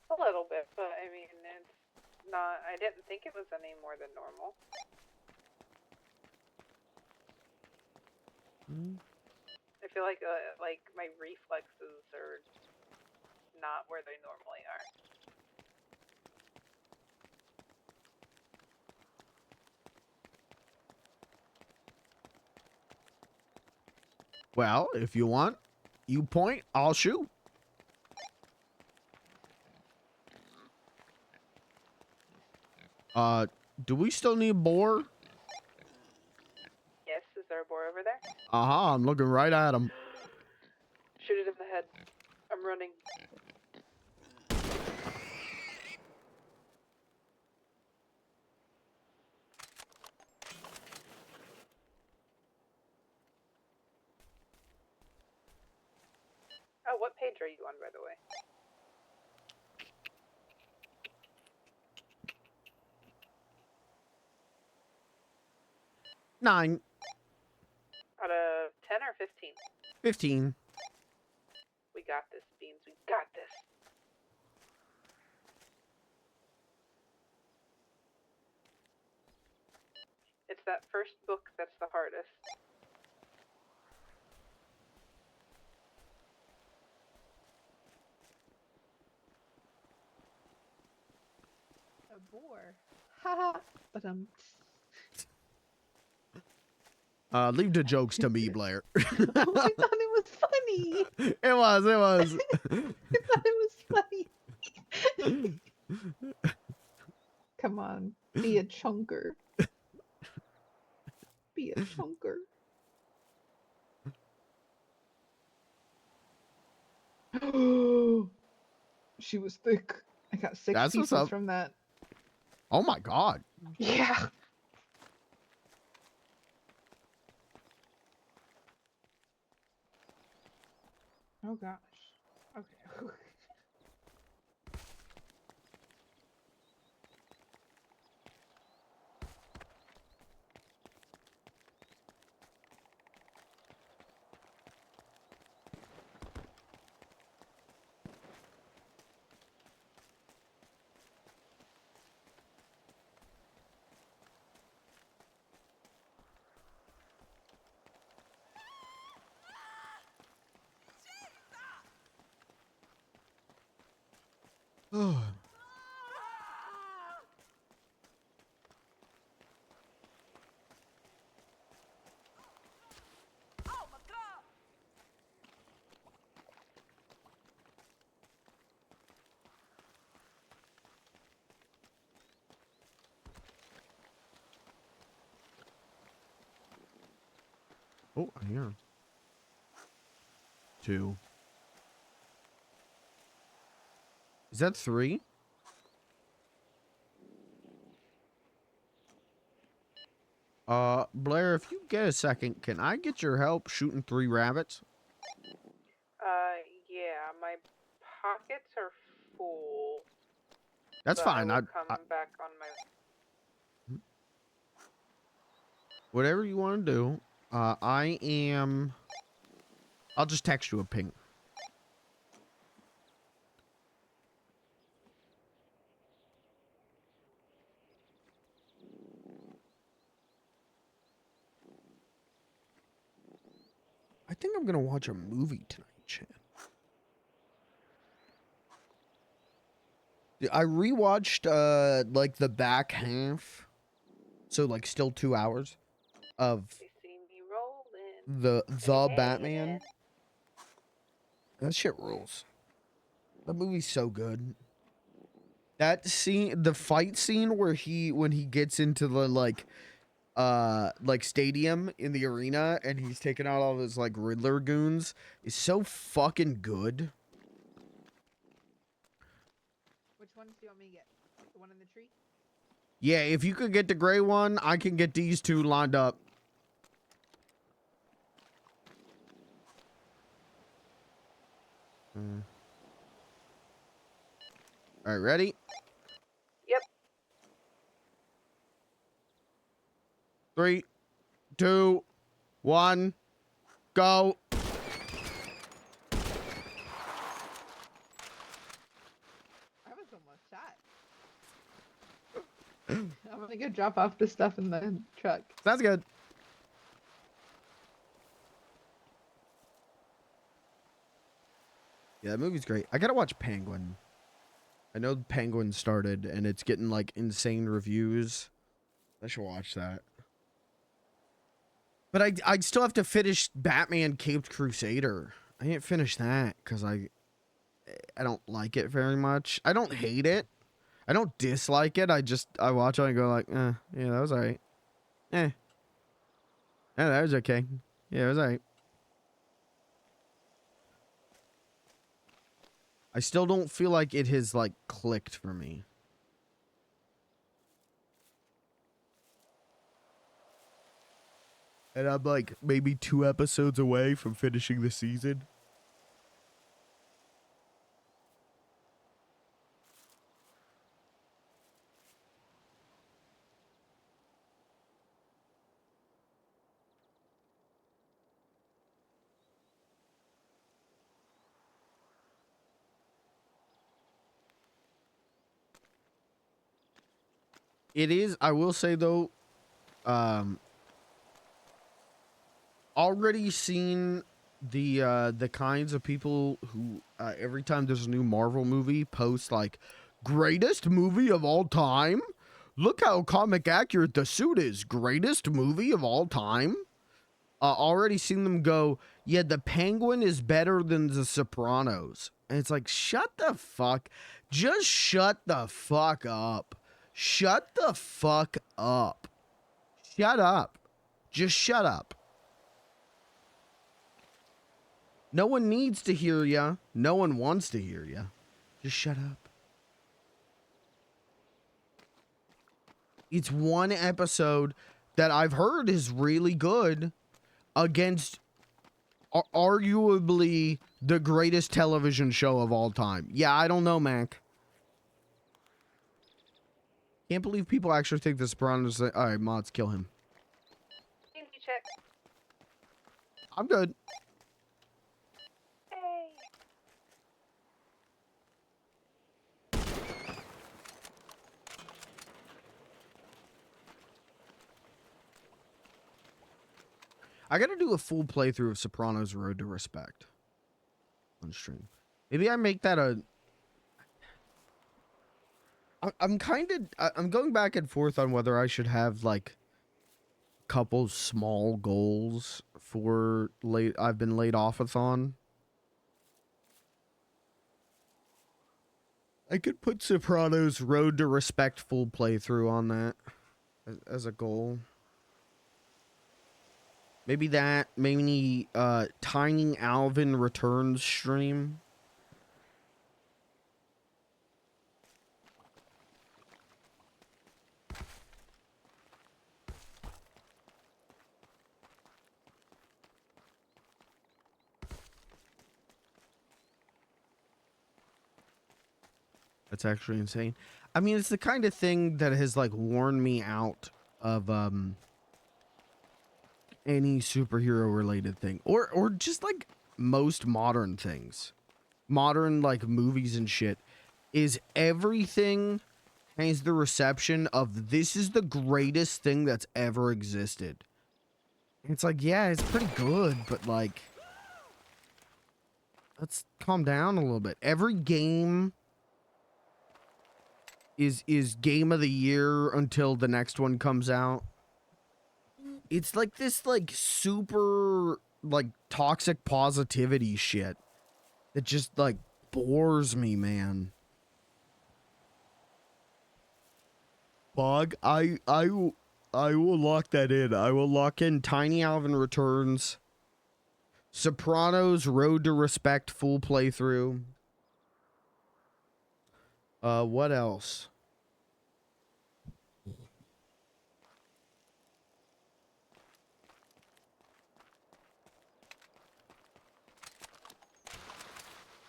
L: A little bit, but I mean, it's not. I didn't think it was any more than normal. I feel like my reflexes are not where they normally are.
A: Well, if you want, you point, I'll shoot. Do we still need boar?
L: Yes, is there a boar over there?
A: Uh-huh, I'm looking right at him.
L: Shoot it in the head. I'm running. Oh, what page are you on, by the way?
A: Nine.
L: Out of 10 or 15?
A: 15.
L: We got this, Beans. We got this. It's that first book that's the hardest.
B: A boar. Haha. But
A: Leave the jokes to me, Blair.
B: I thought it was funny.
A: It was.
B: I thought it was funny. Come on, be a chunker. Be a chunker. She was thick. I got 6
A: That's what's
B: pieces
A: up.
B: from that.
A: Oh my god.
B: Yeah. Oh gosh. Okay.
A: Oh, I hear him. 2. Is that 3? Blair, if you get a second, can I get your help shooting 3 rabbits?
L: Yeah, my pockets are full.
A: That's
L: but
A: fine.
L: I will come back on my...
A: Whatever you want to do. I'll just text you a ping. I think I'm gonna watch a movie tonight, Chan. I rewatched like the back half, so like still 2 hours of the Batman. That shit rules. That movie's so good. That scene, the fight scene where when he gets into the like stadium in the arena and he's taking out all those like Riddler goons is so fucking good.
B: Which ones do you want me to get? The one in the tree?
A: Yeah, if you could get the gray one, I can get these 2 lined up. All right, ready?
L: Yep.
A: 3, 2, 1, go.
B: I was almost shot. I'm gonna go drop off the stuff in the truck.
A: Sounds good. Yeah, that movie's great. I gotta watch Penguin. I know Penguin started and it's getting like insane reviews. I should watch that. But I still have to finish Batman Caped Crusader. I didn't finish that because I don't like it very much. I don't hate it. I don't dislike it. I watch it and go like, yeah, that was alright. Yeah, that was okay. Yeah, it was alright. I still don't feel like it has like clicked for me. And I'm like maybe 2 episodes away from finishing the season. It is, I will say though, already seen the kinds of people who every time there's a new Marvel movie post like greatest movie of all time. Look how comic accurate the suit is. Greatest movie of all time. Already seen them go, yeah, the Penguin is better than the Sopranos. And it's like, shut the fuck. Just shut the fuck up. Shut the fuck up. Shut up. Just shut up. No one needs to hear ya. No one wants to hear ya. Just shut up. It's one episode that I've heard is really good against arguably the greatest television show of all time. Yeah, I don't know, Mac. Can't believe people actually think the Sopranos. All right, mods, kill him.
B: Check.
A: I'm good.
B: Hey.
A: I gotta do a full playthrough of Sopranos Road to Respect on stream. Maybe I make that a... I'm going back and forth on whether I should have like a couple small goals for I've been laid off-a-thon. I could put Sopranos Road to Respect full playthrough on that as a goal. Maybe that, maybe Tiny Alvin Returns stream. That's actually insane. I mean, it's the kind of thing that has like worn me out of any superhero related thing, or just like most modern things, modern like movies and shit, is everything has the reception of this is the greatest thing that's ever existed. It's like, yeah, it's pretty good, but like, let's calm down a little bit. Every game is game of the year until the next one comes out. It's like this like super like toxic positivity shit that just like bores me, man. Bog, I will lock that in. I will lock in Tiny Alvin Returns, Sopranos Road to Respect full playthrough. What else?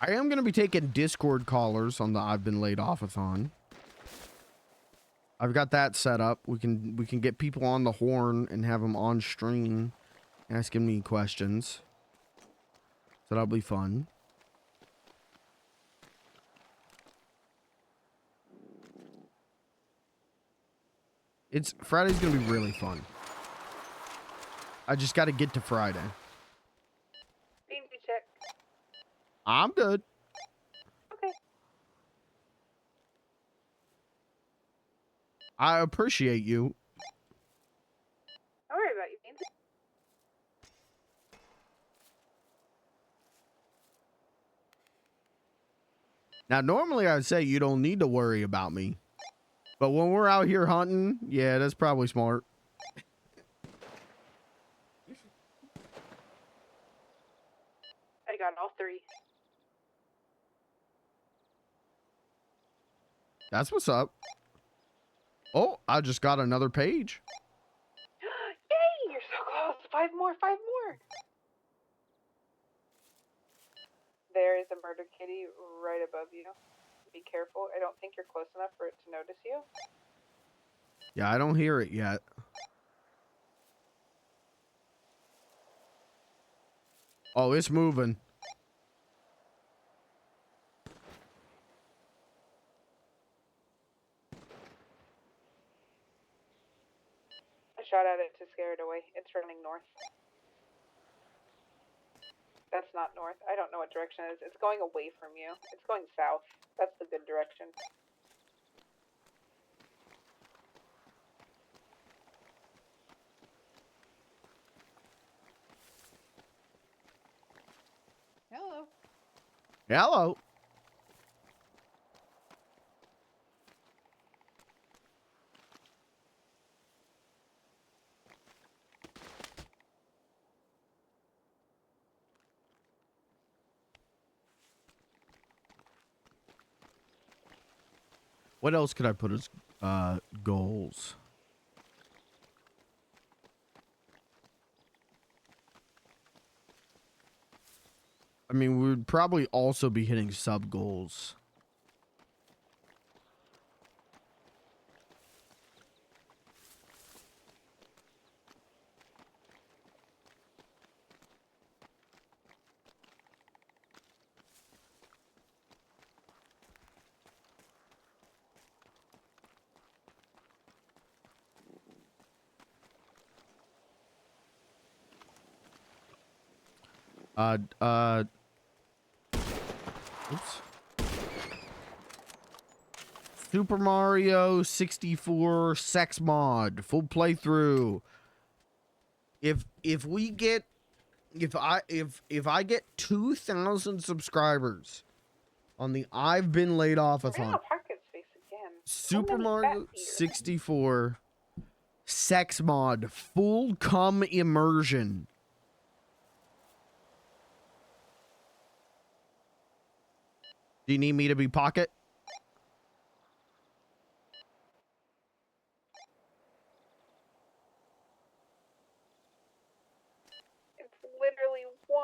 A: I am going to be taking Discord callers on the I've Been Laid Off-a-thon. I've got that set up. We can get people on the horn and have them on stream asking me questions. So that'll be fun. Friday's gonna be really fun. I just got to get to Friday.
B: Beansy check.
A: I'm good.
B: Okay.
A: I appreciate you.
B: Don't worry about you, Beansy.
A: Now, normally I'd say you don't need to worry about me. But when we're out here hunting, yeah, that's probably smart.
B: I got all 3.
A: That's what's up. Oh, I just got another page.
B: Yay! You're so close. 5 more, 5 more. There is a murder kitty right above you. Be careful. I don't think you're close enough for it to notice you.
A: Yeah, I don't hear it yet. Oh, it's moving.
B: I shot at it to scare it away. It's running north. That's not north. I don't know what direction it is. It's going away from you. It's going south. That's the good direction. Hello.
A: Hello. What else could I put as goals? I mean, we would probably also be hitting sub goals. Oops. Super Mario 64 sex mod full playthrough. If I get 2,000 subscribers on the I've been laid off a thon,
B: Pocket space again.
A: Super Mario 64 sex mod full cum immersion. Do you need me to be pocket?
B: It's literally 1.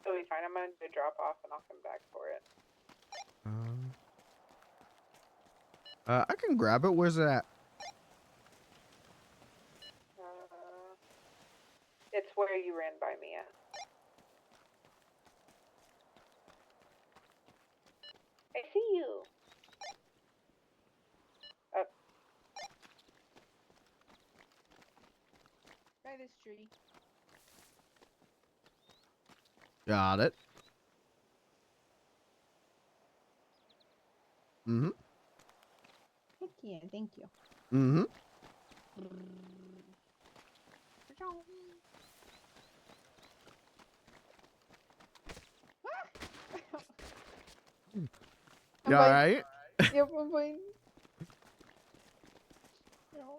B: It'll be fine. I'm going to do a drop off and I'll come back for it.
A: I can grab it. Where's it at?
B: It's where you ran by me at. I see you. Up. By this tree.
A: Got it. Mm-hmm.
B: Heck yeah, thank you.
A: Mm-hmm. You all right?
B: Yep, I'm fine. No.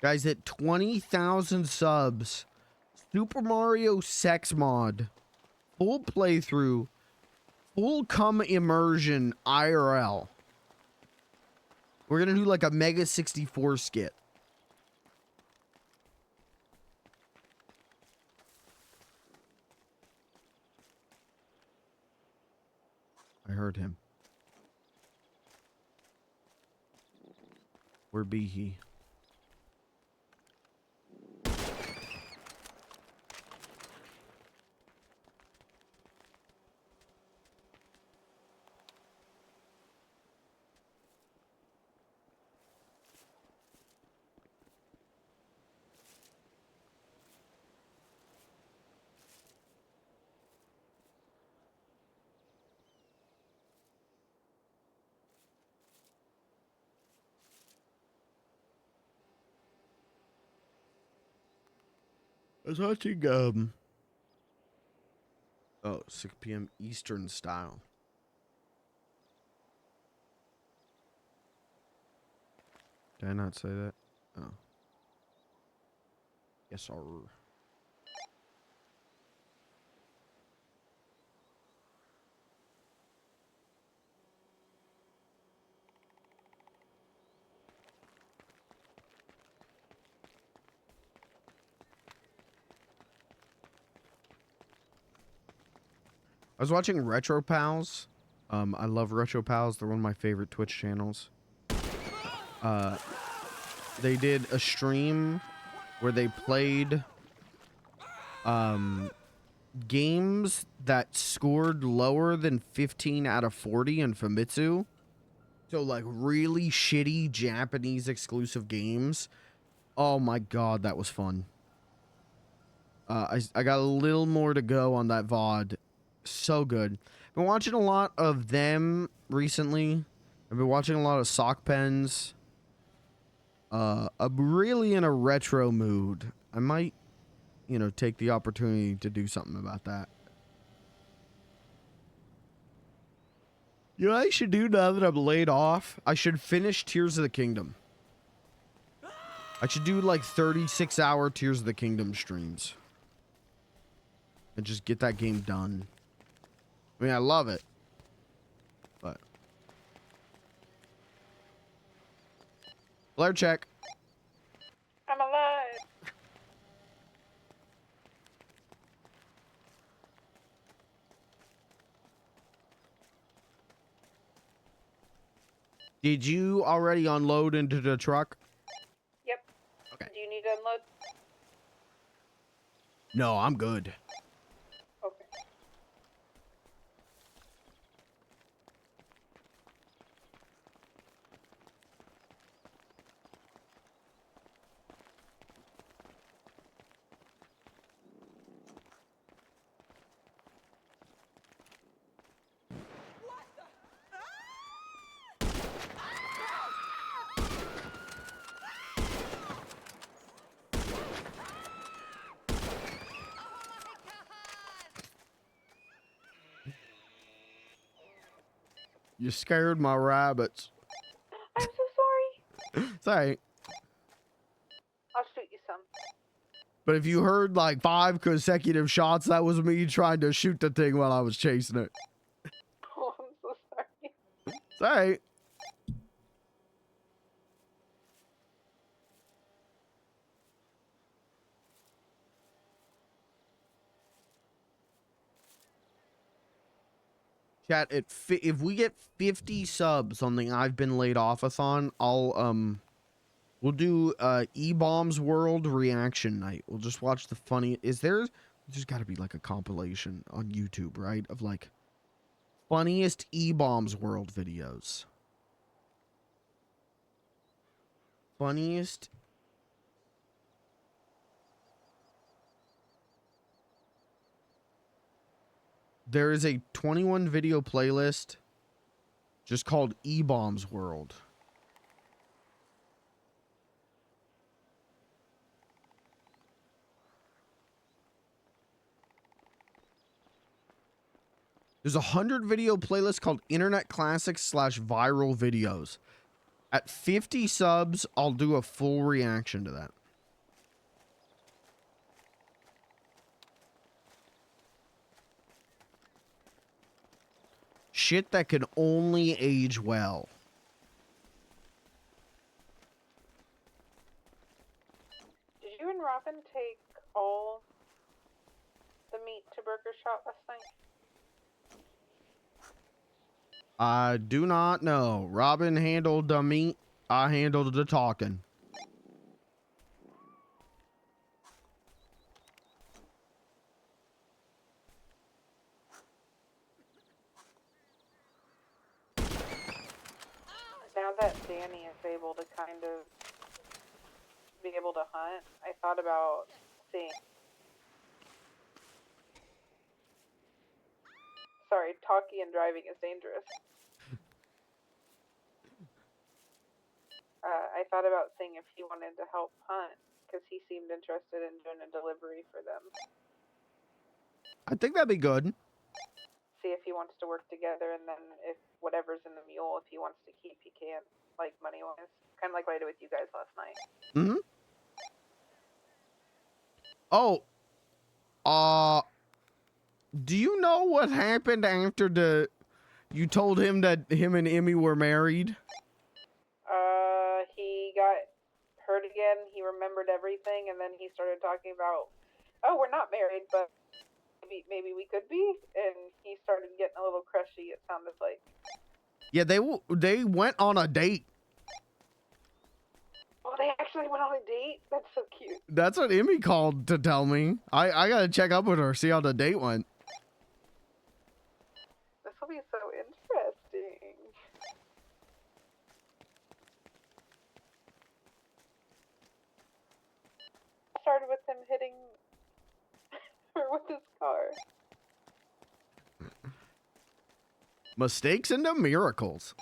A: Guys, at 20,000 subs, Super Mario sex mod, full playthrough, full cum immersion IRL. We're gonna do like a Mega 64 skit. heard him. Where be he? I was watching, oh, 6 p.m. Eastern style. Did I not say that? Oh. Yes, sir. I was watching Retro Pals. I love Retro Pals. They're one of my favorite Twitch channels. They did a stream where they played games that scored lower than 15 out of 40 in Famitsu. So like really shitty Japanese exclusive games. Oh my god, that was fun. I got a little more to go on that VOD. So good. Been watching a lot of them recently. I've been watching a lot of sock pens. I'm really in a retro mood. I might, you know, take the opportunity to do something about that. You know what I should do now that I'm laid off? I should finish Tears of the Kingdom. I should do like 36-hour Tears of the Kingdom streams. And just get that game done. I mean, I love it. But. Flare check.
B: I'm alive.
A: Did you already unload into the truck?
B: Yep.
A: Okay.
B: Do you need to unload?
A: No, I'm good.
B: Okay.
A: You scared my rabbits.
B: I'm so sorry.
A: It's alright.
B: I'll shoot you some.
A: But if you heard like 5 consecutive shots, that was me trying to shoot the thing while I was chasing it.
B: Oh, I'm so sorry.
A: It's alright. Chat, if we get 50 subs on the I've Been Laid Off-a-thon, we'll do E-Bombs World reaction night. We'll just watch the funny. There's got to be like a compilation on YouTube, right? Of like funniest E-Bombs World videos. Funniest. There is a 21 video playlist just called E-Bombs World. There's a 100 video playlist called Internet Classics / Viral Videos. At 50 subs, I'll do a full reaction to that. Shit that can only age well.
B: Did you and Robin take all the meat to Burger Shot last night?
A: I do not know. Robin handled the meat. I handled the talking.
B: Now that Danny is able to kind of be able to hunt, I thought about seeing. Sorry, talking and driving is dangerous. I thought about seeing if he wanted to help hunt, because he seemed interested in doing a delivery for them.
A: I think that'd be good.
B: See if he wants to work together, and then if whatever's in the mule, if he wants to keep, he can, like money-wise. Kind of like what I did with you guys last night.
A: Mm-hmm. Oh. Do you know what happened after you told him that him and Emmy were married?
B: He got hurt again. He remembered everything, and then he started talking about, oh, we're not married, but maybe we could be. And he started getting a little crushy, it sounded like.
A: Yeah, they went on a date.
B: Oh, they actually went on a date? That's so cute.
A: That's what Emmy called to tell me. I gotta check up with her, see how the date went.
B: This will be so interesting. Started with him hitting her with his car.
A: Mistakes into miracles.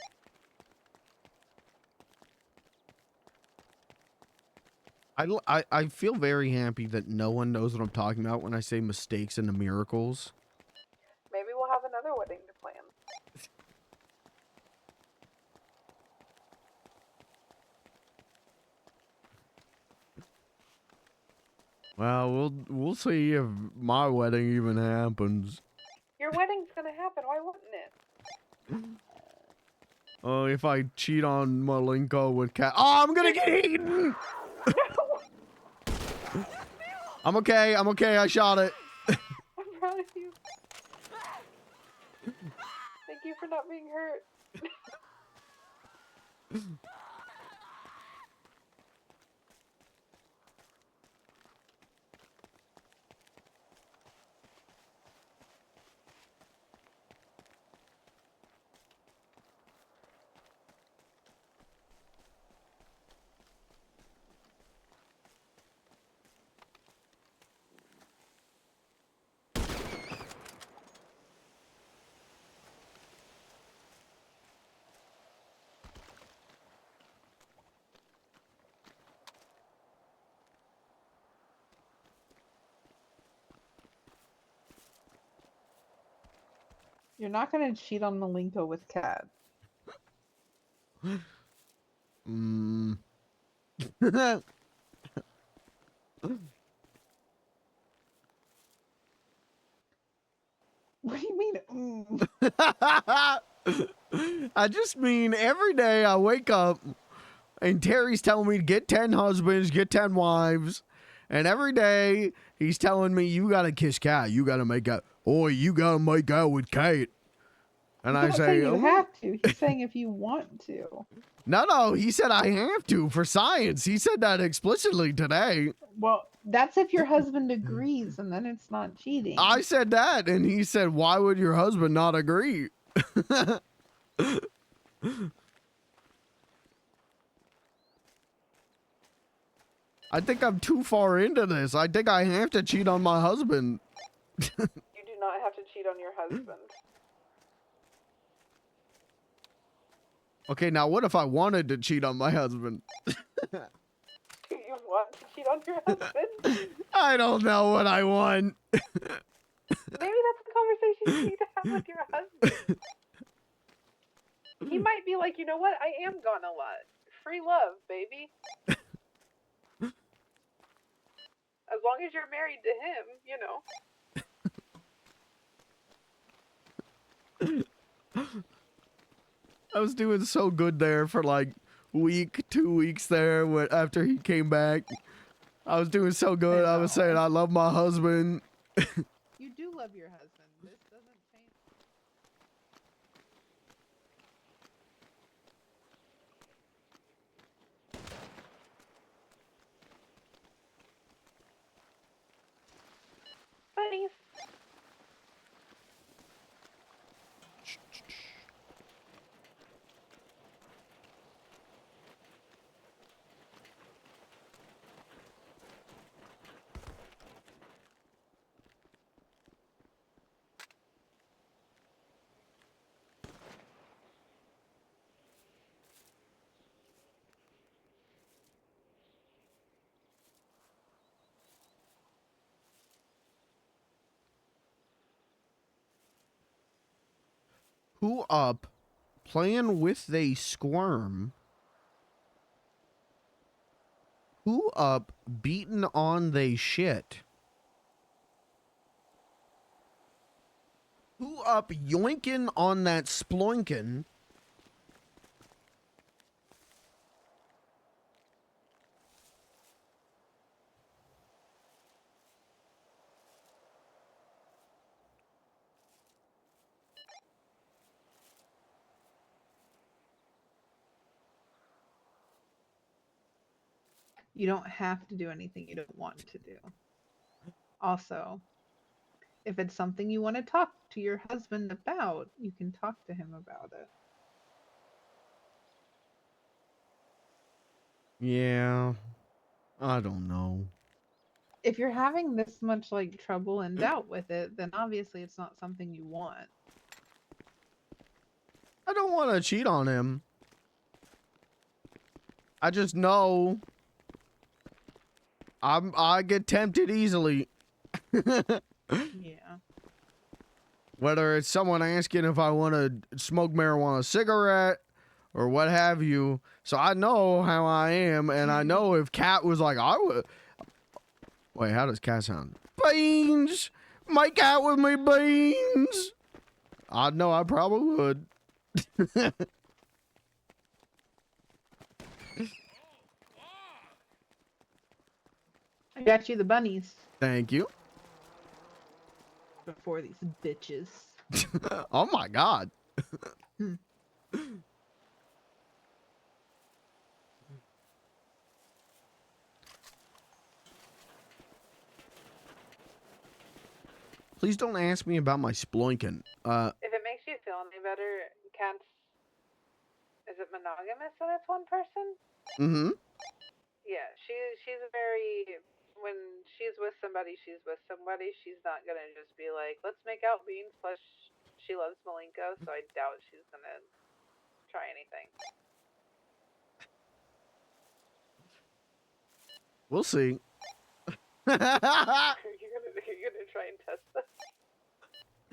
A: I feel very happy that no one knows what I'm talking about when I say mistakes into miracles.
B: Maybe we'll have another wedding to plan.
A: Well, we'll see if my wedding even happens.
B: Your wedding's gonna happen, why wouldn't it?
A: Oh, if I cheat on Malenko with Cat. Oh, I'm gonna get eaten! I'm okay, I shot it.
B: I'm proud of you. Thank you for not being hurt.
L: You're not gonna cheat on Malenko with Cat.
A: Mm.
L: What do you mean?
A: I just mean every day I wake up and Terry's telling me to get 10 husbands, get 10 wives. And every day he's telling me, you gotta kiss Cat, you gotta make out. Oh, you gotta make out with Kate. And I
L: He's not
A: say,
L: saying you
A: oh.
L: have to. He's saying if you want to.
A: No, he said I have to for science. He said that explicitly today.
L: Well, that's if your husband agrees, and then it's not cheating.
A: I said that, and he said, why would your husband not agree? I think I'm too far into this. I think I have to cheat on my husband.
B: You do not have to cheat on your husband.
A: Okay, now what if I wanted to cheat on my husband?
B: Do you want to cheat on your husband?
A: I don't know what I want.
B: Maybe that's a conversation you need to have with your husband. He might be like, you know what? I am gone a lot. Free love, baby. As long as you're married to him, you know.
A: I was doing so good there for like week, 2 weeks there after he came back. I was doing so good. I was saying I love my husband.
L: You do love your husband. This doesn't change.
A: Who up playing with they squirm? Who up beating on they shit? Who up yoinking on that sploinkin'?
B: You don't have to do anything you don't want to do. Also, if it's something you want to talk to your husband about, you can talk to him about it.
A: Yeah, I don't know.
B: If you're having this much like trouble and doubt with it, then obviously it's not something you want.
A: I don't want to cheat on him. I just know I get tempted easily.
B: Yeah.
A: Whether it's someone asking if I want to smoke marijuana cigarette or what have you. So I know how I am, and I know if Cat was like, I would. Wait, how does Cat sound? Beans! My cat with me beans! I know I probably would.
B: I got you the bunnies
A: Thank you.
B: before these bitches.
A: Oh my god. Please don't ask me about my sploinkin'.
B: If it makes you feel any better, cats. Is it monogamous when it's one person?
A: Mm-hmm.
B: Yeah, she's a very. When she's with somebody, she's with somebody. She's not gonna just be like, let's make out beans. Plus, she loves Malenko, so I doubt she's gonna try anything.
A: We'll see.
B: You're gonna try and test this.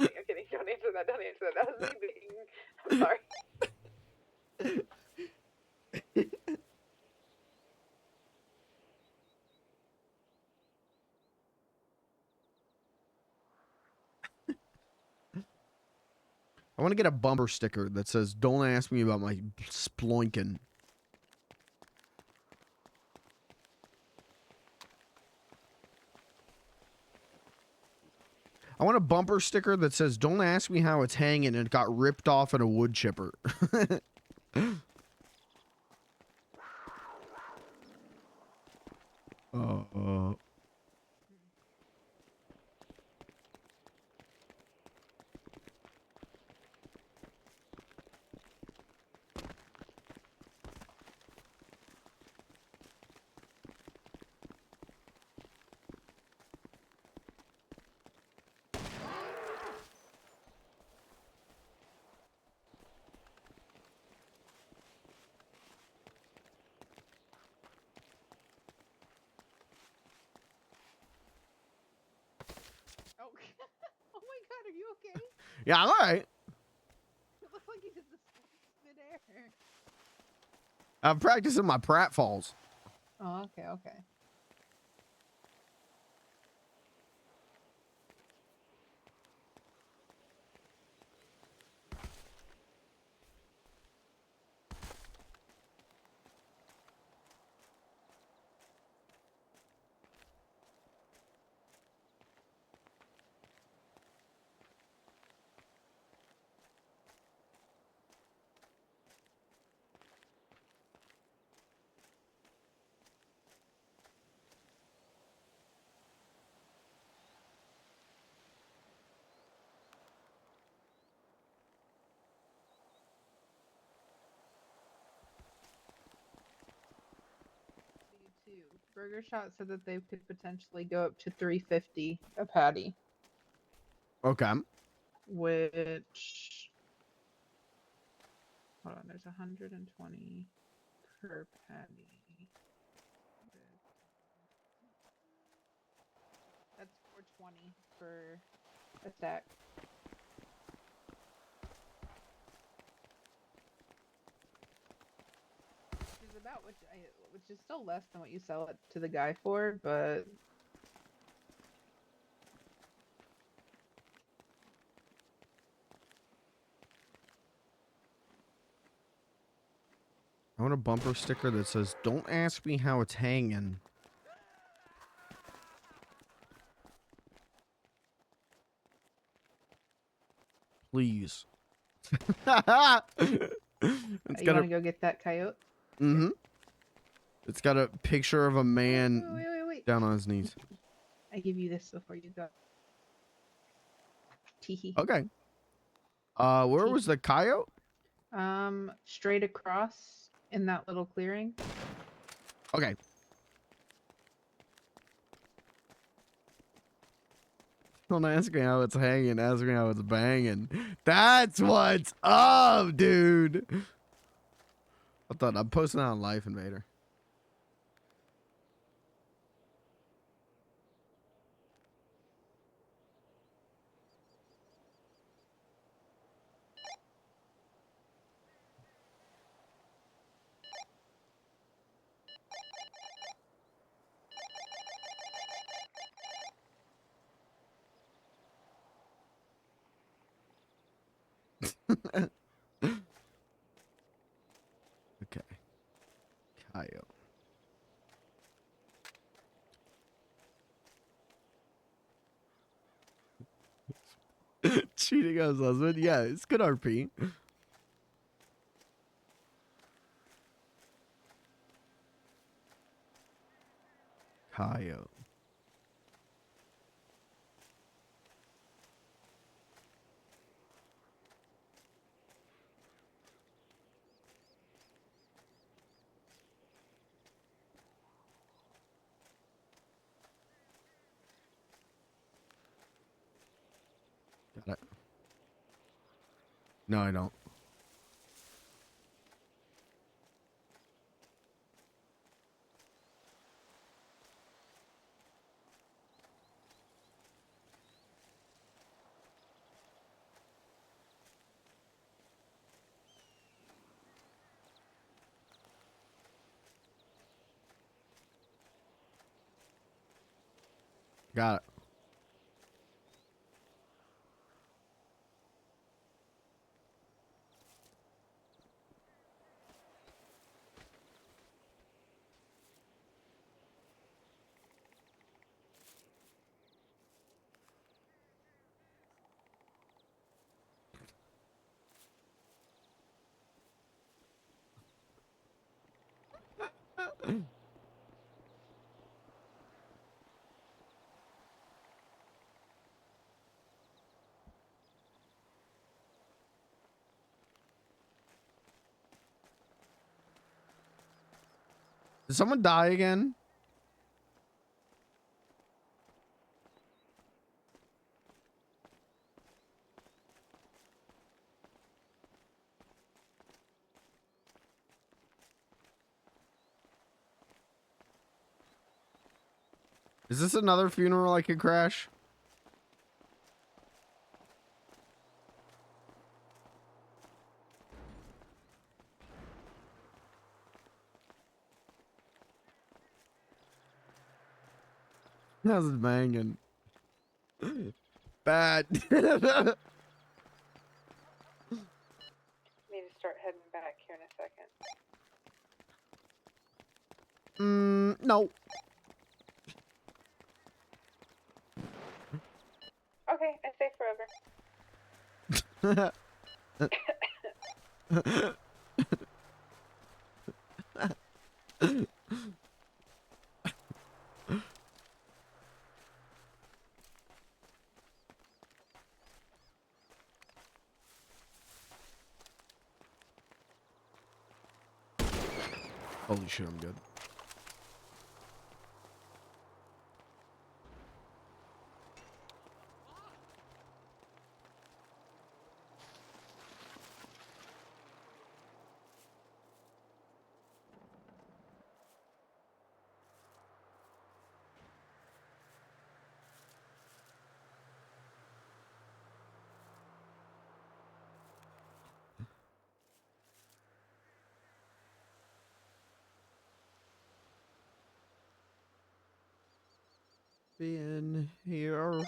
B: I'm kidding. Don't answer that. Don't answer that. That was me being. I'm sorry.
A: I want to get a bumper sticker that says, don't ask me about my sploinkin'. I want a bumper sticker that says, don't ask me how it's hanging and it got ripped off in a wood chipper.
B: Oh. Oh my god, are you okay?
A: Yeah, I'm alright.
B: It looks like you did this midair.
A: I'm practicing my pratfalls.
B: Oh, okay, okay. Burger Shot said that they could potentially go up to $3.50 a patty.
A: Okay.
B: Which, hold on, there's 120 per patty. That's $4.20 for a stack. about which is still less than what you sell it to the guy for, but
A: I want a bumper sticker that says, "Don't ask me how it's hanging." Please.
B: you want to go get that coyote?
A: Mm-hmm. It's got a picture of a man
B: Wait.
A: down on his knees.
B: I give you this before you go. Teehee.
A: Okay. Where was the coyote?
B: Straight across in that little clearing.
A: Okay. Don't ask me how it's hanging. Ask me how it's banging. That's what's up, dude. I thought I'm posting that on Life Invader. Okay. Coyote. Cheating on his husband? Yeah, it's good RP. Coyote. Got it. No, I don't. Got it. Did someone die again? Is this another funeral I could crash? How's it banging? Bad.
B: Need to start heading back here in a second.
A: No.
B: Okay, I stay forever.
A: Holy shit, I'm good. being here.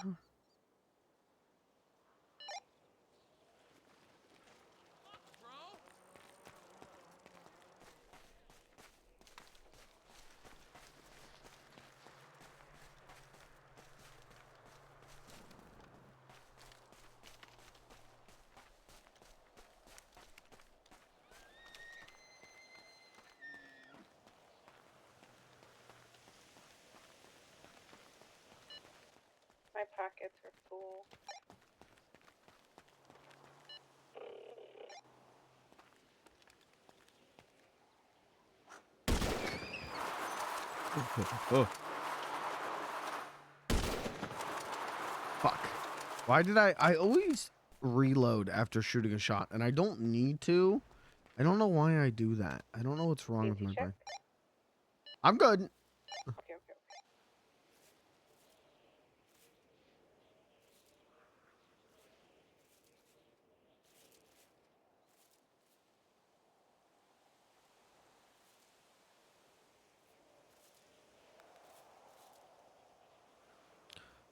B: My pockets are full.
A: Oh. Fuck. Why did I always reload after shooting a shot, and I don't need to. I don't know why I do that. I don't know what's wrong with my brain. I'm good.
B: Okay.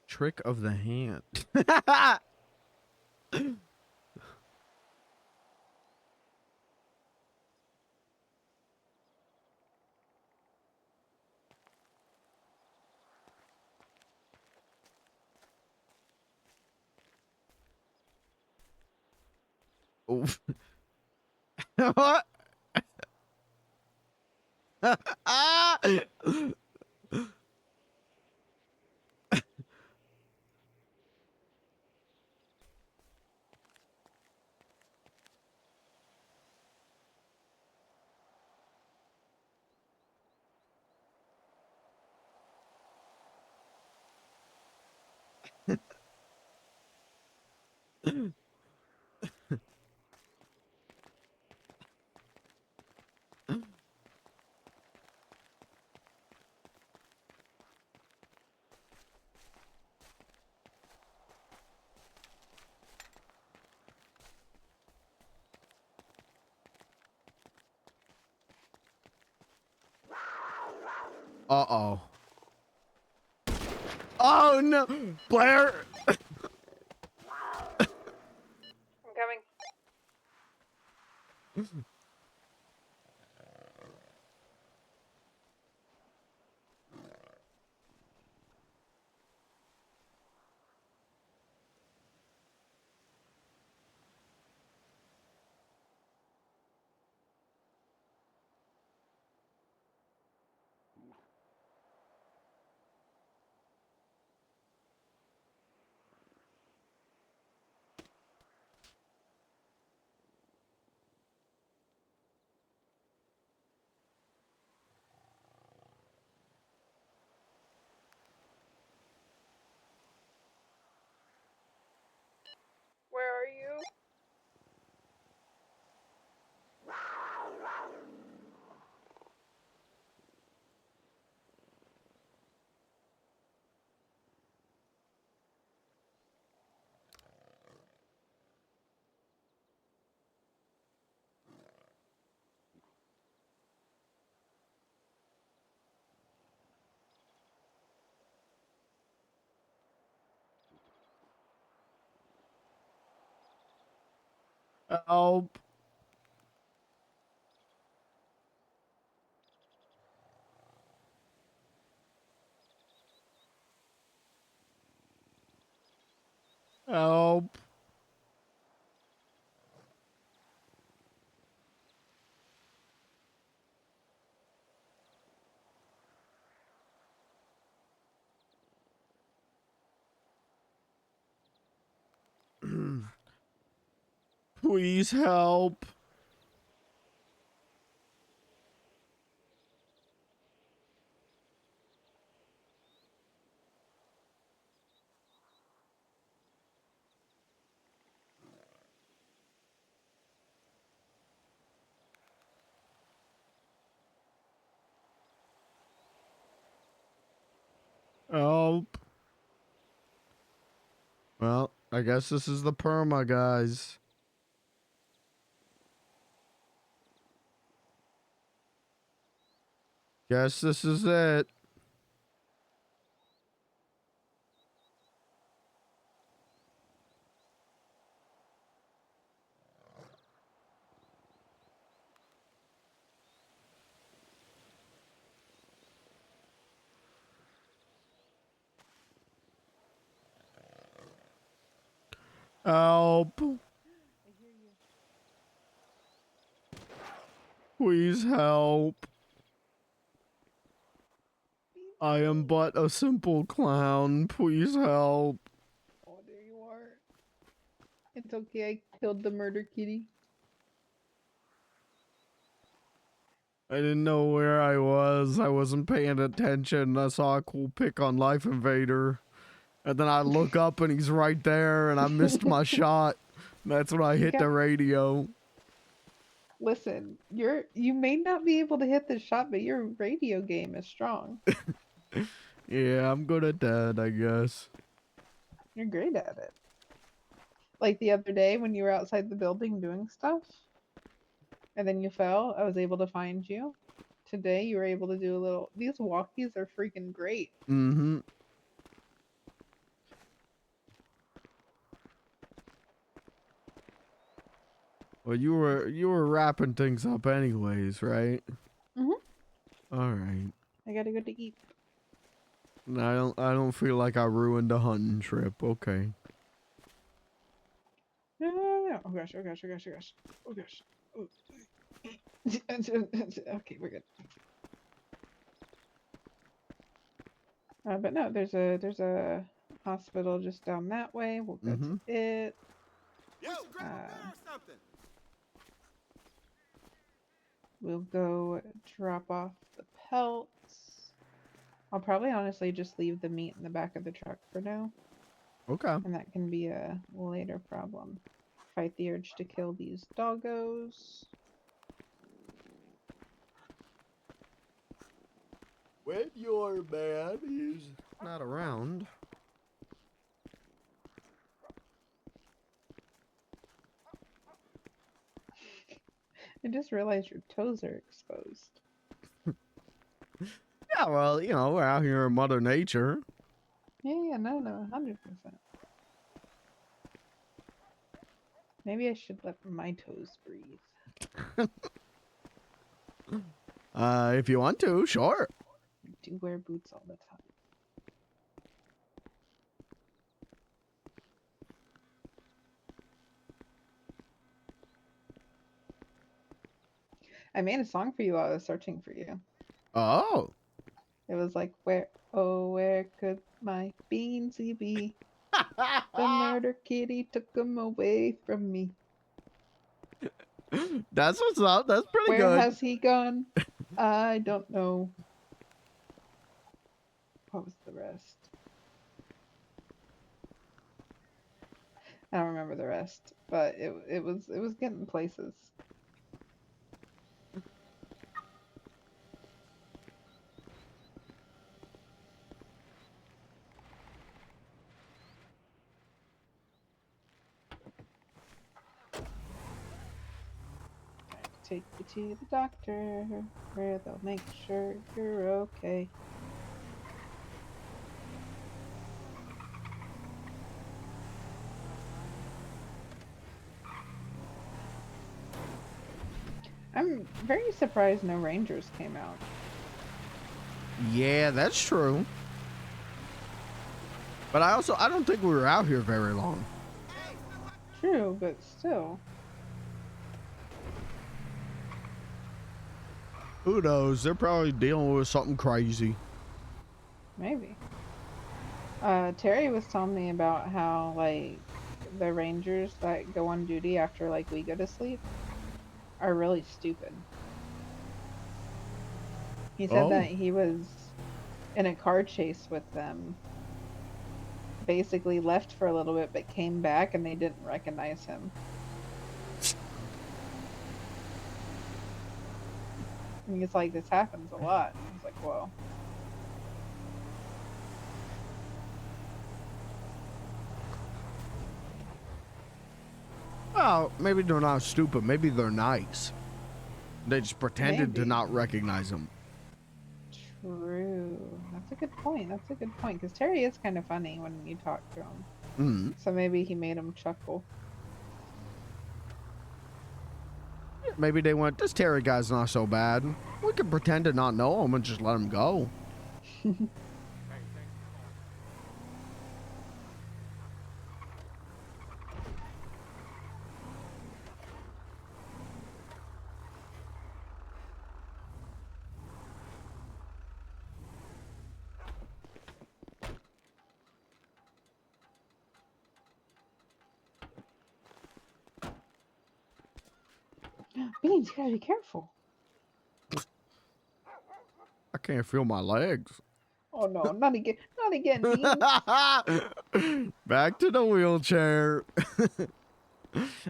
A: Trick of the hand. Oof. What? Ah! Uh-oh. Oh, no. Blair.
B: I'm coming. Where are you?
A: Help. Help. Please help. Help. Well, I guess this is the perma, guys. Guess this is it. Help. Please help. I am but a simple clown. Please help.
L: Oh, there you are. It's okay. I killed the murder kitty.
A: I didn't know where I was. I wasn't paying attention. I saw a cool pic on Life Invader. And then I look up and he's right there and I missed my shot. That's when I hit the radio.
L: Listen, you may not be able to hit the shot, but your radio game is strong.
A: Yeah, I'm good at that, I guess.
L: You're great at it. Like the other day when you were outside the building doing stuff, and then you fell, I was able to find you. Today you were able to do a little. These walkies are freaking great.
A: Mm-hmm. Well, you were wrapping things up anyways, right?
L: Mhm.
A: All right.
L: I gotta go to eat.
A: I don't feel like I ruined a hunting trip. Okay.
L: No. Oh gosh. Oh gosh. Oh gosh. Oh gosh. Oh gosh. Oh. Okay, we're good. But no, there's a hospital just down that way. We'll go to it. We'll go drop off the pelts. I'll probably honestly just leave the meat in the back of the truck for now.
A: Okay.
L: And that can be a later problem. Fight the urge to kill these doggos.
A: When your man is not around.
L: I just realized your toes are exposed.
A: Yeah, well, you know, we're out here in Mother Nature.
L: Yeah, no, 100%. Maybe I should let my toes breathe.
A: If you want to, sure.
L: I do wear boots all the time. I made a song for you while I was searching for you.
A: Oh.
L: It was like, where could my beansy be? The murder kitty took him away from me.
A: That's what's up. That's pretty
L: Where
A: good.
L: has he gone? I don't know. What was the rest? I don't remember the rest, but it was getting places. Take you to the doctor, where they'll make sure you're okay. I'm very surprised no Rangers came out.
A: Yeah, that's true. But I don't think we were out here very long.
L: True, but still.
A: Who knows? They're probably dealing with something crazy.
L: Maybe. Terry was telling me about how, like, the Rangers that go on duty after, like, we go to sleep are really stupid. He said that he was in a car chase with them, basically left for a little bit, but came back and they didn't recognize him. And he's like, this happens a lot. I was like, whoa.
A: Well, maybe they're not stupid. Maybe they're nice. They just pretended to not recognize him.
L: True. That's a good point. That's a good point. Because Terry is kind of funny when you talk to him.
A: Mm-hmm.
L: So maybe he made him chuckle.
A: Maybe they went, this Terry guy's not so bad. We could pretend to not know him and just let him go.
L: Beans, you gotta be careful.
A: I can't feel my legs.
L: Oh no, not again, not again, Beans.
A: Back to the wheelchair.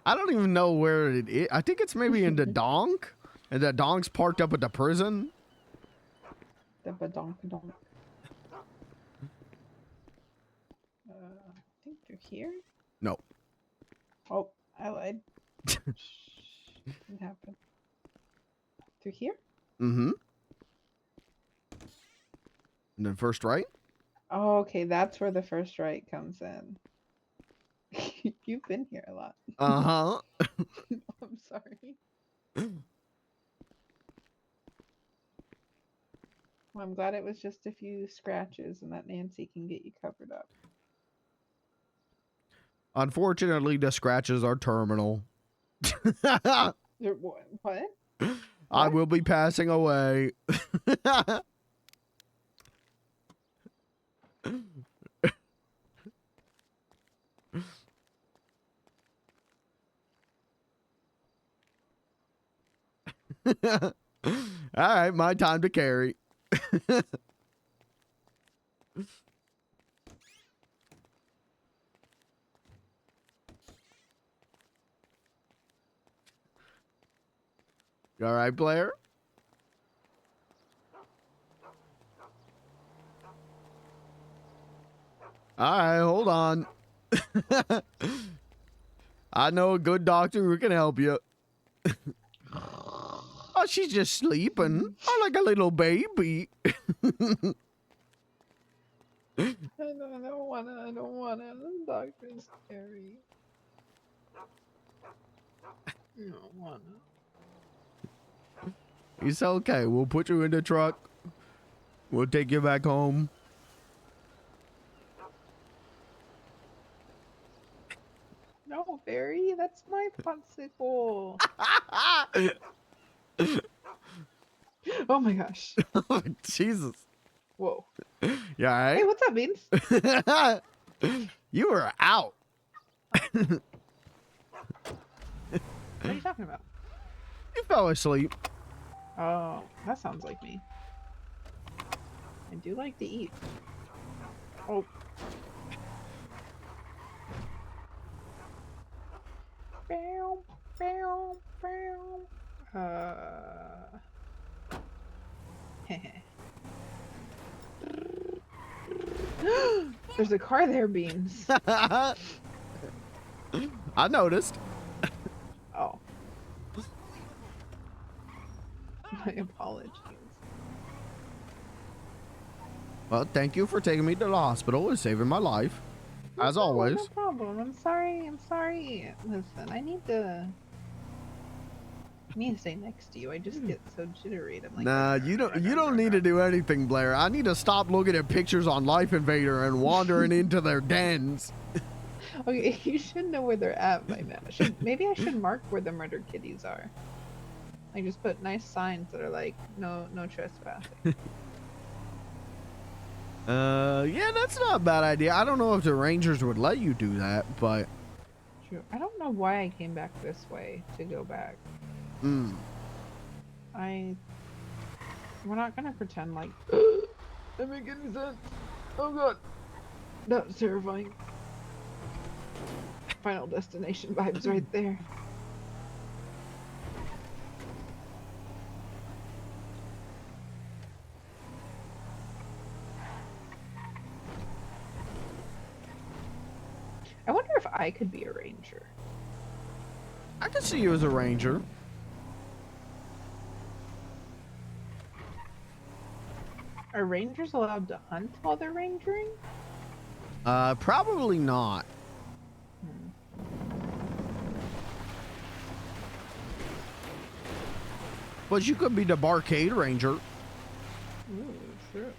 A: I don't even know where it is. I think it's maybe in the donk. And the donk's parked up at the prison.
L: The badonkadonk. I think they're here.
A: No.
L: Oh, I lied. What happened? Through here?
A: Mm-hmm. And then first right?
L: Oh, okay, that's where the first right comes in. You've been here a lot.
A: Uh-huh.
L: I'm sorry. Well, I'm glad it was just a few scratches and that Nancy can get you covered up.
A: Unfortunately, the scratches are terminal.
L: What?
A: I will be passing away. All right, my time to carry. You all right, Blair? All right, hold on. I know a good doctor who can help you. Oh, she's just sleeping. Oh, like a little baby.
L: I don't wanna. The doctor's scary. I don't wanna.
A: It's okay. We'll put you in the truck. We'll take you back home.
L: No, Barry, that's my popsicle. Oh my gosh.
A: Jesus.
L: Whoa.
A: Yeah, all right?
L: Hey, what's up, Beans?
A: You were out.
L: What are you talking about?
A: You fell asleep.
L: Oh, that sounds like me. I do like to eat. Oh. There's a car there, Beans.
A: I noticed.
L: Oh. My apologies.
A: Well, thank you for taking me to the hospital and saving my life. As always.
L: No problem. I'm sorry. Listen, I need to stay next to you. I just get so jittery. I'm like,
A: Nah, you don't need to do anything, Blair. I need to stop looking at pictures on Life Invader and wandering into their dens.
L: Okay, you should know where they're at by now. Maybe I should mark where the murder kitties are. Like, just put nice signs that are like, no trespassing.
A: Yeah, that's not a bad idea. I don't know if the Rangers would let you do that, but...
L: True. I don't know why I came back this way to go back.
A: Hmm.
L: We're not gonna pretend like... That make any sense? Oh god. That was terrifying. Final Destination vibes right there. I wonder if I could be a ranger.
A: I could see you as a ranger.
L: Are rangers allowed to hunt while they're rangering?
A: Probably not. But you could be the Barcade Ranger.
L: Ooh, sure.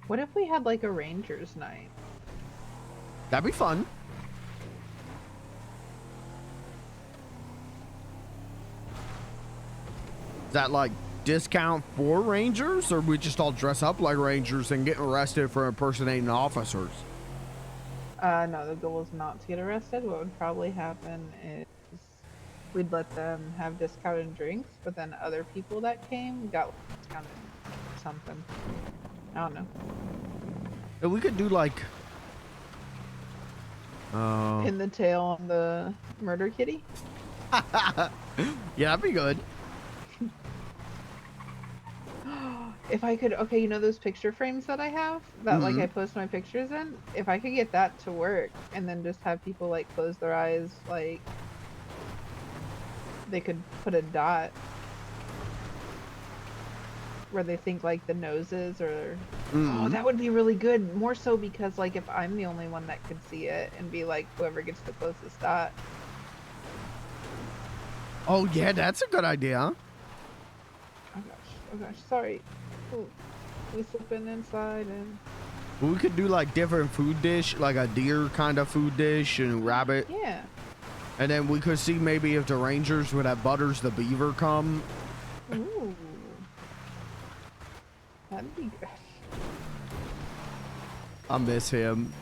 L: What if we had like a Rangers night?
A: That'd be fun. Is that like discount for Rangers, or we just all dress up like Rangers and get arrested for impersonating officers?
B: No, the goal is not to get arrested. What would probably happen is we'd let them have discounted drinks, but then other people that came got discounted something. I don't know.
A: And we could do like
B: Pin the tail on the murder kitty.
A: yeah, that'd be good.
B: If I could, okay, you know those picture frames that I have that like I post my pictures in? If I could get that to work and then just have people like close their eyes, like they could put a dot where they think like the noses or oh, that would be really good. More so because like if I'm the only one that could see it and be like whoever gets the closest dot.
A: Oh yeah, that's a good idea.
B: Oh gosh, sorry. Ooh, we slipping inside and
A: We could do like different food dish, like a deer kind of food dish and rabbit.
B: yeah.
A: And then we could see maybe if the Rangers would have Butters the Beaver come.
B: Ooh. That'd be good.
A: I miss him.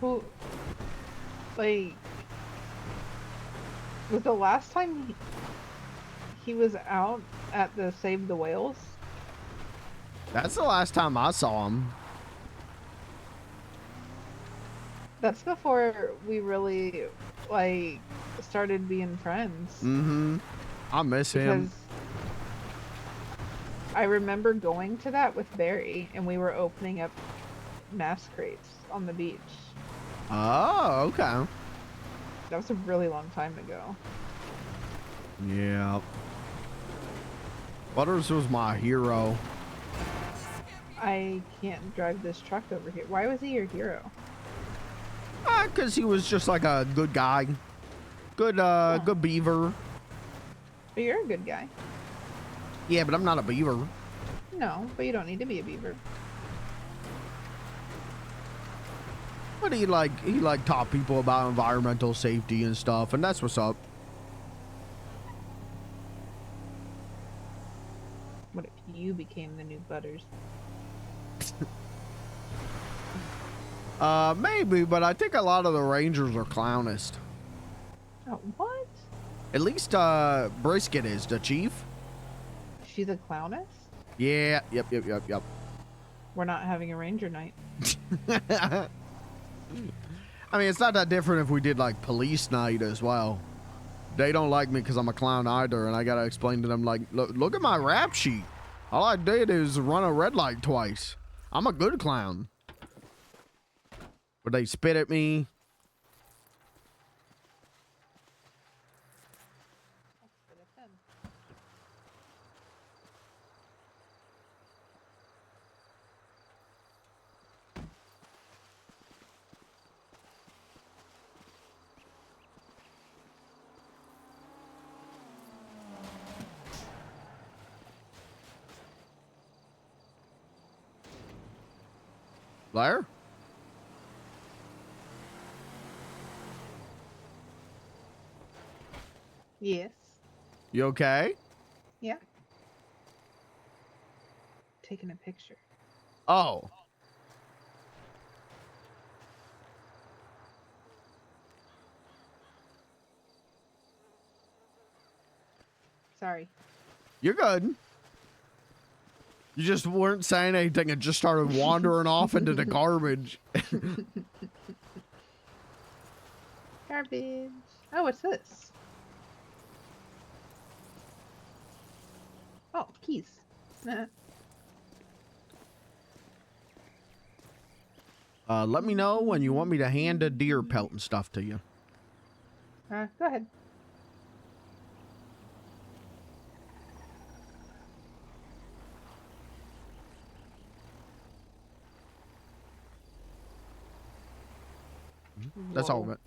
B: Who, like, was the last time he was out at the Save the Whales?
A: That's the last time I saw him.
B: That's before we really, like, started being friends.
A: Mm-hmm. I miss him.
B: Because I remember going to that with Barry, and we were opening up mass crates on the beach.
A: Oh, okay.
B: That was a really long time ago.
A: Yeah. Butters was my hero.
B: I can't drive this truck over here. Why was he your hero?
A: Because he was just like a good guy. Good, good beaver.
B: But you're a good guy.
A: Yeah, but I'm not a beaver.
B: No, but you don't need to be a beaver.
A: But he taught people about environmental safety and stuff, and that's what's up.
B: What if you became the new Butters?
A: Maybe, but I think a lot of the Rangers are clownist.
B: Oh, what?
A: At least, Brisket is the chief.
B: She's a clowness?
A: Yeah, yep.
B: We're not having a ranger night.
A: I mean, it's not that different if we did, like, police night as well. They don't like me because I'm a clown either, and I gotta explain to them, like, look at my rap sheet. All I did is run a red light twice. I'm a good clown. But they spit at me. Blair?
B: Yes.
A: You okay?
B: Yeah. Taking a picture.
A: Oh.
B: Sorry.
A: You're good. You just weren't saying anything and just started wandering off into the garbage.
B: Garbage. Oh, what's this? Oh, keys.
A: Let me know when you want me to hand a deer pelt and stuff to you.
B: Go ahead.
A: That's all of it.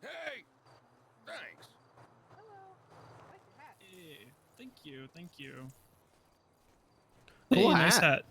C: Hey! Thanks.
T: Hey, thank you.
A: Cool
T: Hey, nice hat.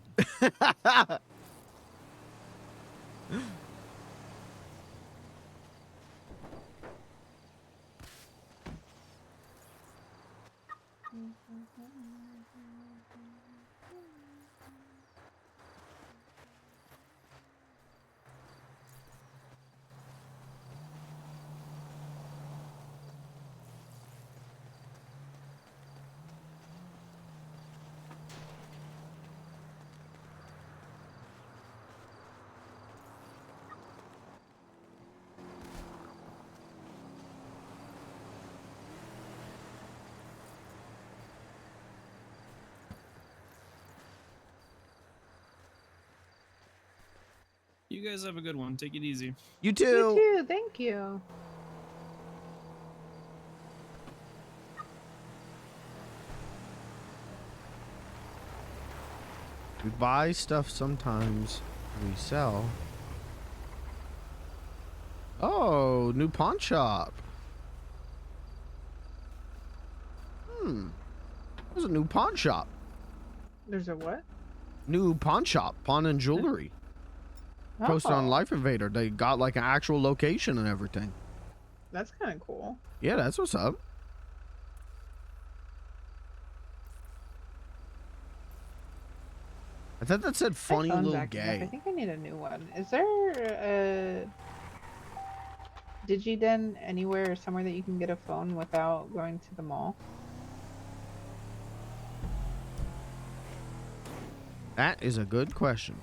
T: You guys have a good one. Take it easy.
A: You
B: You
A: too.
B: too. Thank you.
A: We buy stuff sometimes. We sell. Oh, new pawn shop. There's a new pawn shop.
B: There's a what?
A: New pawn shop. Pawn and jewelry. Posted on
B: Oh.
A: Life Invader. They got like an actual location and everything.
B: That's kind of cool.
A: Yeah, that's what's up. I thought that said funny
B: My phone's
A: little
B: acting up. I
A: gay.
B: think I need a new one. Is there a DigiDen anywhere or somewhere that you can get a phone without going to the mall?
A: That is a good question.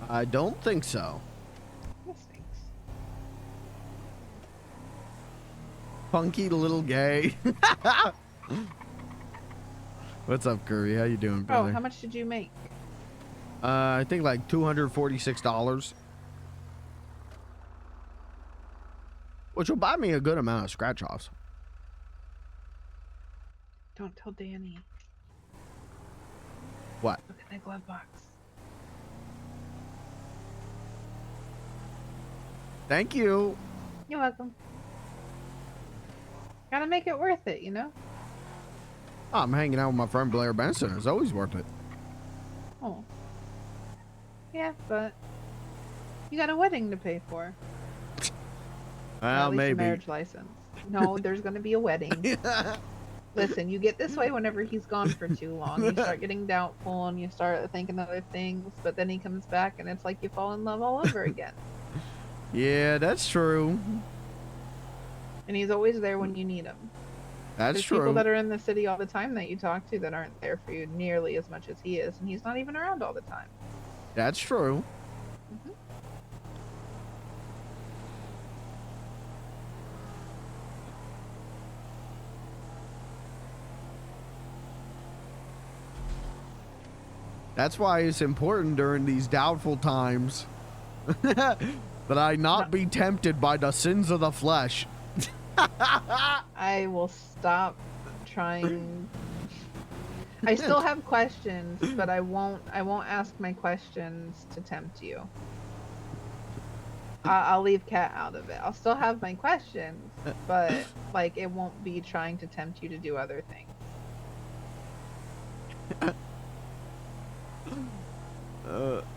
A: I don't think so.
B: That stinks.
A: Funky little gay. What's up, Curry? How you doing,
B: Oh,
A: brother?
B: how much did you make?
A: I think like $246. Which will buy me a good amount of scratch offs.
B: Don't tell Danny.
A: What?
B: Look in the glove box.
A: Thank you.
B: You're welcome. Gotta make it worth it, you know?
A: I'm hanging out with my friend Blair Benson. It's always worth it.
B: Oh. Yeah, but you got a wedding to pay for. Or at
A: Well,
B: least a
A: maybe.
B: marriage license. No, there's gonna be a wedding. Listen, you get this way whenever he's gone for too long. You start getting doubtful and you start thinking other things, but then he comes back and it's like you fall in love all over again.
A: Yeah, that's true.
B: And he's always there when you need him.
A: That's
B: There's
A: true.
B: people that are in the city all the time that you talk to that aren't there for you nearly as much as he is, and he's not even around all the time.
A: That's true. That's why it's important during these doubtful times that I not be tempted by the sins of the flesh.
B: I will stop trying. I still have questions, but I won't ask my questions to tempt you. I'll leave Cat out of it. I'll still have my questions, but like it won't be trying to tempt you to do other things.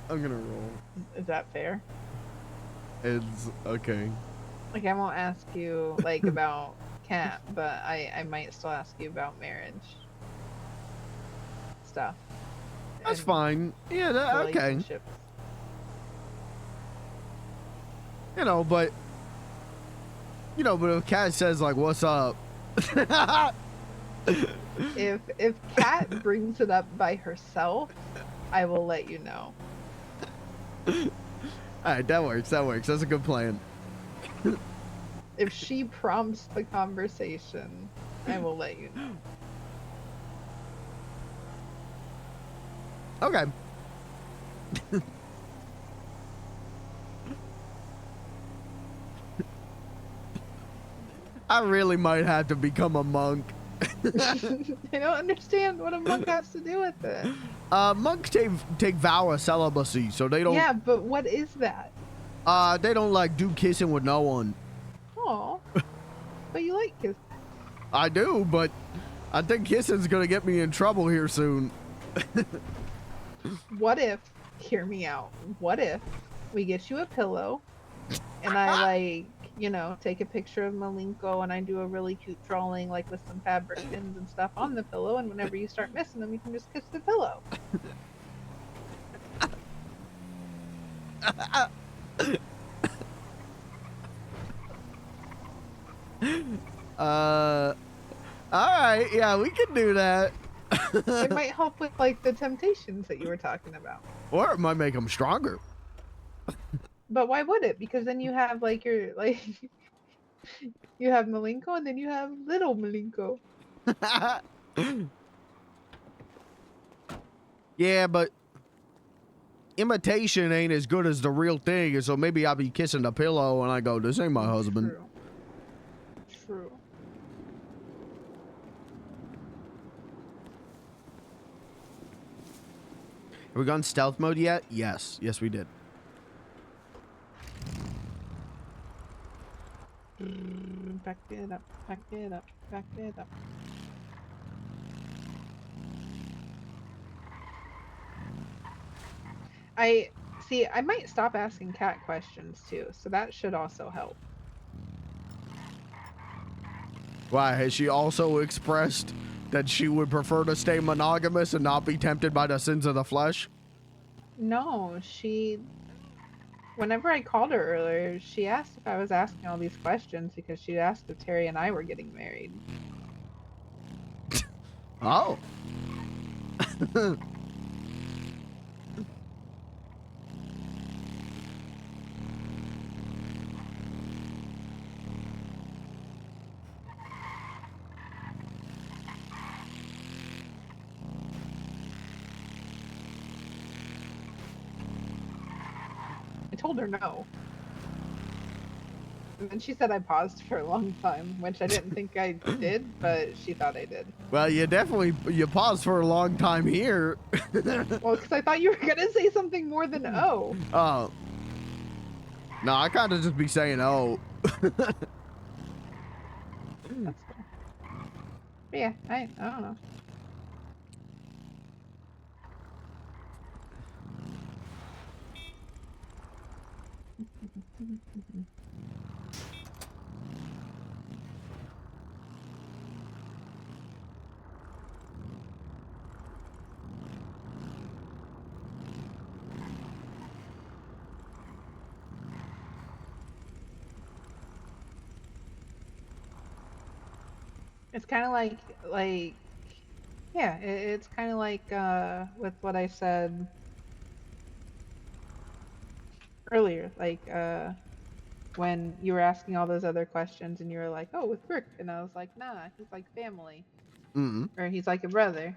A: I'm gonna roll.
B: Is that fair?
A: It's okay.
B: Like I won't ask you like about Cat, but I might still ask you about marriage stuff.
A: That's
B: and
A: fine. Yeah, that, okay.
B: relationships.
A: But if Cat says like, "What's up?"
B: If Cat brings it up by herself, I will let you know.
A: All right, that works. That works. That's a good plan.
B: If she prompts the conversation, I will let you know.
A: Okay. I really might have to become a monk.
B: I don't understand what a monk has to do with it.
A: Monks take vow of celibacy, so they don't.
B: Yeah, but what is that?
A: They don't like do kissing with no one.
B: Oh. But you like kissing.
A: I do, but I think kissing's gonna get me in trouble here soon.
B: What if, hear me out, what if we get you a pillow and I like, you know, take a picture of Malenko and I do a really cute drawing like with some fabric pins and stuff on the pillow, and whenever you start missing them, you can just kiss the pillow.
A: Alright, yeah, we can do that.
B: It might help with like the temptations that you were talking about.
A: Or it might make them stronger.
B: But why would it? Because then you have like your like you have Malenko and then you have little Malenko.
A: Yeah, but imitation ain't as good as the real thing, and so maybe I'll be kissing the pillow and I go, this ain't my husband.
B: True.
A: Have we gone stealth mode yet? Yes. Yes, we did.
B: Back it up, back it up, back it up. I might stop asking cat questions too, so that should also help.
A: Why, has she also expressed that she would prefer to stay monogamous and not be tempted by the sins of the flesh?
B: No, whenever I called her earlier, she asked if I was asking all these questions because she asked if Terry and I were getting married.
A: Oh.
B: I told her no. And then she said I paused for a long time, which I didn't think I did, but she thought I did.
A: Well, you paused for a long time here.
B: Well, because I thought you were going to say something more than oh.
A: Oh. No, I kind of just be saying oh.
B: That's cool. But yeah, I don't know. It's kind of like, yeah, it's kind of like with what I said earlier, like when you were asking all those other questions and you were like, oh, with Rick, and I was like, nah, he's like family, or he's like a brother.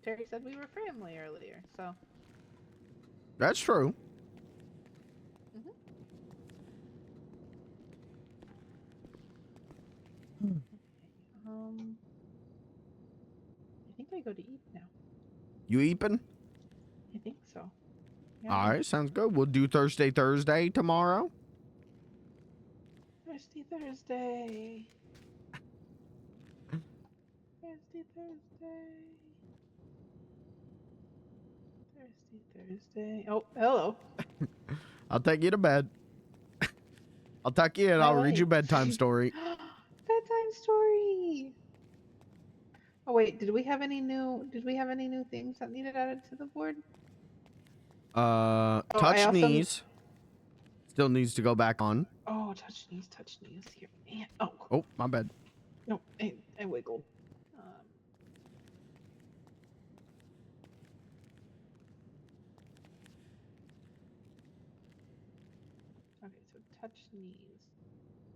B: Terry said we were family earlier, so.
A: That's true.
B: I think I go to eat now.
A: You eeping?
B: I think so. Yeah.
A: All right, sounds good. We'll do Thursday tomorrow.
B: Thursday. Thursday. Oh, hello.
A: I'll take you to bed. I'll tuck you in. I'll read you a bedtime story.
B: Bedtime story. Oh wait, did we have any new things that needed added to the board?
A: Touch knees. Still needs to go back on.
B: Oh, touch knees here. Man. Oh.
A: Oh, my bad.
B: No, I wiggled. Okay, so touch knees.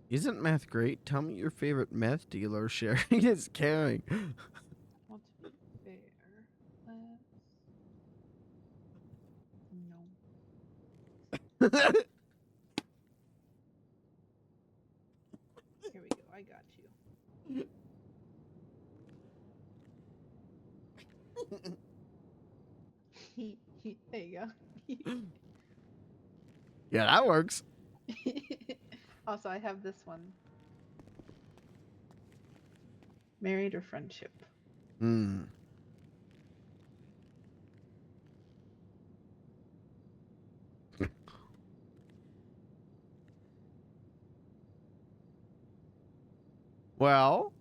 A: Isn't meth great? Tell me your favorite meth dealer. Sharing is caring.
B: Well, to be fair, no. Here we go. I got you. There you go.
A: Yeah, that works.
B: Also, I have this one. Married or friendship?
A: Hmm. Well,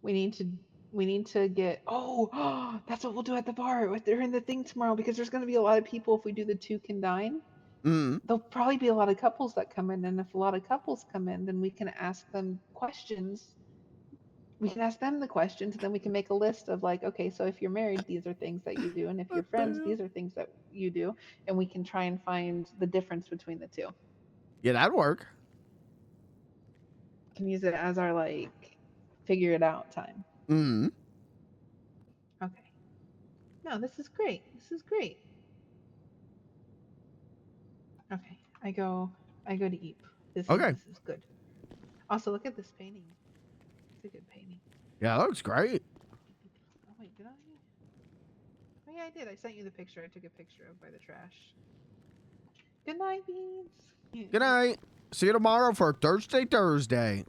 B: We need to get. Oh, that's what we'll do at the bar during the thing tomorrow, because there's going to be a lot of people if we do the 2 can dine. There'll probably be a lot of couples that come in, and if a lot of couples come in, then we can ask them questions. We can ask them the questions, and then we can make a list of like, okay, so if you're married, these are things that you do, and if you're friends, these are things that you do, and we can try and find the difference between the two.
A: yeah, that'd work.
B: Can use it as our like figure it out time. Okay. No, this is great. This is great. Okay, I go to Eep. This is good. Also, look at this painting. It's a good painting.
A: Yeah, that looks great.
B: Oh wait, did I? Oh yeah, I did. I sent you the picture. I took a picture of by the trash. Good night, Beans.
A: Good night. See you tomorrow for Thursday.
B: Thursday.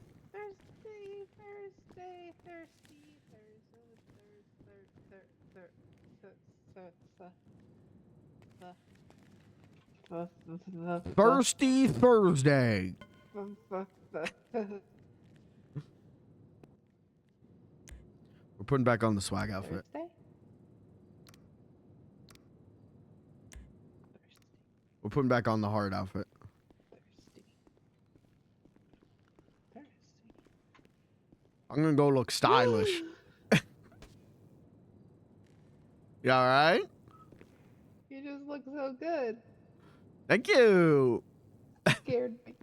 A: Thirsty Thursday. We're putting back on the swag outfit. We're putting back on the hard outfit. I'm gonna go look stylish. You all right?
B: You just look so good.
A: Thank you.
B: Scared me.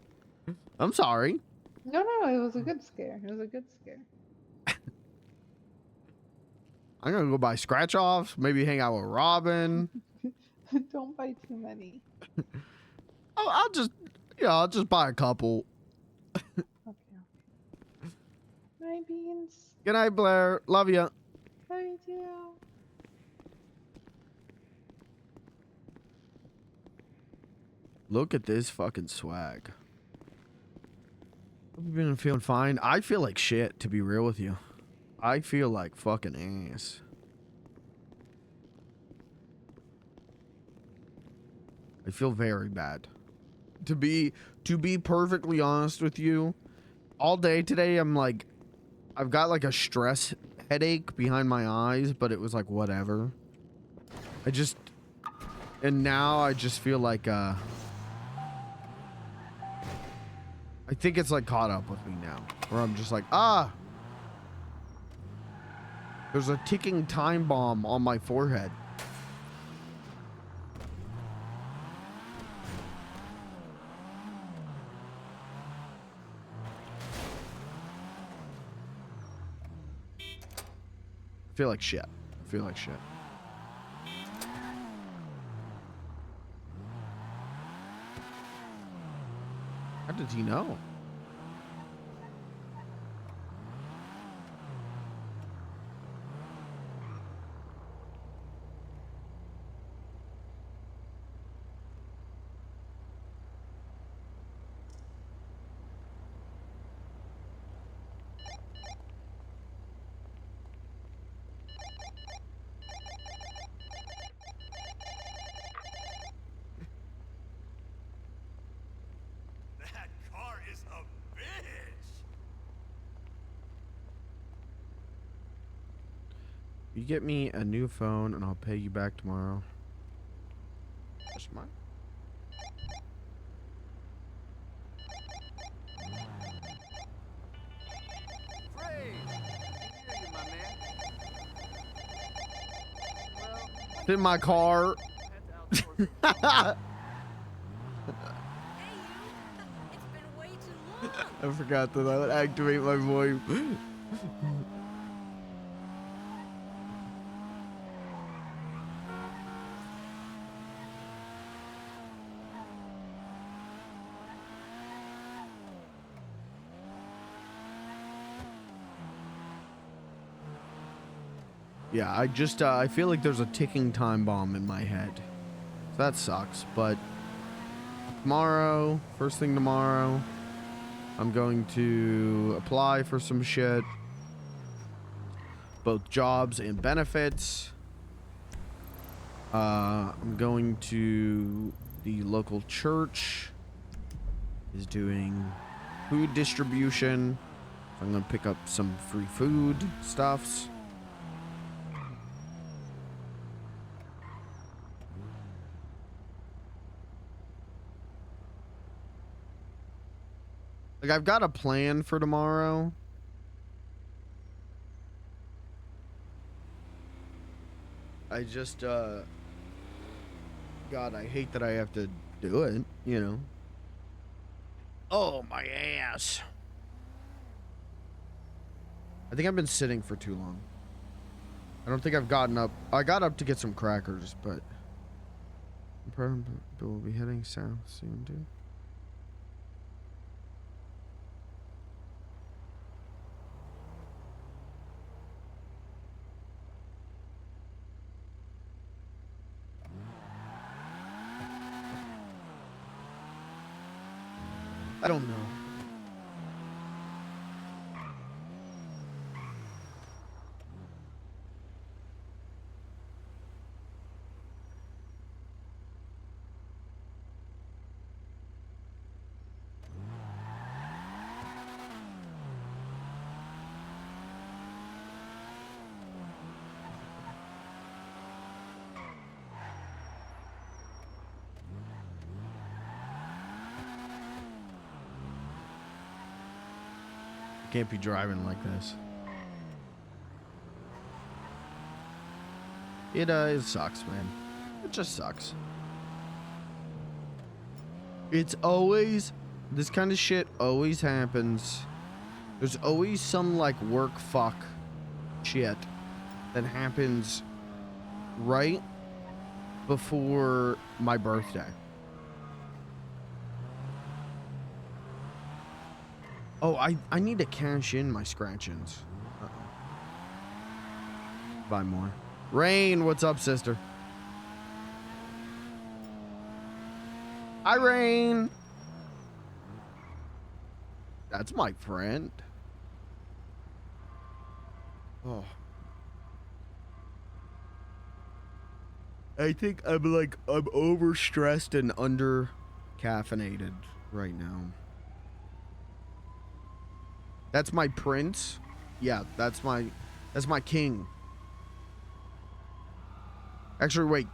A: I'm sorry.
B: No, it was a good scare. It was a good scare.
A: I'm gonna go buy scratch offs. Maybe hang out with Robin.
B: Don't buy too many.
A: I'll just buy a couple.
B: Night, Beans.
A: Good night, Blair. Love you.
B: Love you too.
A: Look at this fucking swag. I've been feeling fine. I feel like shit, to be real with you. I feel like fucking ass. I feel very bad. To be perfectly honest with you, all day today I'm like, I've got like a stress headache behind my eyes, but it was like whatever. And now I just feel like I think it's like caught up with me now, where I'm just like, there's a ticking time bomb on my forehead. I feel like shit. I feel like shit. How did he know?
C: That car is a bitch.
A: You get me a new phone and I'll pay you back tomorrow. That's mine. It's in my car. I forgot that I would activate my voice. Yeah, I feel like there's a ticking time bomb in my head. So that sucks, but tomorrow, first thing tomorrow, I'm going to apply for some shit. Both jobs and benefits. I'm going to the local church. Is doing food distribution. I'm gonna pick up some free food stuffs. Like, I've got a plan for tomorrow. I just, God, I hate that I have to do it, you know. Oh, my ass. I think I've been sitting for too long. I don't think I've gotten up. I got up to get some crackers, but we'll be heading south soon, dude. I don't know. Can't be driving like this. It sucks, man. It just sucks. It's always, this kind of shit always happens. There's always some like work fuck shit that happens right before my birthday. Oh, I need to cash in my scratch-ins. Uh-oh. Buy more. Rain, what's up, sister? Hi, Rain. That's my friend. Oh. I think I'm overstressed and under caffeinated right now. That's my prince. Yeah, that's my king. Actually, wait.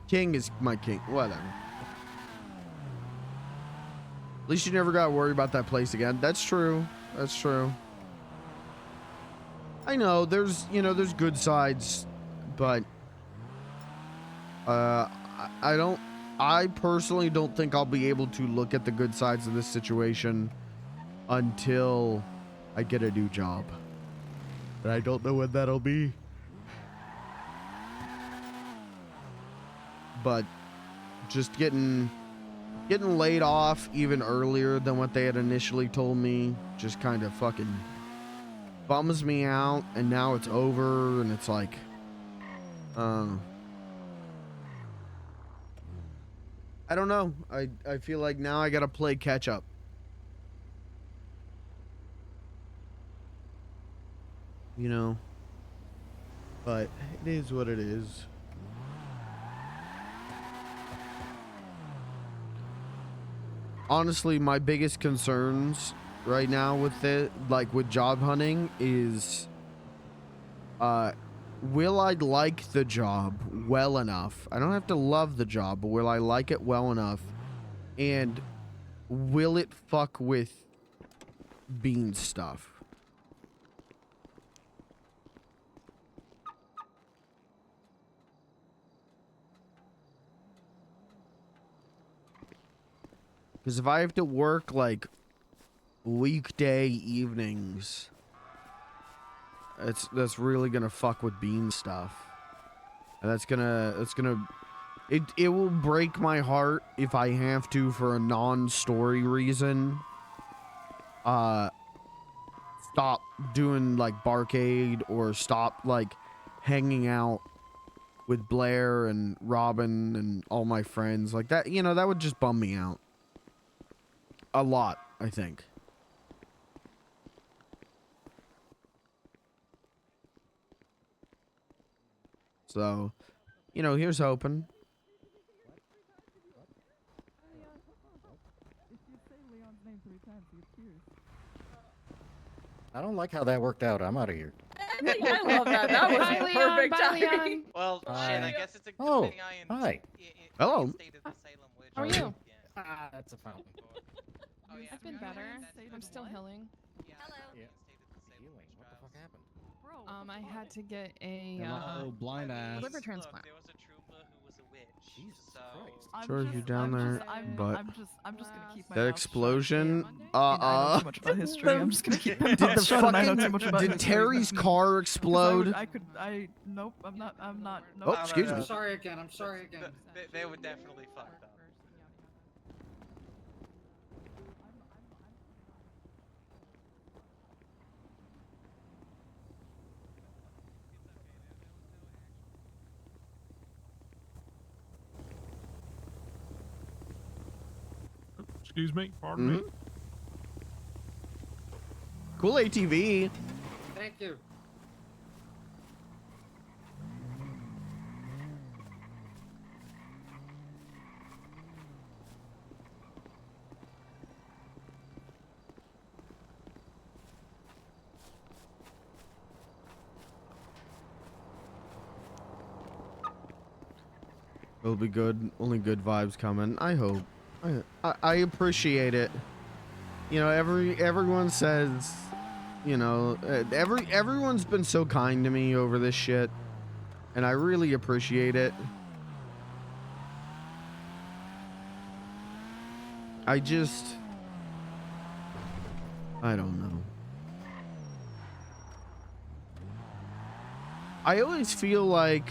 A: King is my king. Whatever. At least you never got to worry about that place again. That's true. That's true. I know there's good sides, but I personally don't think I'll be able to look at the good sides of this situation until I get a new job. And I don't know when that'll be. But just getting laid off even earlier than what they had initially told me just kind of fucking bums me out, and now it's over, and it's like I don't know. I feel like now I gotta play catch up. You know, but it is what it is. Honestly, my biggest concerns right now with it, like with job hunting, is will I like the job well enough? I don't have to love the job, but will I like it well enough? And will it fuck with Bean stuff? Because if I have to work like weekday evenings, that's really gonna fuck with Bean stuff, and it will break my heart if I have to, for a non-story reason, stop doing like Barcade or stop like hanging out with Blair and Robin and all my friends like that, you know, that would just bum me out a lot, I think. So, you know, here's hoping.
U: I don't like how that worked out. I'm out of here.
I: I love that. That was
E: Bye, Leon.
I: perfect
E: Bye,
I: timing.
E: Leon.
V: Well, shit, I guess it's a good
U: Oh,
V: thing
U: hi.
A: Hello.
E: How are you?
U: Ah, that's a fountain.
E: I've been better. I'm still healing.
U: Yeah. Healing. What the fuck happened?
E: I had to get a
U: Hello, blind ass.
E: liver transplant.
V: There was a trooper who was a witch.
U: Jesus
V: Christ.
A: Sure, you down there, but
I: I'm just gonna keep my
A: that
I: mouth
A: explosion.
I: I know too much about history. I'm just gonna keep my
A: Did
I: mouth
A: the
I: shut. And I know too
A: fucking
I: much about
A: did
I: history.
A: Terry's car explode?
I: Nope. I'm not.
A: Oh, excuse me.
U: I'm sorry again. I'm sorry again.
V: They were definitely fucked up.
O: Excuse me. Pardon me.
A: Cool ATV.
U: Thank you.
A: It'll be good. Only good vibes coming. I hope. I appreciate it. You know, everyone says, you know, everyone's been so kind to me over this shit, and I really appreciate it. I don't know. I always feel like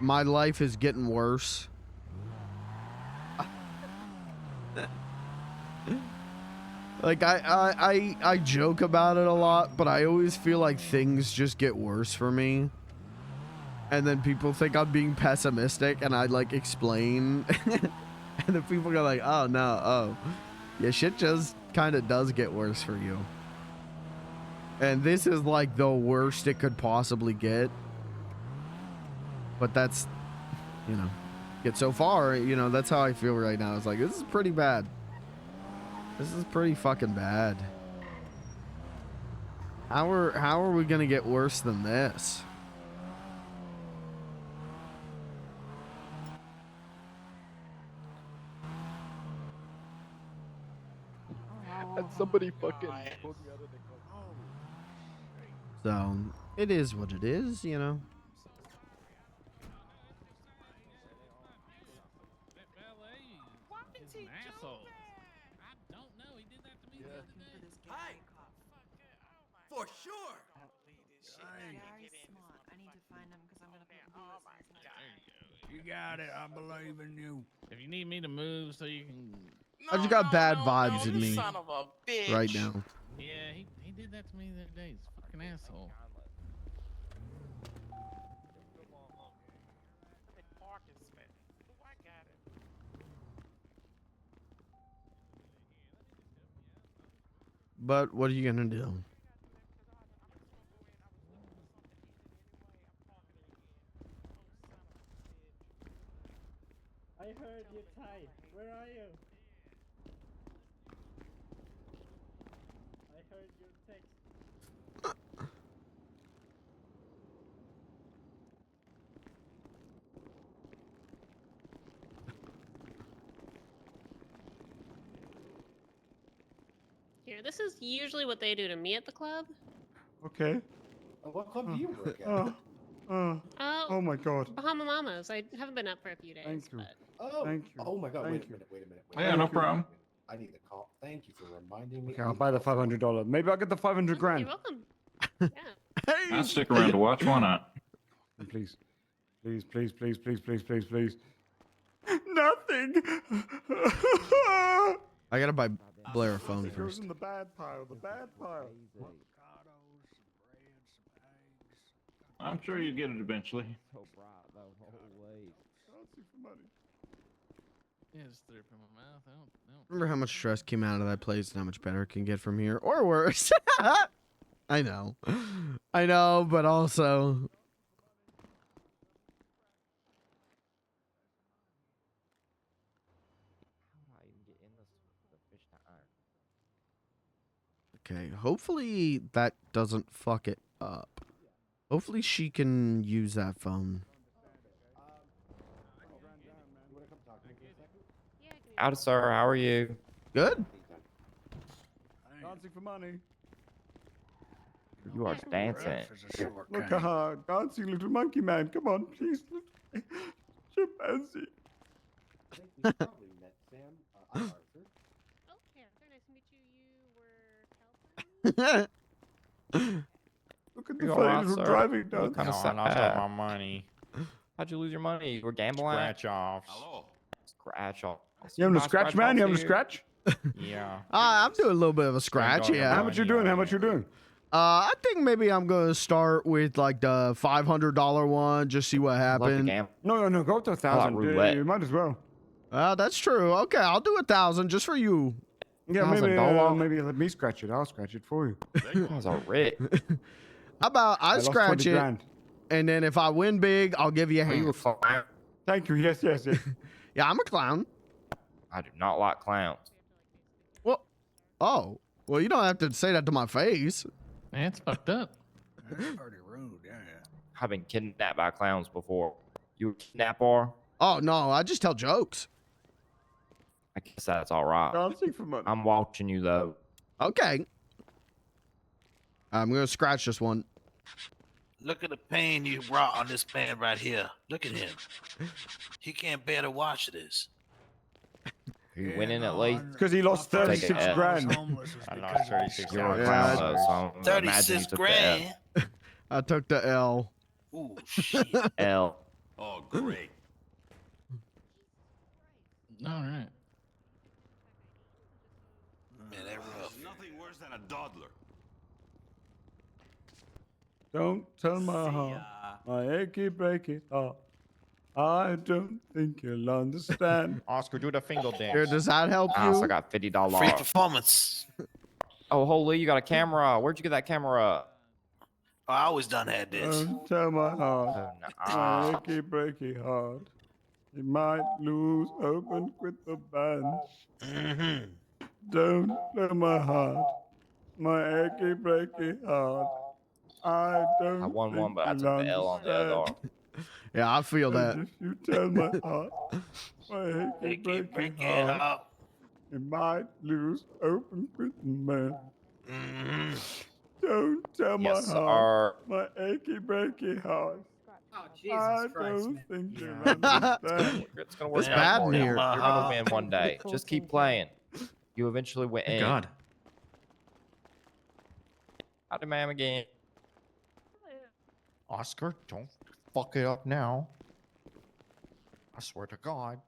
A: my life is getting worse. Like I joke about it a lot, but I always feel like things just get worse for me. And then people think I'm being pessimistic, and I like explain. And then people go like, oh no, oh. Yeah, shit just kind of does get worse for you. And this is like the worst it could possibly get. But that's, you know, get so far, you know, that's how I feel right now. It's like, this is pretty bad. This is pretty fucking bad. How are we gonna get worse than this?
R: And somebody fucking pulled me out of the car.
A: So, it is what it is, you know.
G: He's an asshole. I don't know. He did that to me the other day.
C: Hi. For sure.
H: I need to find him because I'm gonna put
G: You got it. I believe in you. If you need me to move so you can.
A: I just got bad vibes in
V: you
A: me
V: son of a bitch.
A: right now.
G: Yeah, he did that to me the other day. He's a fucking asshole.
A: But what are you gonna do?
Q: I heard you, Ty. Where are you? I heard your text.
W: Here, this is usually what they do to me at the club.
D: Okay.
U: What club do you work at?
D: Oh my god.
W: Bahama Mamas. I haven't been up for a few days.
D: Thank you.
W: But...
U: Oh,
D: Thank you.
U: Oh my god,
D: Thank
U: wait a minute.
O: Yeah, no problem.
U: I need the call. Thank you for reminding me.
D: Okay, I'll buy the $500. Maybe I'll get the 500 grand.
W: You're welcome. Yeah.
O: I'll stick around to watch. Why not?
D: Please. Please, please, please, please, please, please, please. Nothing.
A: I gotta buy Blair a phone
D: It goes
A: first.
D: in the bad pile. The bad pile. I'm sure you get it eventually.
G: Yeah, just threw it from my mouth. I don't.
A: Remember how much stress came out of that place and how much better it can get from here, or worse. I know, but also. Okay, hopefully that doesn't fuck it up. Hopefully she can use that phone.
F: Howdy, sir. How are you?
A: Good.
D: Dancing for money.
F: You are dancing.
D: Look at her, dancing little monkey man. Come on, please. Chimpanzee.
U: I think we probably met Sam. I'm Arthur.
W: Oh, yeah, very nice to meet you. You were
D: Look at the
F: You
D: funny
F: alright,
D: little
F: sir?
D: driving dance.
F: What kind of
T: No, I lost all my money.
F: How'd you lose your money? You were gambling?
T: Scratch offs.
C: Hello.
F: Scratch off.
D: You having a scratch, man? You having a
F: here?
D: scratch?
T: Yeah.
A: I'm doing a little bit of a scratch,
T: going
A: yeah.
D: How much you doing? How much you doing?
A: I think maybe I'm gonna start with like the $500 one, just see what happens.
D: No. Go to 1,000.
F: roulette.
D: You might as well.
A: That's true. Okay, I'll do 1,000 just for you.
D: Yeah,
F: $1,000.
D: maybe let me scratch it. I'll scratch it for you.
F: That's a rip.
A: How about I
D: lost
A: scratch
D: 20
A: it,
D: grand.
A: and then if I win big, I'll give you a
F: Are you a
A: hand.
F: clown?
D: Thank you. Yes.
A: Yeah, I'm a clown.
F: I do not like clowns.
A: Oh, well, you don't have to say that to my face.
G: Man, it's fucked up.
J: That's pretty rude, yeah.
F: I've been kidnapped by clowns before. You a kidnapper?
A: Oh no, I just tell jokes.
F: I guess that's all right.
D: Dancing for money.
F: I'm watching you though.
A: Okay. I'm gonna scratch this one.
J: Look at the pain you brought on this man right here. Look at him. He can't bear to watch this.
F: Are you winning at least?
D: Because he lost 36 grand.
T: I lost 36
F: You're a
T: grand.
F: clown though, so I'm imagine you
J: 36
F: took the
J: grand.
A: I took the L.
J: Ooh, shit.
F: L.
C: Oh, great.
G: All right.
J: Man, that rough.
C: Nothing worse than a dawdler.
D: Don't tell my heart, my achy breaky heart. I don't think you'll understand.
T: Oscar, do the finger dance.
A: Here, does that help you?
F: So I got $50.
J: Free performance.
F: Oh, holy, you got a camera. Where'd you get that camera?
J: Oh, I always done had this.
D: Don't tell my heart, my achy breaky heart. You might lose open with the band. Don't tell my heart, my achy breaky heart. I don't.
F: I won one, but I
D: think
F: took
D: you'll
F: the L on the other.
D: understand.
A: Yeah, I feel that.
D: If you tell my heart, my achy breaky heart. You might lose open with the man. Don't tell my
F: Yes,
D: heart, my achy breaky heart.
U: Oh,
D: I
U: Jesus Christ,
D: don't
U: man.
D: think you'll understand.
F: It's gonna work
A: It's
F: out
A: bad
F: for
A: in
F: you.
A: here.
F: You're gonna win one day. Just keep playing. You eventually win.
T: God.
F: Howdy, ma'am, again.
T: Oscar, don't fuck it up now. I swear to God.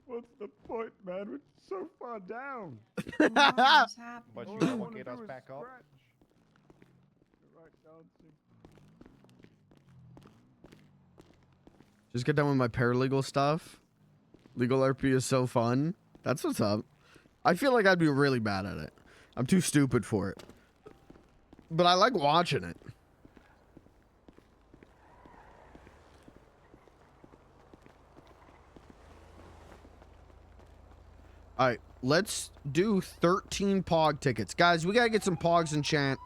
D: What's the point, man? We're so far down.
T: But
D: All
T: you
D: I
T: know what
D: wanna
T: get
D: do
T: us
D: is
T: back up?
D: scratch. Right, dancing.
A: Just get done with my paralegal stuff. Legal RP is so fun. That's what's up. I feel like I'd be really bad at it. I'm too stupid for it. But I like watching it. All right, let's do 13 POG tickets. Guys, we got to get some POGs in chat.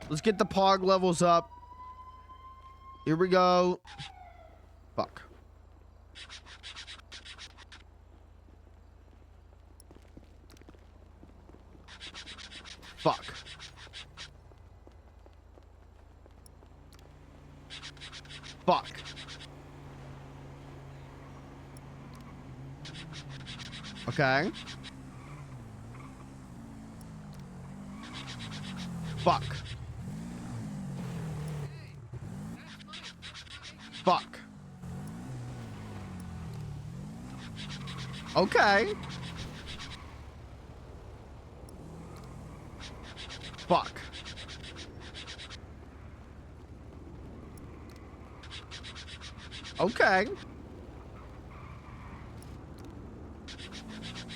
A: Let's get the POG levels up. Here we go. Fuck. Fuck. Fuck. Okay. Fuck. Fuck. Okay. Fuck. Okay.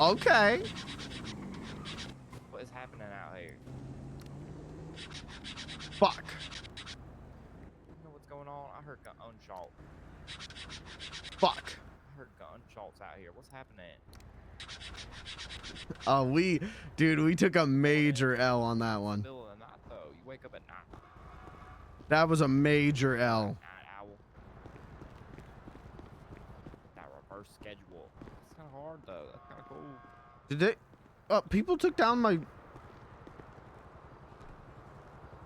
A: Okay.
F: What is happening out here?
A: Fuck.
F: You know what's going on? I heard gunshots.
A: Fuck.
F: I heard gunshots out here. What's happening?
A: Oh, dude, we took a major L on that one.
F: Middle of the night, though. You wake up at night.
A: That was a major L.
F: Night owl. That reverse schedule. It's kind of hard, though. That's kind of cool.
A: Did they? People took down my.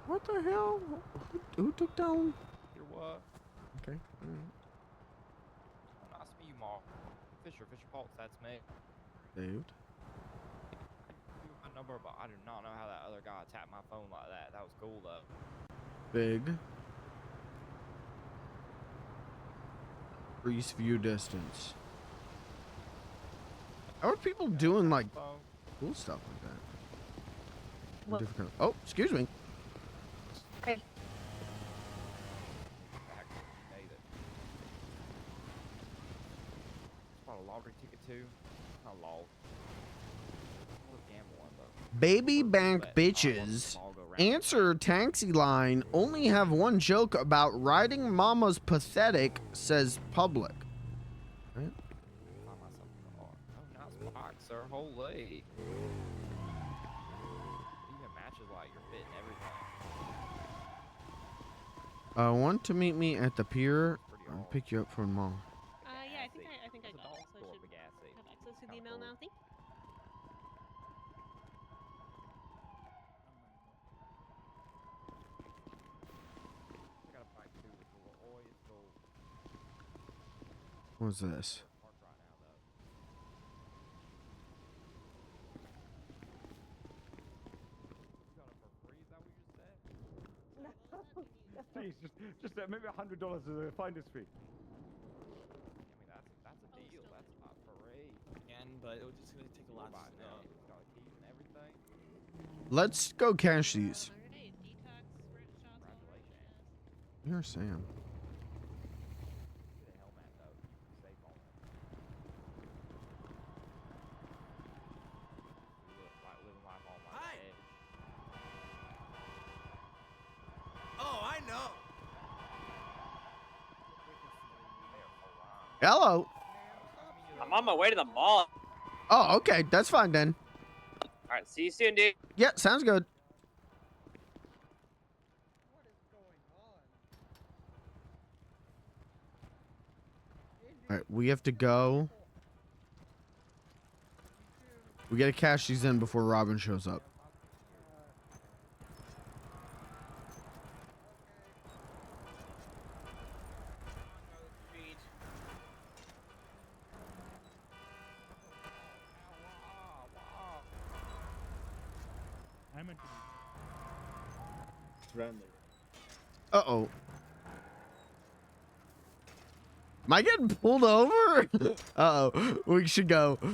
A: What the hell? Who took down?
F: Hear what?
A: Okay.
F: Nice to meet you, Mark. Fisher Pulse, that's me.
A: Saved.
F: My number, but I do not know how that other guy tapped my phone like that. That was cool, though.
A: Big. Increase view distance. How are people doing like cool stuff like that?
B: Well-
A: Different kind of- oh, excuse me.
B: Okay.
F: Bought a lottery ticket too. Not lol.
A: Baby bank bitches. Answer taxi line. Only have one joke about riding mama's pathetic, says public. Right?
F: Oh, nice box, sir. Holy. Even matches like your fit and everything.
A: Want to meet me at the pier? I'll pick you up from mall.
W: Yeah, I think I got it, so I should have access to the email now. Thank you.
A: What's this?
D: Please, just maybe $100 as a finder's fee.
F: I mean, that's a deal. That's for free.
K: Again, but it was just gonna take a lot of stuff.
F: Got keys and everything.
A: Let's go cash these. Here's Sam.
J: Oh, I know.
A: Hello.
M: I'm on my way to the mall.
A: Oh, okay. That's fine then.
M: All right, see you soon, dude.
A: Yeah, sounds good. All right, we have to go. We gotta cash these in before Robin shows up. Uh-oh. Am I getting pulled over? Uh-oh. We should go.
F: Nice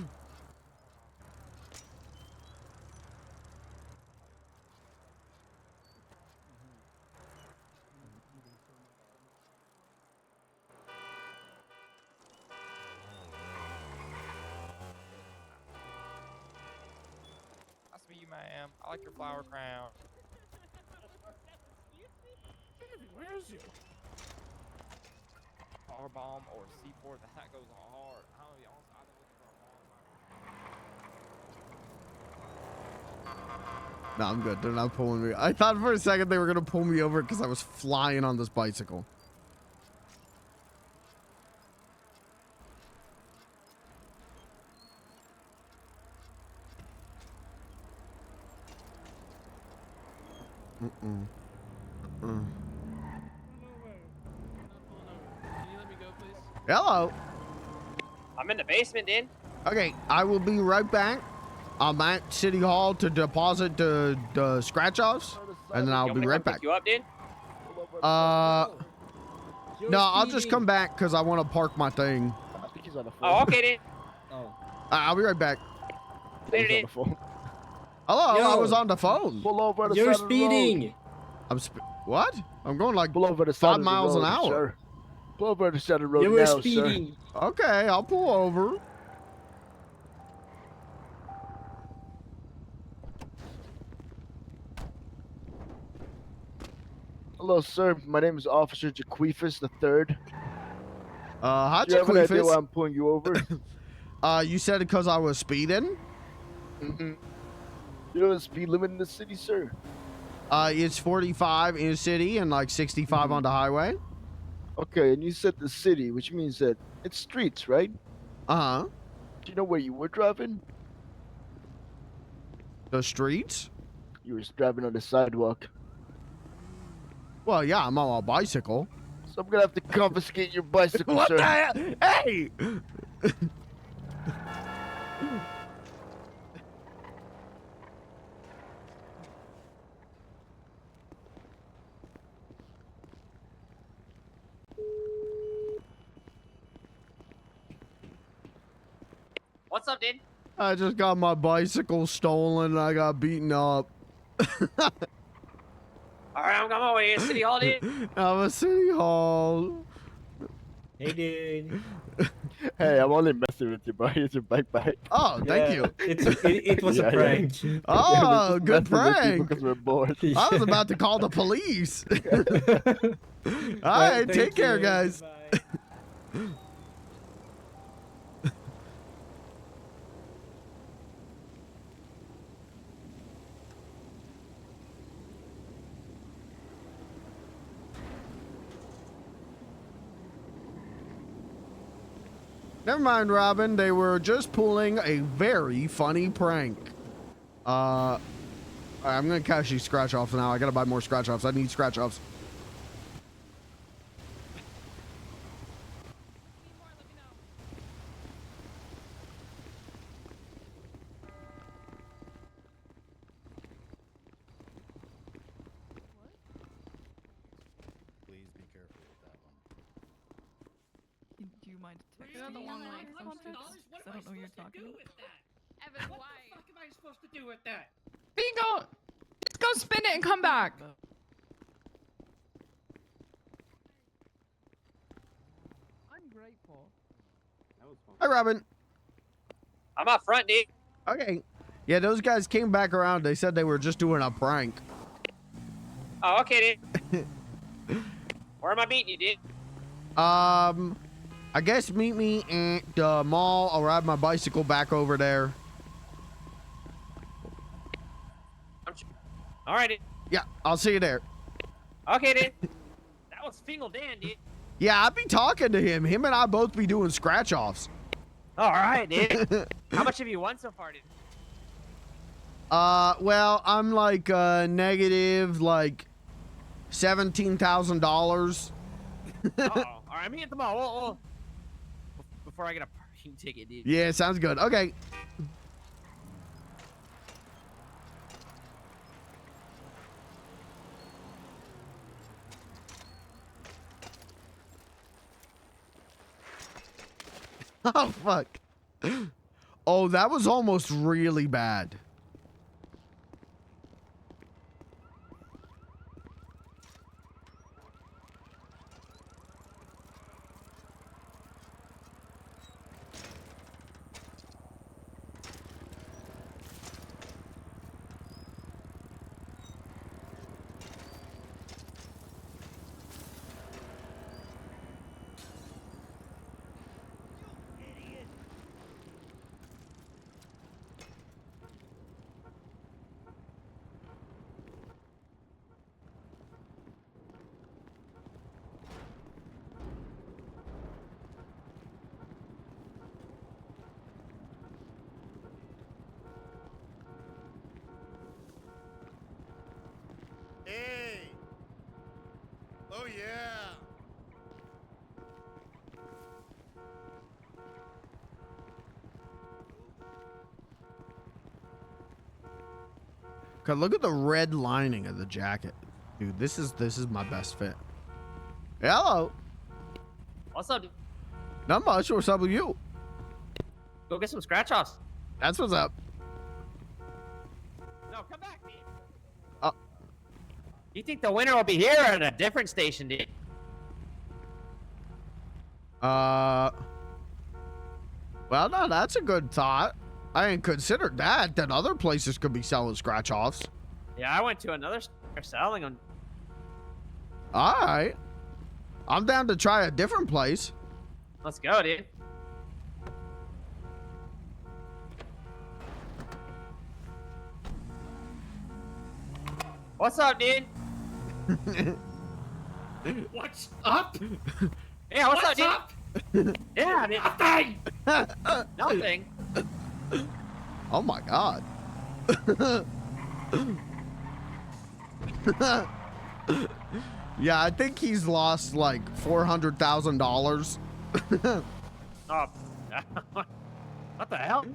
F: to meet you, ma'am. I like your flower crown.
G: Where is you?
F: R bomb or C4, that goes hard. I don't know, y'all. I've been looking for a hard.
A: No, I'm good. They're not pulling me. I thought for a second they were gonna pull me over because I was flying on this bicycle.
Q: Can you let me go, please?
A: Hello.
M: I'm in the basement, dude.
A: Okay, I will be right back. I'm at City Hall to deposit the scratch-offs, and then I'll be right back.
M: Pick you up, dude?
A: No, I'll just come back because I want to park my thing.
M: Oh, okay, dude.
A: I'll be right back.
M: Later, dude.
A: Hello,
R: Yo.
A: I was on the phone.
R: Pull over the
A: You're
R: side of the road.
A: I'm what? I'm going like
R: Pull over the
A: 5
R: side of the
A: miles an
R: road,
A: hour.
R: sir.
N: Pull over on the side of the road
I: You were
N: now,
I: speeding.
A: Okay, I'll pull over.
N: Hello, sir. My name is Officer Jaquifus III.
A: Hi,
N: Do you have an idea why
A: Jaquifus.
N: I'm pulling you over?
A: You said it because I was speeding?
N: Mm-hmm. You know the speed limit in the city, sir?
A: It's 45 in the city and like 65 on the highway.
N: Okay, and you said the city, which means that it's streets, right?
A: Uh-huh.
N: Do you know where you were driving?
A: The streets?
N: You were driving on the sidewalk.
A: Well, yeah, I'm on a bicycle.
N: So I'm gonna have to confiscate your bicycle,
A: What
N: sir.
A: the hell? Hey!
M: What's up, dude?
A: I just got my bicycle stolen and I got beaten up.
M: All right, I'm on my way to City Hall, dude.
A: I'm a City Hall.
I: Hey, dude.
N: Hey, I'm only messing with you, bro. Here's your bike back.
A: Oh, thank you.
I: It was a prank.
A: Oh, good prank.
N: Because we're bored.
A: I was about to call the police. All right, take care, guys. Never mind, Robin. They were just pulling a very funny prank. I'm gonna cash these scratch offs now. I gotta buy more scratch offs. I need scratch offs.
F: Please be careful with that one.
E: Do you mind texting
W: You're the
E: me?
W: one
E: Like,
W: line.
E: some shit?
W: What
E: 'Cause I don't know what you're talking about.
W: Evan, why?
M: What am I supposed to do with that?
E: Bingo! Let's go spin it and come back. I'm grateful.
A: Hi, Robin.
M: I'm up front, dude.
A: Okay. Yeah, those guys came back around. They said they were just doing a prank.
M: Oh, okay, dude. Where am I meeting you, dude?
A: I guess meet me at the mall. I'll ride my bicycle back over there.
M: All right, dude.
A: Yeah, I'll see you there.
M: Okay, dude. That was Fingal Dan, dude.
A: Yeah, I'd be talking to him. Him and I both be doing scratch offs.
M: All right, dude. How much have you won so far, dude?
A: Well, I'm like negative like $17,000.
M: Uh-oh. All right, meet at the mall. Whoa. Before I get a parking ticket, dude.
A: Yeah, sounds good. Okay. Oh, fuck. Oh, that was almost really bad.
P: Hey! Oh yeah!
A: God, look at the red lining of the jacket. Dude, this is my best fit. Hello.
M: What's up, dude?
A: Not much. What's up with you?
M: Go get some scratch offs.
A: That's what's up.
M: No, come back, dude.
A: Oh.
M: You think the winner will be here or at a different station, dude?
A: Well, no, that's a good thought. I ain't considered that other places could be selling scratch-offs.
M: Yeah, I went to another store selling them.
A: All right. I'm down to try a different place.
M: Let's go, dude. What's up, dude?
H: What's up?
M: Yeah, what's up, dude? Yeah, dude.
H: Nothing.
M: Nothing.
A: Oh my god. Yeah, I think he's lost like $400,000.
M: Oh, what the hell?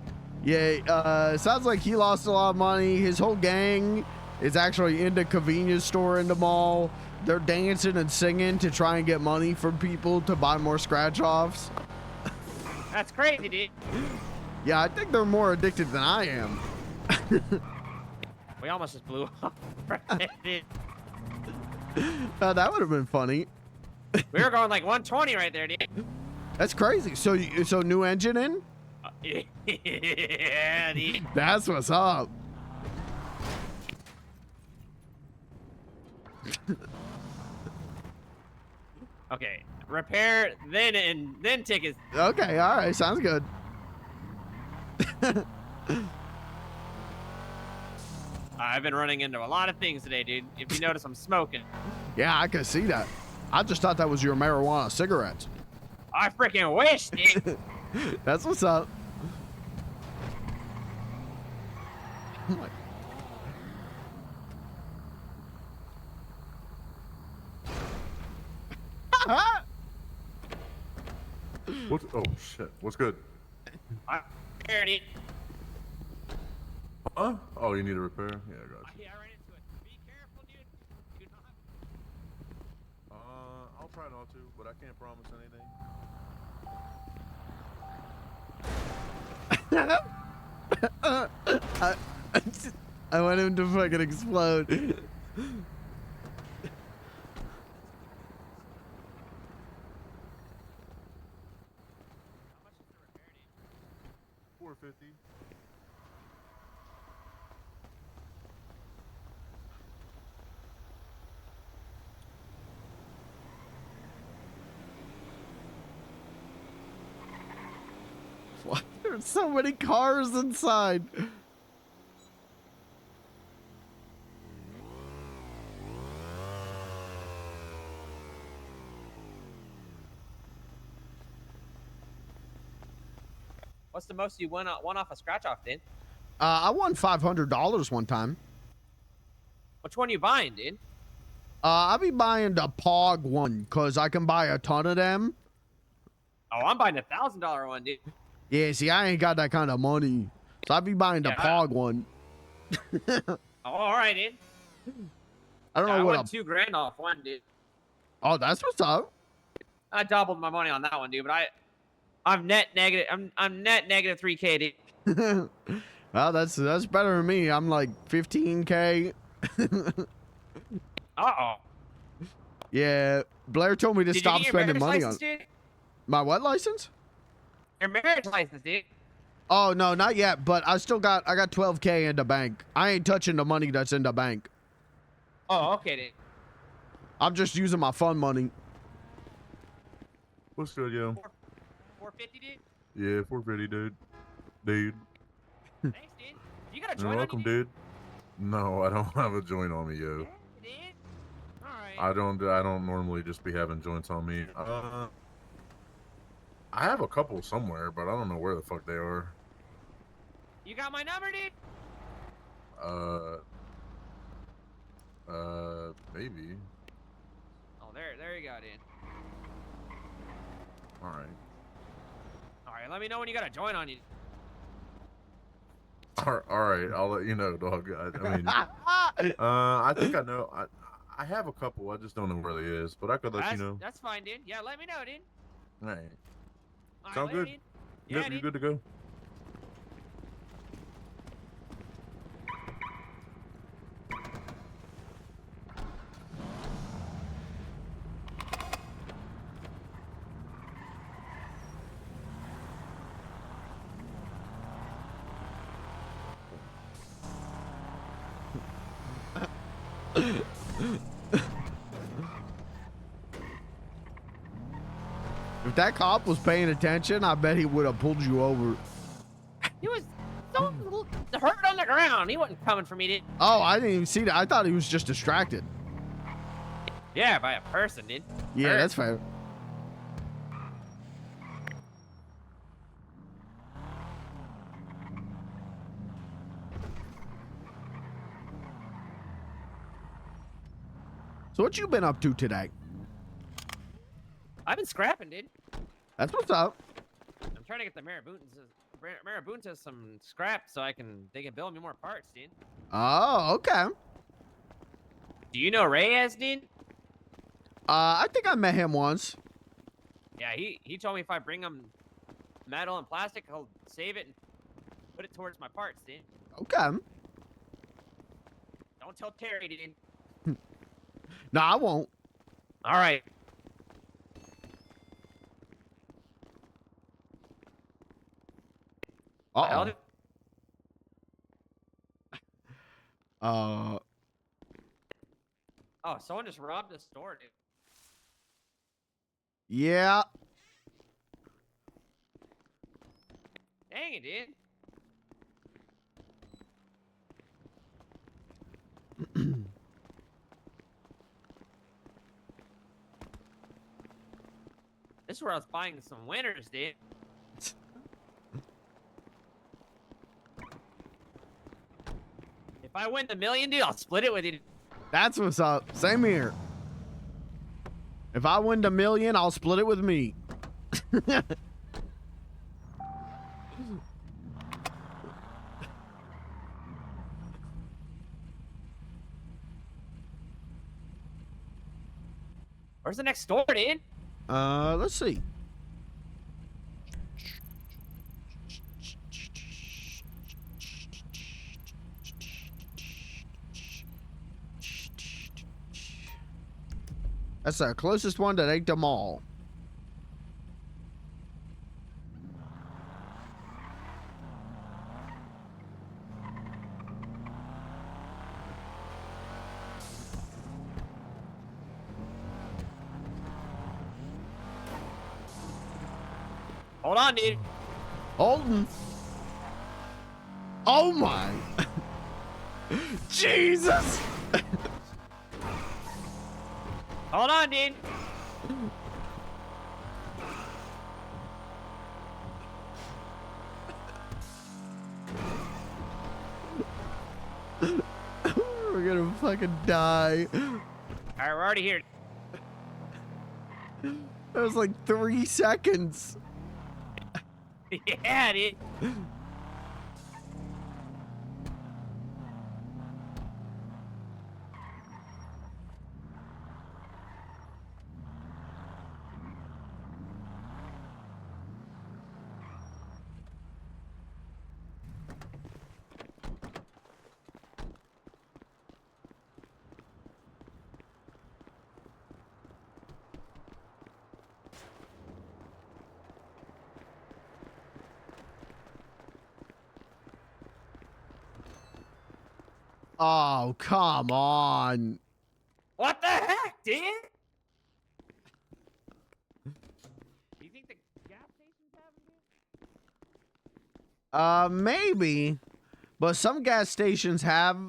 A: Yeah, sounds like he lost a lot of money. His whole gang is actually in the convenience store in the mall. They're dancing and singing to try and get money from people to buy more scratch-offs.
M: That's crazy, dude.
A: Yeah, I think they're more addicted than I am.
M: We almost just blew up.
A: That would have been funny.
M: We were going like 120 right there, dude.
A: That's crazy. So new engine in?
M: Yeah, dude.
A: That's what's up.
M: Okay, repair, then tickets.
A: Okay, all right, sounds good.
M: I've been running into a lot of things today, dude. If you notice, I'm smoking.
A: Yeah, I can see that. I just thought that was your marijuana cigarettes.
M: I freaking wish, dude.
A: That's what's up. Oh my.
L: What? Oh shit! What's good?
M: I'm scared, dude.
L: Huh? Oh, you need a repair? Yeah, I got you.
M: Yeah, I ran into it. Be careful, dude. Do not.
L: I'll try not to, but I can't promise anything.
A: I want him to fucking explode.
L: $450.
A: What? There's so many cars inside.
M: What's the most you won off a scratch off, dude?
A: I won $500 one time.
M: Which one you buying, dude?
A: I'll be buying the POG one because I can buy a ton of them.
M: Oh, I'm buying $1,000 one, dude.
A: Yeah, see, I ain't got that kind of money. So I'll be buying the POG one.
M: Oh, all right, dude.
A: I don't know
M: I
A: what
M: won $2 grand off one, dude.
A: Oh, that's what's up.
M: I doubled my money on that one, dude, but I'm net negative. I'm net negative 3K, dude.
A: Well, that's better than me. I'm like 15K.
M: Uh-oh.
A: Yeah, Blair told me to stop spending money on my what license?
M: Your marriage license, dude.
A: Oh no, not yet. But I got 12K in the bank. I ain't touching the money that's in the bank.
M: Oh, okay, dude.
A: I'm just using my fun money.
L: What's good, yo?
M: 450, dude.
L: Yeah, 450, dude. Dude.
M: Thanks, dude. You got a joint
L: You're
M: on
L: welcome,
M: you,
L: dude. No, I don't have a joint on me, yo.
M: dude? All right.
L: I don't normally just be having joints on me. I have a couple somewhere, but I don't know where the fuck they are.
M: You got my number, dude?
L: Maybe.
M: Oh, there you go, dude.
L: All right.
M: All right, let me know when you got a joint on you.
L: All right, I'll let you know, dog. I mean, I think I know. I have a couple. I just don't know where they is, but I could let you know.
M: That's fine, dude. Yeah, let me know, dude.
L: All right.
M: All
L: Sound
M: right,
L: good?
M: dude. Yeah,
L: Yep, you're
M: dude.
L: good to go.
A: If that cop was paying attention, I bet he would have pulled you over.
M: He was so hurt on the ground. He wasn't coming for me, dude.
A: Oh, I didn't even see that. I thought he was just distracted.
M: Yeah, by a person, dude.
A: Yeah,
M: Hurt.
A: that's fair. So what you been up to today?
M: I've been scrapping, dude.
A: That's what's up.
M: I'm trying to get the Marabuntas some scrap so they can build me more parts, dude.
A: Oh, okay.
M: Do you know Reyes, dude?
A: I think I met him once.
M: Yeah, he told me if I bring him metal and plastic, he'll save it and put it towards my parts, dude.
A: Okay.
M: Don't tell Terry, dude.
A: No, I won't.
M: All right.
A: Uh-oh.
M: Oh, someone just robbed the store, dude.
A: Yeah.
M: Dang it, dude. This is where I was buying some winners, dude. If I win the million, dude, I'll split it with you.
A: That's what's up. Same here. If I win the million, I'll split it with me.
M: Where's the next store, dude?
A: Let's see. That's the closest one that ain't the mall.
M: Hold on, dude.
A: Holden. Oh my. Jesus.
M: Hold on, dude.
A: We're gonna fucking die.
M: All right, we're already here.
A: That was like 3 seconds.
M: Yeah, dude.
A: Oh, come on.
M: What the heck, dude? Do you think the gas stations have them, dude?
A: Maybe. But some gas stations have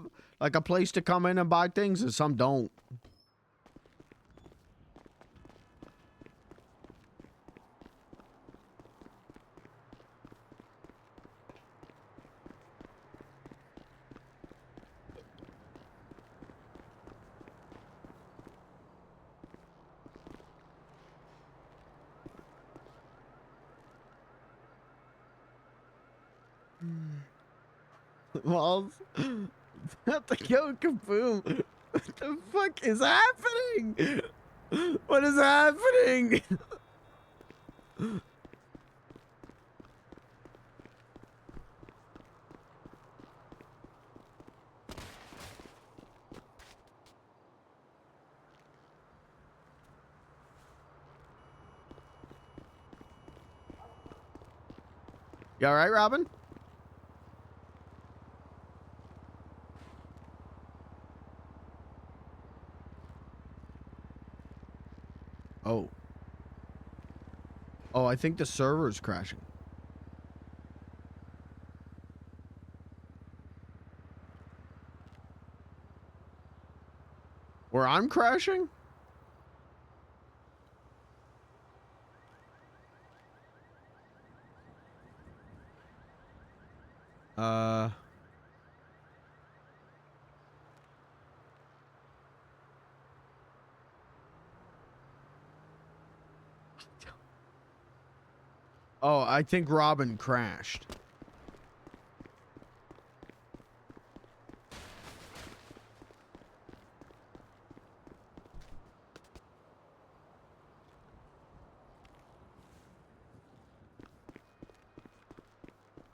A: like a place to come in and buy things and some don't. Walls. Not the yo kaboom. What the fuck is happening? What is happening? You all right, Robin? Oh. Oh, I think the server's crashing. Where I'm crashing? Oh, I think Robin crashed.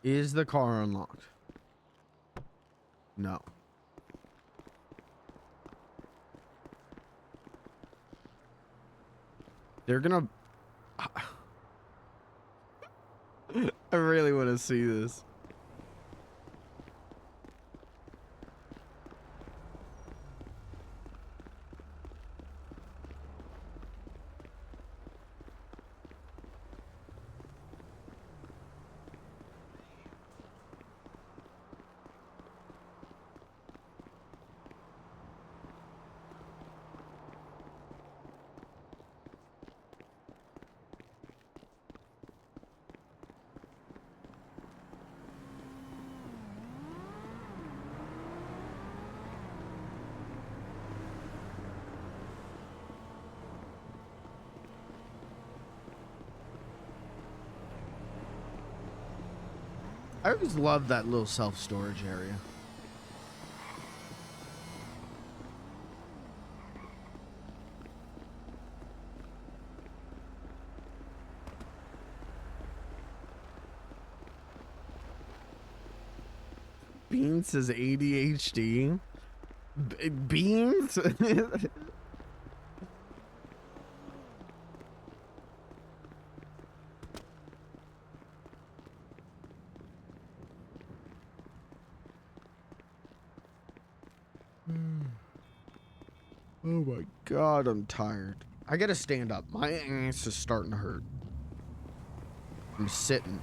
A: Is the car unlocked? No. They're gonna... I really want to see this. I always loved that little self-storage area. Beans says ADHD. Beans? Oh my god, I'm tired. I gotta stand up. My ass is starting to hurt. I'm sitting.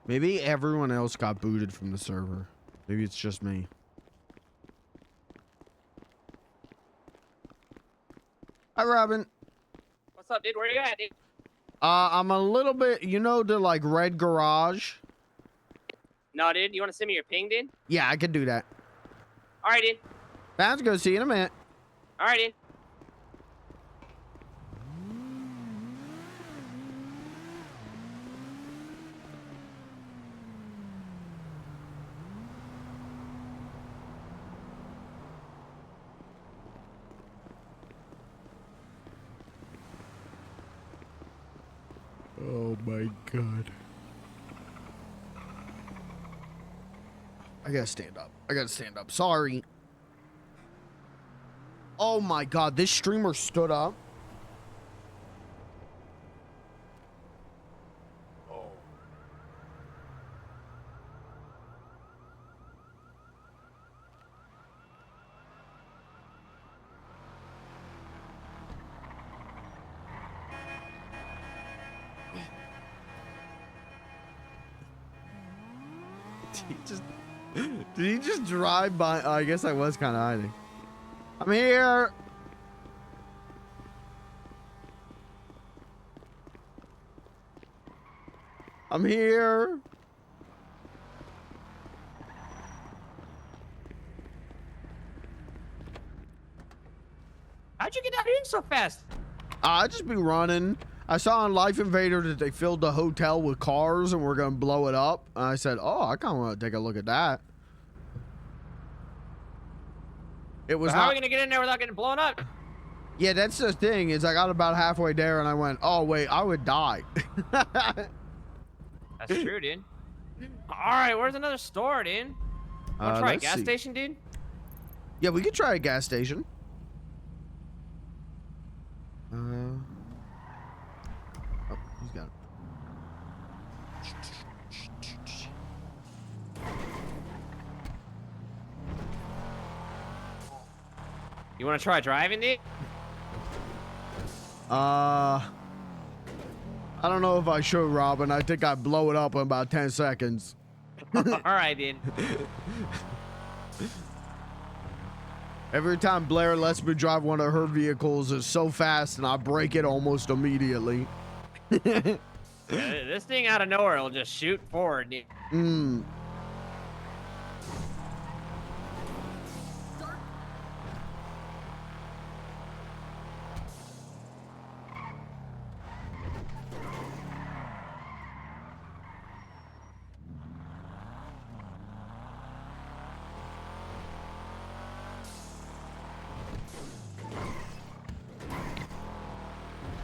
A: Maybe everyone else got booted from the server. Maybe it's just me. Hi, Robin.
M: What's up, dude? Where you at, dude?
A: I'm a little bit, you know, the like red garage.
M: No, dude. You want to send me your ping, dude?
A: Yeah, I could do that.
M: All right, dude.
A: Sounds good. See you in a minute.
M: All right, dude.
A: Oh my god. I gotta stand up. I gotta stand up. Sorry. Oh my god, this streamer stood up. Did he just drive by? I guess I was kind of hiding. I'm here. I'm here.
M: How'd you get down here so fast?
A: I just be running. I saw on Life Invader that they filled the hotel with cars and we're gonna blow it up. And I said, "Oh, I kind of want to take a look at that." It was
M: How are
A: not.
M: we gonna get in there without getting blown up?
A: Yeah, that's the thing. Is I got about halfway there and I went, "Oh wait, I would die."
M: That's true, dude. All right, where's another store, dude? Wanna try a
A: Let's
M: gas
A: see.
M: station, dude?
A: Yeah, we could try a gas station. Oh, he's got it.
M: You want to try driving, dude?
A: I don't know if I should, Robin. I think I blow it up in about 10 seconds.
M: All right, dude.
A: Every time Blair lets me drive one of her vehicles, it's so fast and I break it almost immediately.
M: Yeah, this thing out of nowhere will just shoot forward, dude.
A: Mm.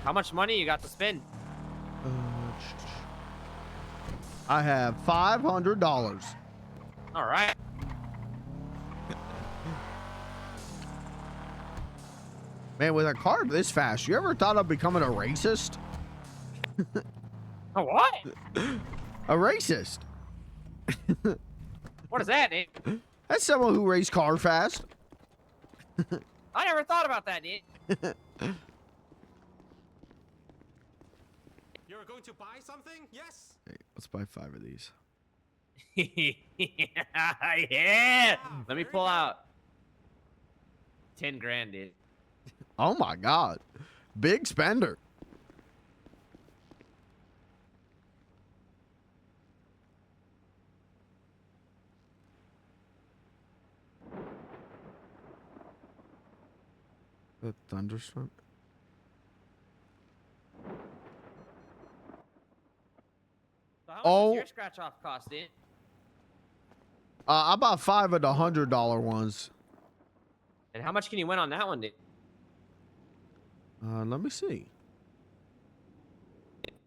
M: How much money you got to spend?
A: I have $500.
M: All right.
A: Man, with a car this fast, you ever thought of becoming a racist?
M: A what?
A: A racist.
M: What is that, dude?
A: That's someone who raced car fast.
M: I never thought about that, dude.
C: You're going to buy something? Yes?
A: Hey, let's buy 5 of these.
M: Yeah. Let me pull out 10 grand, dude.
A: Oh my God. Big spender. A thunderstorm.
M: So how much
A: Oh.
M: does your scratch off cost, dude?
A: I bought 5 of the $100 ones.
M: And how much can you win on that one, dude?
A: Let me see.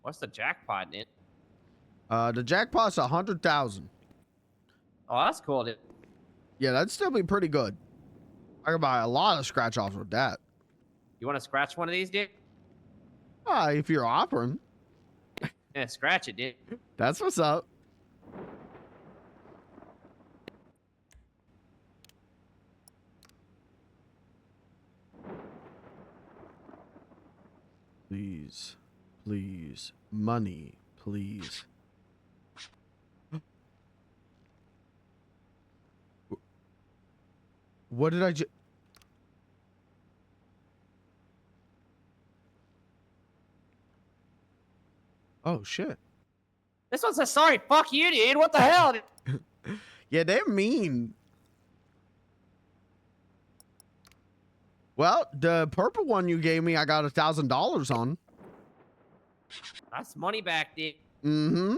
M: What's the jackpot, dude?
A: The jackpot's 100,000.
M: Oh, that's cool, dude.
A: Yeah, that'd still be pretty good. I could buy a lot of scratch offs with that.
M: You want to scratch one of these, dude?
A: If you're offering.
M: Yeah, scratch it, dude.
A: That's what's up. Please. Please. Money. Please. What did I just... Oh, shit.
M: This one says, sorry, fuck you, dude. What the hell?
A: Yeah, they're mean. Well, the purple one you gave me, I got $1,000 on.
M: That's money back, dude.
A: Mm-hmm.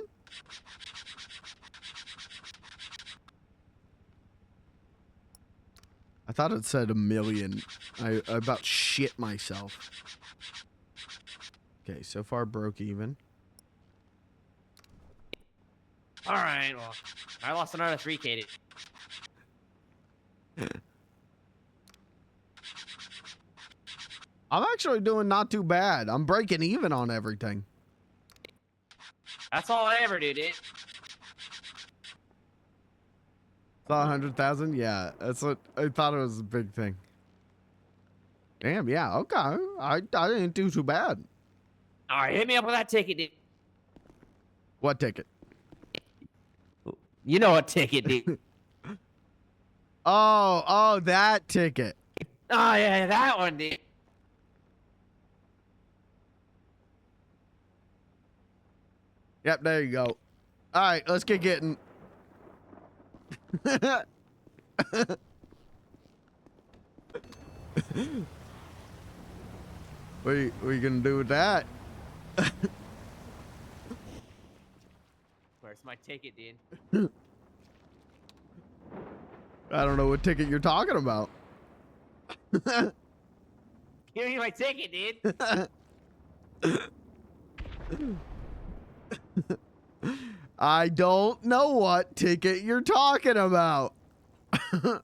A: I thought it said 1 million. I about shit myself. Okay, so far broke even.
M: All right, well, I lost another 3K, dude.
A: I'm actually doing not too bad. I'm breaking even on everything.
M: That's all I ever do, dude.
A: Saw 100,000? Yeah, that's what I thought it was a big thing. Damn, yeah, okay. I didn't do too bad.
M: All right, hit me up with that ticket, dude.
A: What ticket?
M: You know what ticket, dude.
A: Oh, that ticket.
M: Oh, yeah, that one, dude.
A: Yep, there you go. All right, let's get getting. What are you gonna do with that?
M: Where's my ticket, dude?
A: I don't know what ticket you're talking about.
M: Give me my ticket, dude.
A: I don't know what ticket you're talking about.
M: All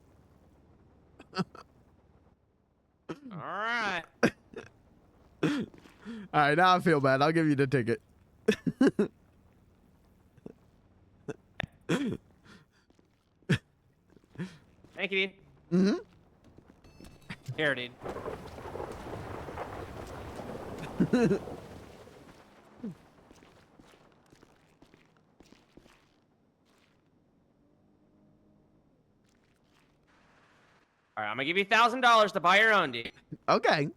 M: right.
A: All right, now I feel bad. I'll give you the ticket.
M: Thank you, dude.
A: Mm-hmm.
M: Here, dude. All right, I'm gonna give you $1,000 to buy your own, dude.
A: Okay.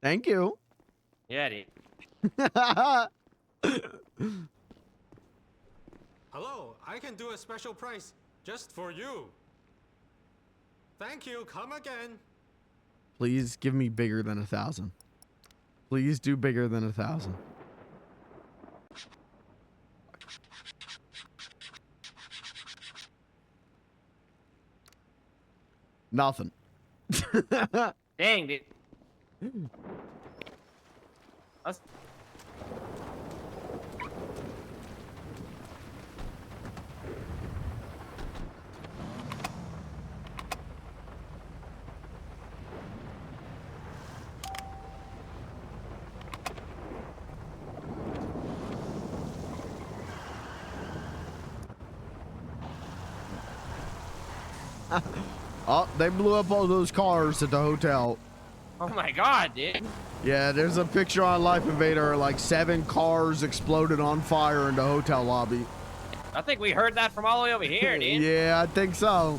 A: Thank you.
M: Yeah, dude.
O: Hello, I can do a special price just for you. Thank you, come again.
A: Please give me bigger than 1,000. Please do bigger than 1,000. Nothing.
M: Dang, dude. Let's...
A: Oh, they blew up all those cars at the hotel.
M: Oh my god, dude.
A: Yeah, there's a picture on Life Invader, like 7 cars exploded on fire in the hotel lobby.
M: I think we heard that from all the way over here, dude.
A: Yeah, I think so.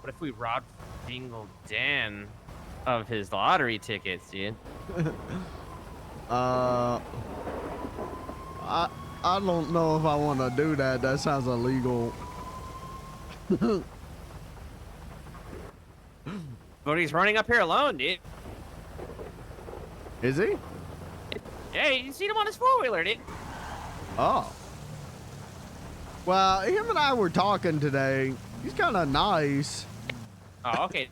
M: What if we robbed Dingle Dan of his lottery tickets, dude?
A: I don't know if I want to do that. That sounds illegal.
M: But he's running up here alone, dude.
A: Is he?
M: Yeah, you seen him on his 4-wheeler, dude.
A: Oh. Well, him and I were talking today. He's kind of nice.
M: Oh, okay.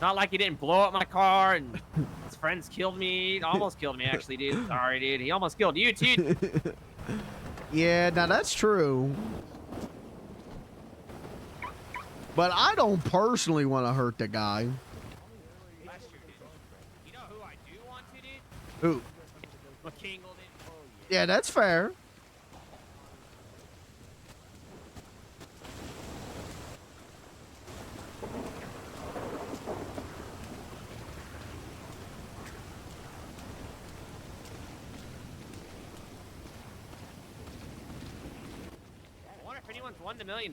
M: Not like he didn't blow up my car and his friends killed me. Almost killed me, actually, dude. Sorry, dude. He almost killed you, too.
A: Yeah, now that's true. But I don't personally want to hurt the guy.
M: You know who I do want to, dude?
A: Who?
M: McKingle, dude.
A: Yeah, that's fair.
M: I wonder if anyone's won $1 million.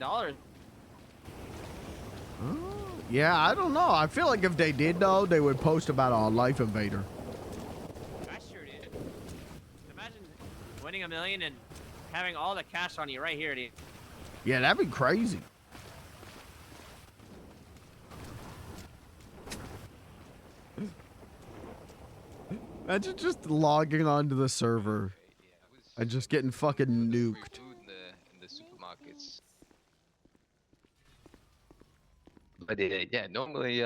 A: Yeah, I don't know. I feel like if they did, though, they would post about it on Life Invader.
M: I sure did. Imagine winning $1 million and having all the cash on you right here, dude.
A: Yeah, that'd be crazy. Imagine just logging onto the server and just getting fucking nuked.
S: In the supermarkets. But yeah, normally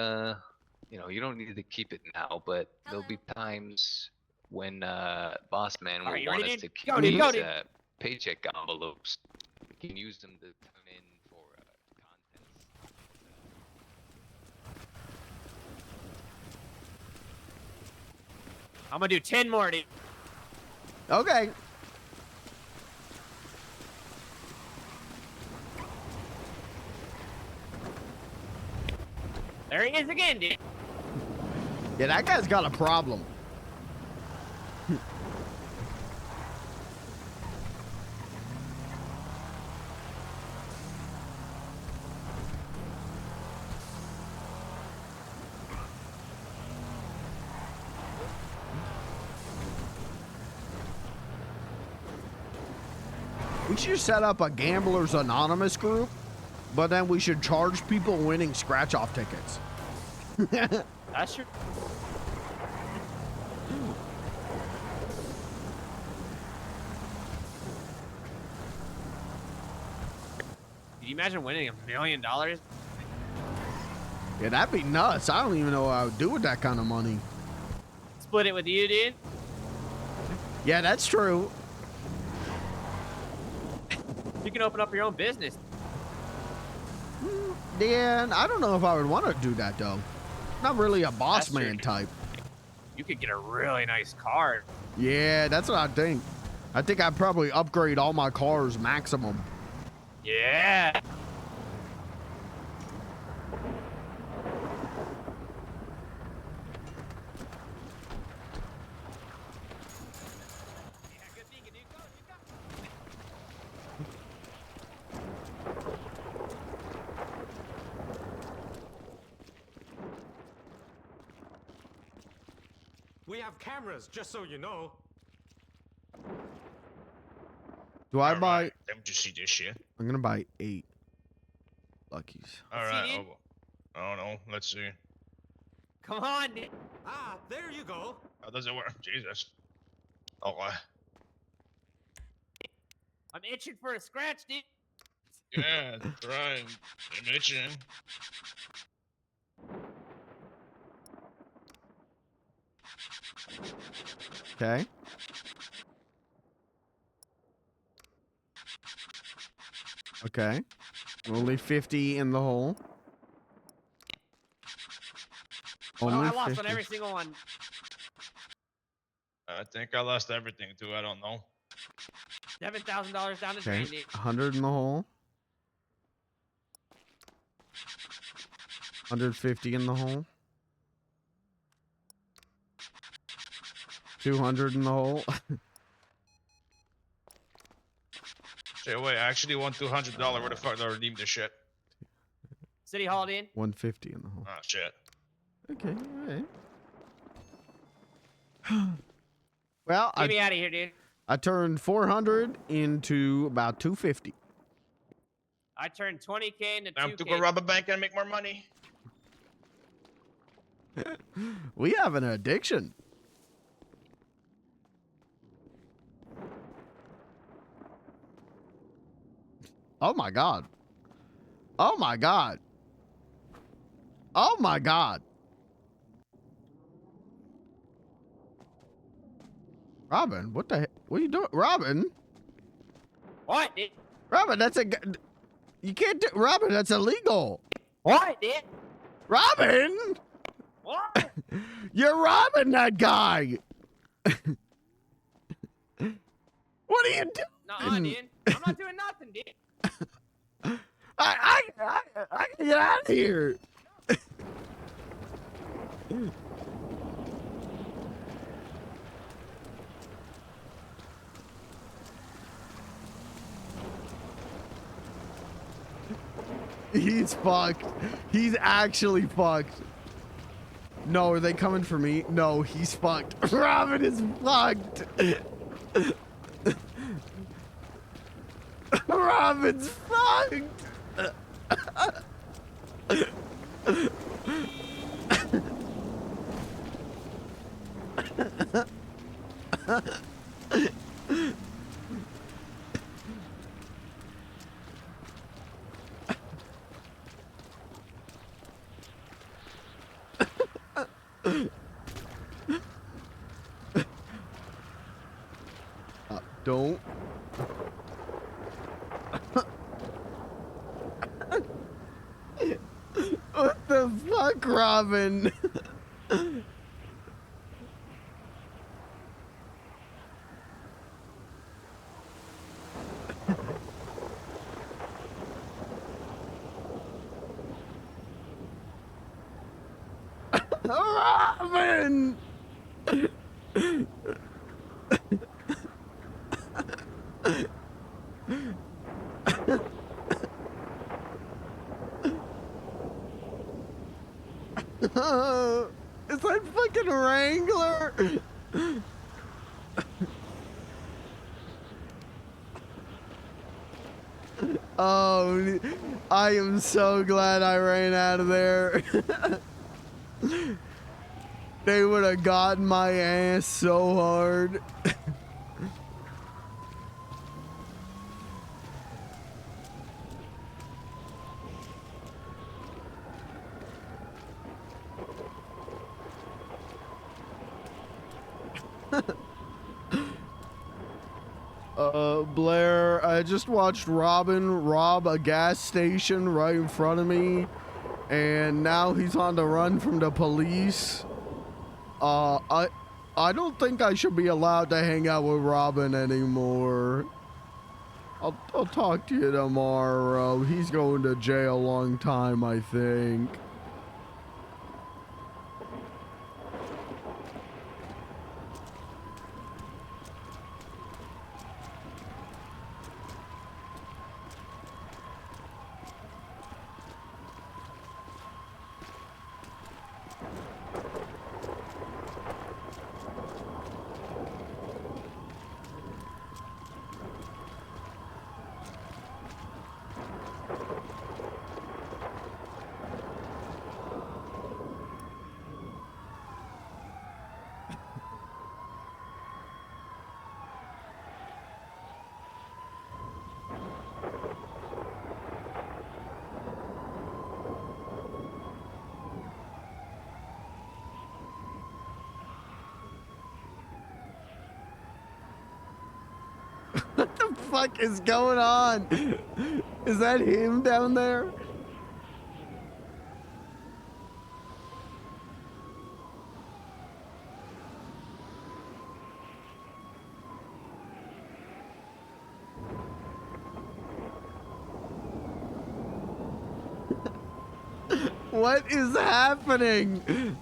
S: you know, you don't need to keep it now, but there'll be times when Boss Man will
M: Alright, you
S: want
M: ready,
S: us to
M: dude?
S: keep
M: Go, dude, go,
S: these
M: dude.
S: paycheck envelopes. We can use them to turn in for contests.
M: I'm gonna do 10 more, dude.
A: Okay.
M: There he is again, dude.
A: Yeah, that guy's got a problem. We should set up a Gamblers Anonymous group, but then we should charge people winning scratch-off tickets.
M: That's your. Can you imagine winning $1 million?
A: Yeah, that'd be nuts. I don't even know what I would do with that kind of money.
M: Split it with you, dude.
A: Yeah, that's true.
M: You can open up your own business.
A: Dan, I don't know if I would want to do that, though. Not really a boss
M: That's true.
A: man type.
M: You could get a really nice car.
A: Yeah, that's what I think. I think I'd probably upgrade all my cars maximum.
M: Yeah.
O: We have cameras, just so you know.
A: Do I buy?
G: Let me just see this shit.
A: I'm gonna buy 8 Luckies.
G: All right. I don't know. Let's see.
M: Come on, dude.
O: Ah, there you go.
G: How does it work? Jesus. Okay.
M: I'm itching for a scratch, dude.
G: Yeah, right. I'm itching.
A: Okay. Okay. Only 50 in the hole.
M: Well,
A: Only
M: I lost
A: 50.
M: on every single one.
G: I think I lost everything too. I don't know.
M: $7,000 down the
A: Okay.
M: drain, dude.
A: 100 in the hole. 150 in the hole. 200 in the hole.
G: Say, wait, I actually won $200. Where the fuck do I redeem this shit?
M: City Hall, dude.
A: 150 in the hole.
G: Ah, shit.
A: Okay, alright. Well,
M: Get me out of here, dude.
A: I turned 400 into about 250.
M: I turned 20K into 2K.
G: Time to go rob a bank and make more money.
A: We have an addiction. Oh my god. Oh my god. Oh my god. Robin, what the heck? What are you doing? Robin?
M: What, dude?
A: Robin, that's a... You can't do... Robin, that's illegal.
M: What, dude?
A: Robin!
M: What?
A: You're robbing that guy. What are you doing?
M: Nuh-uh, dude. I'm not doing nothing, dude.
A: I can get out of here. He's fucked. He's actually fucked. No, are they coming for me? No, he's fucked. Robin is fucked. Robin's fucked. Don't. What the fuck, Robin? Robin! Is that fucking Wrangler? Oh, I am so glad I ran out of there. They would have gotten my ass so hard. Blair, I just watched Robin rob a gas station right in front of me, and now he's on the run from the police. I don't think I should be allowed to hang out with Robin anymore. I'll talk to you tomorrow. He's going to jail a long time, I think. What the fuck is going on? Is that him down there? What is happening?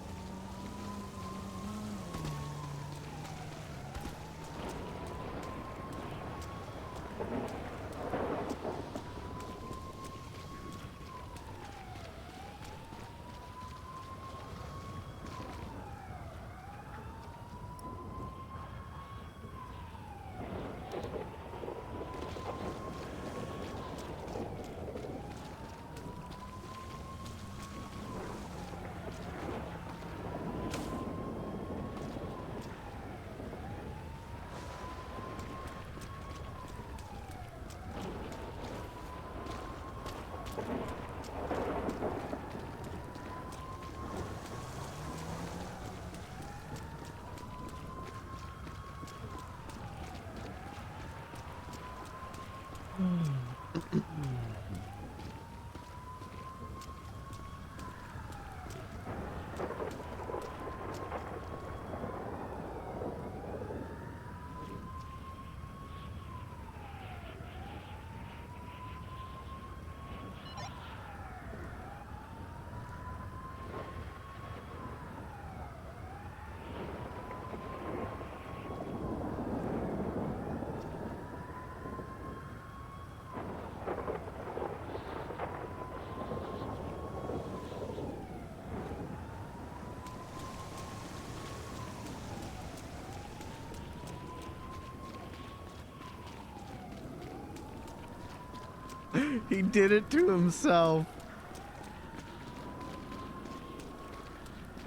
A: He did it to himself.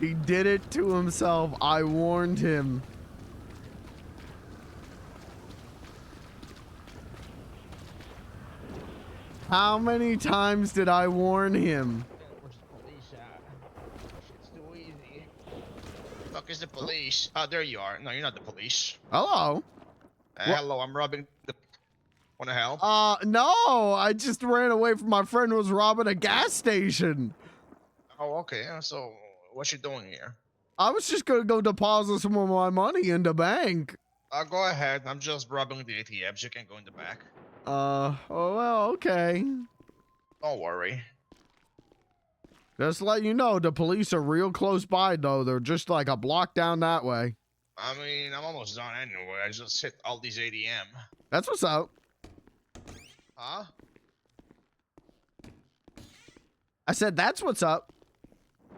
A: He did it to himself. I warned him. How many times did I warn him?
T: It's too easy. Fuck is the police? Oh, there you are. No, you're not the police.
A: Hello.
T: Hello, I'm robbing the. Wanna help?
A: No, I just ran away from my friend who was robbing a gas station.
T: Oh, okay. So, what you doing here?
A: I was just gonna go deposit some of my money in the bank.
T: Go ahead. I'm just robbing the ATMs. You can go in the back.
A: Oh, well, okay.
T: Don't worry.
A: Just to let you know, the police are real close by, though. They're just like a block down that way.
T: I mean, I'm almost done anyway. I just hit all these ATM.
A: That's what's up.
T: Huh?
A: I said that's what's up.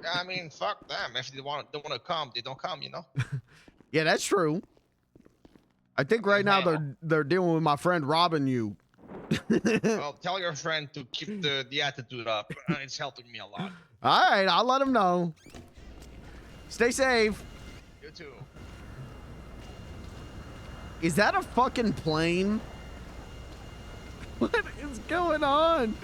T: Yeah, I mean, fuck them. If they don't want to come, they don't come, you know?
A: Yeah, that's true. I think right now they're dealing with my friend robbing you.
T: Well, tell your friend to keep the attitude up. It's helping me a lot.
A: All right, I'll let him know. Stay safe.
T: You too.
A: Is that a fucking plane? What is going on?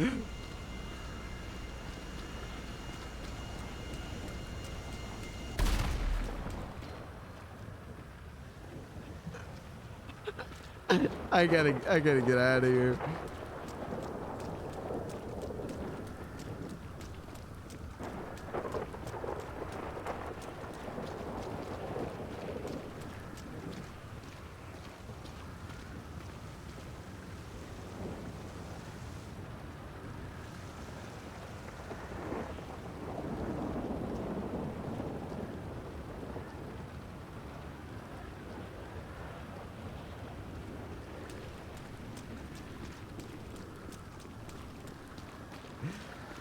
A: I gotta get out of here.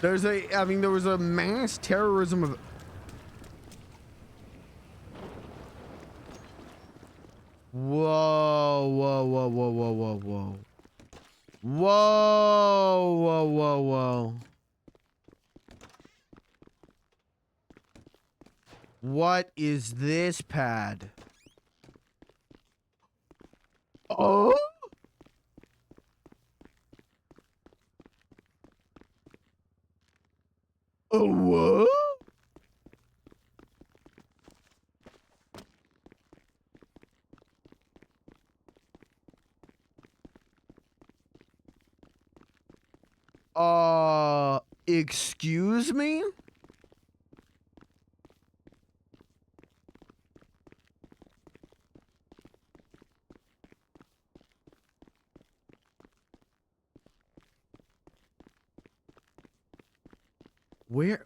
A: There was a mass terrorism of. Whoa, whoa, whoa, whoa, whoa, whoa, whoa. Whoa, whoa, whoa, whoa. What is this pad? Oh? Oh, what? Excuse me? Where?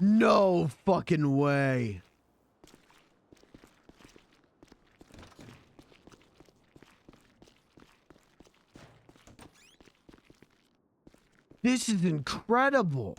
A: No fucking way. This is incredible.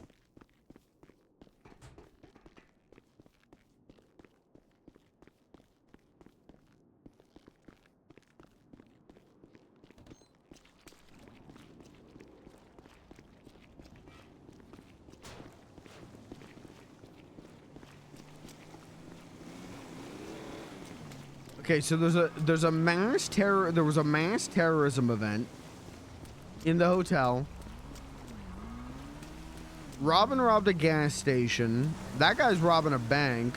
A: Okay, so there was a mass terrorism event in the hotel. Robin robbed a gas station. That guy's robbing a bank.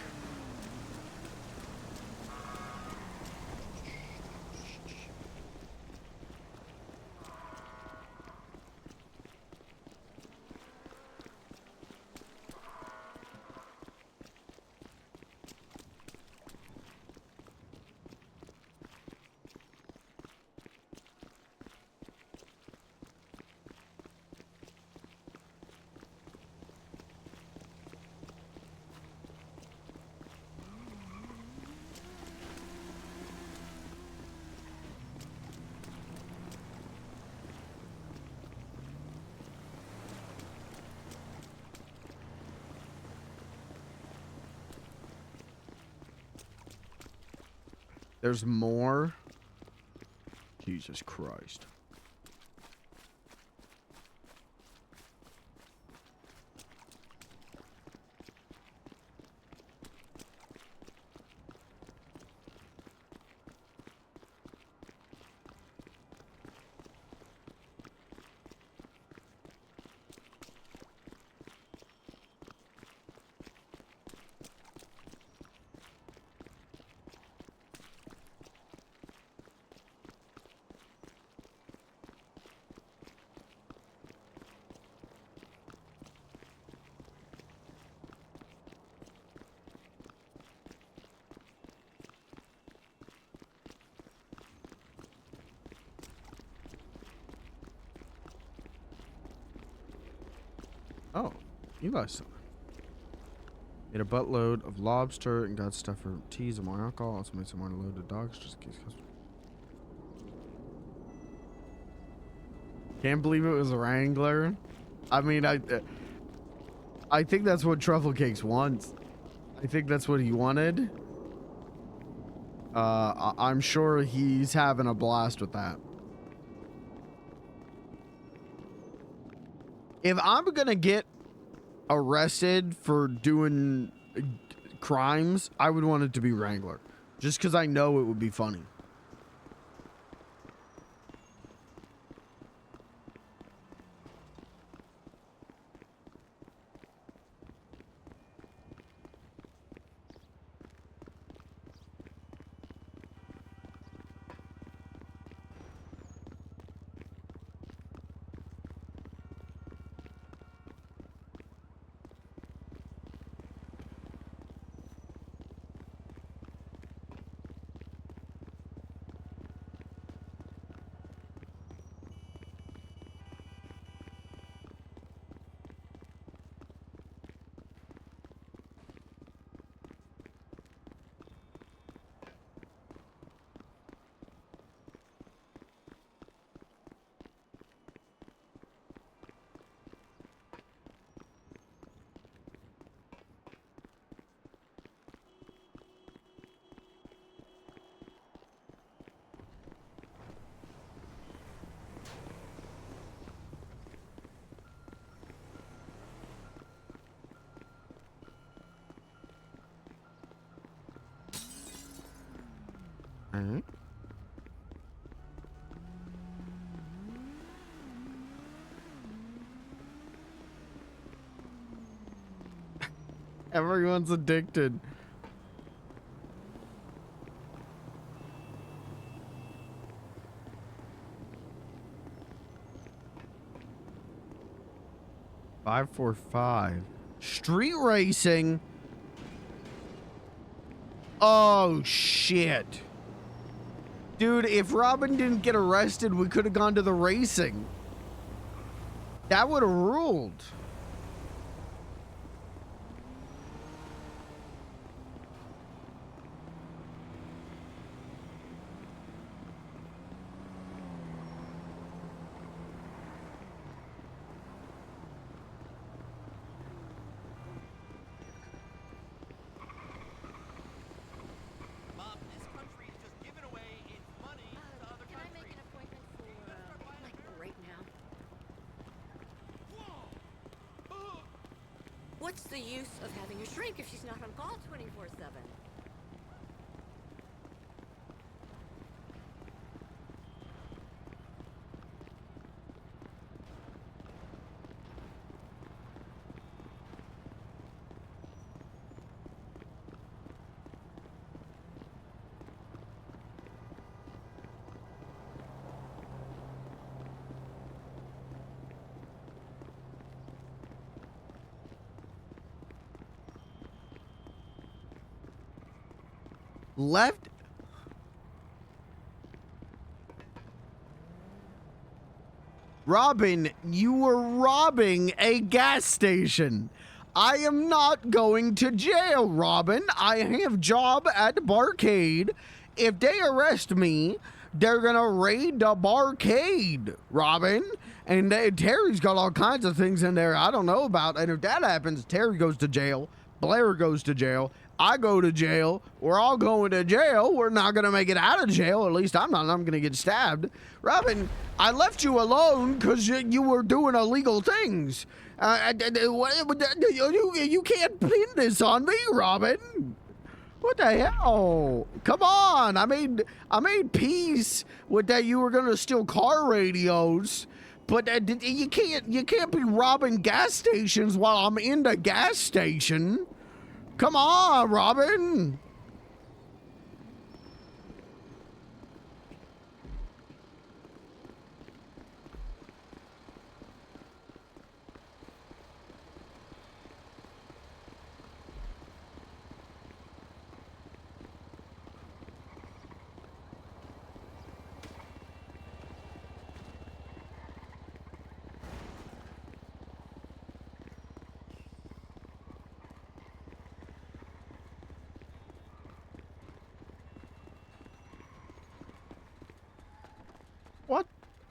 A: There's more. Jesus Christ. Eli's son. Made a buttload of lobster and got stuff for teas and more alcohol. Also made some more loaded dogs just in case customers. Can't believe it was a Wrangler. I mean, I think that's what Truffle Cakes wants. I think that's what he wanted. I'm sure he's having a blast with that. If I'm gonna get arrested for doing crimes, I would want it to be Wrangler. Just because I know it would be funny. Alright. Everyone's addicted. $545. Street racing. Oh shit. Dude, if Robin didn't get arrested, we could have gone to the racing. That would have ruled.
B: What's the use of having a shrink if she's not on call 24/7?
A: Left. Robin, you were robbing a gas station. I am not going to jail, Robin. I have job at the barcade. If they arrest me, they're gonna raid the barcade, Robin. And Terry's got all kinds of things in there I don't know about. And if that happens, Terry goes to jail. Blair goes to jail. I go to jail. We're all going to jail. We're not going to make it out of jail. At least I'm not. I'm going to get stabbed. Robin, I left you alone because you were doing illegal things. You can't pin this on me, Robin. What the hell? Come on. I made peace with that you were going to steal car radios. But you can't be robbing gas stations while I'm in the gas station. Come on, Robin.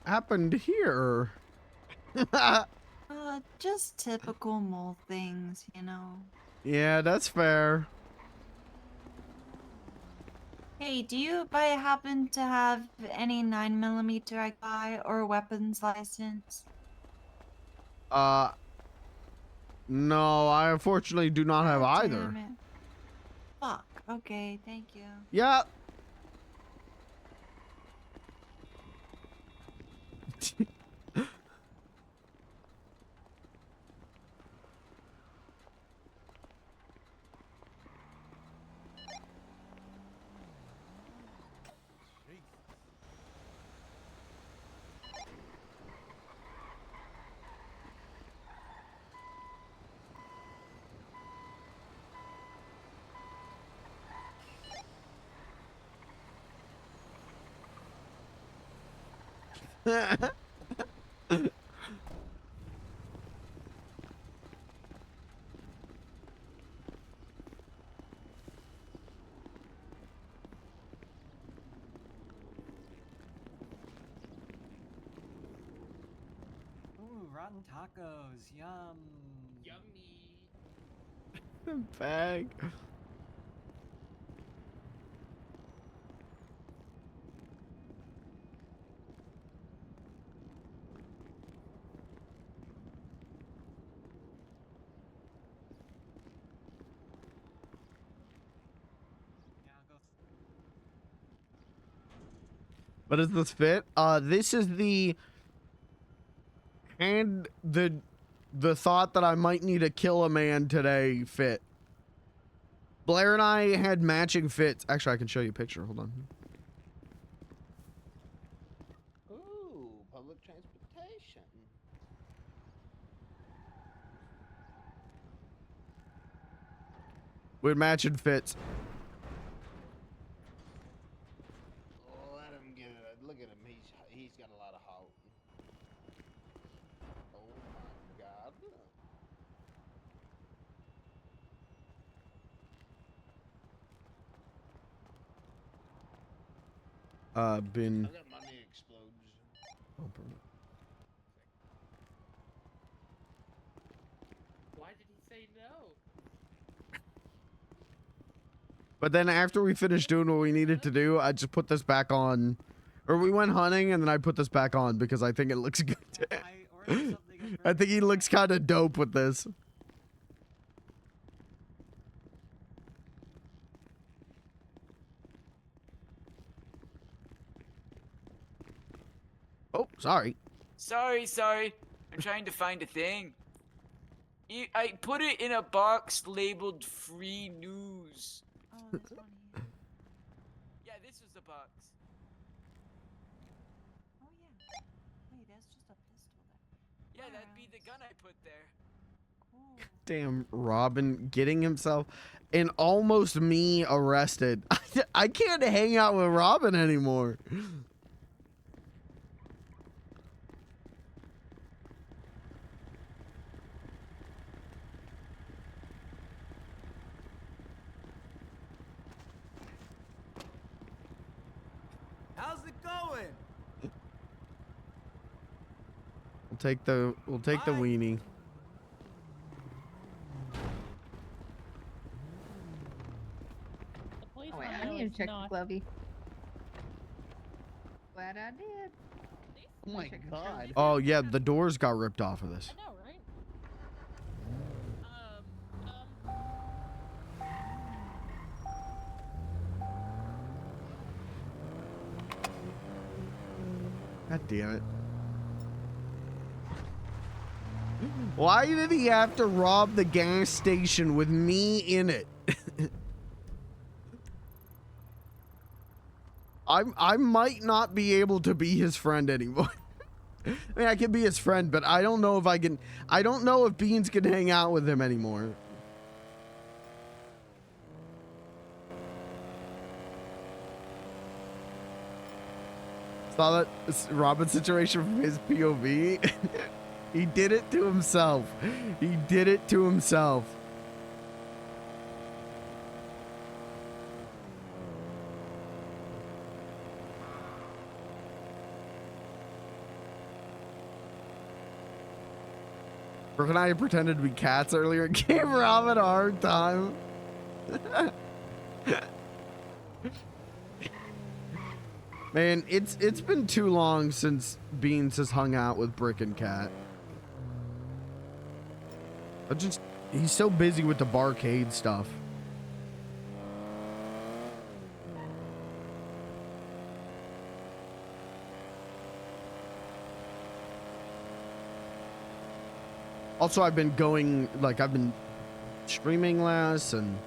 A: happened here?
D: Just typical mole things, you know.
A: Yeah, that's fair.
D: Hey, do you by happen to have any 9mm I buy or weapons license?
A: No, I unfortunately do not have either.
D: Damn it. Fuck. Okay, thank you.
A: Yeah.
Q: Ooh, rotten tacos. Yum.
G: Yummy.
A: Bag. What does this fit? This is the and the thought that I might need to kill a man today fit. Blair and I had matching fits. Actually, I can show you a picture. Hold on.
I: Ooh, public transportation.
A: We had matching fits.
I: Oh, let him get it. Look at him. He's got a lot of hope. Oh my God.
A: Been.
I: I got my knee explodes.
G: Why did he say no?
A: But then after we finished doing what we needed to do, I just put this back on. Or we went hunting and then I put this back on because I think it looks good. I think he looks kind of dope with this. Oh, sorry.
U: Sorry. I'm trying to find a thing. I put it in a box labeled free news.
D: Oh, this one here.
U: Yeah, this was the box.
D: Oh, yeah. Wait, that's just a pistol there.
U: Yeah, that'd be the gun I put there.
D: Cool.
A: Damn, Robin getting himself and almost me arrested. I can't hang out with Robin anymore.
V: How's it going?
A: We'll take the weenie.
E: Oh, wait, I need to check the Glovey. Glad I did.
I: Oh my God.
A: Oh yeah, the doors got ripped off of this.
Q: I know, right?
A: God damn it. Why did he have to rob the gas station with me in it? I might not be able to be his friend anymore. I mean, I can be his friend, but I don't know if I can. I don't know if Beans can hang out with him anymore. Saw that Robin situation from his POV. He did it to himself. He did it to himself. Brooke and I pretended to be cats earlier and gave Robin a hard time. Man, it's been too long since Beans has hung out with Brick and Cat. He's so busy with the barcade stuff. Also, I've been streaming less and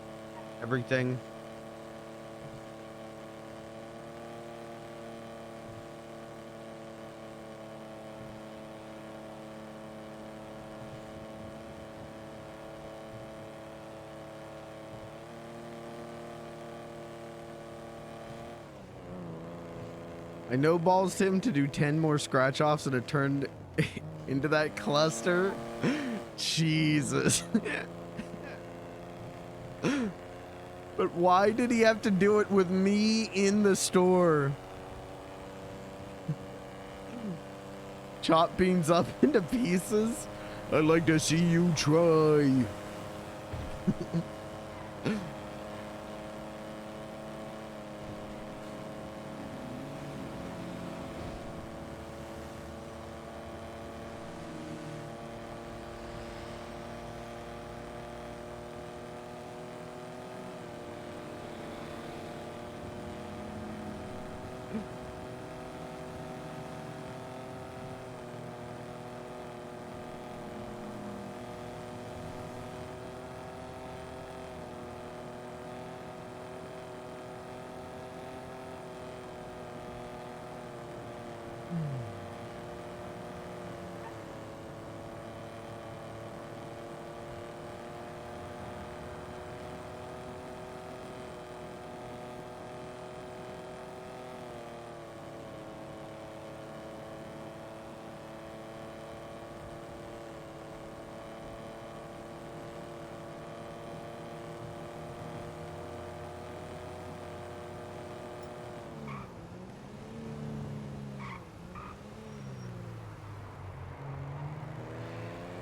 A: everything. I no-ballsed him to do 10 more scratch-offs and it turned into that cluster. Jesus. But why did he have to do it with me in the store? Chop Beans up into pieces? I'd like to see you try.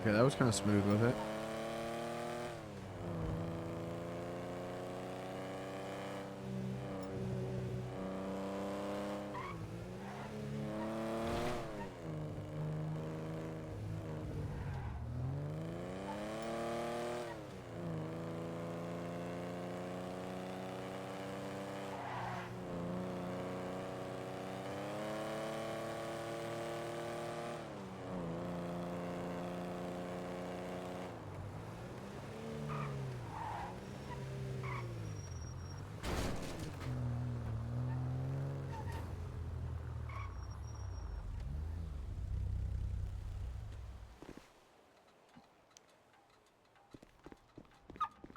A: Okay, that was kind of smooth with it.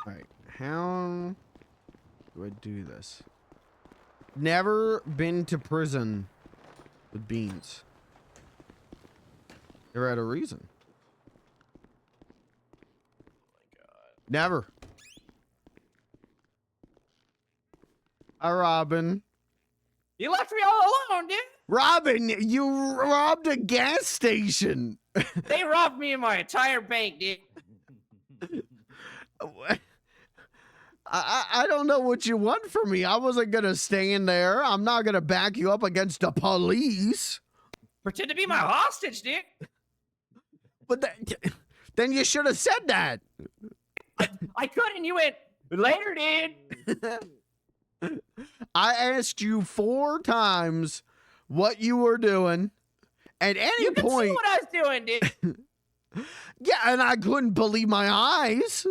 A: Alright, how do I do this? Never been to prison with Beans. Never had a reason. Never. Hi, Robin.
M: You left me all alone, dude.
A: Robin, you robbed a gas station.
M: They robbed me in my entire bank, dude.
A: I don't know what you want from me. I wasn't gonna stand there. I'm not gonna back you up against the police.
M: Pretend to be my hostage, dude.
A: But then you should have said that.
M: I couldn't. You went later, dude.
A: I asked you 4 times what you were doing. At any
M: you could
A: point,
M: see what I was doing, dude.
A: Yeah, and I couldn't believe my eyes.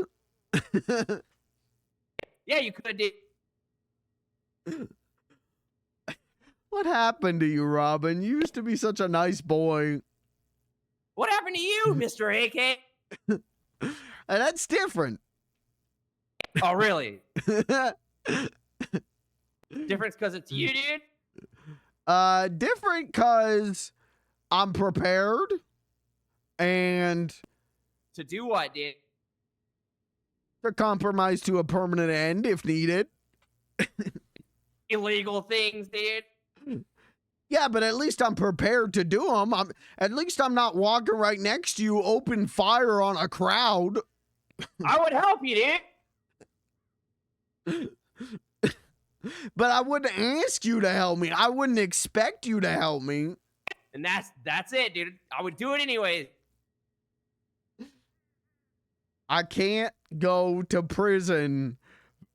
M: Yeah, you could, dude.
A: What happened to you, Robin? You used to be such a nice boy.
M: What happened to you, Mr. AK?
A: That's different.
M: Oh, really? Different because it's you, dude?
A: Different because I'm prepared and...
M: To do what, dude?
A: To compromise to a permanent end if needed.
M: Illegal things, dude.
A: Yeah, but at least I'm prepared to do them. At least I'm not walking right next to you, open fire on a crowd.
M: I would help you, dude.
A: But I wouldn't ask you to help me. I wouldn't expect you to help me.
M: And that's it, dude. I would do it anyways.
A: I can't go to prison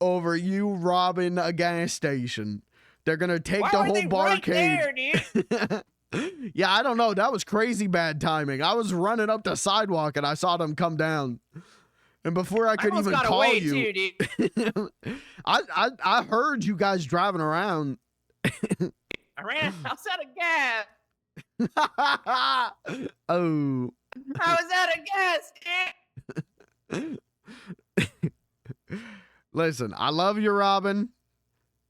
A: over you robbing a gas station. They're gonna take the whole barcade.
M: Right there, dude?
A: Yeah, I don't know. That was crazy bad timing. I was running up the sidewalk and I saw them come down. And before I could even call you,
M: too, dude.
A: I heard you guys driving around.
M: I ran. I was out of gas.
A: Oh.
M: I was out of gas, dude.
A: Listen, I love you, Robin,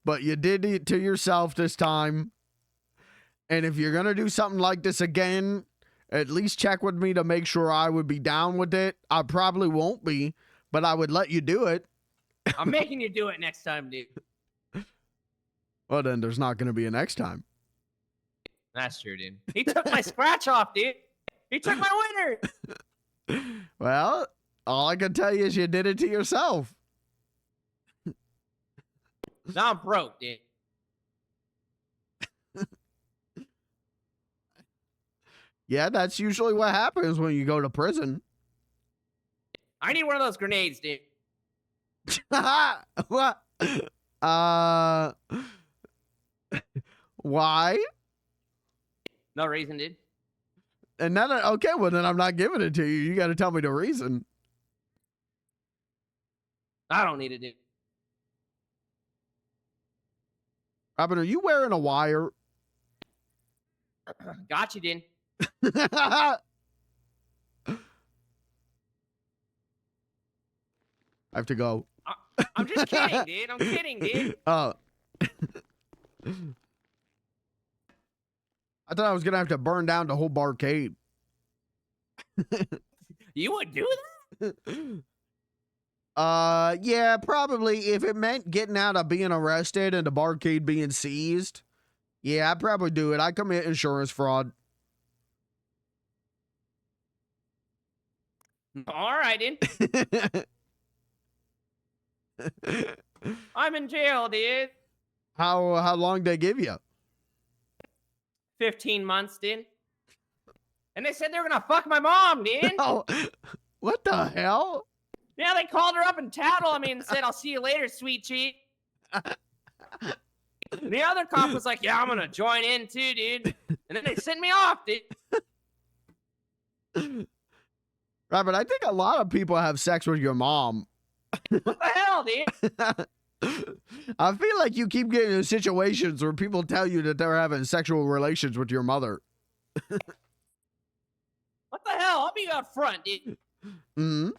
A: but you did it to yourself this time. And if you're going to do something like this again, at least check with me to make sure I would be down with it. I probably won't be, but I would let you do it.
M: I'm making you do it next time, dude.
A: Well, then there's not going to be a next time.
M: That's true, dude. He took my scratch off, dude. He took my winner.
A: Well, all I can tell you is you did it to yourself.
M: Now I'm broke, dude.
A: Yeah, that's usually what happens when you go to prison.
M: I need one of those grenades, dude.
A: What? Why?
M: No reason, dude.
A: And then, okay, well, then I'm not giving it to you. You got to tell me the reason.
M: I don't need it, dude.
A: Robin, are you wearing a wire?
M: Got you, dude.
A: I have to go.
M: I'm just kidding, dude. I'm kidding, dude.
A: Oh. I thought I was going to have to burn down the whole barcade.
M: You would do that?
A: Yeah, probably. If it meant getting out of being arrested and the barcade being seized, yeah, I'd probably do it. I commit insurance fraud.
M: All right, dude. I'm in jail, dude.
A: How long they give you?
M: 15 months, dude. And they said they were gonna fuck my mom, dude.
A: Oh, what the hell?
M: Yeah, they called her up and tattled me and said, "I'll see you later, sweet cheek." The other cop was like, "Yeah, I'm gonna join in too, dude." And then they sent me off, dude.
A: Robert, I think a lot of people have sex with your mom.
M: What the hell, dude?
A: I feel like you keep getting in situations where people tell you that they're having sexual relations with your mother.
M: What the hell? I'll be out front, dude.
A: Mm-hmm.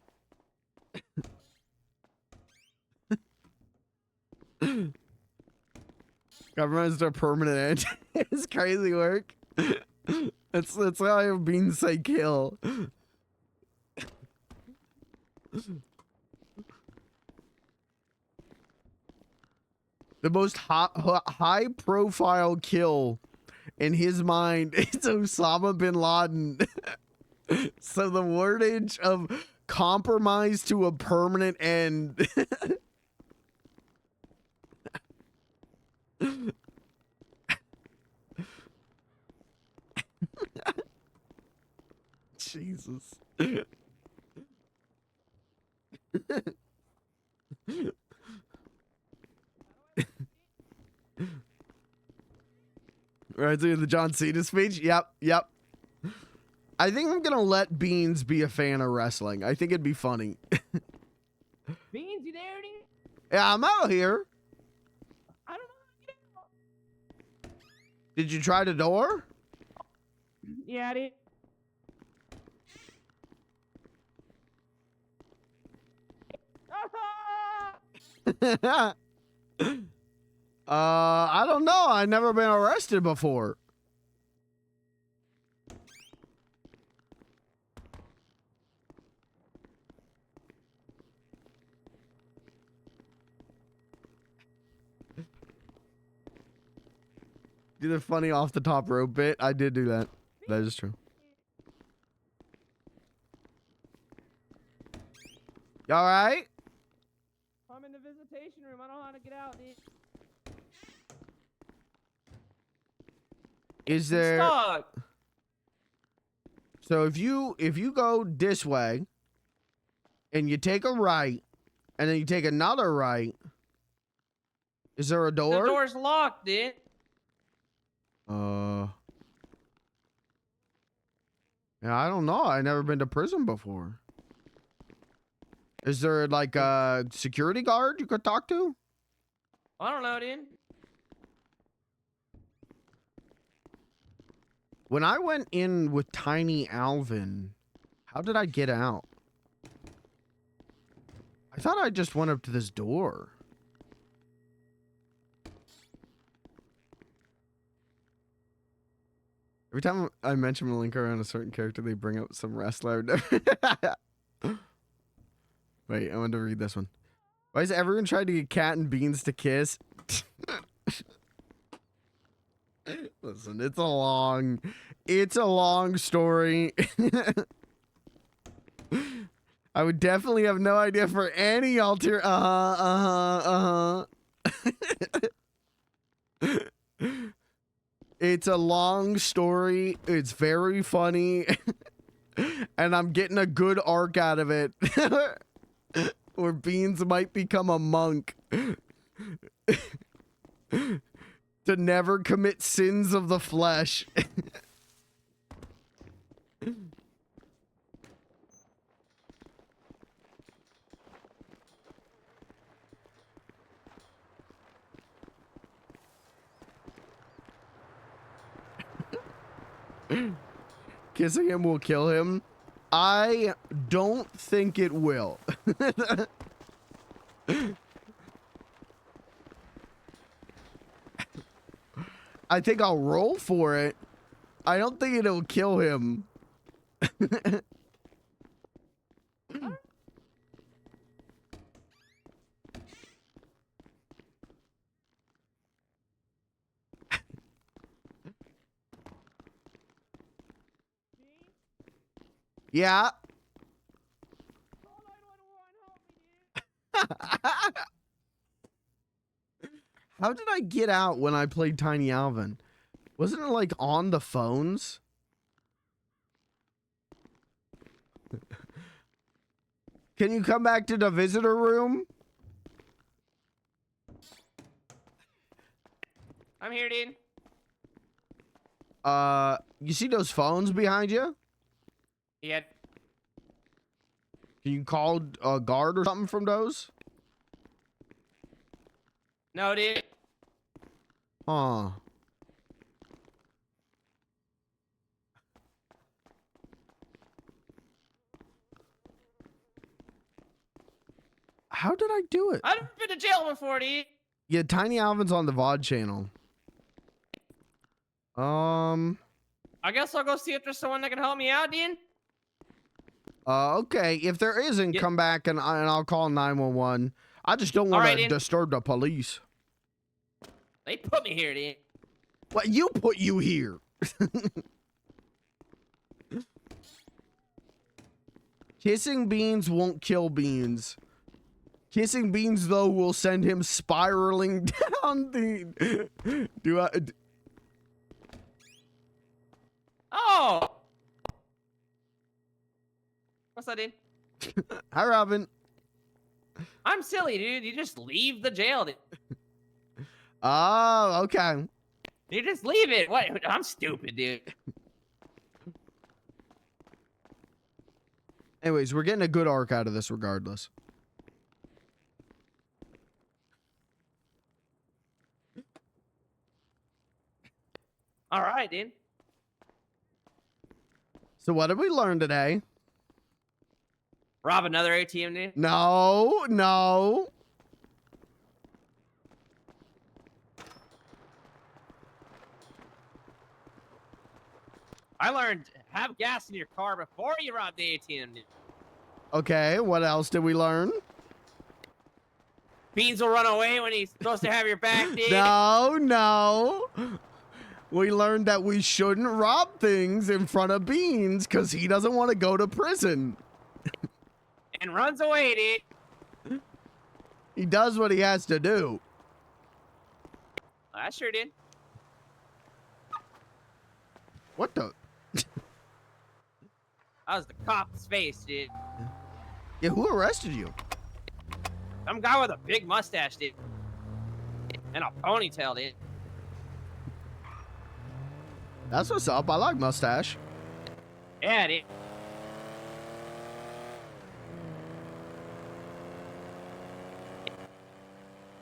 A: Government's their permanent end. It's crazy work. That's how I have been say kill. The most high profile kill in his mind is Osama bin Laden. So the wordage of compromise to a permanent end. Jesus. Right, doing the John Cena speech? Yep. I think I'm gonna let Beans be a fan of wrestling. I think it'd be funny.
M: Beans, you there, dude?
A: Yeah, I'm out here.
M: I don't know.
A: Did you try the door?
M: Yeah, I did.
A: I don't know. I've never been arrested before. Do the funny off the top rope bit. I did do that. That is true. You all right?
M: I'm in the visitation room. I don't know how to get out, dude.
A: Is there?
M: Stuck.
A: So if you go this way, and you take a right, and then you take another right, is there a door?
M: The door's locked, dude.
A: Yeah, I don't know. I've never been to prison before. Is there like a security guard you could talk to?
M: I don't know, dude.
A: When I went in with Tiny Alvin, how did I get out? I thought I just went up to this door. Every time I mention Malinka around a certain character, they bring up some wrestler. Wait, I want to read this one. Why is everyone trying to get Cat and Beans to kiss? Listen, it's a long story. I would definitely have no idea for any It's a long story. It's very funny. And I'm getting a good arc out of it. Where Beans might become a monk. To never commit sins of the flesh. Kissing him will kill him. I don't think it will. I think I'll roll for it. I don't think it'll kill him. Yeah. How did I get out when I played Tiny Alvin? Wasn't it like on the phones? Can you come back to the visitor room?
M: I'm here, dude.
A: You see those phones behind you?
M: Yeah.
A: Can you call a guard or something from those?
M: No, dude.
A: Huh. How did I do it?
M: I've been to jail before, dude.
A: Yeah, Tiny Alvin's on the VOD channel.
M: I guess I'll go see if there's someone that can help me out, dude.
A: Okay. If there isn't, come back and I'll call 911. I just don't want to disturb the police.
M: They put me here, dude.
A: What? You put you here. Kissing Beans won't kill Beans. Kissing Beans, though, will send him spiraling down the...
M: Oh! What's that, dude?
A: Hi, Robin.
M: I'm silly, dude. You just leave the jail, dude.
A: Oh, okay.
M: You just leave it. What? I'm stupid, dude.
A: Anyways, we're getting a good arc out of this regardless.
M: All right, dude.
A: So what did we learn today?
M: Rob another ATM, dude?
A: No, no.
M: I learned have gas in your car before you rob the ATM, dude.
A: Okay, what else did we learn?
M: Beans will run away when he's supposed to have your back, dude.
A: No, no. we learned that we shouldn't rob things in front of Beans because he doesn't want to go to prison.
M: And runs away, dude.
A: He does what he has to do.
M: I sure did.
A: What the?
M: That was the cop's face, dude.
A: Yeah, who arrested you?
M: Some guy with a big mustache, dude. And a ponytail, dude.
A: That's what's up. I like mustache.
M: Yeah, dude.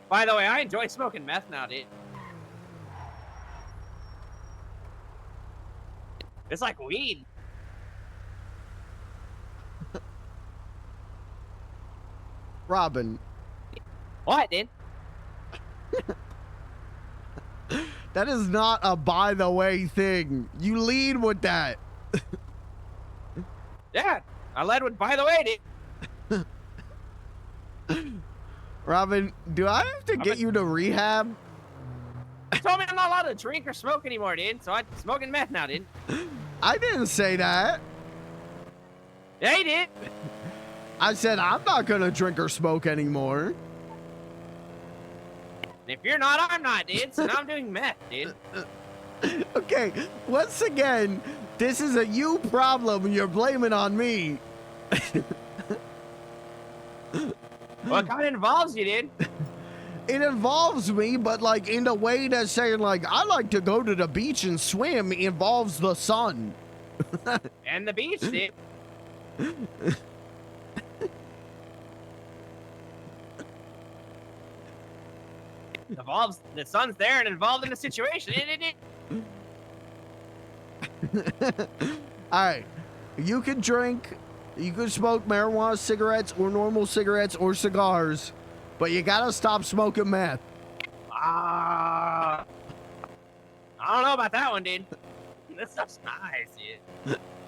M: By the way, I enjoy smoking meth now, dude. It's like weed.
A: Robin.
M: What, dude?
A: That is not a by the way thing. You lead with that.
M: Yeah, I led with by the way, dude.
A: Robin, do I have to get you to rehab?
M: You told me I'm not allowed to drink or smoke anymore, dude. So I'm smoking meth now, dude.
A: I didn't say that.
M: Yeah, you did.
A: I said I'm not gonna drink or smoke anymore.
M: If you're not, I'm not, dude. So now I'm doing meth, dude.
A: Okay, once again, this is a you problem and you're blaming on me.
M: Well, it kind of involves you, dude.
A: It involves me, but like in a way that's saying like, I like to go to the beach and swim involves the sun.
M: And the beach, dude. Involves the sun's there and involved in the situation.
A: All right, you can drink, you can smoke marijuana cigarettes or normal cigarettes or cigars, but you gotta stop smoking meth.
M: I don't know about that one, dude. This stuff's nice,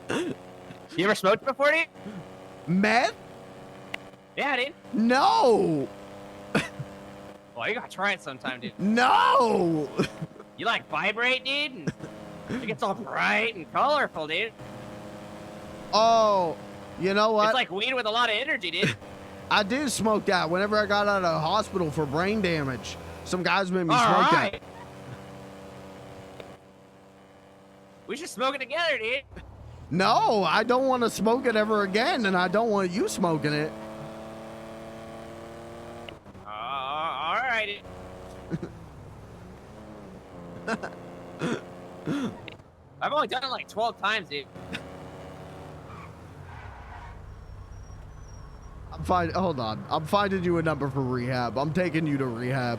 M: dude. You ever smoked before, dude?
A: Meth?
M: Yeah, dude.
A: No.
M: Well, you gotta try it sometime, dude.
A: No.
M: You like vibrate, dude? And it gets all bright and colorful, dude.
A: Oh, you know what?
M: It's like weed with a lot of energy, dude.
A: I did smoke that whenever I got out of the hospital for brain damage. Some guys made me smoke that.
M: We should smoke it together, dude.
A: No, I don't want to smoke it ever again, and I don't want you smoking it.
M: All right. I've only done it like 12 times, dude.
A: I'm fine. Hold on. I'm finding you a number for rehab. I'm taking you to rehab.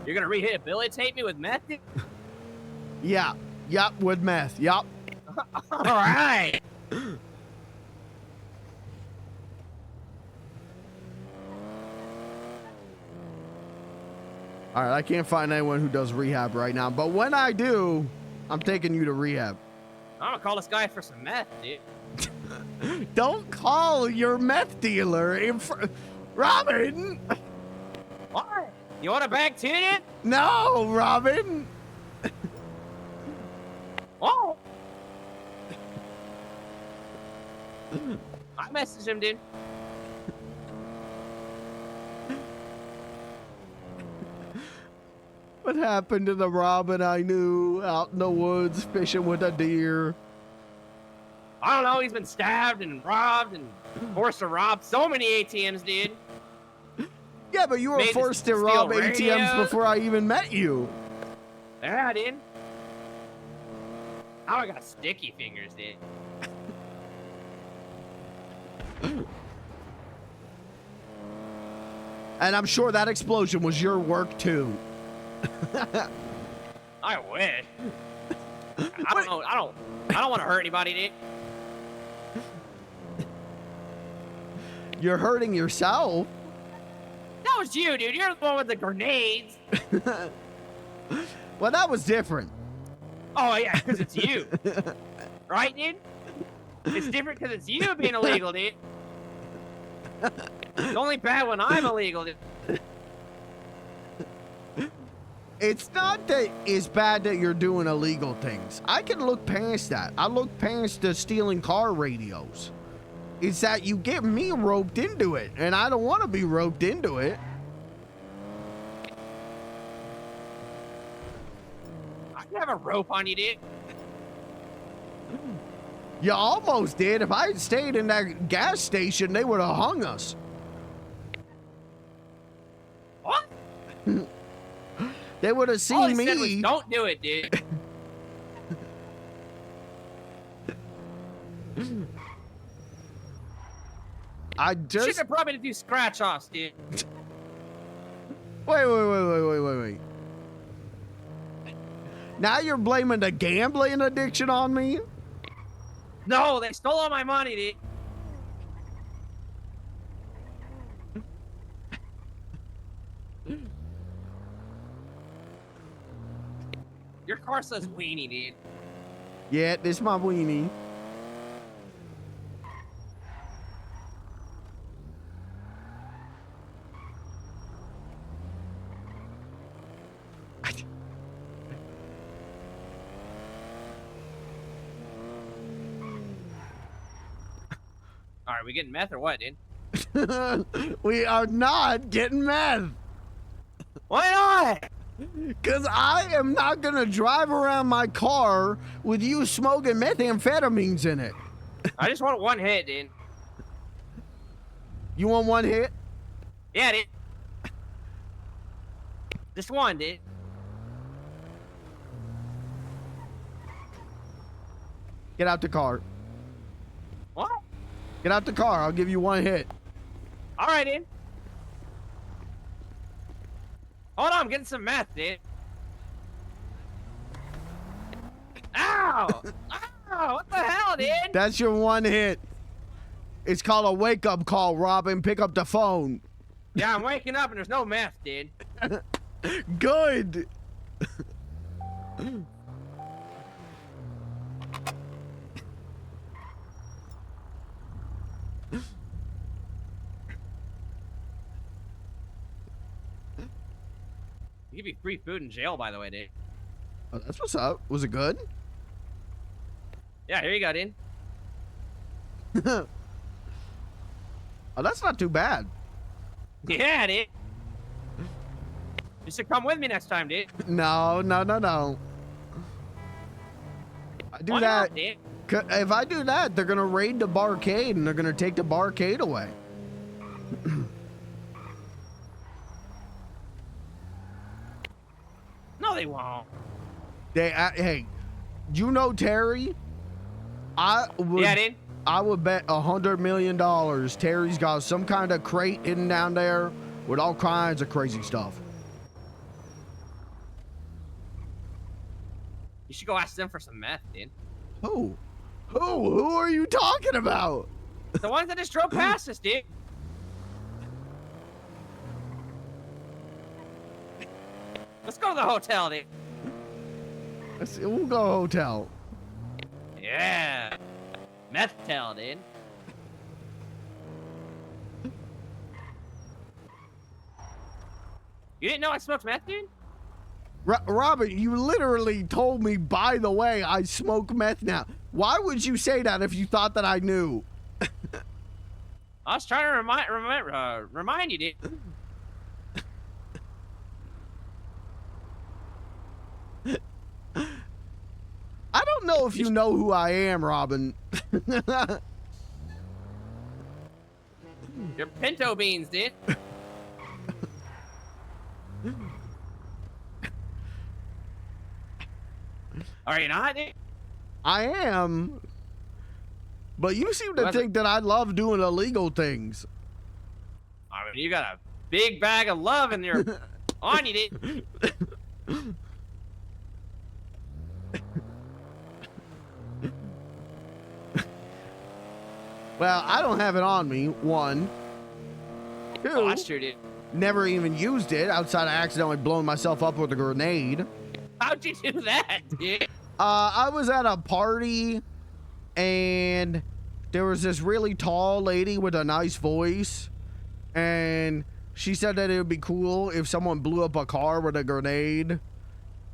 M: You're gonna rehabilitate me with meth, dude?
A: Yeah. Yup, with meth. Yup.
M: All right.
A: All right, I can't find anyone who does rehab right now, but when I do, I'm taking you to rehab.
M: I'm gonna call this guy for some meth, dude.
A: Don't call your meth dealer in Robin!
M: What? You want a bag too, dude?
A: No, Robin!
M: Oh! I messaged him, dude.
A: What happened to the Robin I knew out in the woods fishing with a deer?
M: I don't know. He's been stabbed and robbed and forced to rob so many ATMs, dude.
A: Yeah, but you were forced to rob ATMs before I even met you.
M: Yeah, dude. Now I got sticky fingers, dude.
A: And I'm sure that explosion was your work too.
M: I wish. I don't know. I don't want to hurt anybody, dude.
A: You're hurting yourself.
M: That was you, dude. You're the one with the grenades.
A: Well, that was different.
M: Oh, yeah, because it's you. Right, dude? It's different because it's you being illegal, dude. It's only bad when I'm illegal.
A: It's not that it's bad that you're doing illegal things. I can look past that. I look past the stealing car radios. It's that you get me roped into it, and I don't want to be roped into it.
M: I can have a rope on you, dude.
A: You almost did. If I had stayed in that gas station, they would have hung us.
M: What?
A: They would have seen
M: All he
A: me.
M: said was, don't do it, dude.
A: I
M: Should
A: just
M: have brought me to do scratch offs, dude.
A: wait. Now you're blaming the gambling addiction on me?
M: No, they stole all my money, dude. Your car says weenie, dude.
A: Yeah, this is my weenie.
M: All right, we getting meth or what, dude?
A: We are not getting meth.
M: Why not?
A: Because I am not going to drive around my car with you smoking methamphetamines in it.
M: I just want one hit, dude.
A: You want one hit?
M: Yeah, dude. Just one, dude.
A: Get out the car.
M: What?
A: Get out the car. I'll give you one hit.
M: All right, dude. Hold on, I'm getting some meth, dude. Ow! Ow! What the hell, dude?
A: That's your one hit. It's called a wake-up call, Robin. Pick up the phone.
M: Yeah, I'm waking up and there's no meth, dude.
A: Good.
M: You give you free food in jail, by the way, dude.
A: Oh, that's what's up. Was it good?
M: Yeah, here you go, dude.
A: Oh, that's not too bad.
M: Yeah, dude. You should come with me next time, dude.
A: No. I do
M: Why
A: that.
M: not, dude?
A: If I do that, they're gonna raid the barcade and they're gonna take the barcade away.
M: No, they won't.
A: Hey, you know Terry? I would.
M: Yeah, dude.
A: I would bet $100 million Terry's got some kind of crate hidden down there with all kinds of crazy stuff.
M: You should go ask them for some meth, dude.
A: Who? Who are you talking about?
M: The ones that just drove past us, dude. Let's go to the hotel, dude.
A: We'll go hotel.
M: Yeah. Meth tail, dude. You didn't know I smoked meth, dude?
A: Robert, you literally told me, by the way, I smoke meth now. Why would you say that if you thought that I knew?
M: I was trying to remind you, dude.
A: I don't know if you know who I am, Robin.
M: You're pinto beans, dude. Are you not, dude?
A: I am. But you seem to think that I love doing illegal things.
M: I mean, you got a big bag of love in your on you, dude.
A: Well, I don't have it on me, one. Two,
M: Oh, that's true, dude.
A: never even used it outside of accidentally blowing myself up with a grenade.
M: How'd you do that, dude?
A: I was at a party and there was this really tall lady with a nice voice, and she said that it would be cool if someone blew up a car with a grenade.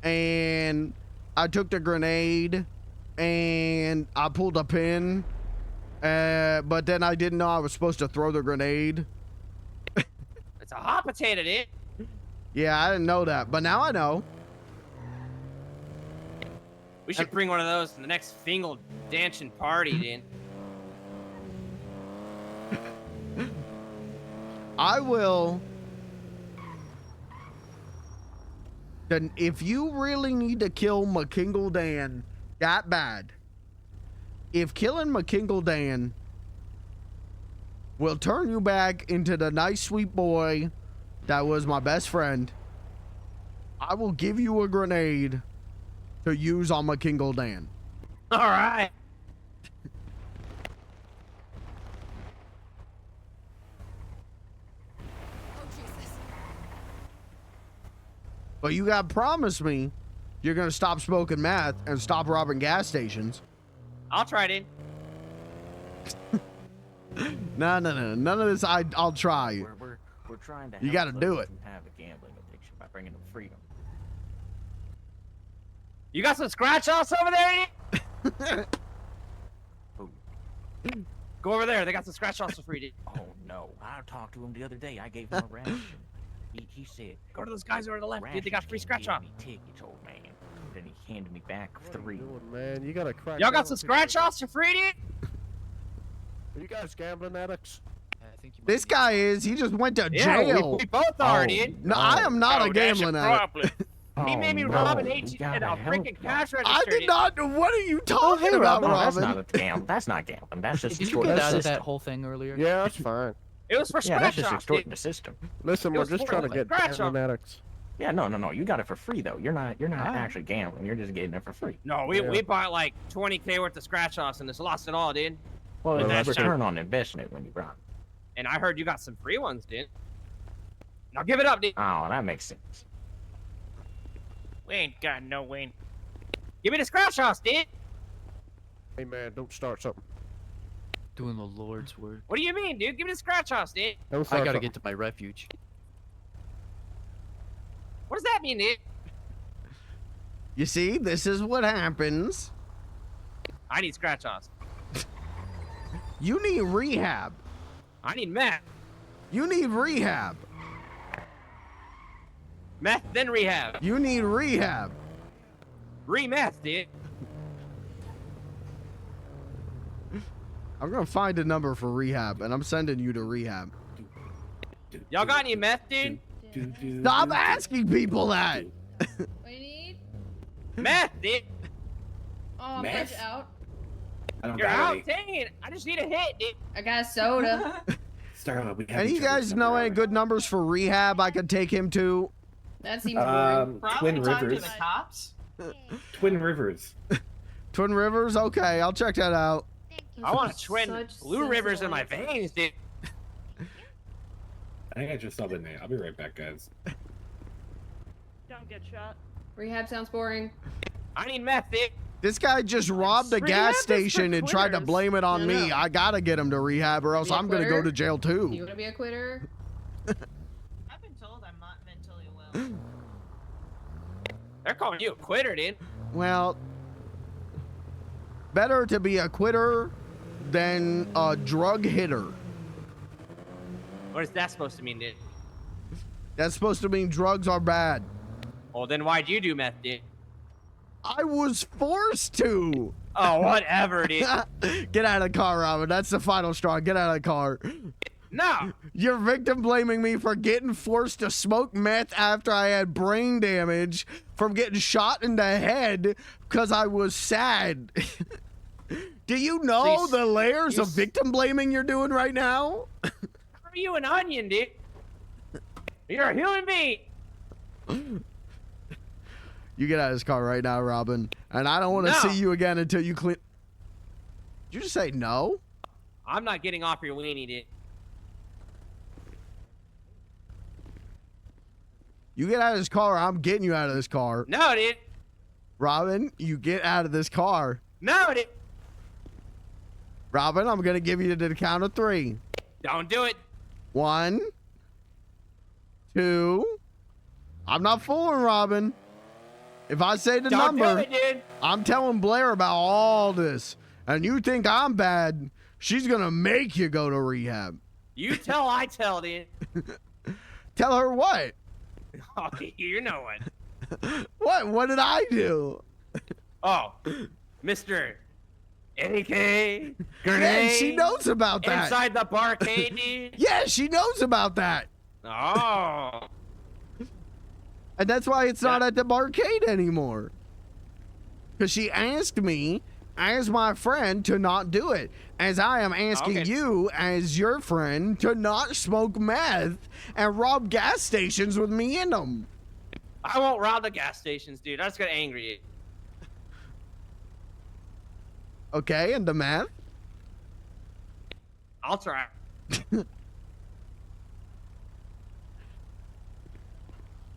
A: And I took the grenade and I pulled a pin, but then I didn't know I was supposed to throw the grenade.
M: It's a hot potato, dude.
A: Yeah, I didn't know that, but now I know.
M: We should bring one of those to the next Fingal dancing party, dude.
A: I will. Then if you really need to kill McKingle Dan that bad, if killing McKingle Dan will turn you back into the nice sweet boy that was my best friend, I will give you a grenade to use on McKingle Dan.
M: All right.
A: But you gotta promise me you're gonna stop smoking meth and stop robbing gas stations.
M: I'll try, dude.
A: No, none of this. I'll try.
J: We're trying to.
A: You gotta do it.
J: Have a gambling addiction by bringing them freedom.
M: You got some scratch offs over there, dude? Go over there. They got some scratch offs for free, dude.
J: Oh no! I talked to him the other day. I gave him a ration. He said,
M: "Go to those guys over to the left, dude. They got free scratch off."
J: Tickets, old man. Then he handed me back 3.
F: Man, you gotta crack.
M: Y'all got some scratch offs for free, dude?
F: Are you guys gambling addicts?
A: This guy is. He just went to
M: Yeah,
A: jail.
M: we both are, dude.
A: No, I am not a
M: that's
A: gambling
M: your
A: addict.
M: He made me rob an ATM, a freaking cash register.
A: I did not. What are you talking about,
J: No, that's
A: Robin?
J: not a gambling. That's not gambling. That's just
Q: Did you
J: extorting
Q: get
J: the
Q: out of
J: system.
Q: that whole thing earlier?
F: Yeah, that's fine.
M: It was for
J: Yeah, that's
M: scratch
J: just
M: offs,
J: extorting
M: dude.
J: the system.
F: Listen,
M: It
F: we're
M: was
F: just
M: for
F: trying to
M: the
F: get
M: scratch
F: gambling
M: off.
F: addicts.
J: Yeah, no. You got it for free though. You're not actually gambling. You're just getting it for free.
M: No, we bought like 20K worth of scratch offs and just lost it all, dude.
J: Well,
M: With
J: it's
M: that
J: return
M: shit.
J: on investment when you rob.
M: And I heard you got some free ones, dude. Now give it up, dude.
J: Oh, that makes sense.
M: We ain't got no win. Give me the scratch offs, dude.
F: Hey man, don't start something.
Q: Doing the Lord's work.
M: What do you mean, dude? Give me the scratch offs, dude.
F: Don't
Q: I
F: start
Q: gotta
F: something.
Q: get to my refuge.
M: What does that mean, dude?
A: You see, this is what happens.
M: I need scratch offs.
A: You need rehab.
M: I need meth.
A: You need rehab.
M: Meth, then rehab.
A: You need rehab.
M: Re-meth, dude.
A: I'm gonna find a number for rehab, and I'm sending you to rehab.
M: Y'all got any meth, dude?
A: Stop asking people that.
E: What do you need?
M: Meth, dude.
E: Oh, I'm
M: Meth?
E: punch out.
M: You're out. Dang it. I just need a hit, dude.
E: I got a soda.
A: And you guys know any good numbers for rehab I could take him to?
E: That seems boring.
K: Twin Rivers.
D: cops.
K: Twin Rivers.
A: Twin Rivers? Okay, I'll check that out.
M: I want to twin
E: Such
M: blue rivers in my
E: sensible
M: veins, dude.
K: I think I just saw the name. I'll be right back, guys.
W: Don't get shot.
E: Rehab sounds boring.
M: I need meth, dude.
A: This guy just robbed a
W: Rehab
A: gas
W: is for
A: station and tried to
W: quitters.
A: blame it on
E: No,
A: me.
E: no.
A: I gotta get him to rehab or else
E: Be a
A: I'm gonna go
E: quitter?
A: to jail too.
E: You want to be a quitter?
D: I've been told I'm not mentally well.
M: They're calling you a quitter, dude.
A: Well, better to be a quitter than a drug hitter.
M: What is that supposed to mean, dude?
A: That's supposed to mean drugs are bad.
M: Well, then why'd you do meth, dude?
A: I was forced to.
M: Oh, whatever, dude.
A: Get out of the car, Robin. That's the final straw. Get out of the car.
M: No.
A: You're victim blaming me for getting forced to smoke meth after I had brain damage from getting shot in the head because I was sad. Do you know
M: Please.
A: the layers of
M: Yes.
A: victim blaming you're doing right now?
M: How are you an onion, dude? You're a human being.
A: You get out of this car right now, Robin. And I don't want to
M: No.
A: see you again until you clean. Did you just say no?
M: I'm not getting off your weenie, dude.
A: You get out of this car, or I'm getting you out of this car.
M: No, dude.
A: Robin, you get out of this car.
M: No, dude.
A: Robin, I'm gonna give you the count of 3.
M: Don't do it.
A: 1, 2. I'm not fooling Robin. If I say the
M: Don't
A: number,
M: do it, dude.
A: I'm telling Blair about all this. And you think I'm bad, she's gonna make you go to rehab.
M: You tell, I tell, dude.
A: Tell her what?
M: Oh, you know what.
A: What? What did I do?
M: Oh, Mr. AK
A: Yeah,
M: grenade.
A: she knows about that.
M: Inside the barcade, dude.
A: Yeah, she knows about that.
M: Oh.
A: And that's why it's not at the barcade anymore. Because she asked me, as my friend, to not do it. As I am asking you, as your friend, to not smoke meth and rob gas stations with me in them.
M: I won't rob the gas stations, dude. That's gonna angry you.
A: Okay, and the meth?
M: I'll try.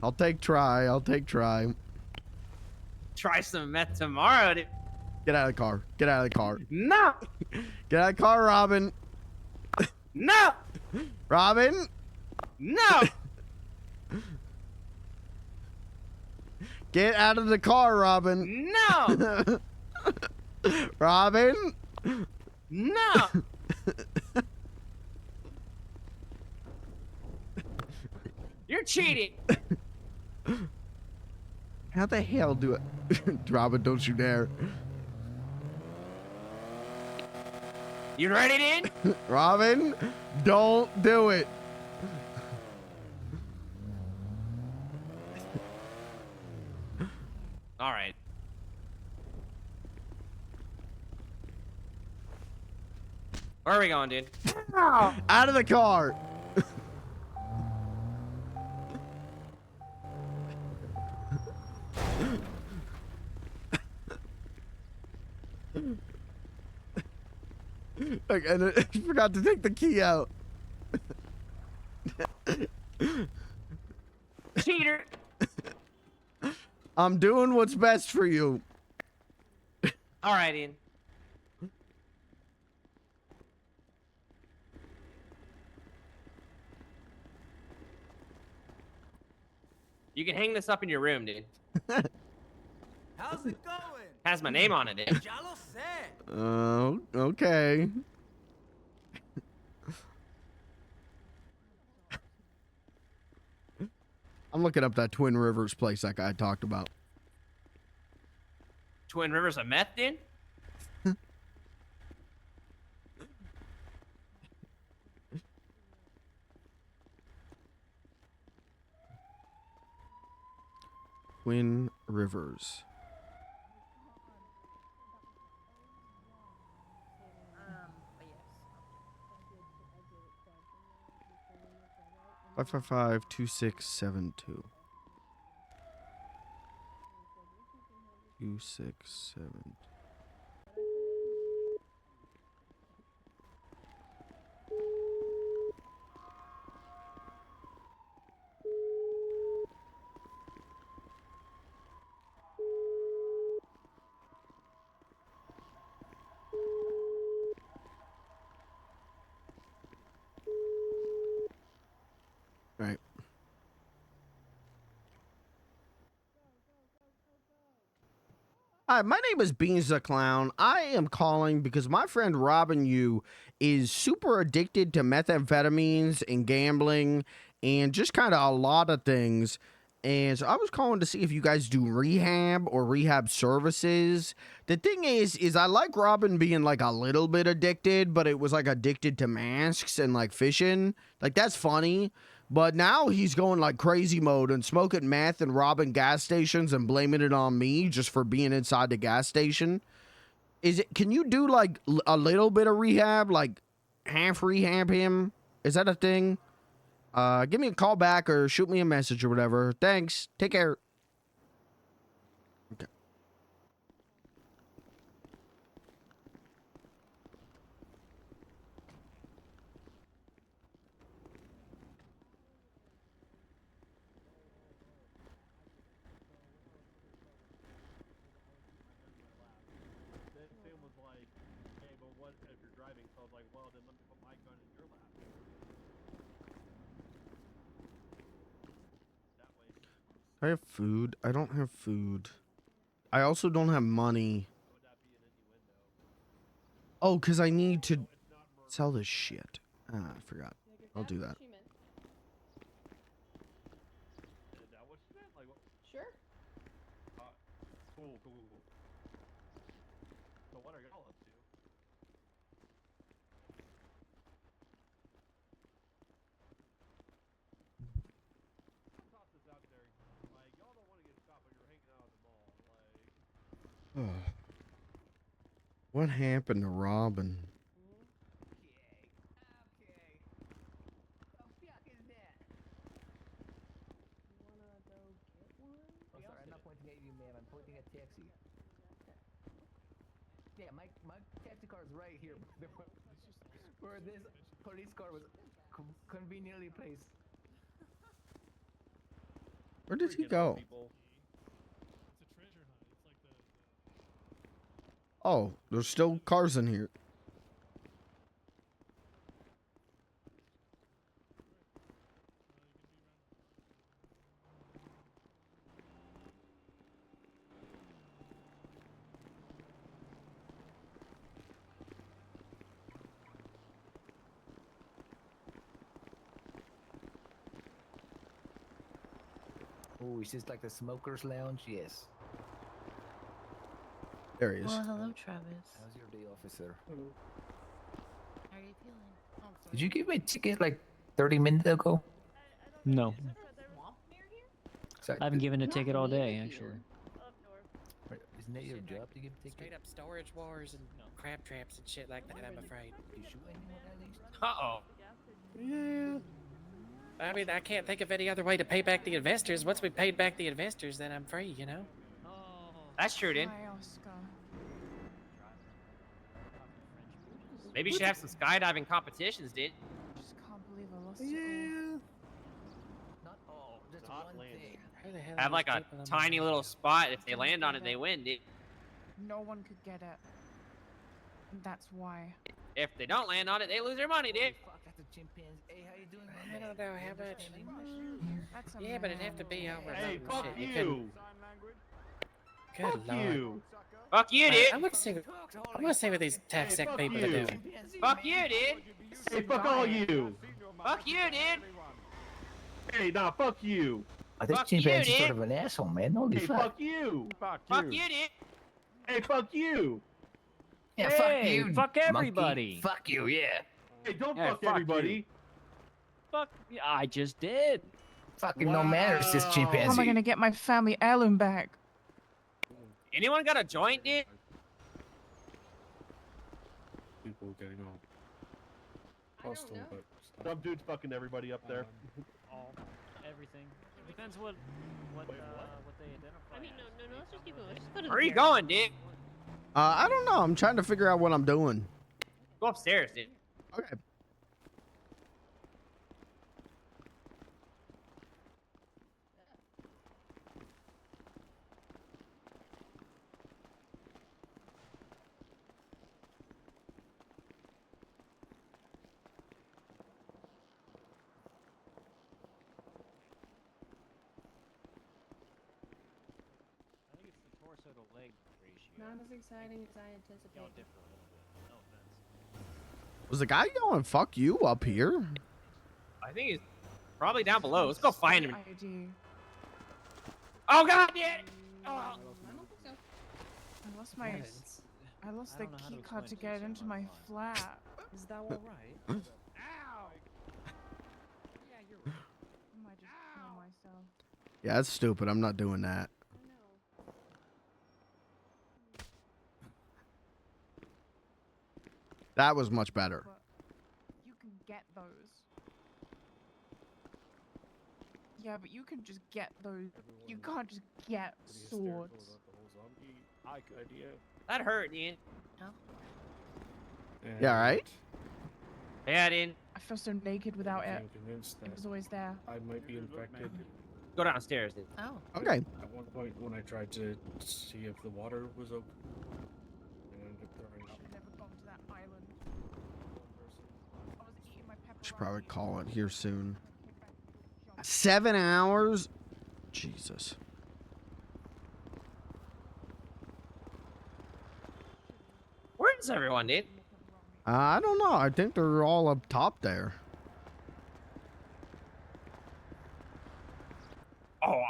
A: I'll take try. I'll take try.
M: Try some meth tomorrow, dude.
A: Get out of the car. Get out of the car.
M: No.
A: Get out of the car, Robin.
M: No.
A: Robin.
M: No.
A: Get out of the car, Robin.
M: No.
A: Robin.
M: No. You're cheating.
A: How the hell do it? Robin, don't you dare.
M: You ready, dude?
A: Robin, don't do it.
M: All right. Where are we going, dude?
A: Out of the car. Okay, and I forgot to take the key out.
M: Cheater.
A: I'm doing what's best for you.
M: All right, Ian. You can hang this up in your room, dude.
V: How's it going?
M: Has my name on it, dude.
V: Ya lo sé.
A: Oh, okay. I'm looking up that Twin Rivers place that guy talked about.
M: Twin Rivers of meth, dude?
A: Twin Rivers. Five 2672. 267. Right. Hi, my name is Beans the Clown. I am calling because my friend Robin Yu is super addicted to methamphetamines and gambling and just kind of a lot of things. And so I was calling to see if you guys do rehab or rehab services. The thing is I like Robin being like a little bit addicted, but it was like addicted to masks and like fishing. Like that's funny. But now he's going like crazy mode and smoking meth and robbing gas stations and blaming it on me just for being inside the gas station. Can you do like a little bit of rehab, like half rehab him? Is that a thing? Give me a call back or shoot me a message or whatever. Thanks. Take care. Okay.
F: Sam was like, hey, but what if you're driving
A: I have food. I don't have food. I also don't have money. Oh, because I need to sell this shit. Ah, I forgot. I'll do that.
W: Sure.
F: Cool. So what are y'all up to? Toss this out there. Like, y'all don't want to get stopped when you're hanging out at the mall. Like,
A: What happened to Robin?
J: Oh, sorry, I'm not pointing at you, ma'am. I'm pointing at taxi. Yeah, my taxi car is right here. Where this police car was conveniently placed.
A: Where did he go? Oh, there's still cars in here.
J: Oh, is this like the smokers lounge? Yes.
A: There he is.
W: Well, hello, Travis.
J: How's your day, officer?
W: How are you feeling? Oh, I'm sorry.
J: Did you give me a ticket like 30 minutes ago?
Q: No.
J: Sorry,
Q: I haven't given a ticket all day, actually.
J: isn't that your job to give a ticket?
N: Straight up storage wars and crab traps and shit like that, I'm afraid.
J: Did you shoot anyone at least?
N: Uh-oh. Yeah. I mean, I can't think of any other way to pay back the investors. Once we paid back the investors, then I'm free, you know?
M: That's true, dude.
E: Hi, Oscar.
M: Maybe you should have some skydiving competitions, dude.
E: Just can't believe I lost it
J: Not all, just one thing.
N: Who the hell
M: Have
N: are
M: like
N: these
M: a
N: people on
M: tiny
N: my-
M: little spot. If they land on it, they win, dude.
E: all. No one could get it. And that's why.
M: If they don't land on it, they lose their money, dude.
J: Fuck, that's a chimpanzee. Hey, how you doing,
N: I
J: man?
N: don't know how much.
E: That's a
N: Yeah, but it'd have to be over.
F: hey,
N: some
F: fuck
N: shit.
F: you!
N: couldn't- Good
F: Fuck
N: lord.
F: you!
M: Fuck you, dude.
N: I'm gonna see what these tax sec
F: fuck
N: people are
F: you.
N: doing.
M: Fuck you, dude.
F: Hey, fuck all you!
M: Fuck you, dude.
F: Hey, nah, fuck you!
J: Oh, this
M: Fuck you,
J: chimpanzee's
M: dude.
J: sort of an asshole, man. Holy
F: Hey,
J: fuck.
F: fuck you!
M: Fuck you, dude.
F: Hey, fuck you!
J: Yeah,
Q: Hey,
J: fuck you.
Q: fuck
J: monkey.
Q: everybody.
J: Fuck you, yeah.
F: Hey, don't
Q: Yeah,
F: fuck
Q: fuck
F: everybody!
Q: Fuck. I just did.
J: Fucking no manners, this
F: Wow.
J: chimpanzee.
E: How am I gonna get my family heirloom back?
M: Anyone got a joint, dude?
F: People getting all hostile, but some dude's fucking everybody up there.
Q: All. Everything. Depends what they identify.
W: I mean, no, let's just keep it. Let's just go to the
M: Where are you
W: barrel.
M: going, dude?
A: I don't know. I'm trying to figure out what I'm doing.
M: Go upstairs, dude.
A: Okay.
Q: I think it's the torso to leg ratio.
W: Not as exciting as I
Q: Y'all
W: anticipated.
Q: differ a little bit. No offense.
A: Was the guy yelling "fuck you" up here?
M: I think he's probably down below. Let's go find him.
E: ID.
M: Oh god, dude! Oh.
W: I don't think so.
E: I lost my. I lost the
Q: don't know how to
E: key card to
Q: explain
E: get into my flat.
N: Is that all right?
M: Ow!
N: Yeah, you're right.
E: I might just kill myself.
A: Yeah, that's stupid. I'm not doing that.
W: I know.
A: That was much better.
E: But you can get those. Yeah, but you can just get those. You can't just get swords.
M: That hurt, dude.
A: Yeah, right?
M: Yeah, dude.
E: I feel so naked without it.
F: convinced
E: It was always there.
F: I might be infected.
M: Go downstairs, dude.
W: Oh.
A: Okay.
F: At one point, when I tried to see if the water was open, I ended up throwing up.
E: I've never gone to that island. I was eating my pepperoni.
A: Should probably call it here soon. 7 hours? Jesus.
M: Where is everyone, dude?
A: I don't know. I think they're all up top there.
M: Oh.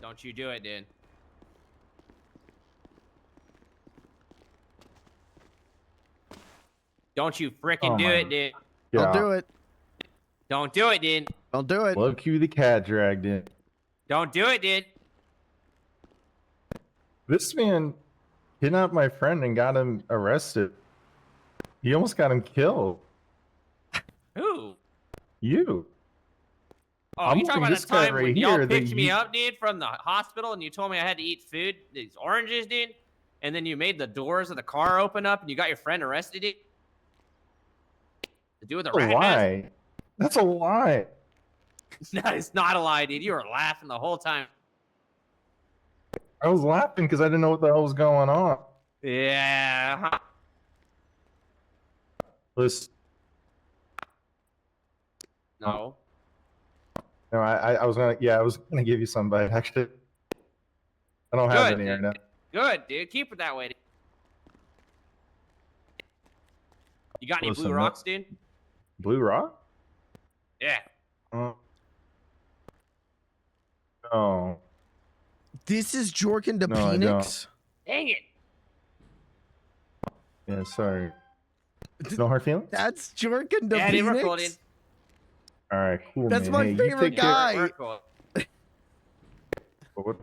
M: Don't you do it, dude. Don't you frickin'
H: Oh
M: do
H: my
M: it, dude.
A: Don't do it.
M: Don't do it, dude.
A: Don't do it.
H: Look who the cat dragged in.
M: Don't do it, dude.
H: This man kidnapped my friend and got him arrested. He almost got him killed.
M: Who?
H: You.
M: Oh,
H: I'm
M: you talking
H: holding
M: about
H: this
M: the
H: guy
M: time
H: right
M: when
H: here
M: y'all
H: that
M: picked me
H: you-
M: up, dude, from the hospital and you told me I had to eat food, these oranges, dude? And then you made the doors of the car open up and you got your friend arrested, dude? To do with the
H: That's a
M: rat mask?
H: lie. That's a lie.
M: That is not a lie, dude. You were laughing the whole time.
H: I was laughing because I didn't know what the hell was going on.
M: Yeah. Huh?
H: Listen.
M: No.
H: No, I was gonna give you some, but actually, I don't have
M: Good,
H: any right now.
M: Good, dude. Keep it that way. Dude. You got any
H: Listen,
M: blue rocks, dude?
H: Blue Rock?
M: Yeah.
H: No.
A: This is Jorkin the
H: No, I
A: Phoenix.
M: Dang it.
H: Yeah, sorry. No hard feelings?
A: That's Jorkin the
M: Yeah, dude, we're
A: Phoenix.
M: cool, dude.
H: All right, cool.
A: That's
H: man.
A: my
H: Hey, you
A: favorite
H: take care-
A: guy.
M: We're cool.
H: What?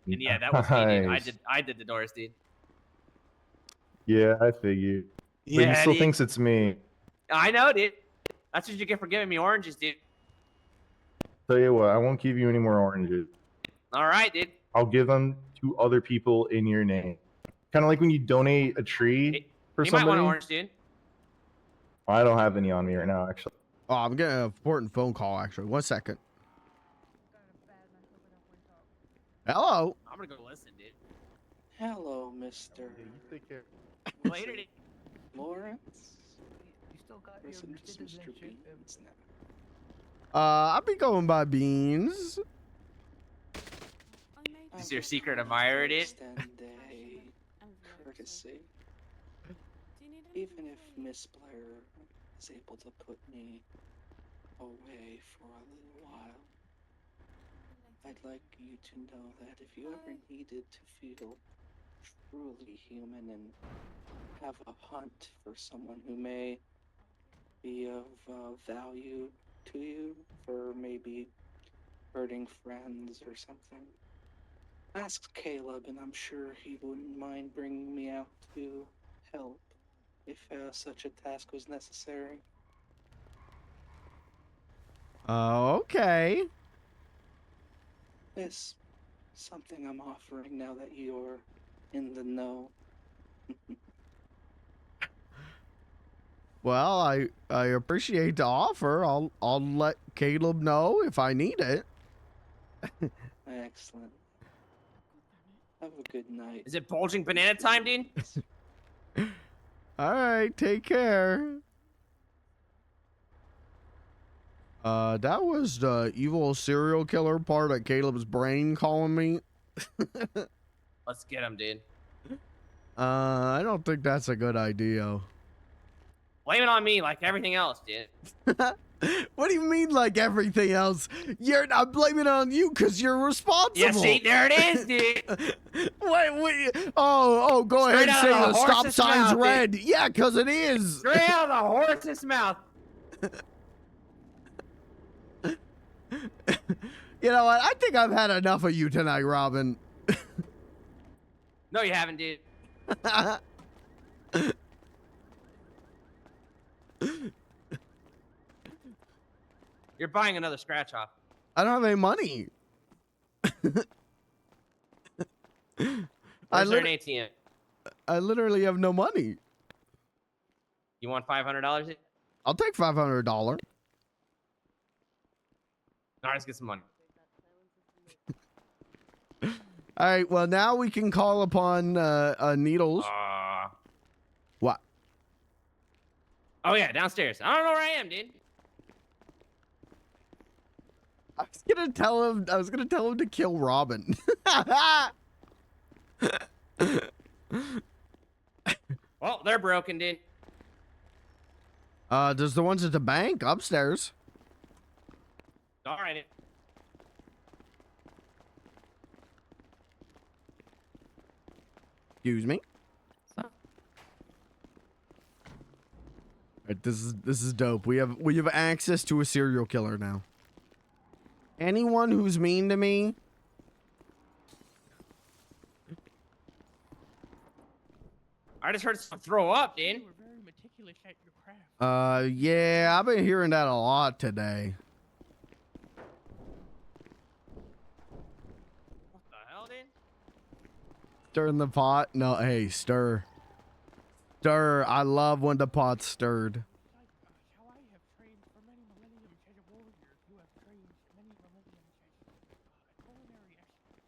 M: And yeah, that was me, dude.
H: Nice.
M: I did the doors, dude.
H: Yeah, I figured. But
M: Yeah,
H: he still
M: dude.
H: thinks it's me.
M: I know, dude. That's what you get for giving me oranges, dude.
H: Tell you what, I won't give you any more oranges.
M: All right, dude.
H: I'll give them to other people in your name. Kind of like when you donate a tree for
M: You might
H: somebody.
M: want an orange, dude.
H: I don't have any on me right now, actually.
A: Oh, I'm getting an important phone call, actually. 1 second. Hello.
M: I'm gonna go listen, dude.
P: Hello, Mr.
M: Later, dude.
P: Lawrence.
J: You still got
P: Or is
J: your
P: it just
J: citizenship.
P: Mr. Beans now?
A: I'll be going by Beans.
M: Is your secret admirer, dude?
P: Extend a courtesy. Even if Miss Blair is able to put me away for a little while, I'd like you to know that if you ever needed to feel truly human and have a hunt for someone who may be of value to you for maybe hurting friends or something, ask Caleb, and I'm sure he wouldn't mind bringing me out to help if such a task was necessary.
A: Okay.
P: This something I'm offering now that you're in the know.
A: Well, I appreciate the offer. I'll let Caleb know if I need it.
P: Excellent. Have a good night.
M: Is it bulging banana time, dude?
A: All right, take care. That was the evil serial killer part of Caleb's brain calling me.
M: Let's get him, dude.
A: I don't think that's a good idea.
M: Blame it on me like everything else, dude.
A: What do you mean, like everything else? You're not blaming it on you because you're responsible.
M: Yeah, see, there it is, dude.
A: Wait. Oh, go
M: Straight
A: ahead and
M: out
A: say
M: of the
A: the stop
M: horse's
A: sign's
M: mouth,
A: red.
M: dude.
A: Yeah, because it is.
M: Straight out of the horse's mouth.
A: You know what? I think I've had enough of you tonight, Robin.
M: No, you haven't, dude. You're buying another scratch off.
A: I don't have any money.
M: Where's there an ATM?
A: I literally have no money.
M: You want $500?
A: I'll take $500.
M: All right, let's get some money.
A: All right. Well, now we can call upon Needles. What?
M: Oh yeah, downstairs. I don't know where I am, dude.
A: I was gonna tell him to kill Robin.
M: Well, they're broken, dude.
A: There's the ones at the bank upstairs.
M: All right.
A: Excuse me. Alright, this is dope. We have access to a serial killer now. Anyone who's mean to me,
M: I just heard someone throw up, dude.
E: You were very meticulous at your craft.
A: yeah, I've been hearing that a lot today.
M: What the hell, dude?
A: Stir in the pot? No, hey, stir. Stir. I love when the pot's stirred.
E: How I have trained for many millenniums as a warrior, you have trained many millenniums as a culinary expert.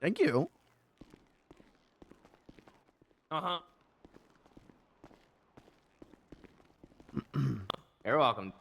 A: Thank you.
M: Uh-huh. You're welcome.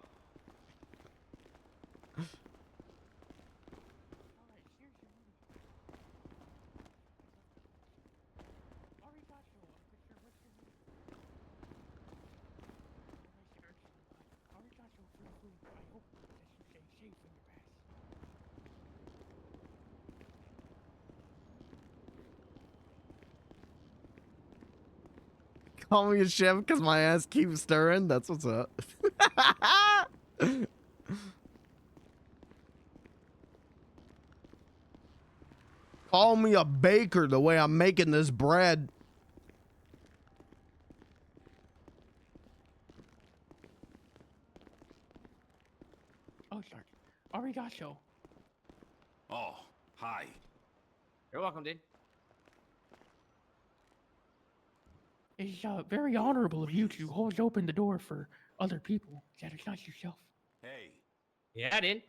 A: Call me a chef because my ass keeps stirring. That's what's up. Call me a baker the way I'm making this bread.
E: Oh, sorry. Arigato.
C: Oh, hi.
M: You're welcome, dude.
E: It's very honorable of you to hold open the door for other people that it's not yourself.
C: Hey.
M: Yeah, dude.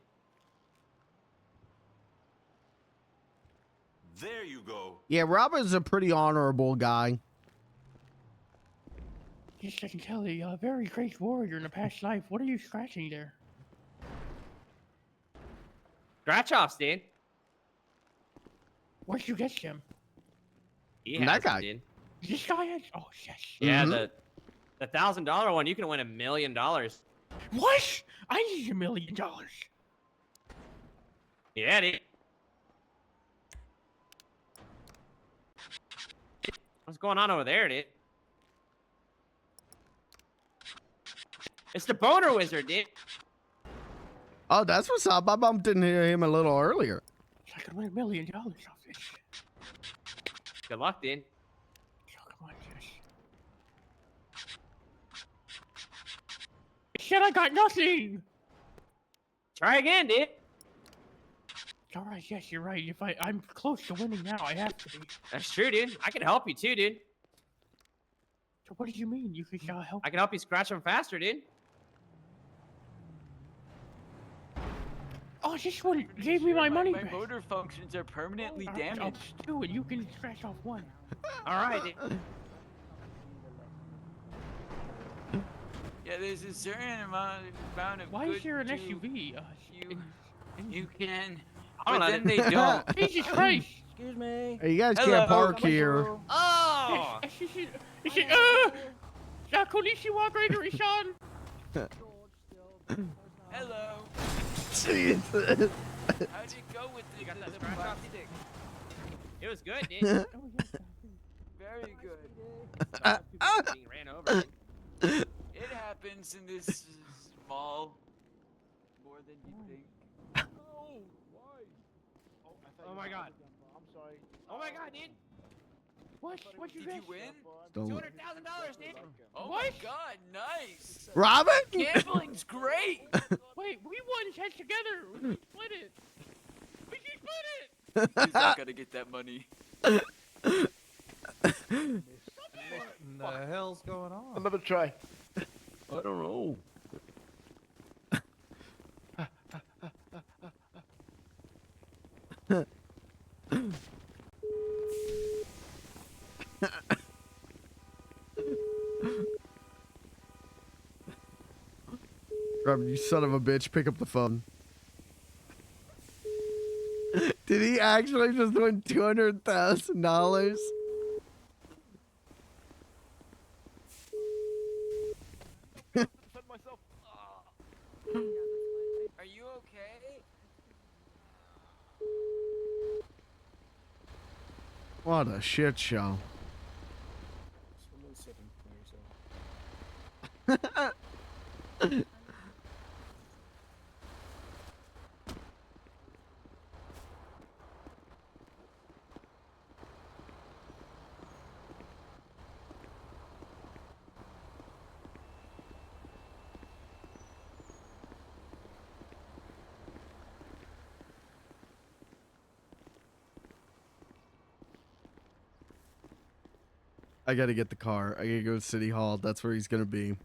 C: There you go.
A: Yeah, Robin's a pretty honorable guy.
E: Yes, I can tell a very great warrior in a past life. What are you scratching there?
M: Scratch offs, dude.
E: Where'd you get them?
M: He
A: That
M: has
A: guy.
M: it, dude.
E: This guy has. Oh yes.
M: Yeah, the $1,000 one, you can win $1 million.
E: What? I need $1 million.
M: Yeah, dude. What's going on over there, dude? It's the boner wizard, dude.
A: Oh, that's what's up. I bumped into him a little earlier.
E: I could win $1 million off this.
M: Good luck, dude.
E: Come on, Jess. Shit, I got nothing.
M: Try again, dude.
E: All right, yes, you're right. If I'm close to winning now, I have to be.
M: That's true, dude. I can help you too, dude.
E: So what do you mean? You could help?
M: I can help you scratch them faster, dude.
E: Oh, this one gave me my money
U: My
E: back.
U: motor functions are permanently
E: I'll
U: damaged.
E: do it. You can scratch off one.
M: All right, dude.
U: Yeah, there's a certain amount of.
E: Why
U: good
E: is there an
U: to-
E: SUV?
U: You can,
M: I don't
U: but
M: know.
U: then they don't.
E: Jesus Christ!
W: Excuse me.
A: Hey, you guys
U: Hello.
A: can't park here.
M: Oh!
E: Konnichiwa, Gregory-san!
U: Hello.
A: Jesus.
U: How'd it go with the,
M: You got that
U: the
M: scratch off,
U: plastic?
M: It was good, dude.
U: Very good.
M: Being ran over. Dude.
U: It happens in this mall more than you think.
F: Oh, why?
M: Oh my god.
F: I'm sorry.
M: Oh my god, dude.
E: What'd you
U: Did
E: get?
U: you win?
A: Don't-
M: $200,000, dude.
U: Oh
E: What?
U: my god, nice.
A: Robin?
U: Gambling's great.
E: Wait, we won head together. We can split it. We can split it.
U: He's not gonna get that money.
F: the hell's going on?
I: Another try.
F: I don't know.
A: Rob, you son of a bitch, pick up the phone. Did he actually just win $200,000?
U: Are you okay?
A: What a shit show. I gotta get the car. I gotta go to City Hall. That's where he's gonna be.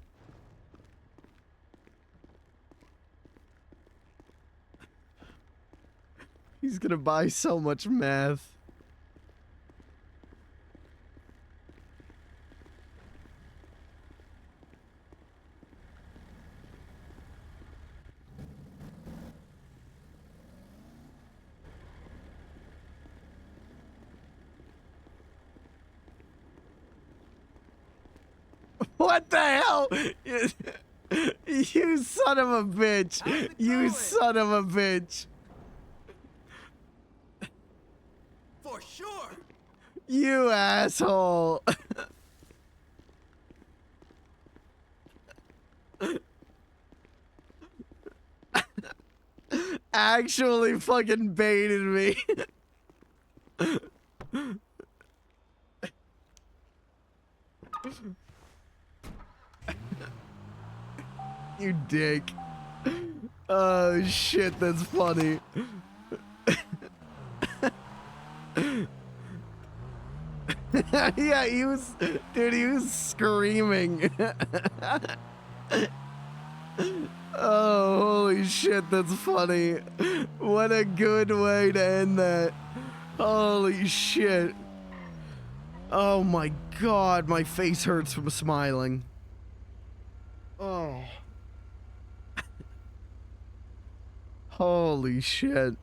A: He's gonna buy so much meth. What the hell? You son of a bitch. You son of a bitch.
V: For sure.
A: You asshole. Actually fucking baited me. You dick. Oh shit, that's funny. Yeah, he was, dude, he was screaming. Oh, holy shit, that's funny. What a good way to end that. Holy shit. Oh my god, my face hurts from smiling. Oh. Holy shit.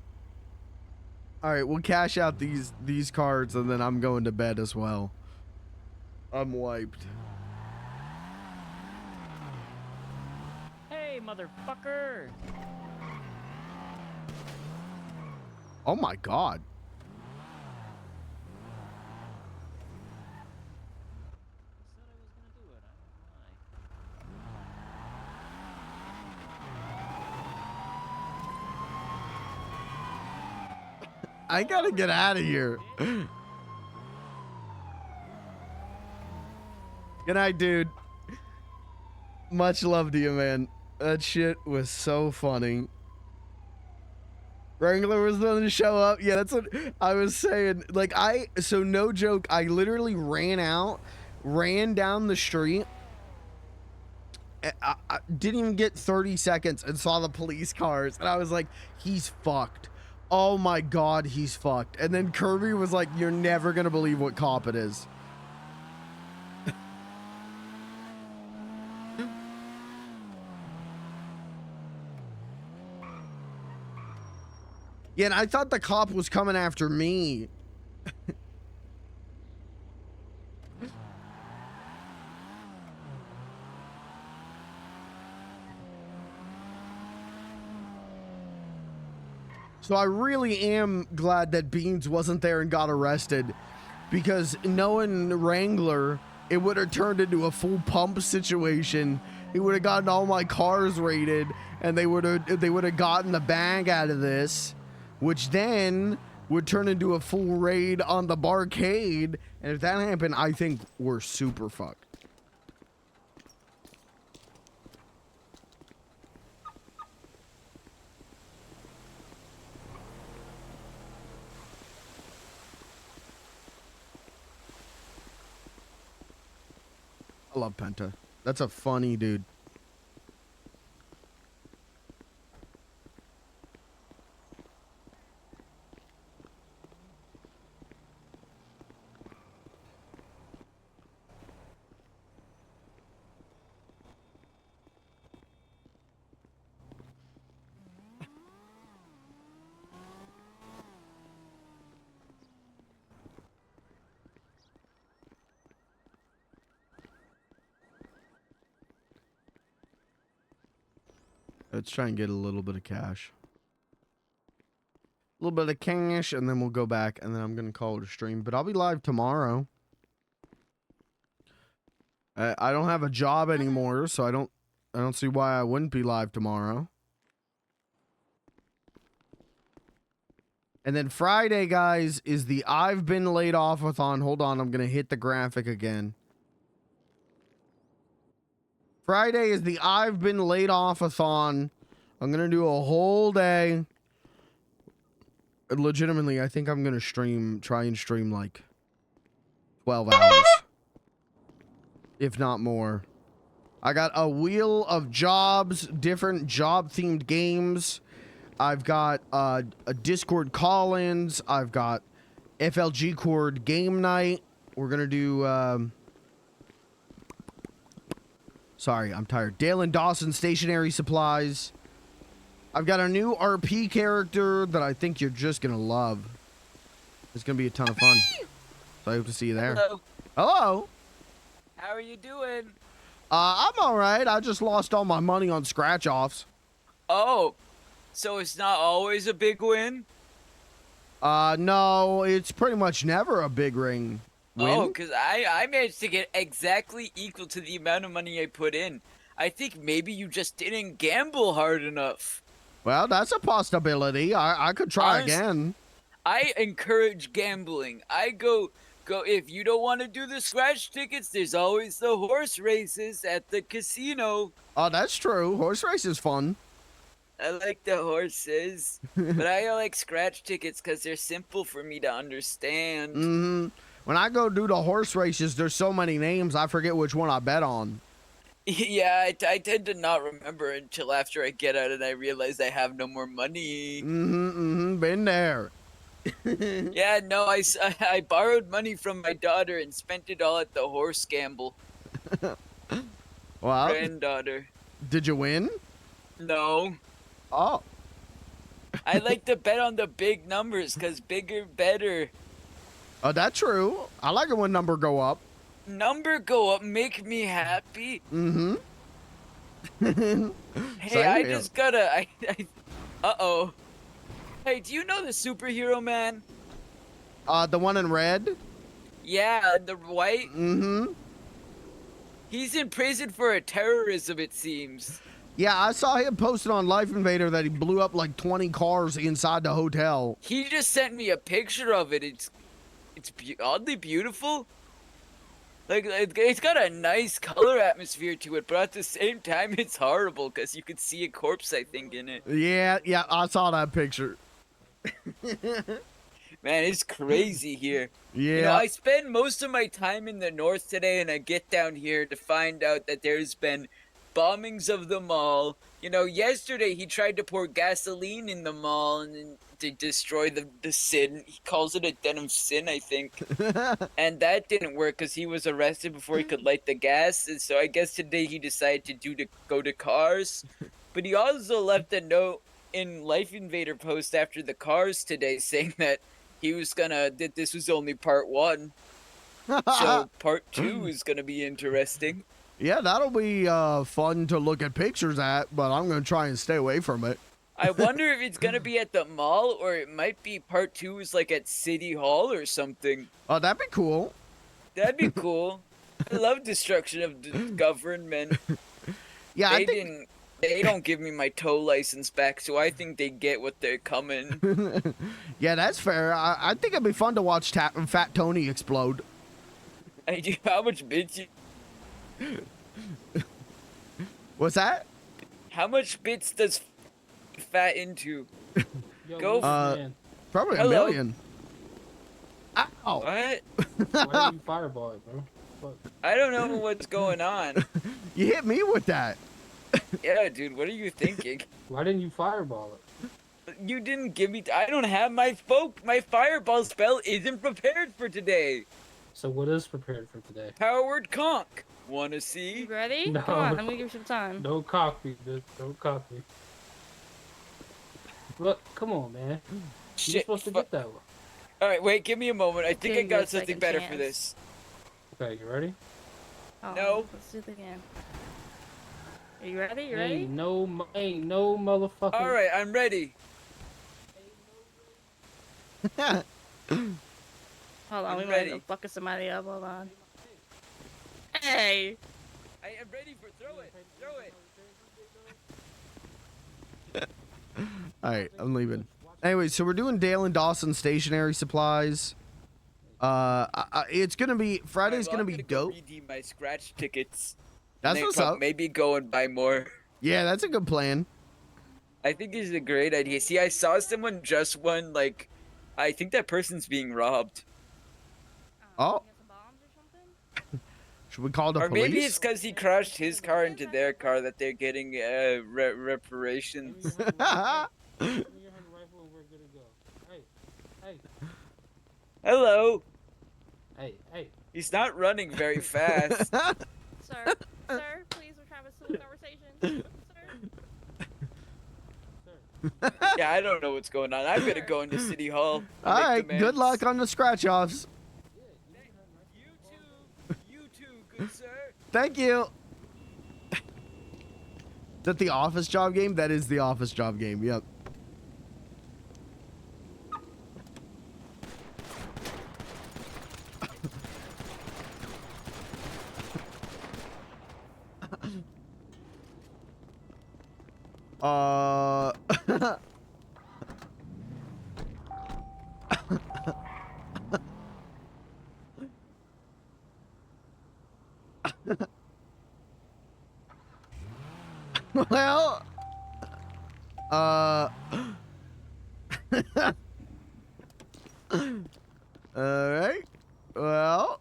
A: All right, we'll cash out these cards and then I'm going to bed as well. I'm wiped.
Q: Hey, motherfucker!
A: Oh my god. I gotta get out of here. Good night, dude. Much love to you, man. That shit was so funny. Wrangler was the one to show up. Yeah, that's what I was saying. Like, so no joke, I literally ran down the street. I didn't even get 30 seconds and saw the police cars. And I was like, he's fucked. Oh my god, he's fucked. And then Kirby was like, you're never gonna believe what cop it is. Yeah, and I thought the cop was coming after me. So I really am glad that Beans wasn't there and got arrested, because knowing Wrangler, it would have turned into a full pump situation. He would have gotten all my cars raided, and they would have gotten the bag out of this, which then would turn into a full raid on the barcade. And if that happened, I think we're super fucked. love Penta. That's a funny dude. Let's try and get a little bit of cash. A little bit of cash, and then we'll go back, and then I'm going to call it a stream. But I'll be live tomorrow. I don't have a job anymore, so I don't see why I wouldn't be live tomorrow. And then Friday, guys, is the I've Been Laid Off-a-thon. Hold on, I'm going to hit the graphic again. Friday is the I've Been Laid Off-a-thon. I'm going to do a whole day. Legitimately, I think I'm going to try and stream like 12 hours. If not more. I got a wheel of jobs, different job-themed games. I've got a Discord call-ins. I've got FLG Cord game night. We're going to do... Sorry, I'm tired. Dale and Dawson stationary supplies. I've got a new RP character that I think you're just going to love. It's going to be a ton of fun. So I hope to see you there.
U: Hello.
A: Hello.
U: How are you doing?
A: I'm all right. I just lost all my money on scratch-offs.
U: Oh, so it's not always a big win?
A: No, it's pretty much never a big ring win.
U: Oh, because I managed to get exactly equal to the amount of money I put in. I think maybe you just didn't gamble hard enough.
A: Well, that's a possibility. I could try again.
U: I encourage gambling. I go, if you don't want to do the scratch tickets, there's always the horse races at the casino.
A: Oh, that's true. Horse race is fun.
U: I like the horses, but I like scratch tickets because they're simple for me to understand.
A: Mm-hmm. When I go do the horse races, there's so many names, I forget which one I bet on.
U: Yeah, I tend to not remember until after I get out and I realize I have no more money.
A: Been there.
U: Yeah, no, I borrowed money from my daughter and spent it all at the horse gamble.
A: Well,
U: Granddaughter.
A: Did you win?
U: No.
A: Oh.
U: I like to bet on the big numbers because bigger, better.
A: Oh, that's true. I like it when number go up.
U: Number go up, make me happy.
A: Mm-hmm.
U: Hey, I just gotta. Uh-oh. Hey, do you know the superhero man?
A: The one in red?
U: Yeah, the white?
A: Mm-hmm.
U: He's in prison for a terrorism, it seems.
A: Yeah, I saw him posted on Life Invader that he blew up like 20 cars inside the hotel.
U: He just sent me a picture of it. It's oddly beautiful. Like, it's got a nice color atmosphere to it, but at the same time, it's horrible because you could see a corpse, I think, in it.
A: Yeah, I saw that picture.
U: Man, it's crazy here.
A: Yeah.
U: You know, I spend most of my time in the north today, and I get down here to find out that there's been bombings of the mall. You know, yesterday he tried to pour gasoline in the mall and to destroy the sin. He calls it a denim sin, I think. And that didn't work because he was arrested before he could light the gas. And so I guess today he decided to go to cars. But he also left a note in Life Invader post after the cars today saying that he was that this was only part 1. So part 2 is gonna be interesting.
A: Yeah, that'll be fun to look at pictures at, but I'm going to try and stay away from it.
U: I wonder if it's going to be at the mall or it might be part 2 is like at City Hall or something.
A: Oh, that'd be cool.
U: That'd be cool. I love destruction of the government.
A: Yeah,
U: they don't give me my tow license back, so I think they get what they're coming.
A: Yeah, that's fair. I think it'd be fun to watch Fat Tony explode.
U: How much bits you...
A: What's that?
U: How much bits does Fat into?
J: Yo,
A: probably
U: Hello.
A: $1 million. Ow!
U: What?
J: Why are you fireball it, bro?
Q: fuck?
U: I don't know what's going on.
A: You hit me with that.
U: Yeah, dude, what are you thinking?
Q: Why didn't you fireball it?
U: You didn't give me. I don't have my My fireball spell isn't prepared for today.
Q: So what is prepared for today?
U: Powered conch. Wanna see?
W: You ready?
Q: No.
W: Come on, I'm gonna give you some time.
Q: Don't cock me, bitch. Don't cock me. Look, come on, man. You're
U: Shit.
Q: supposed to get that one.
U: All right, wait. Give me a moment. I think I
W: Give you a
U: got something
W: second
U: better for
W: chance.
U: this.
Q: Okay, you ready?
W: Oh,
U: No.
W: Let's do it again. Are you ready? You
Q: Ain't
W: ready?
Q: no motherfucker.
U: All right, I'm ready.
W: Hold on,
U: I'm
W: we might
U: ready.
W: be fucking somebody up. Hold on. Hey!
U: I am ready for throw it. Throw it.
A: All right, I'm leaving. Anyway, so we're doing Dale and Dawson stationary supplies. It's gonna be Friday's
U: Alright, well,
A: gonna
U: I'm
A: be
U: go
A: dope.
U: redeem my scratch tickets.
A: That's
U: and then
A: what's up.
U: Maybe go and buy more.
A: Yeah, that's a good plan.
U: I think it's a great idea. See, I saw someone just won, like, I think that person's being robbed.
A: Oh. Should we call the
U: Or
A: police?
U: maybe it's because he crashed his car into their car that they're getting reparations. Hello.
Q: Hey, hey.
U: He's not running very fast.
W: Sir, sir, please, we're trying to have a civil conversation. Sir.
U: Yeah, I don't know what's going on. I'm gonna go into City Hall.
A: All right, good luck on the scratch offs.
U: You too, good sir.
A: Thank you. Is that the office job game? That is the office job game. Yep. Well, all right. Well,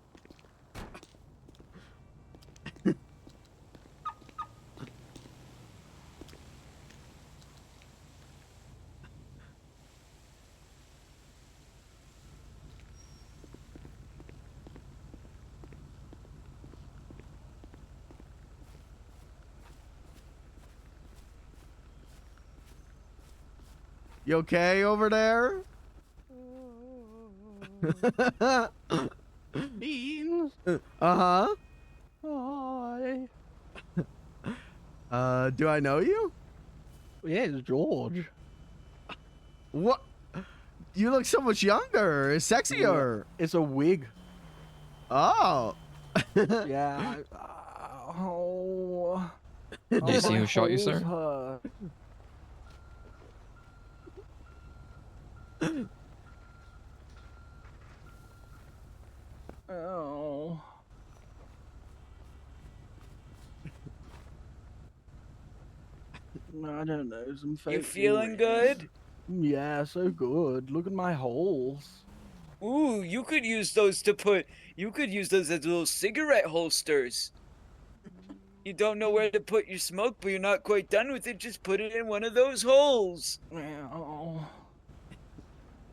A: you okay over there?
E: Beans.
A: Uh-huh.
E: Hi.
A: Do I know you?
E: Yeah, it's George.
A: What? You look so much younger, sexier.
E: It's a wig.
A: Oh.
E: Yeah. Oh.
L: Do you see
E: my
L: who shot you,
E: holes
L: sir?
E: hurt. Oh. I don't know. Some
U: You
E: fake
U: feeling
E: earrings.
U: good?
E: Yeah, so good. Look at my holes.
U: Ooh, you could use those to put. You could use those as little cigarette holsters. You don't know where to put your smoke, but you're not quite done with it. Just put it in one of those holes.
E: Well.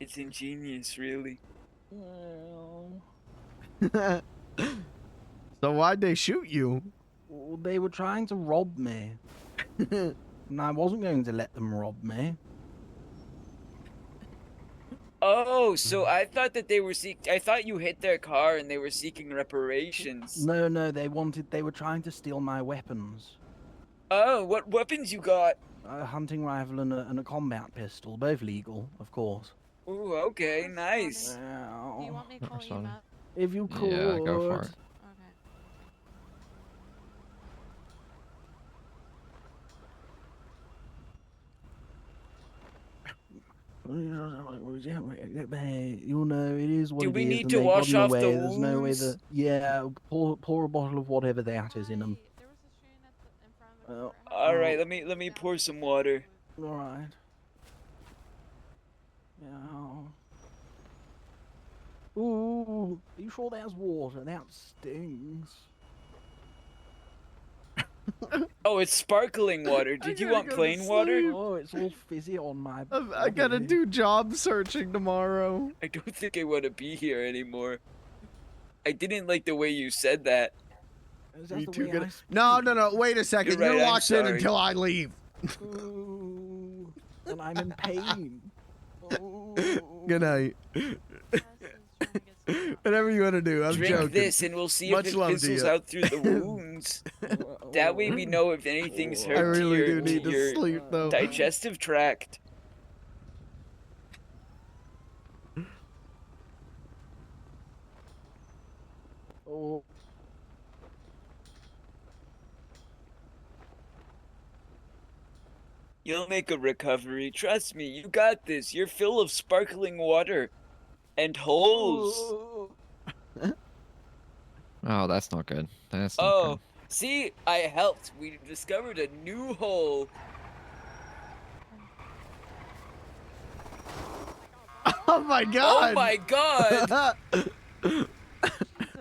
U: It's ingenious, really.
E: Well.
A: So why'd they shoot you?
E: Well, they were trying to rob me. And I wasn't going to let them rob me.
U: Oh, so I thought that they were I thought you hit their car and they were seeking reparations.
E: No, they were trying to steal my weapons.
U: Oh, what weapons you got?
E: A hunting rifle and a combat pistol, both legal, of course.
U: Ooh, okay, nice.
W: Do you want me to call you up?
E: If you could.
L: Yeah, go for it.
E: You know, it is what
U: Do
E: it
U: we
E: is,
U: need
E: and
U: to
E: they got
U: wash
E: in the
U: off the
E: way. There's no way
U: wounds?
E: that. Yeah, pour a bottle of whatever that is in them.
U: All right, let me pour some water.
E: All right. Yeah. Ooh. Are you sure there's water? That stings.
U: Oh, it's sparkling water. Did you want plain water?
E: Oh, it's all fizzy on my
A: I gotta
E: body.
A: do job searching tomorrow.
U: I don't think I want to be here anymore. I didn't like the way you said that.
E: Is that
A: Me
E: the
A: too
E: way
A: good.
E: I
A: No, wait a second.
U: You're
A: You're
U: right, I'm
A: locked in
U: sorry.
A: until I leave.
E: Ooh, and I'm in pain.
A: Good night. Whatever you want to do. I'm
U: Drink
A: joking.
U: this and we'll see
A: Much
U: if it
A: love to
U: fizzles
A: you.
U: out through the wounds. That way we know if anything's hurt
A: I really
U: to your,
A: do need to
U: your
A: sleep, though.
U: digestive tract.
E: Oh.
U: You'll make a recovery. Trust me, you got this. You're full of sparkling water and holes.
L: Oh, that's not good. That's not
U: Oh, see, I helped. We discovered a new hole.
A: Oh my god!
U: Oh my god!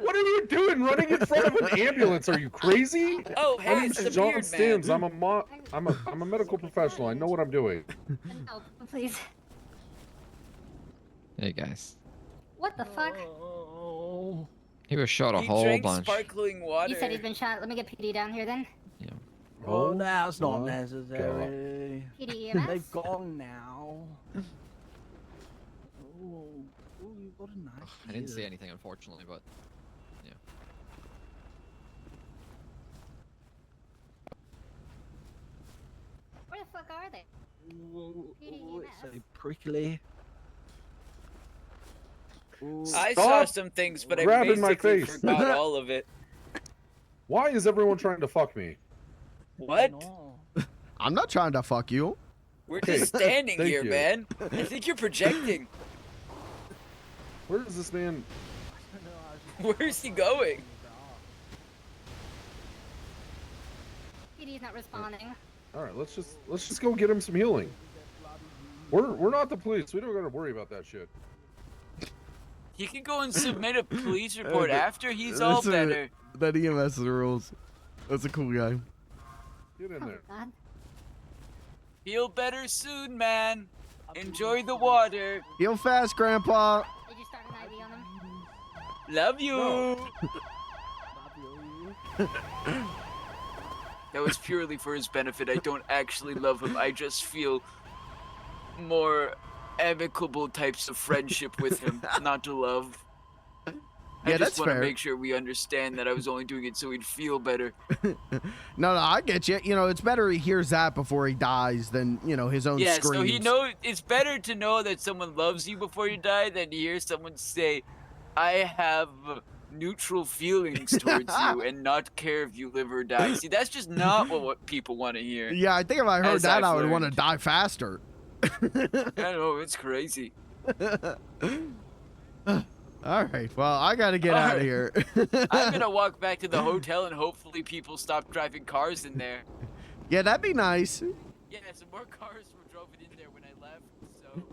F: What are you doing running in front of an ambulance? Are you crazy?
U: Oh,
F: My
U: hey,
F: name's
U: it's the
F: John
U: beard
F: Stims.
U: man.
F: I'm a medical professional. I know what I'm doing.
R: No, please.
L: Hey guys.
R: What the fuck?
L: He was shot a
U: He
L: whole
U: drank
L: bunch.
U: sparkling water.
R: You said he's been shot. Let me get PD down here then.
E: Oh, that's not
L: my
E: necessary.
R: PD EMS?
E: They've gone now. Oh, you got a nice
L: I didn't see
E: beard.
L: anything, unfortunately, but yeah.
R: Where the fuck are they?
E: Ooh,
R: PD
E: it's
R: EMS?
E: so prickly. Ooh.
U: I saw some things, but I
F: grabbing my
U: basically
F: face.
U: forgot all of it.
F: Why is everyone trying to fuck me?
U: What?
A: I'm not trying to fuck you.
U: We're
F: Okay,
U: just standing
F: thank
U: here,
F: you.
U: man. I think you're projecting.
F: Where is this man?
U: Where's he going?
R: PD's not responding.
F: All right, let's just go get him some healing. We're not the police. We don't gotta worry about that shit.
U: He can go and submit a police report
A: Okay.
U: after he's all
A: Listen,
U: better.
A: That EMS rules. That's a cool guy.
F: Get in there.
R: God.
U: Feel better soon, man. Enjoy the water.
A: Heal fast, Grandpa.
R: Did you start an IV on him?
U: Love you.
E: No.
U: That was purely for his benefit. I don't actually love him. I just feel more amicable types of friendship with him, not to love. I
A: Yeah,
U: just
A: that's
U: want to
A: fair.
U: make sure we understand that I was only doing it so he'd feel better.
A: No, I get you. You know, it's better he hears that before he dies than, you know, his own
U: Yeah,
A: screams.
U: so he knows it's better to know that someone loves you before you die than to hear someone say, I have neutral feelings towards you and not care if you live or die. See, that's just not what people want to hear.
A: Yeah, I think if I heard
U: As
A: that,
U: I've
A: I would want to
U: learned.
A: die faster.
U: I know, it's crazy.
A: All right, well, I got to get out of here.
U: I'm gonna walk back to the hotel and hopefully people stop driving cars in there.
A: Yeah, that'd be nice.
U: Yeah, some more cars were drove in there when I left, so...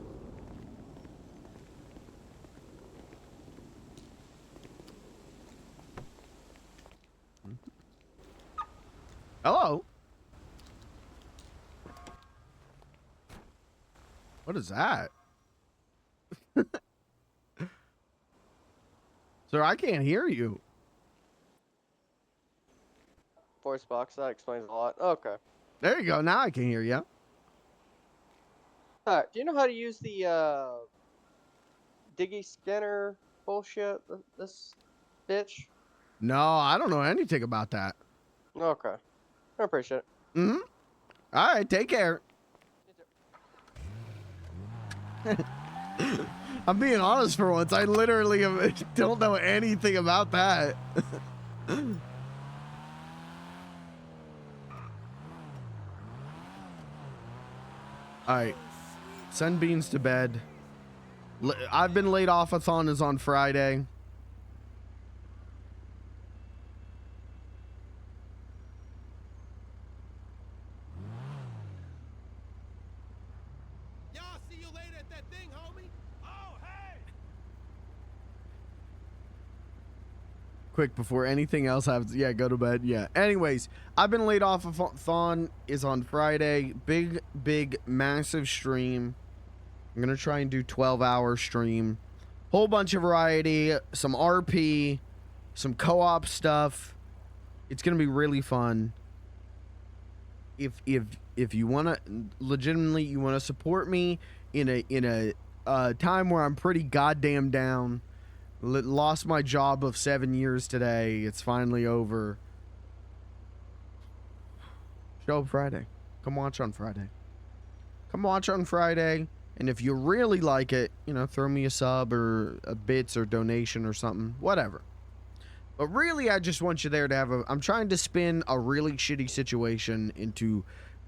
A: Hello? What is that? Sir, I can't hear you.
S: Voice box, that explains a lot. Okay.
A: There you go. Now I can hear you.
S: Alright, do you know how to use the, Diggy Scanner bullshit? This bitch?
A: No, I don't know anything about that.
S: Okay. I appreciate it.
A: Mm-hmm. All right, take care. I'm being honest for once. I literally don't know anything about that. All right. Send Beans to bed. I've been laid off. A thon is on Friday.
V: Y'all, see you later at that thing, homie. Oh, hey.
A: quick before anything else happens. Yeah, go to bed. Yeah. Anyways, I've been laid off of Thon is on Friday. Big, massive stream. I'm going to try and do 12-hour stream. Whole bunch of variety, some RP, some co-op stuff. It's going to be really fun. If you want to legitimately you want to support me in a time where I'm pretty goddamn down. Lost my job of 7 years today. It's finally over. Show up Friday. Come watch on Friday. Come watch on Friday. And if you really like it, you know, throw me a sub or a bits or donation or something. Whatever. But really, I just want you there to have a... I'm trying to spin a really shitty situation into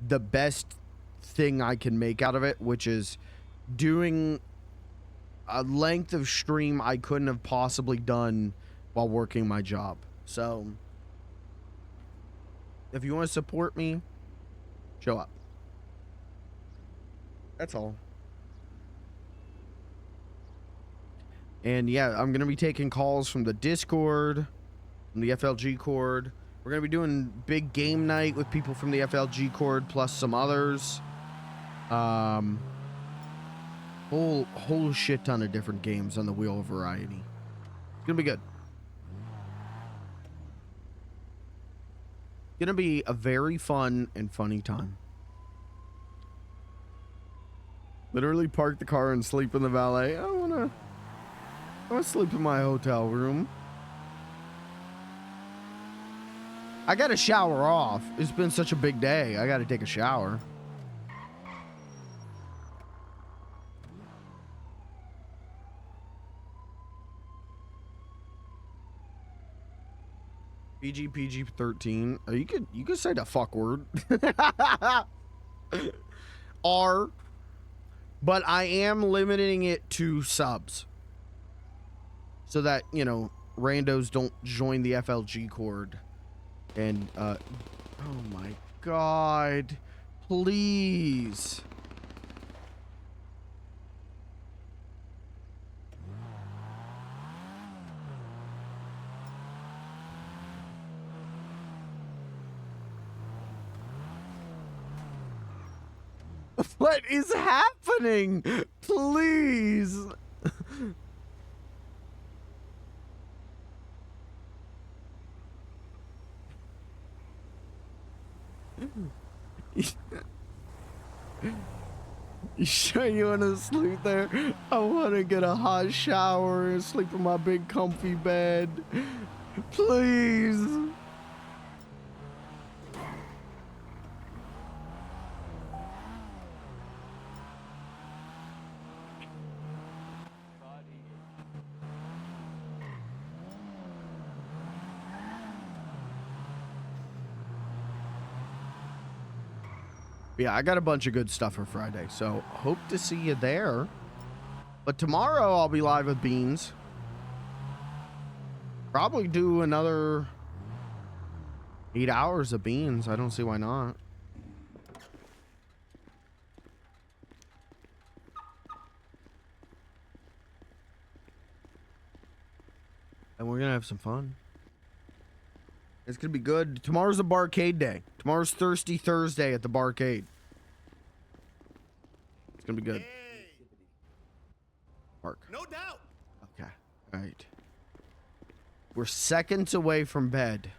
A: the best thing I can make out of it, which is doing a length of stream I couldn't have possibly done while working my job. So, if you want to support me, show up. That's all. And yeah, I'm going to be taking calls from the Discord, from the FLG Cord. We're going to be doing big game night with people from the FLG Cord plus some others. Whole shit ton of different games on the Wheel of Variety. It's going to be good. Going to be a very fun and funny time. Literally park the car and sleep in the valet. I want to sleep in my hotel room. I got to shower off. It's been such a big day. I got to take a shower. PG-13. You could say the fuck word. R. But I am limiting it to subs. So that, you know, randos don't join the FLG Cord. And, oh my God. Please. What is happening? Please. You sure you want to sleep there? I want to get a hot shower and sleep in my big comfy bed. Please. Yeah, I got a bunch of good stuff for Friday, so hope to see you there. But tomorrow I'll be live with Beans. Probably do another 8 hours of Beans. I don't see why not. And we're gonna have some fun. It's gonna be good. Tomorrow's a barcade day. Tomorrow's Thirsty Thursday at the barcade. It's gonna be good. Park.
V: No doubt.
A: Okay. All right. We're seconds away from bed.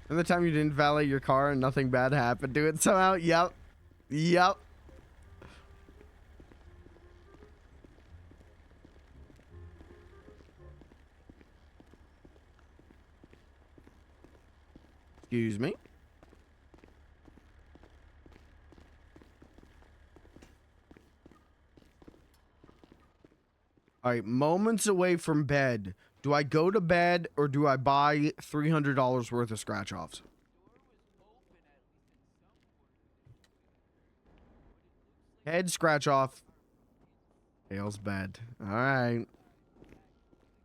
A: And the time you didn't valet your car and nothing bad happened to it somehow? Yep. Yep. Excuse me. All right, moments away from bed. Do I go to bed or do I buy $300 worth of scratch-offs? Head scratch-off. Tails bed. All right.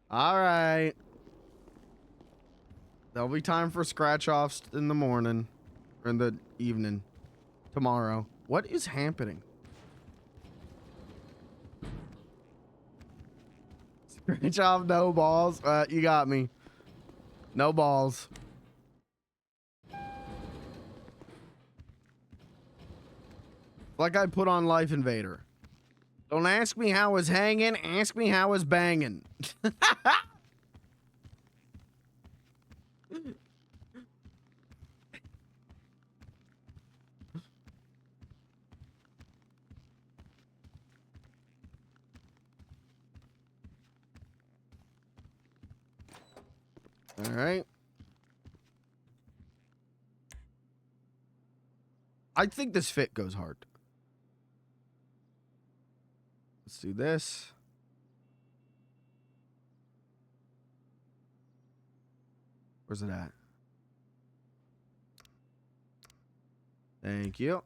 A: All right. There'll be time for scratch-offs in the morning. Or in the evening. Tomorrow. What is happening? Scratch off no balls. You got me. No balls. Like I put on Life Invader. Don't ask me how it's hanging, ask me how it's banging. All right. I think this fit goes hard. Let's do this. Where's it at? Thank you.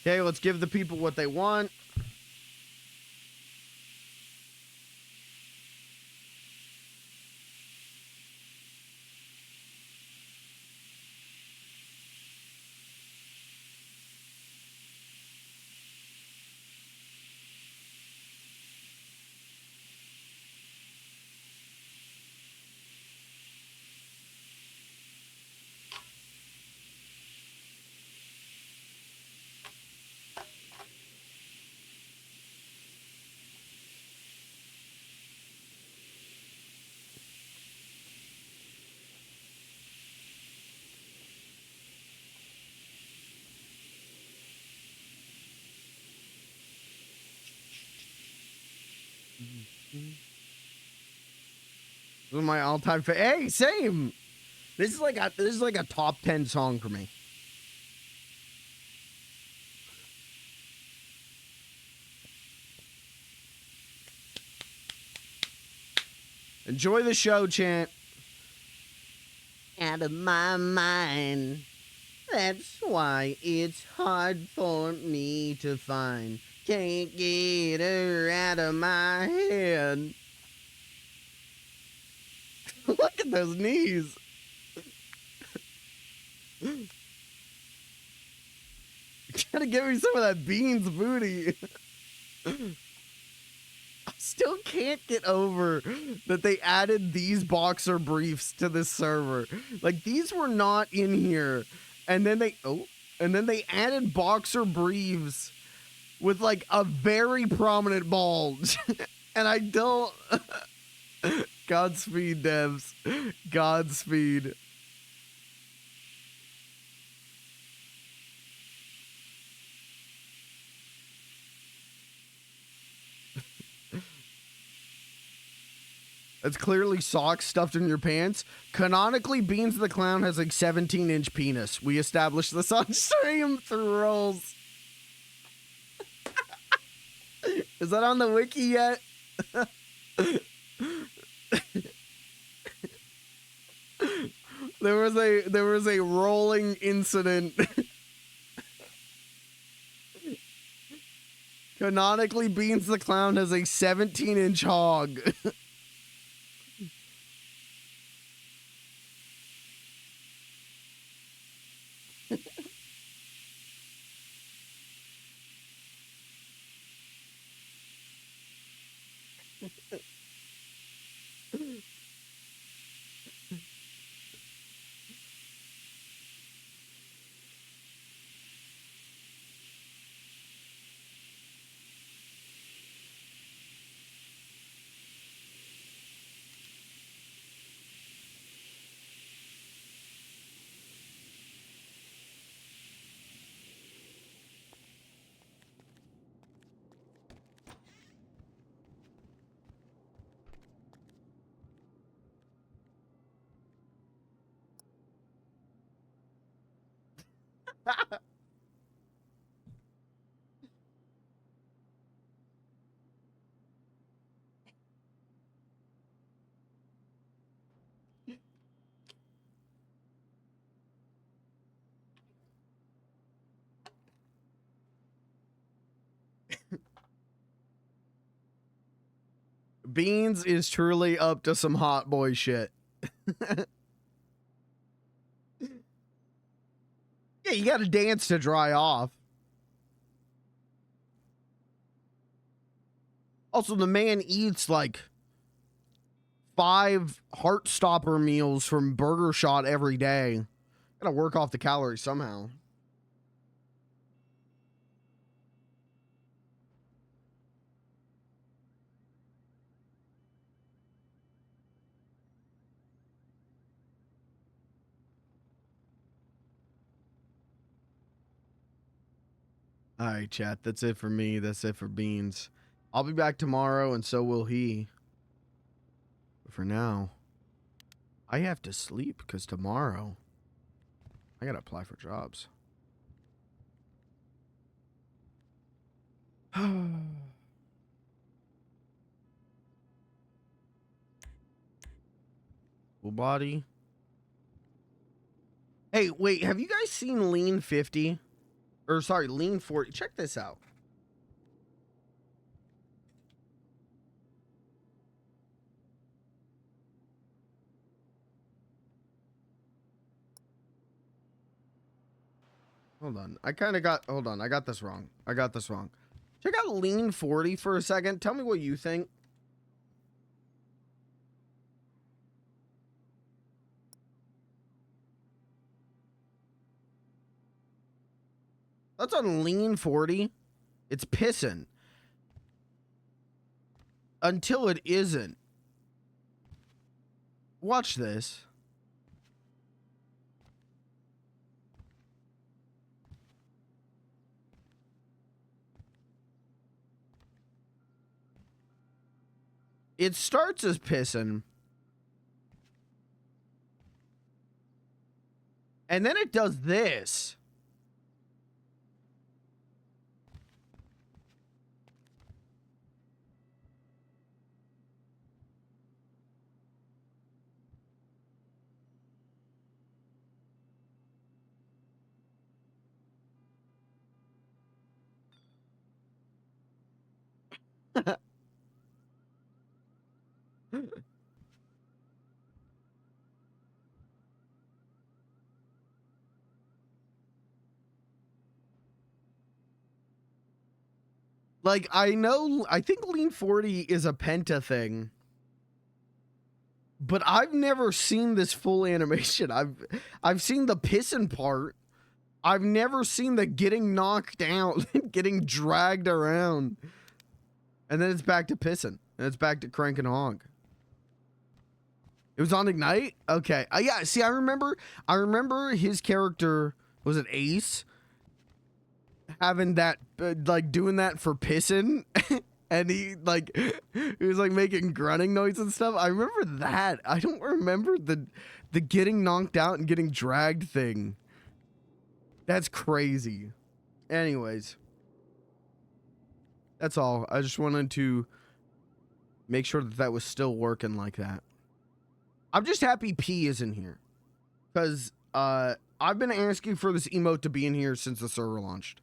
A: Okay, let's give the people what they want. This is my all-time favorite. Hey, same. This is like a top 10 song for me. Enjoy the show, chant. Out of my mind. That's why it's hard for me to find. Can't get her out of my head. Look at those knees. Gotta give me some of that beans booty. I still can't get over that they added these boxer briefs to this server. Like, these were not in here. And then they added boxer briefs with like a very prominent bulge. And I don't Godspeed, devs. Godspeed. It's clearly socks stuffed in your pants. Canonically, Beans the Clown has like 17-inch penis. We established this on stream through rolls. Is that on the wiki yet? There was a rolling incident. Canonically, Beans the Clown has a 17-inch hog. Beans is truly up to some hot boy shit. Yeah, you gotta dance to dry off. Also, the man eats like 5 heart stopper meals from Burger Shot every day. Gotta work off the calories somehow. All right, chat. That's it for me. That's it for Beans. I'll be back tomorrow, and so will he. But for now, I have to sleep because tomorrow I gotta apply for jobs. Full body. Hey, wait. Have you guys seen Lean 50? Or sorry, Lean 40. Check this out. Hold on. I got this wrong. Check out Lean 40 for a second. Tell me what you think. That's on Lean 40. It's pissing. Until it isn't. Watch this. It starts as pissing. And then it does this. Like, I think Lean 40 is a penta thing. But I've never seen this full animation. I've seen the pissing part. I've never seen the getting knocked out, getting dragged around. And then it's back to pissing. And it's back to cranking hog. It was on Ignite? Okay. Yeah, see, I remember his character, was it Ace? Having that, like, doing that for pissing. And he was like making grunting noise and stuff. I remember that. I don't remember the getting knocked out and getting dragged thing. That's crazy. Anyways. That's all. I just wanted to make sure that was still working like that. I'm just happy P is in here. Because I've been asking for this emote to be in here since the server launched.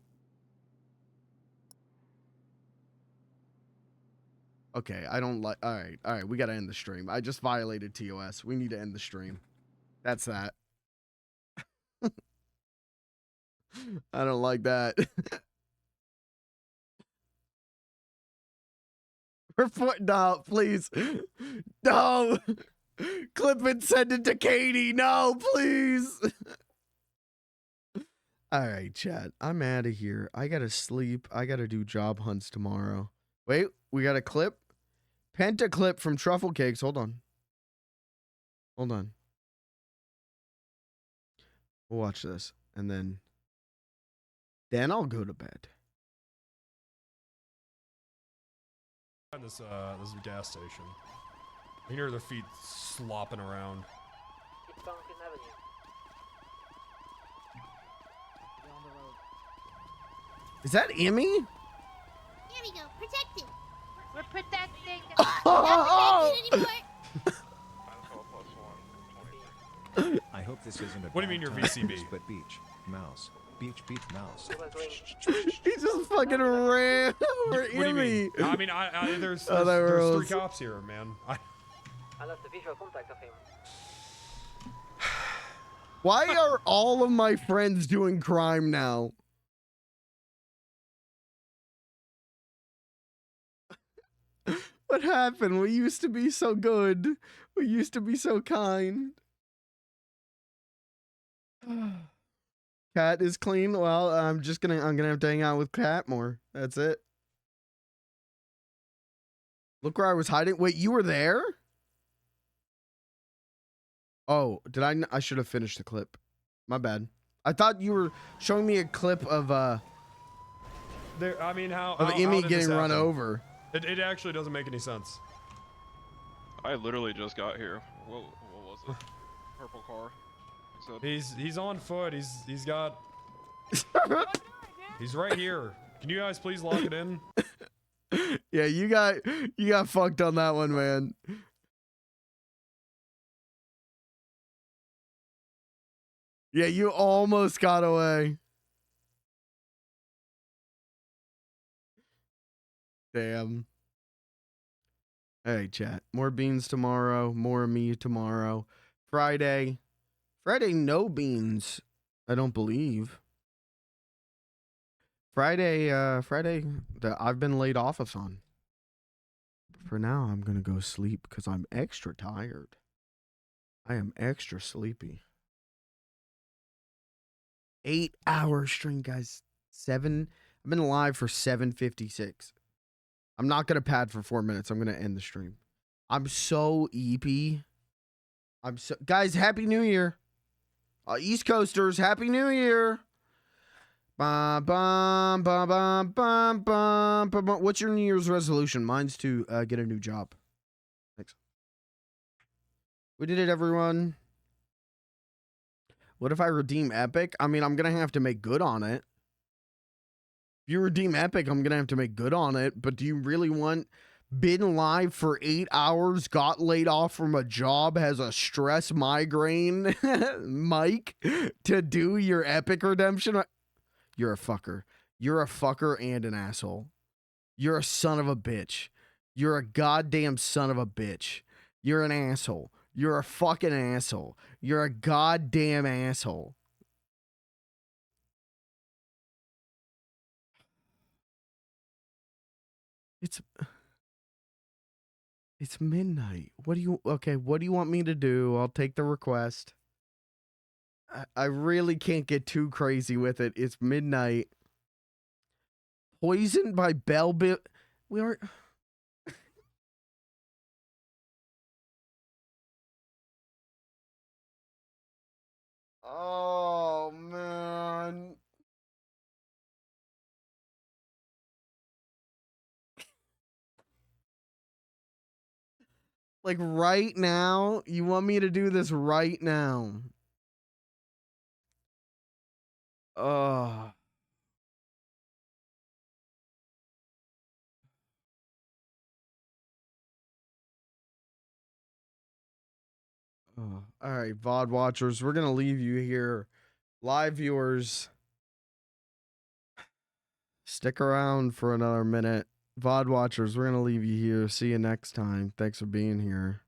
A: Okay, I don't like... Alright, we gotta end the stream. I just violated TOS. We need to end the stream. That's that. I don't like that. Report... No, please. No! Clip it, send it to Katie. No, please. Alright, chat. I'm out of here. I gotta sleep. I gotta do job hunts tomorrow. Wait, we got a clip? Penta clip from Truffle Cakes. Hold on. Hold on. We'll watch this. And then I'll go to bed.
F: This gas station. I hear their feet slopping around.
J: Keep Donkin Avenue. Get on the road.
A: Is that Emmy?
W: Here we go. Protected. We're protecting.
A: Oh!
W: Not protected anymore.
B: I hope this isn't a
F: What do you mean
B: bad
F: you're
B: time
F: VCB?
B: to split beach, mouse. beach mouse.
A: He just fucking ran over
F: What do you mean?
A: Emmy.
F: I mean, there's
A: Oh, that
F: there's
A: rules.
F: 3 cops here, man.
J: I left the visual contact of him.
A: Why are all of my friends doing crime now? What happened? We used to be so good. We used to be so kind. Cat is clean. Well, I'm gonna have to hang out with Cat more. That's it. Look where I was hiding. Wait, you were there? Oh, did I? I should have finished the clip. My bad. I thought you were showing me a clip of
F: There, I mean, how
A: Emmy
F: did
A: getting
F: this
A: run
F: happen?
A: over.
F: It actually doesn't make any sense.
O: I literally just got here. What was it? Purple car.
F: He's on foot. He's got. He's right here. Can you guys please lock it in?
A: Yeah, you got fucked on that one, man. Yeah, you almost got away. Damn. Hey, chat. More beans tomorrow. More of me tomorrow. Friday, no beans. I don't believe. Friday, that I've been laid off of on. For now, I'm gonna go sleep because I'm extra tired. I am extra sleepy. 8-hour stream, guys. I've been live for 7:56. I'm not gonna pad for 4 minutes. I'm gonna end the stream. I'm so EP. Guys, Happy New Year. East Coasters, Happy New Year. Bum, bum, bum, bum, bum, bum, bum, bum. What's your New Year's resolution? Mine's to get a new job. Thanks. We did it, everyone. What if I redeem Epic? I mean, I'm going to have to make good on it. If you redeem Epic, I'm going to have to make good on it. But do you really want been live for 8 hours, got laid off from a job, has a stress migraine, Mike, to do your Epic redemption? You're a fucker. You're a fucker and an asshole. You're a son of a bitch. You're a goddamn son of a bitch. You're an asshole. You're a fucking asshole. You're a goddamn asshole. It's midnight. What do you want me to do? I'll take the request. I really can't get too crazy with it. It's midnight. Poisoned by Bell Biv. We are. Oh, man. Like right now? You want me to do this right now? Oh. Oh. All right, VOD watchers, we're going to leave you here. Live viewers, stick around for another minute. VOD watchers, we're going to leave you here. See you next time. Thanks for being here.